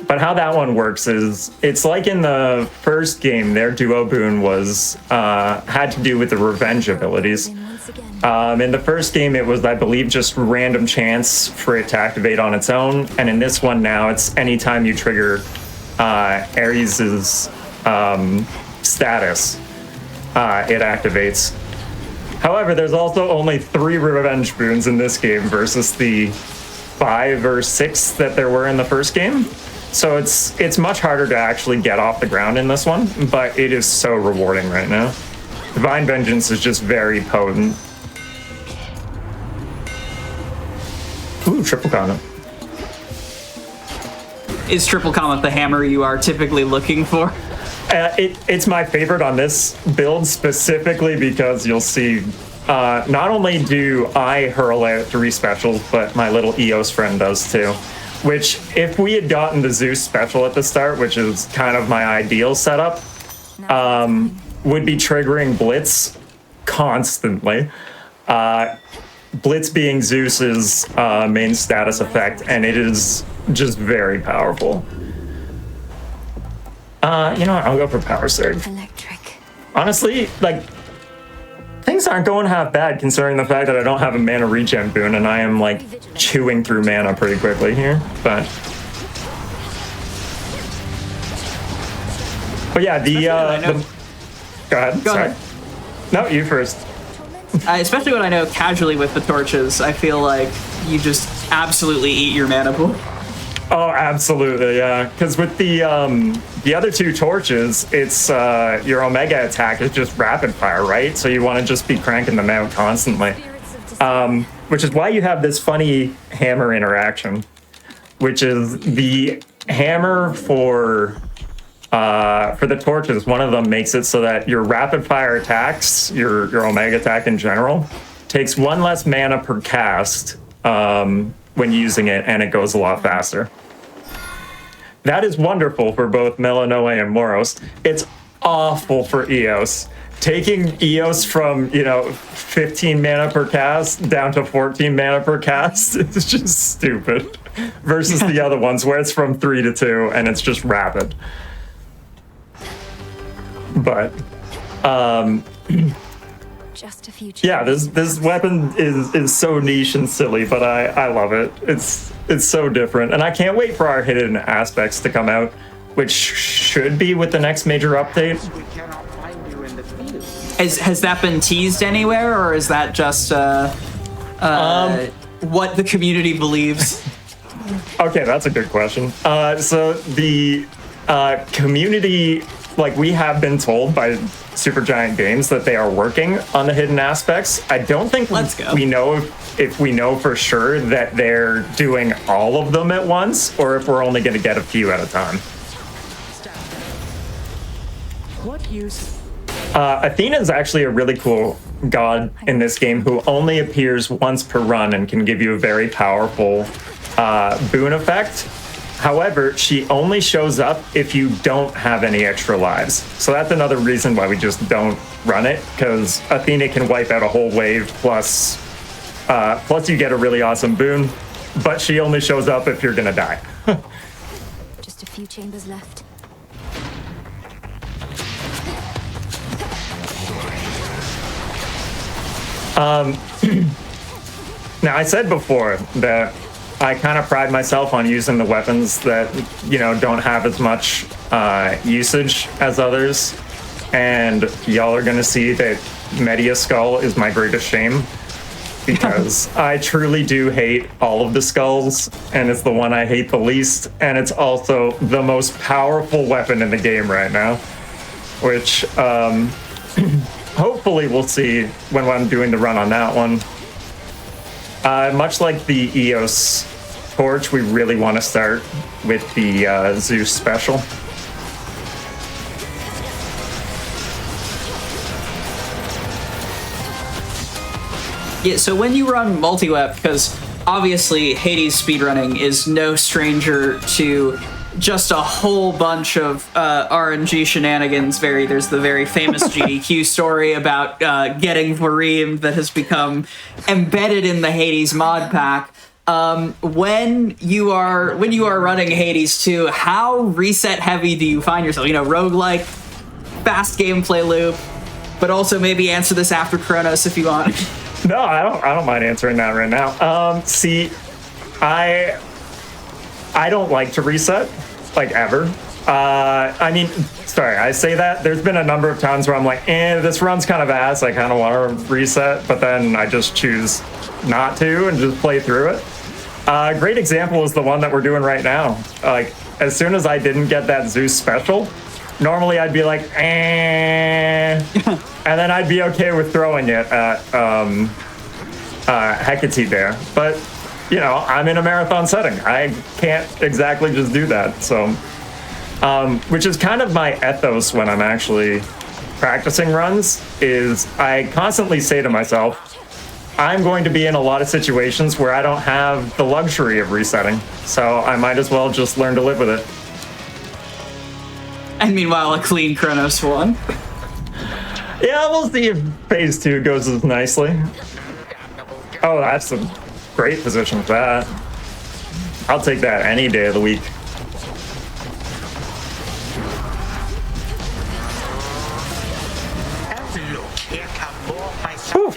But how that one works is, it's like in the first game, their duo boon was had to do with the revenge abilities. In the first game, it was, I believe, just random chance for it to activate on its own, and in this one now, it's anytime you trigger Ares's status, it activates. However, there's also only 3 revenge boons in this game versus the 5 or 6 that there were in the first game. So it's much harder to actually get off the ground in this one, but it is so rewarding right now. Divine Vengeance is just very potent. Ooh, triple comet. Is triple comet the hammer you are typically looking for? It's my favorite on this build specifically because you'll see, not only do I hurl out 3 specials, but my little Eos friend does too. Which, if we had gotten the Zeus special at the start, which is kind of my ideal setup, would be triggering Blitz constantly. Blitz being Zeus's main status effect, and it is just very powerful. You know what? I'll go for Power Surge. Electric. Honestly, like, things aren't going half bad considering the fact that I don't have a mana regen boon, and I am, like, chewing through mana pretty quickly here, but yeah, go ahead. Sorry. No, you first. Especially when I know casually with the torches, I feel like you just absolutely eat your mana pool. Oh, absolutely, yeah. Because with the other two torches, it's your Omega attack is just rapid fire, right? So you want to just be cranking them out constantly. Which is why you have this funny hammer interaction, which is the hammer for the torches. One of them makes it so that your rapid fire attacks, your Omega attack in general, takes one less mana per cast when using it, and it goes a lot faster. That is wonderful for both Melanoe and Moros. It's awful for Eos. Taking Eos from, 15 mana per cast down to 14 mana per cast is just stupid. Versus the other ones where it's from 3 to 2 and it's just rapid. But, Just a few yeah, this weapon is so niche and silly, but I love it. It's so different, and I can't wait for our hidden aspects to come out, which should be with the next major update. Has that been teased anywhere, or is that just what the community believes? Okay, that's a good question. So the community, like, we have been told by Supergiant Games that they are working on the hidden aspects. I don't think we know if we know for sure that they're doing all of them at once, or if we're only going to get a few at a time. What use? Athena is actually a really cool god in this game who only appears once per run and can give you a very powerful boon effect. However, she only shows up if you don't have any extra lives. So that's another reason why we just don't run it, because Athena can wipe out a whole wave, plus you get a really awesome boon, but she only shows up if you're gonna die. Just a few chambers left. Now, I said before that I kind of pride myself on using the weapons that, don't have as much usage as others. And y'all are going to see that Media Skull is my greatest shame, because I truly do hate all of the skulls, and it's the one I hate the least. And it's also the most powerful weapon in the game right now, which hopefully we'll see when I'm doing the run on that one. Much like the Eos torch, we really want to start with the Zeus special. Yeah, so when you run multi-wep, because obviously Hades speedrunning is no stranger to just a whole bunch of RNG shenanigans. There's the very famous GDQ story about getting Vareem that has become embedded in the Hades mod pack. When you are running Hades 2, how reset heavy do you find yourself? Roguelike, fast gameplay loop, but also maybe answer this after Chronos if you want. No, I don't mind answering that right now. See, I don't like to reset, like, ever. I say that. There's been a number of times where I'm like, this run's kind of ass, I kind of want to reset, but then I just choose not to and just play through it. A great example is the one that we're doing right now. Like, as soon as I didn't get that Zeus special, normally I'd be like, and then I'd be okay with throwing it at Hecate there. But, I'm in a marathon setting. I can't exactly just do that. So, which is kind of my ethos when I'm actually practicing runs, is I constantly say to myself, I'm going to be in a lot of situations where I don't have the luxury of resetting. So I might as well just learn to live with it. And meanwhile, a clean Kronos won. Yeah, we'll see if phase 2 goes as nicely. Oh, that's a great position for that. I'll take that any day of the week. Whew.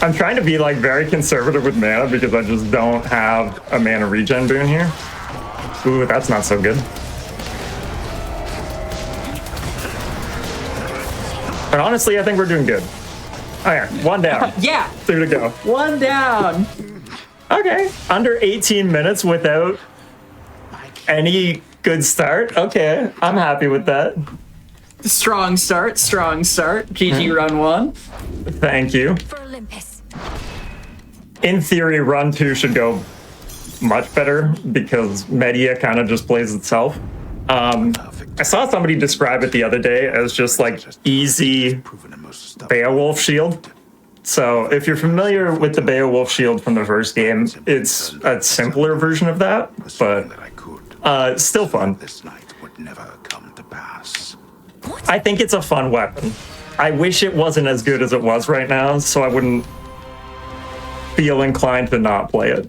I'm trying to be like very conservative with mana because I just don't have a mana regen boon here. Ooh, that's not so good. But honestly, I think we're doing good. Oh yeah, one down. Yeah. 2 to go. One down. Okay, under 18 minutes without any good start. Okay, I'm happy with that. Strong start, strong start. GG run 1. Thank you. For Olympus. In theory, run 2 should go much better because Media kind of just plays itself. I saw somebody describe it the other day as just like easy Beowulf shield. So if you're familiar with the Beowulf shield from the first game, it's a simpler version of that, but still fun. I think it's a fun weapon. I wish it wasn't as good as it was right now, so I wouldn't feel inclined to not play it.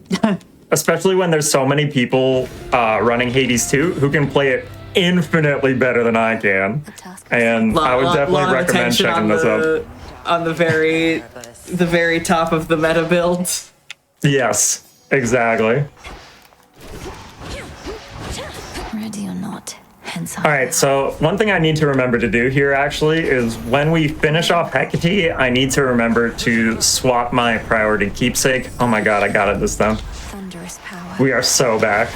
Especially when there's so many people running Hades 2 who can play it infinitely better than I can. And I would definitely recommend checking this out. On the very top of the meta build. Yes, exactly. Ready or not, hence All right, so one thing I need to remember to do here actually is when we finish off Hecate, I need to remember to swap my priority keepsake. Oh my god, I got it this time. thunderous power. We are so back.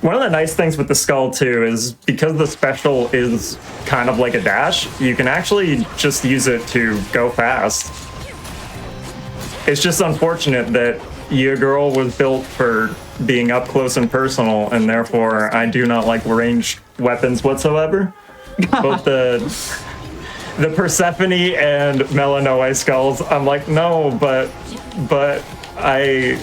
One of the nice things with the skull too is because the special is kind of like a dash, you can actually just use it to go fast. It's just unfortunate that your girl was built for being up close and personal, and therefore I do not like ranged weapons whatsoever. Both the Persephone and Melanoe skulls, I'm like, no, but I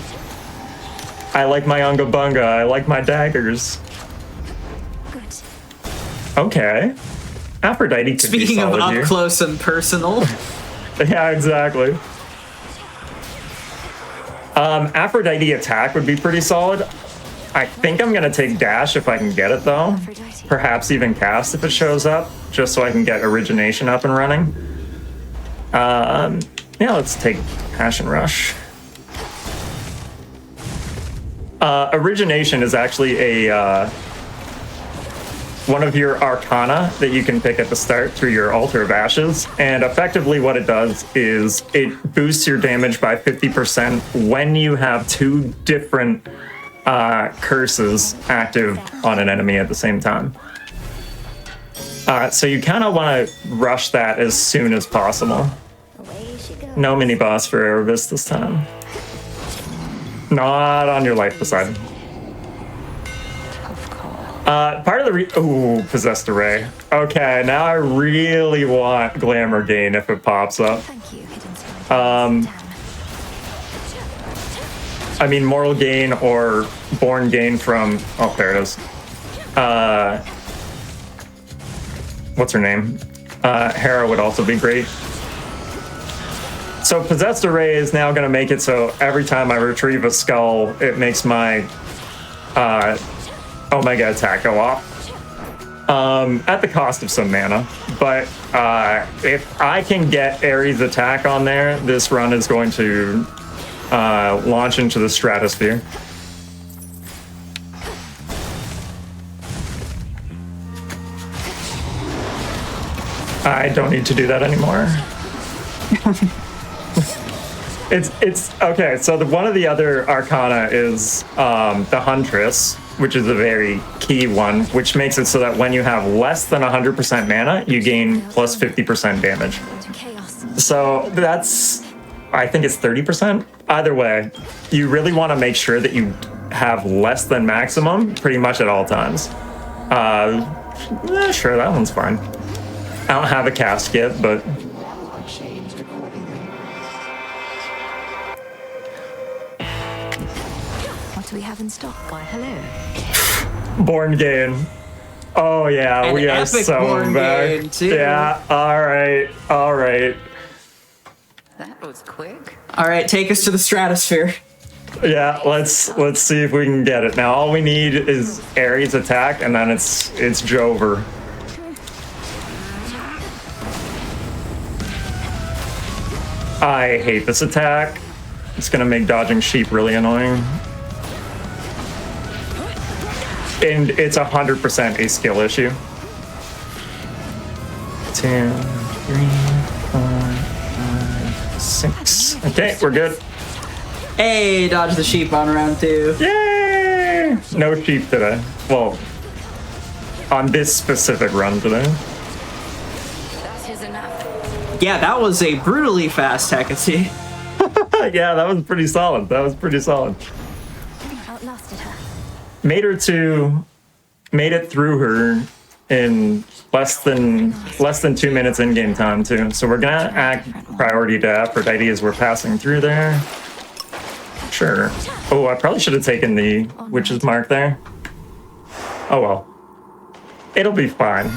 like my Unga Bunga. I like my daggers. Good. Okay. Aphrodite could be Speaking of solid up here. close and personal. Yeah, exactly. Aphrodite attack would be pretty solid. I think I'm gonna take dash if I can get it though. Aphrodite. Perhaps even cast if it shows up, just so I can get origination up and running. Yeah, let's take Passion Rush. Origination is actually a one of your arcana that you can pick at the start through your Altar of Ashes, and effectively what it does is it boosts your damage by 50% when you have 2 different curses active on an enemy at the same time. So you kind of want to rush that as soon as possible. Away she goes. No mini boss for Erebus this time. Not on your life beside. Part of the ooh, Possessed Array. Okay, now I really want Glamour Gain if it pops up. Thank you, hidden spirit. I mean Moral Gain or Born Gain from, oh, there it is. What's her name? Hera would also be great. So Possessed Array is now going to make it so every time I retrieve a skull, it makes my Omega attack go off. At the cost of some mana. But if I can get Ares attack on there, this run is going to launch into the stratosphere. I don't need to do that anymore. It's okay. So one of the other arcana is the Huntress, which is a very key one, which makes it so that when you have less than 100% mana, you gain plus 50% damage. So that's, I think it's 30%. Either way, you really want to make sure that you have less than maximum pretty much at all times. Sure, that one's fine. I don't have a cast yet, but do we have in stock? Why, hello. Born game. Oh yeah, An we are epic so Born back. game, too. Yeah, all right. That was quick. All right, take us to the stratosphere. Yeah, let's see if we can get it. Now all we need is Ares attack, and then it's Jover. I hate this attack. It's gonna make dodging sheep really annoying. And it's 100% a skill issue. 2, 3, 4, 5, 6. Okay, we're good. Hey, dodge the sheep on round 2. Yay! No sheep today. Well, on this specific run today. That is enough. Yeah, that was a brutally fast Hecate. Yeah, that was pretty solid. Outlasted her. Made it through her in less than 2 minutes in game time too. So we're gonna act priority to Aphrodite as we're passing through there. Sure. Oh, I probably should have taken the witch's mark there. Oh well. It'll be fine.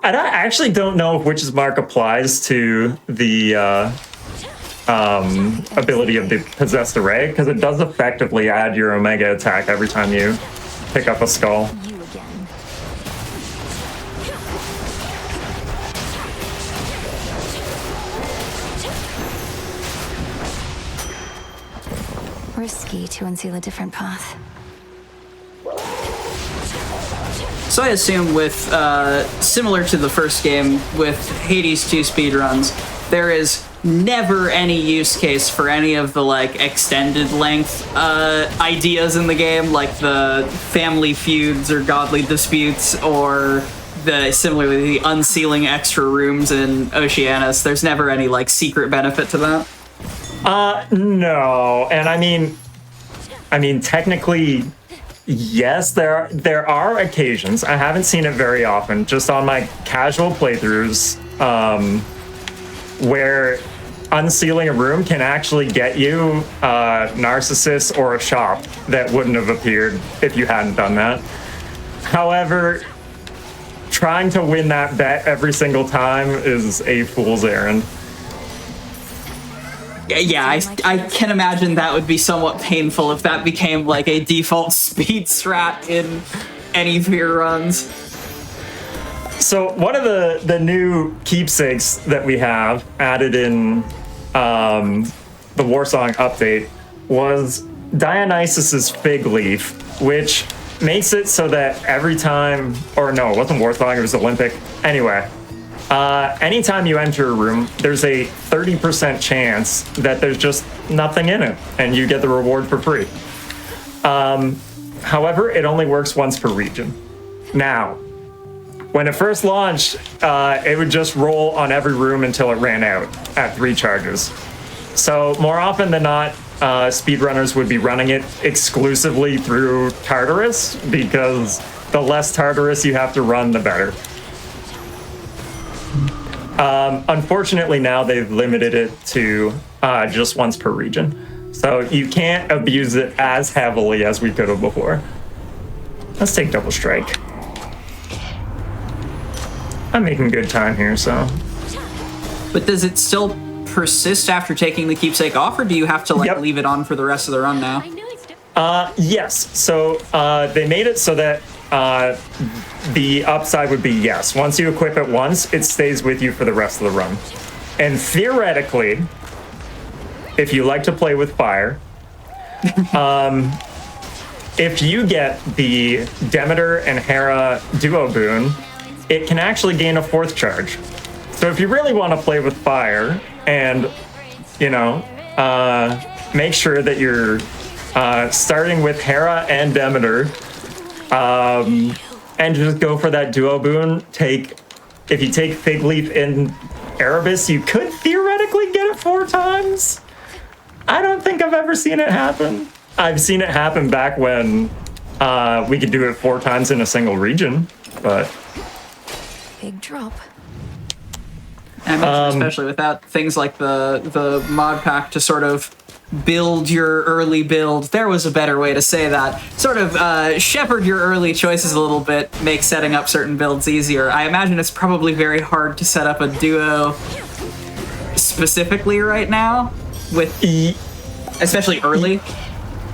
I actually don't know if witch's mark applies to the ability of the possessed array, because it does effectively add your omega attack every time you pick up a skull. You again. Risky to unseal a different path. So I assume with, similar to the first game, with Hades 2 speedruns, there is never any use case for any of the, like, extended length ideas in the game, like the family feuds or godly disputes, or similarly the unsealing extra rooms in Oceanus. There's never any, like, secret benefit to that. No, and I mean, technically, yes, there are occasions. I haven't seen it very often, just on my casual playthroughs, where unsealing a room can actually get you Narcissus or a shop that wouldn't have appeared if you hadn't done that. However, trying to win that bet every single time is a fool's errand. Yeah, I can imagine that would be somewhat painful if that became like a default speed strat in any of your runs. So one of the new keepsakes that we have added in the Warsong update was Dionysus's fig leaf, which makes it so that every time, or no, it wasn't Warsong, it was Olympic. Anyway, anytime you enter a room, there's a 30% chance that there's just nothing in it, and you get the reward for free. However, it only works once per region. Now, when it first launched, it would just roll on every room until it ran out at 3 charges. So more often than not, speedrunners would be running it exclusively through Tartarus, because the less Tartarus you have to run, the better. Unfortunately, now they've limited it to just once per region. So you can't abuse it as heavily as we could have before. Let's take Double Strike. I'm making good time here, so. But does it still persist after taking the keepsake off, or do you have to like leave it on for the rest of the run now? Yes. So they made it so that the upside would be yes. Once you equip it once, it stays with you for the rest of the run. And theoretically, if you like to play with fire, if you get the Demeter and Hera duo boon, it can actually gain a 4th charge. So if you really want to play with fire and, you know, make sure that you're starting with Hera and Demeter, and just go for that duo boon. If you take Fig Leaf in Erebus, you could theoretically get it 4 times. I don't think I've ever seen it happen. I've seen it happen back when we could do it 4 times in a single region, but Big drop. I imagine especially without things like the mod pack to sort of build your early build. There was a better way to say that. Sort of shepherd your early choices a little bit, make setting up certain builds easier. I imagine it's probably very hard to set up a duo specifically right now, with especially early.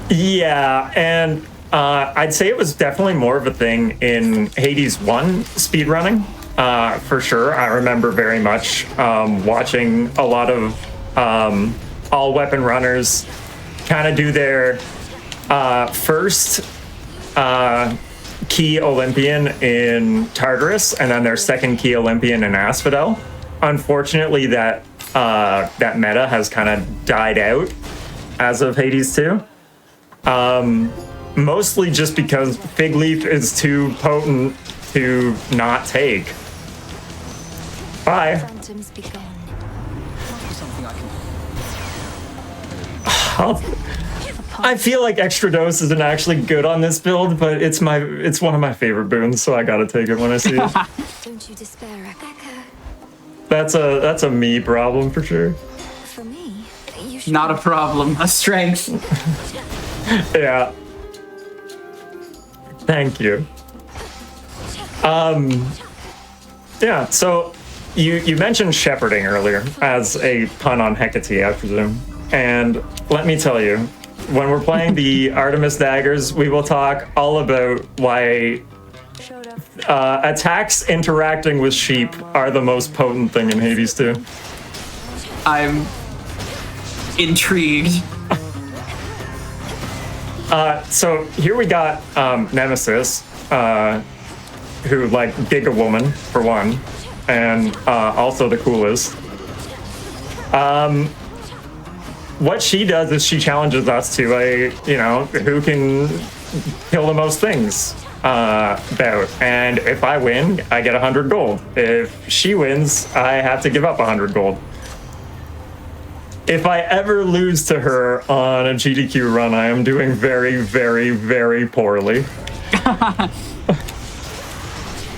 Yeah, and I'd say it was definitely more of a thing in Hades 1 speedrunning, for sure. I remember very much watching a lot of all-weapon runners kind of do their first key Olympian in Tartarus, and then their second key Olympian in Asphodel. Unfortunately, that meta has kind of died out as of Hades 2. Mostly just because Fig Leaf is too potent to not take. Bye. I feel like Extra Dose isn't actually good on this build, but it's one of my favorite boons, so I gotta take it when I see it. Don't you despair, Rebecca. That's a me problem for sure. For me, not a problem, a strength. Yeah. Thank you. Yeah, so you mentioned shepherding earlier as a pun on Hecate, I presume. And let me tell you, when we're playing the Artemis daggers, we will talk all about why attacks interacting with sheep are the most potent thing in Hades 2. I'm intrigued. So here we got Nemesis, who like Giga Woman for one, and also the coolest. What she does is she challenges us to a, who can kill the most things bout. And if I win, I get 100 gold. If she wins, I have to give up 100 gold. If I ever lose to her on a GDQ run, I am doing very, very, very poorly.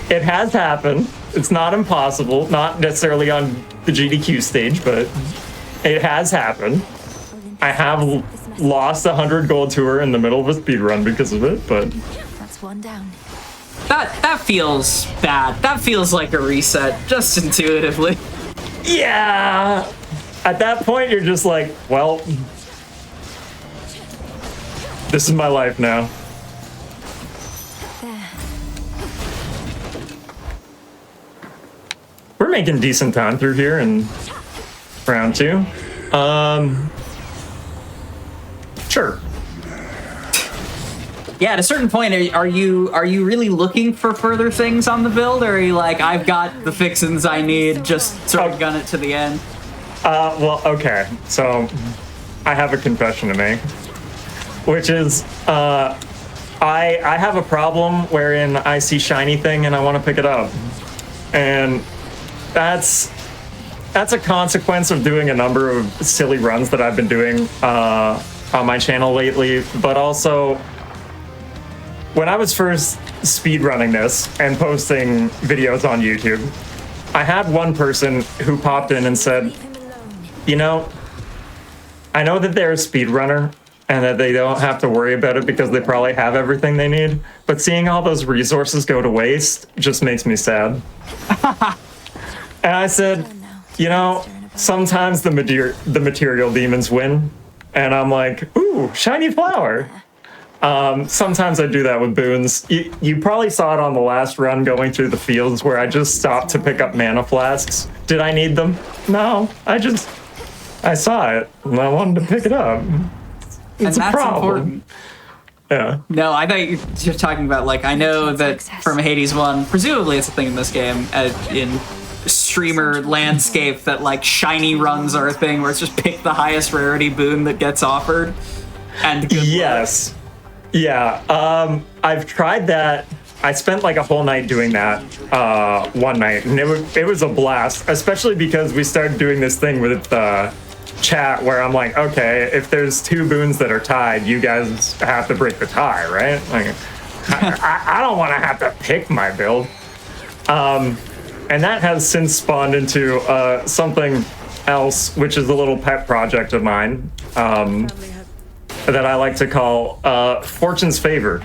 It has happened. It's not impossible, not necessarily on the GDQ stage, but it has happened. I have lost 100 gold to her in the middle of a speed run because of it, but that's one down. That feels bad. That feels like a reset, just intuitively. Yeah. At that point, you're just like, well, this is my life now. We're making decent time through here in round 2. Sure. Yeah, at a certain point, are you really looking for further things on the build, or are you like, I've got the fixins I need, just sort of gun it to the end? Well, okay. So I have a confession to make, which is I have a problem wherein I see shiny thing and I want to pick it up, and that's a consequence of doing a number of silly runs that I've been doing on my channel lately, but also when I was first speedrunning this and posting videos on YouTube, I had one person who popped in and said, I know that they're a speedrunner and that they don't have to worry about it because they probably have everything they need, but seeing all those resources go to waste just makes me sad. And I said, sometimes the material demons win. And I'm like, ooh, shiny flower. Sometimes I do that with boons. You probably saw it on the last run going through the fields where I just stopped to pick up mana flasks. Did I need them? No, I saw it and I wanted to pick it up. It's a problem. Important. Yeah. No, I thought you were just talking about, like, I know that from Hades 1, presumably it's a thing in this game, in streamer landscape, that like shiny runs are a thing where it's just pick the highest rarity boon that gets offered. And good yes. Luck. Yeah. I've tried that. I spent like a whole night doing that one night, and it was a blast, especially because we started doing this thing with chat where I'm like, okay, if there's 2 boons that are tied, you guys have to break the tie, right? Like, I don't want to have to pick my build. And that has since spawned into something else, which is a little pet project of mine, that I like to call Fortune's Favor.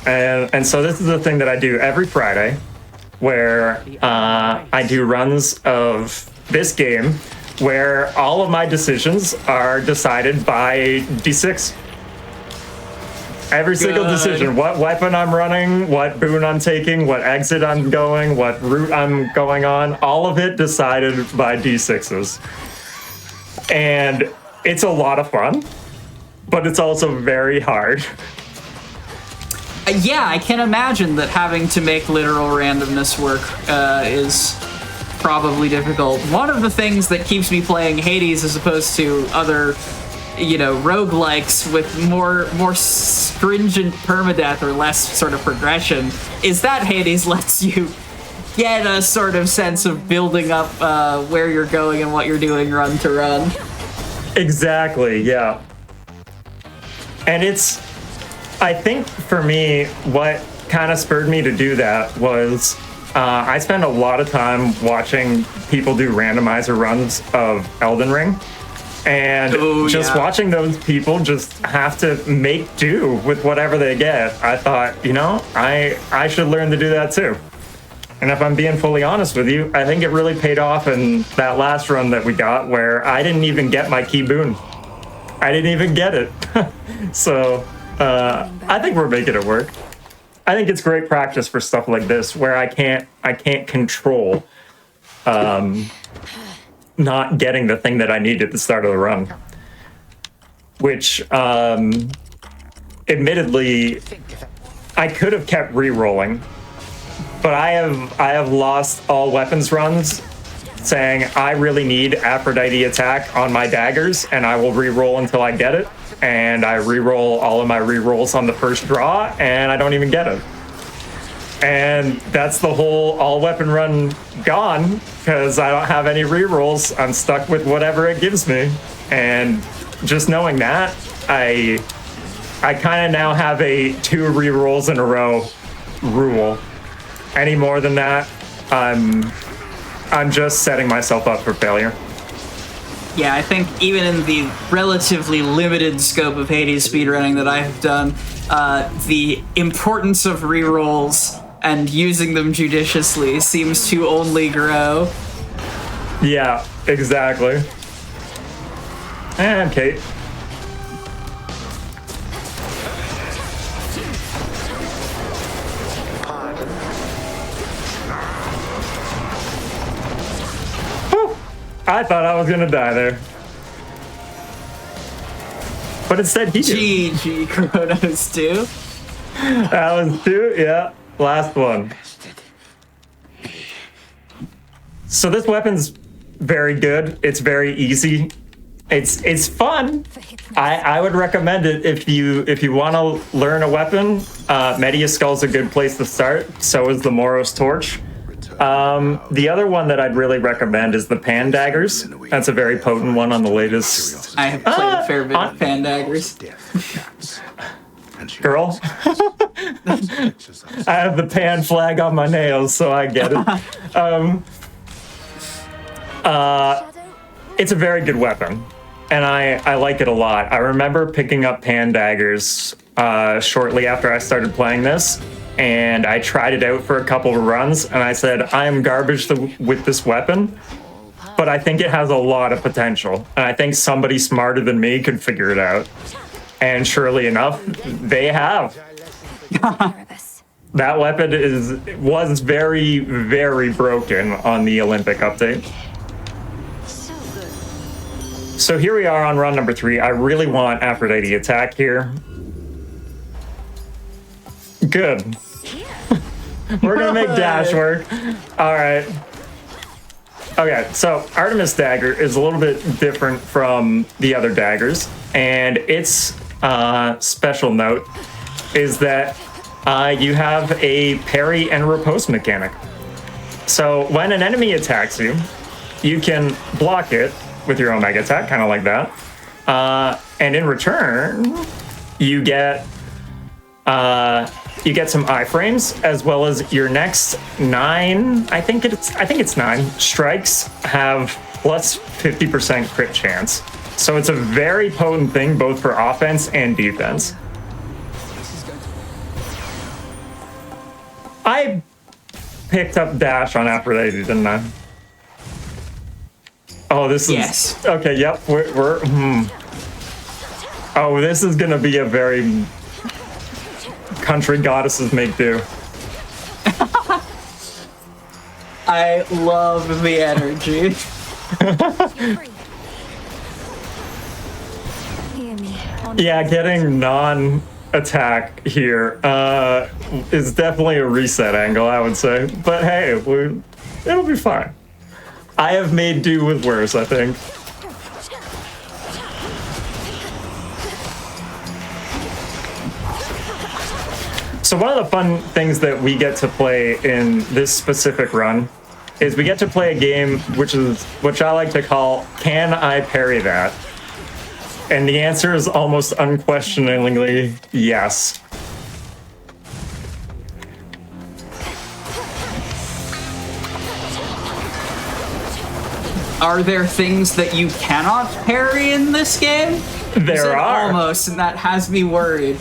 And so this is the thing that I do every Friday, where I do runs of this game where all of my decisions are decided by D6. Every single decision, what weapon I'm running, what boon I'm taking, what exit I'm going, what route I'm going on, all of it decided by D6s. And it's a lot of fun, but it's also very hard. Yeah, I can imagine that having to make literal randomness work is probably difficult. One of the things that keeps me playing Hades as opposed to other, roguelikes with more stringent permadeath or less sort of progression is that Hades lets you get a sort of sense of building up where you're going and what you're doing run to run. Exactly, yeah. And I think for me, what kind of spurred me to do that was I spend a lot of time watching people do randomizer runs of Elden Ring. And watching those people just have to make do with whatever they get, I thought, I should learn to do that too. And if I'm being fully honest with you, I think it really paid off in that last run that we got where I didn't even get my key boon. I didn't even get it. So I think we're making it work. I think it's great practice for stuff like this where I can't control not getting the thing that I need at the start of the run. Which admittedly I could have kept re-rolling, but I have lost all weapons runs saying I really need Aphrodite attack on my daggers and I will re-roll until I get it. And I re-roll all of my re-rolls on the first draw and I don't even get it. And that's the whole all weapon run gone because I don't have any re-rolls. I'm stuck with whatever it gives me. And just knowing that, I kind of now have a 2 re-rolls in a row rule. Any more than that, I'm just setting myself up for failure. Yeah, I think even in the relatively limited scope of Hades speedrunning that I've done, the importance of rerolls and using them judiciously seems to only grow. Yeah, exactly. And Kate. I thought I was gonna die there. But instead he did. GG, Chronos 2. That was 2, yeah. Last one. So this weapon's very good. It's very easy. It's fun. I would recommend it if you want to learn a weapon. Media Skull's a good place to start. So is the Moros Torch. The other one that I'd really recommend is the Pan Daggers. That's a very potent one on the latest. I have played a fair bit of Pan Daggers. Girl, I have the Pan flag on my nails, so I get it. It's a very good weapon, and I like it a lot. I remember picking up Pan Daggers shortly after I started playing this. And I tried it out for a couple of runs, and I said, I am garbage with this weapon, but I think it has a lot of potential. And I think somebody smarter than me could figure it out. And surely enough, they have. That weapon was very, very broken on the Olympic update. So here we are on run number 3. I really want Aphrodite attack here. Good. We're gonna make dash work. All right. Okay, so Artemis dagger is a little bit different from the other daggers, and its special note is that you have a parry and riposte mechanic. So when an enemy attacks you, you can block it with your Omega attack, kind of like that, and in return, you get some iframes, as well as your next 9, I think it's 9 strikes have plus 50% crit chance. So it's a very potent thing both for offense and defense. I picked up dash on Aphrodite, didn't I? Oh, this is... Yes. Okay, yep, we're Oh, this is gonna be a very country goddesses make do. I love the energy. Yeah, getting non-attack here is definitely a reset angle, I would say. But hey, it'll be fine. I have made do with worse, I think. So one of the fun things that we get to play in this specific run is we get to play a game which I like to call Can I Parry That? And the answer is almost unquestioningly yes. Are there things that you cannot parry in this game? There are. Almost, and that has me worried.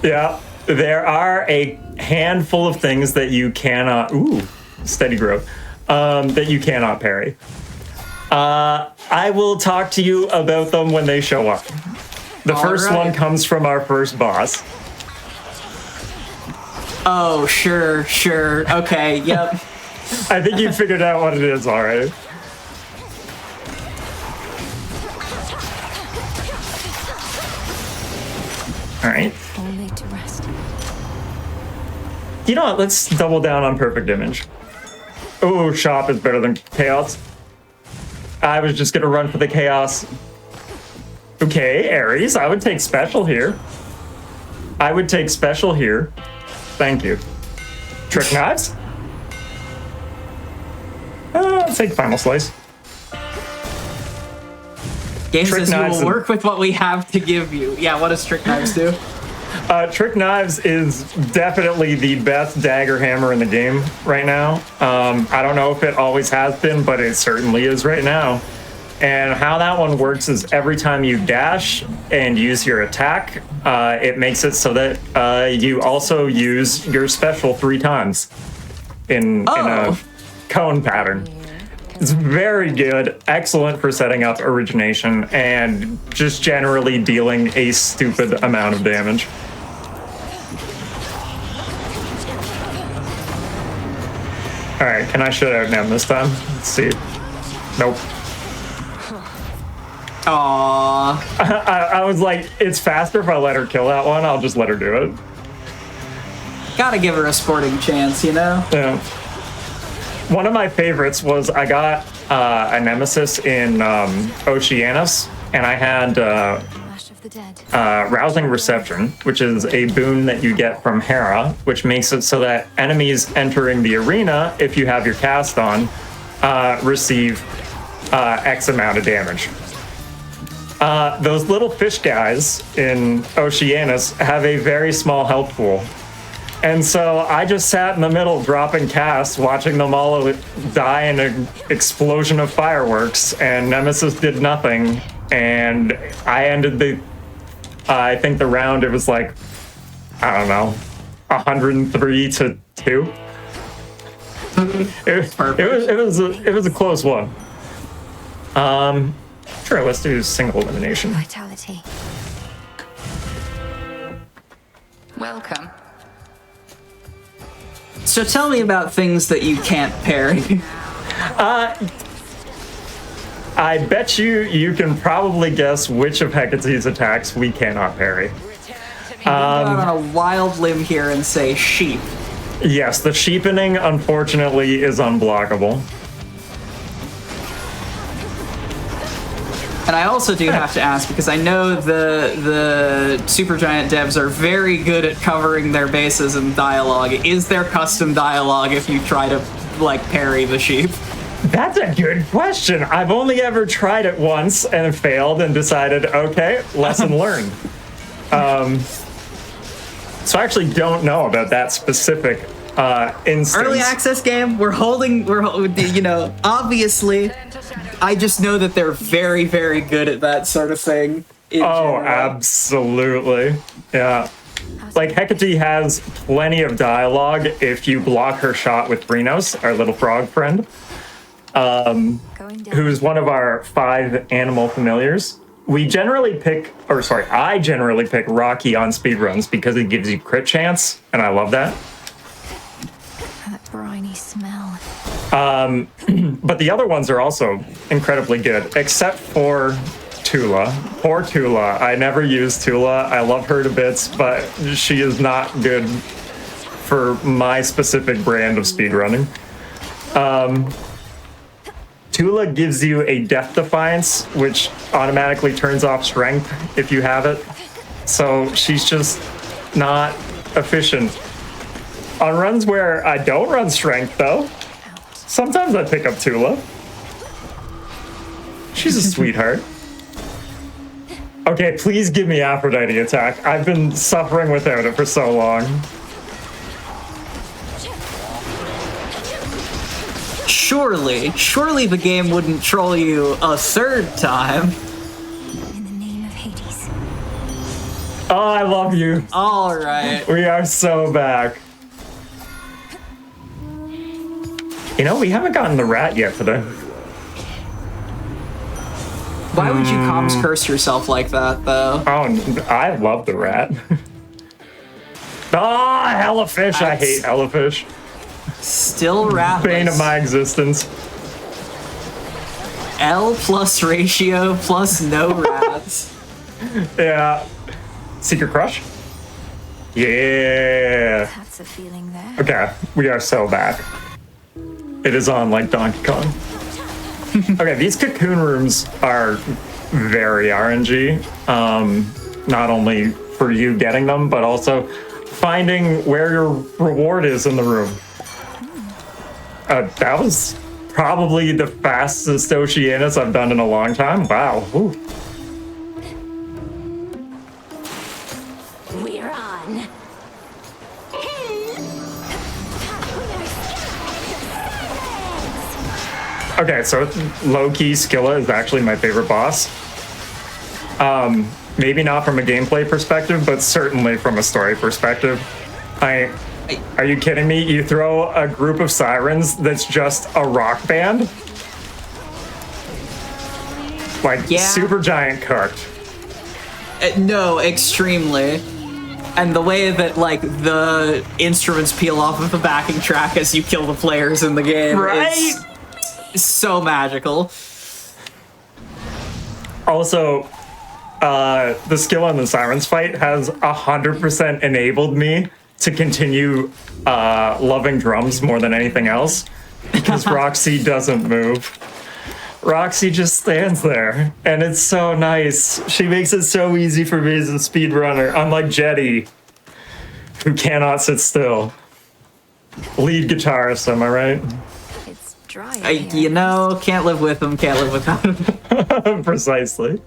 Yeah, there are a handful of things that you cannot... Ooh, steady growth. That you cannot parry. I will talk to you about them when they show up. The first one comes from our first boss. Oh, sure. Okay, yep. I think you figured out what it is already. All right. You know what? Let's double down on perfect image. Oh, shop is better than chaos. I was just gonna run for the chaos. Okay, Ares, I would take special here. Thank you. Trick knives? I'll take final slice. Game Trick says you knives will work with what we have to give you. Yeah, what does Trick Knives do? Trick Knives is definitely the best dagger hammer in the game right now. I don't know if it always has been, but it certainly is right now. And how that one works is every time you dash and use your attack, it makes it so that you also use your special 3 times in a cone pattern. It's very good, excellent for setting up origination, and just generally dealing a stupid amount of damage. Alright, can I shut out Nem this time? Let's see. Nope. Aww. I was like, it's faster if I let her kill that one, I'll just let her do it. Gotta give her a sporting chance, you know? Yeah. One of my favorites was I got a nemesis in Oceanus, and I had Rousing Reception, which is a boon that you get from Hera, which makes it so that enemies entering the arena, if you have your cast on, receive X amount of damage. Those little fish guys in Oceanus have a very small health pool. And so I just sat in the middle dropping casts, watching them all die in an explosion of fireworks, and Nemesis did nothing. And I ended I think the round, it was like, I don't know, 103 to 2. It was a close one. Sure, let's do single elimination. Vitality. Welcome. So tell me about things that you can't parry. I bet you can probably guess which of Hecate's attacks we cannot parry. Go out on a wild limb here and say sheep. Yes, the sheepening, unfortunately, is unblockable. And I also do have to ask, because I know the Supergiant devs are very good at covering their bases in dialogue. Is there custom dialogue if you try to, like, parry the sheep? That's a good question. I've only ever tried it once and failed and decided, okay, lesson learned. So I actually don't know about that specific instance. Early access game. Obviously, I just know that they're very, very good at that sort of thing. Oh, absolutely. Yeah. Like, Hecate has plenty of dialogue if you block her shot with Brinos, our little frog friend, who's one of our 5 animal familiars. I generally pick Rocky on speedruns because it gives you crit chance, and I love that. That briny smell. But the other ones are also incredibly good, except for Tula. Poor Tula. I never use Tula. I love her to bits, but she is not good for my specific brand of speedrunning. Tula gives you a Death Defiance, which automatically turns off Strength if you have it. So she's just not efficient. On runs where I don't run Strength, though, sometimes I pick up Tula. She's a sweetheart. Okay, please give me Aphrodite attack. I've been suffering without it for so long. Surely the game wouldn't troll you a third time. In the name of Hades. Oh, I love you. All right. We are so back. You know, we haven't gotten the rat yet today. Why would you comms curse yourself like that, though? Oh, I love the rat. Hellifish. I hate Hellifish. Still ratless. Bane of my existence. L plus ratio plus no rats. Yeah. Secret Crush? Yeah. That's a feeling there. Okay, we are so back. It is on like Donkey Kong. Okay, these cocoon rooms are very RNG. Not only for you getting them, but also finding where your reward is in the room. That was probably the fastest Oceanus I've done in a long time. Wow. Ooh. We're on. Okay, so low-key Skilla is actually my favorite boss. Maybe not from a gameplay perspective, but certainly from a story perspective. Are you kidding me? You throw a group of sirens that's just a rock band? Like, super giant cooked. No, extremely. And the way that, like, the instruments peel off of the backing track as you kill the players in the game. Right? It's so magical. Also, the skill on the Sirens fight has 100% enabled me to continue loving drums more than anything else, because Roxy doesn't move. Roxy just stands there, and it's so nice. She makes it so easy for me as a speedrunner, unlike Jetty, who cannot sit still. Lead guitarist, am I right? It's dry. Can't live with him, can't live without him. Precisely.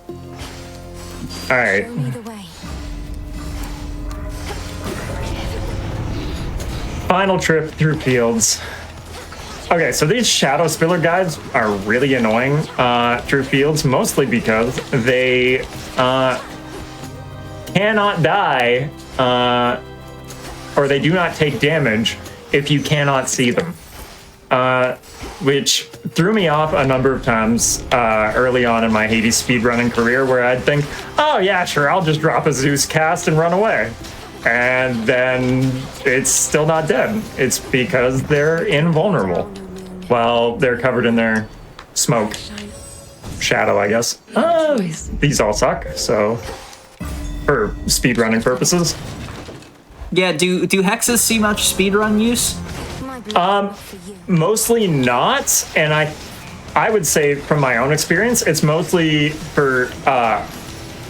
All right. Show me the way. Final trip through fields. Okay, so these shadow spiller guys are really annoying through fields, mostly because they cannot die or they do not take damage if you cannot see them. Which threw me off a number of times early on in my Hades speedrunning career, where I'd think, oh yeah, sure, I'll just drop a Zeus cast and run away. And then it's still not dead. It's because they're invulnerable. Well, they're covered in their smoke. Shadow, I guess. These all suck, so for speedrunning purposes. Yeah, do hexes see much speedrun use? Mostly not, and I would say from my own experience, it's mostly for a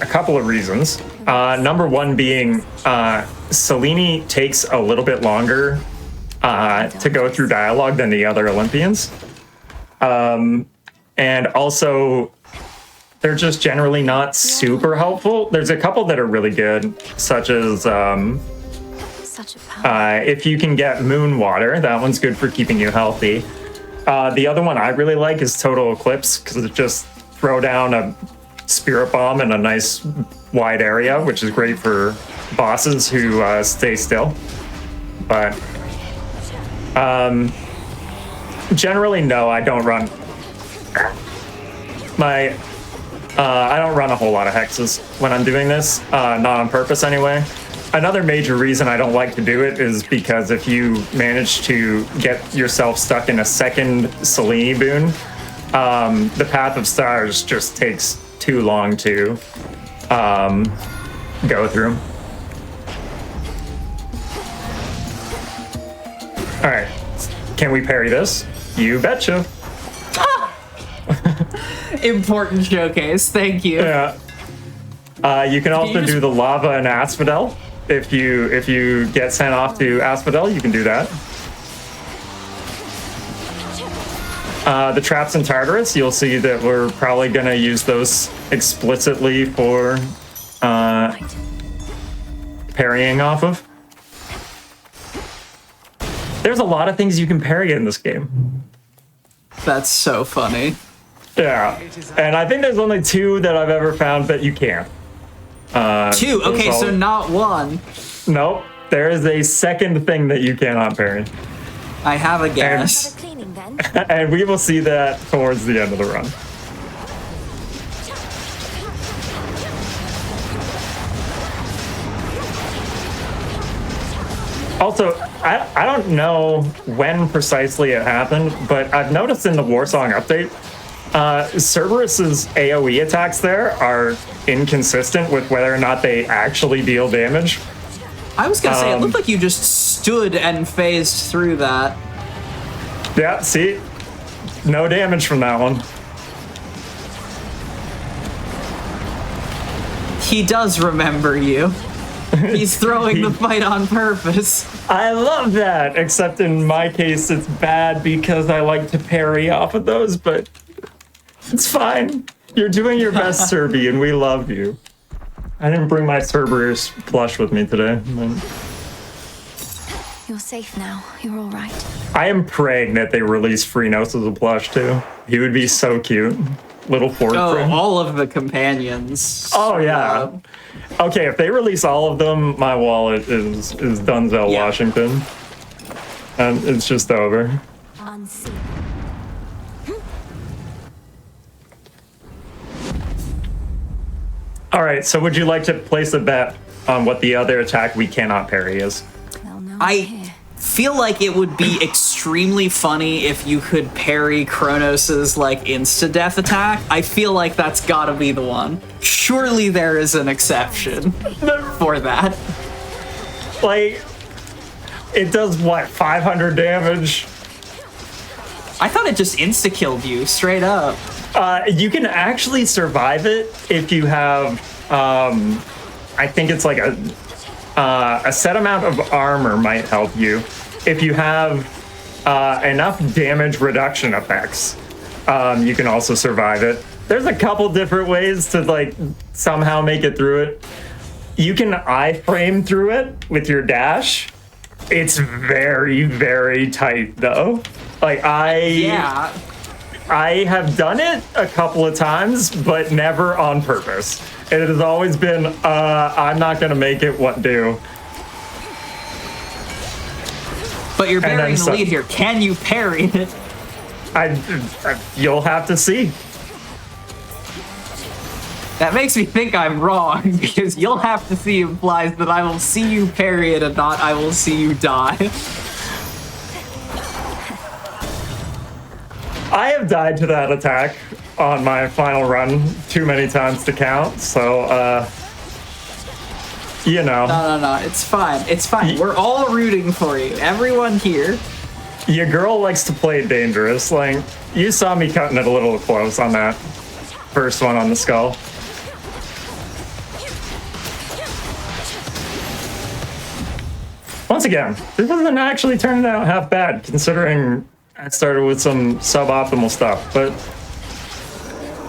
couple of reasons. Number one being Selene takes a little bit longer to go through dialogue than the other Olympians. And also, they're just generally not super helpful. There's a couple that are really good, such as Such a power. If you can get moon water, that one's good for keeping you healthy. The other one I really like is Total Eclipse, because it just throw down a spirit bomb in a nice wide area, which is great for bosses who stay still. But generally, no, I don't run I don't run a whole lot of hexes when I'm doing this, not on purpose anyway. Another major reason I don't like to do it is because if you manage to get yourself stuck in a second Selene boon, the Path of Stars just takes too long to go through. All right, can we parry this? You betcha. Important showcase, thank you. Yeah. You can also do the lava and asphodel. If you get sent off to asphodel, you can do that. The traps in Tartarus, you'll see that we're probably going to use those explicitly for parrying off of. There's a lot of things you can parry in this game. That's so funny. Yeah, and I think there's only 2 that I've ever found that you can't. 2? Okay, so not 1. Nope, there is a second thing that you cannot parry. I have a guess. And we will see that towards the end of the run. Also, I don't know when precisely it happened, but I've noticed in the Warsong update, Cerberus's AoE attacks there are inconsistent with whether or not they actually deal damage. I was gonna say, it looked like you just stood and phased through that. Yeah, see? No damage from that one. He does remember you. He's throwing the fight on purpose. I love that, except in my case, it's bad because I like to parry off of those, but it's fine. You're doing your best, Serby, and we love you. I didn't bring my Cerberus plush with me today. You're safe now. You're all right. I am praying that they release Freenos as a plush, too. He would be so cute. Little Ford friend. All of the companions. Oh, yeah. Okay, if they release all of them, my wallet is Dunzel, Washington. And it's just over. Unseen. All right, so would you like to place a bet on what the other attack we cannot parry is? I feel like it would be extremely funny if you could parry Kronos's like insta-death attack. I feel like that's gotta be the one. Surely there is an exception for that. Like, it does what, 500 damage? I thought it just insta-killed you, straight up. You can actually survive it if you have, I think it's like a set amount of armor might help you. If you have enough damage reduction effects, you can also survive it. There's a couple different ways to like somehow make it through it. You can iframe through it with your dash. It's very, very tight though. Like I have done it a couple of times, but never on purpose. It has always been, I'm not gonna make it, what do? But you're burying the lead here. Can you parry it? You'll have to see. That makes me think I'm wrong, because you'll have to see implies that I will see you parry it and not I will see you die. I have died to that attack on my final run too many times to count, so, you know. No, it's fine. It's fine. We're all rooting for you. Everyone here. Your girl likes to play dangerous. Like, you saw me cutting it a little close on that first one on the skull. Once again, this isn't actually turning out half bad, considering I started with some suboptimal stuff, but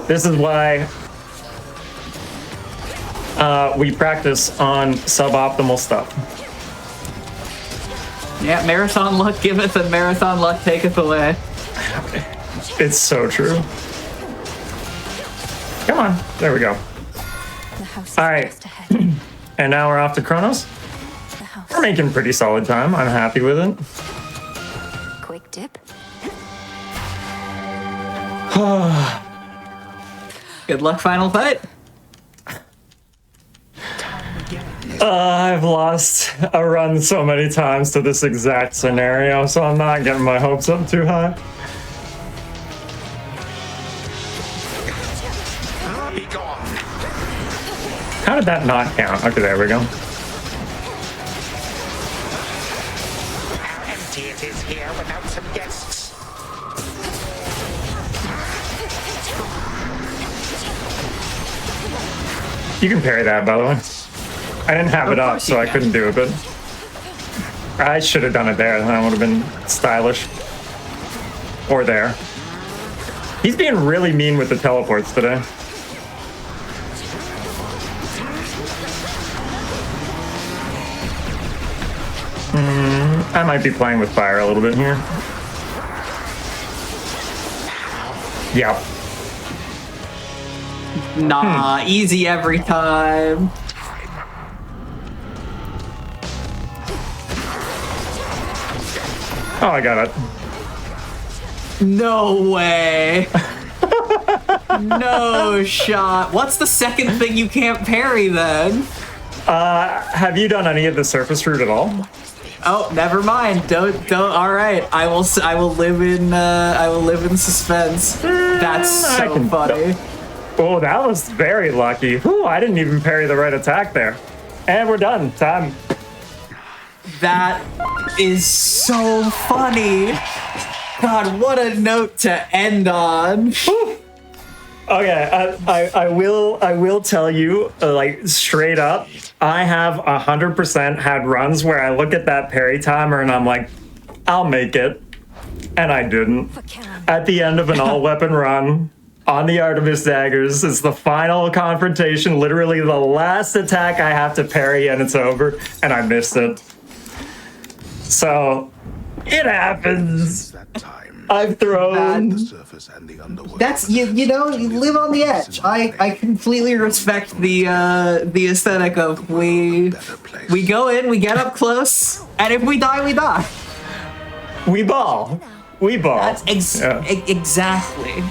this is why we practice on suboptimal stuff. Yeah, marathon luck giveth and marathon luck taketh away. It's so true. Come on. There we go. All right. And now we're off to Kronos. We're making pretty solid time. I'm happy with it. Quick dip. Good luck, final fight. I've lost a run so many times to this exact scenario, so I'm not getting my hopes up too high. How did that not count? Okay, there we go. How empty it is here without some guests. You can parry that, by the way. I didn't have it up, so I couldn't do it, but I should have done it there. That would have been stylish. Or there. He's being really mean with the teleports today. I might be playing with fire a little bit here. Yep. Nah, easy every time. Oh, I got it. No way. No shot. What's the second thing you can't parry then? Have you done any of the surface route at all? Oh, never mind. Don't. All right. I will live in suspense. That's so funny. Oh, that was very lucky. Whew, I didn't even parry the right attack there. And we're done. Time. That is so funny. God, what a note to end on. Okay, I will tell you, like, straight up, I have 100% had runs where I look at that parry timer and I'm like, I'll make it. And I didn't. At the end of an all-weapon run, on the Artemis daggers, it's the final confrontation, literally the last attack I have to parry and it's over, and I missed it. So, it happens. I've thrown. That's you know, you live on the edge. I completely respect the aesthetic of we go in, we get up close, and if we die, we die. We ball. We ball. That's exactly.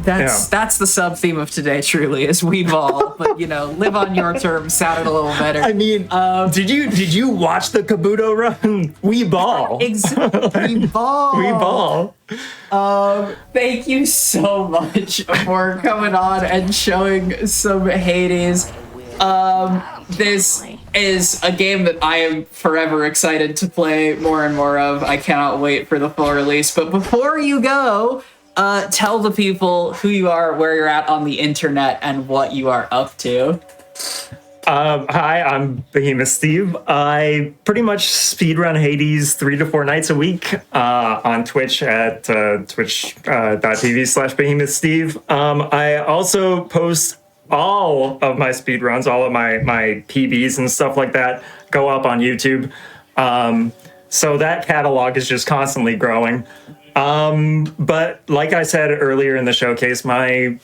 That's the sub theme of today. Truly, is we ball. But you know, live on your terms sounded a little better. I mean, did you watch the Kabuto run? We ball. We ball. We ball. Thank you so much for coming on and showing some Hades. This is a game that I am forever excited to play more and more of. I cannot wait for the full release. But before you go, tell the people who you are, where you're at on the internet, and what you are up to. Hi, I'm Behemoth Steve. I pretty much speedrun Hades 3 to 4 nights a week on Twitch at twitch.tv/Behemoth Steve. I also post all of my speedruns, all of my PBs and stuff like that go up on YouTube. So that catalog is just constantly growing. But like I said earlier in the showcase, my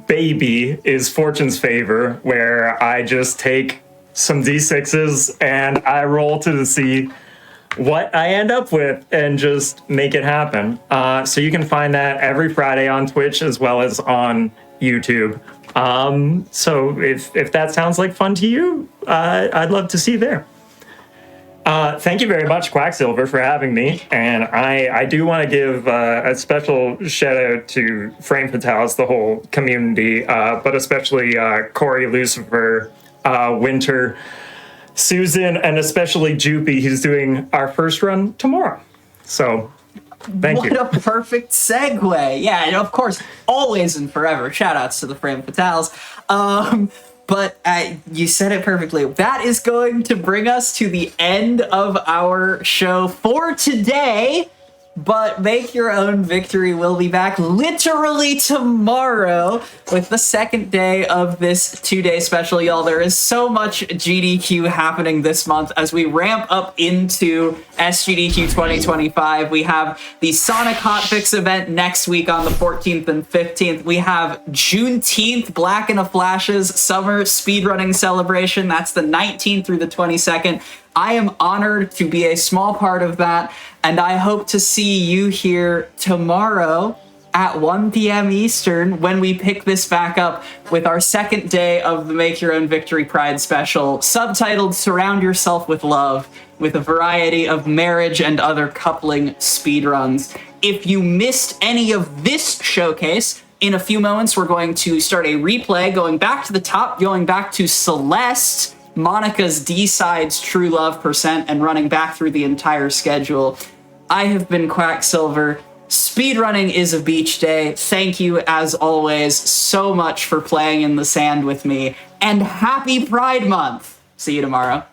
baby is Fortune's Favor, where I just take some D6s and I roll to see what I end up with and just make it happen. So you can find that every Friday on Twitch as well as on YouTube. So if that sounds like fun to you, I'd love to see you there. Thank you very much, Quacksilver, for having me. And I do want to give a special shout out to Frame Fatales, the whole community, but especially Corey, Lucifer, Winter, Susan, and especially Jupy, who's doing our first run tomorrow. So thank you. What a perfect segue. Yeah, and of course, always and forever, shout outs to the Frame Fatales. But you said it perfectly. That is going to bring us to the end of our show for today. But Make Your Own Victory will be back literally tomorrow with the second day of this 2-day special, y'all. There is so much GDQ happening this month as we ramp up into SGDQ 2025. We have the Sonic Hotfix event next week on the 14th and 15th. We have Juneteenth, Black in a Flash's summer speedrunning celebration. That's the 19th through the 22nd. I am honored to be a small part of that, and I hope to see you here tomorrow at 1 p.m. Eastern when we pick this back up with our second day of the Make Your Own Victory Pride special, subtitled Surround Yourself with Love, with a variety of marriage and other coupling speedruns. If you missed any of this showcase, in a few moments we're going to start a replay, going back to the top, going back to Celeste, Monica's D-Sides True Love percent, and running back through the entire schedule. I have been Quacksilver. Speedrunning is a beach day. Thank you, as always, so much for playing in the sand with me, and happy Pride Month! See you tomorrow.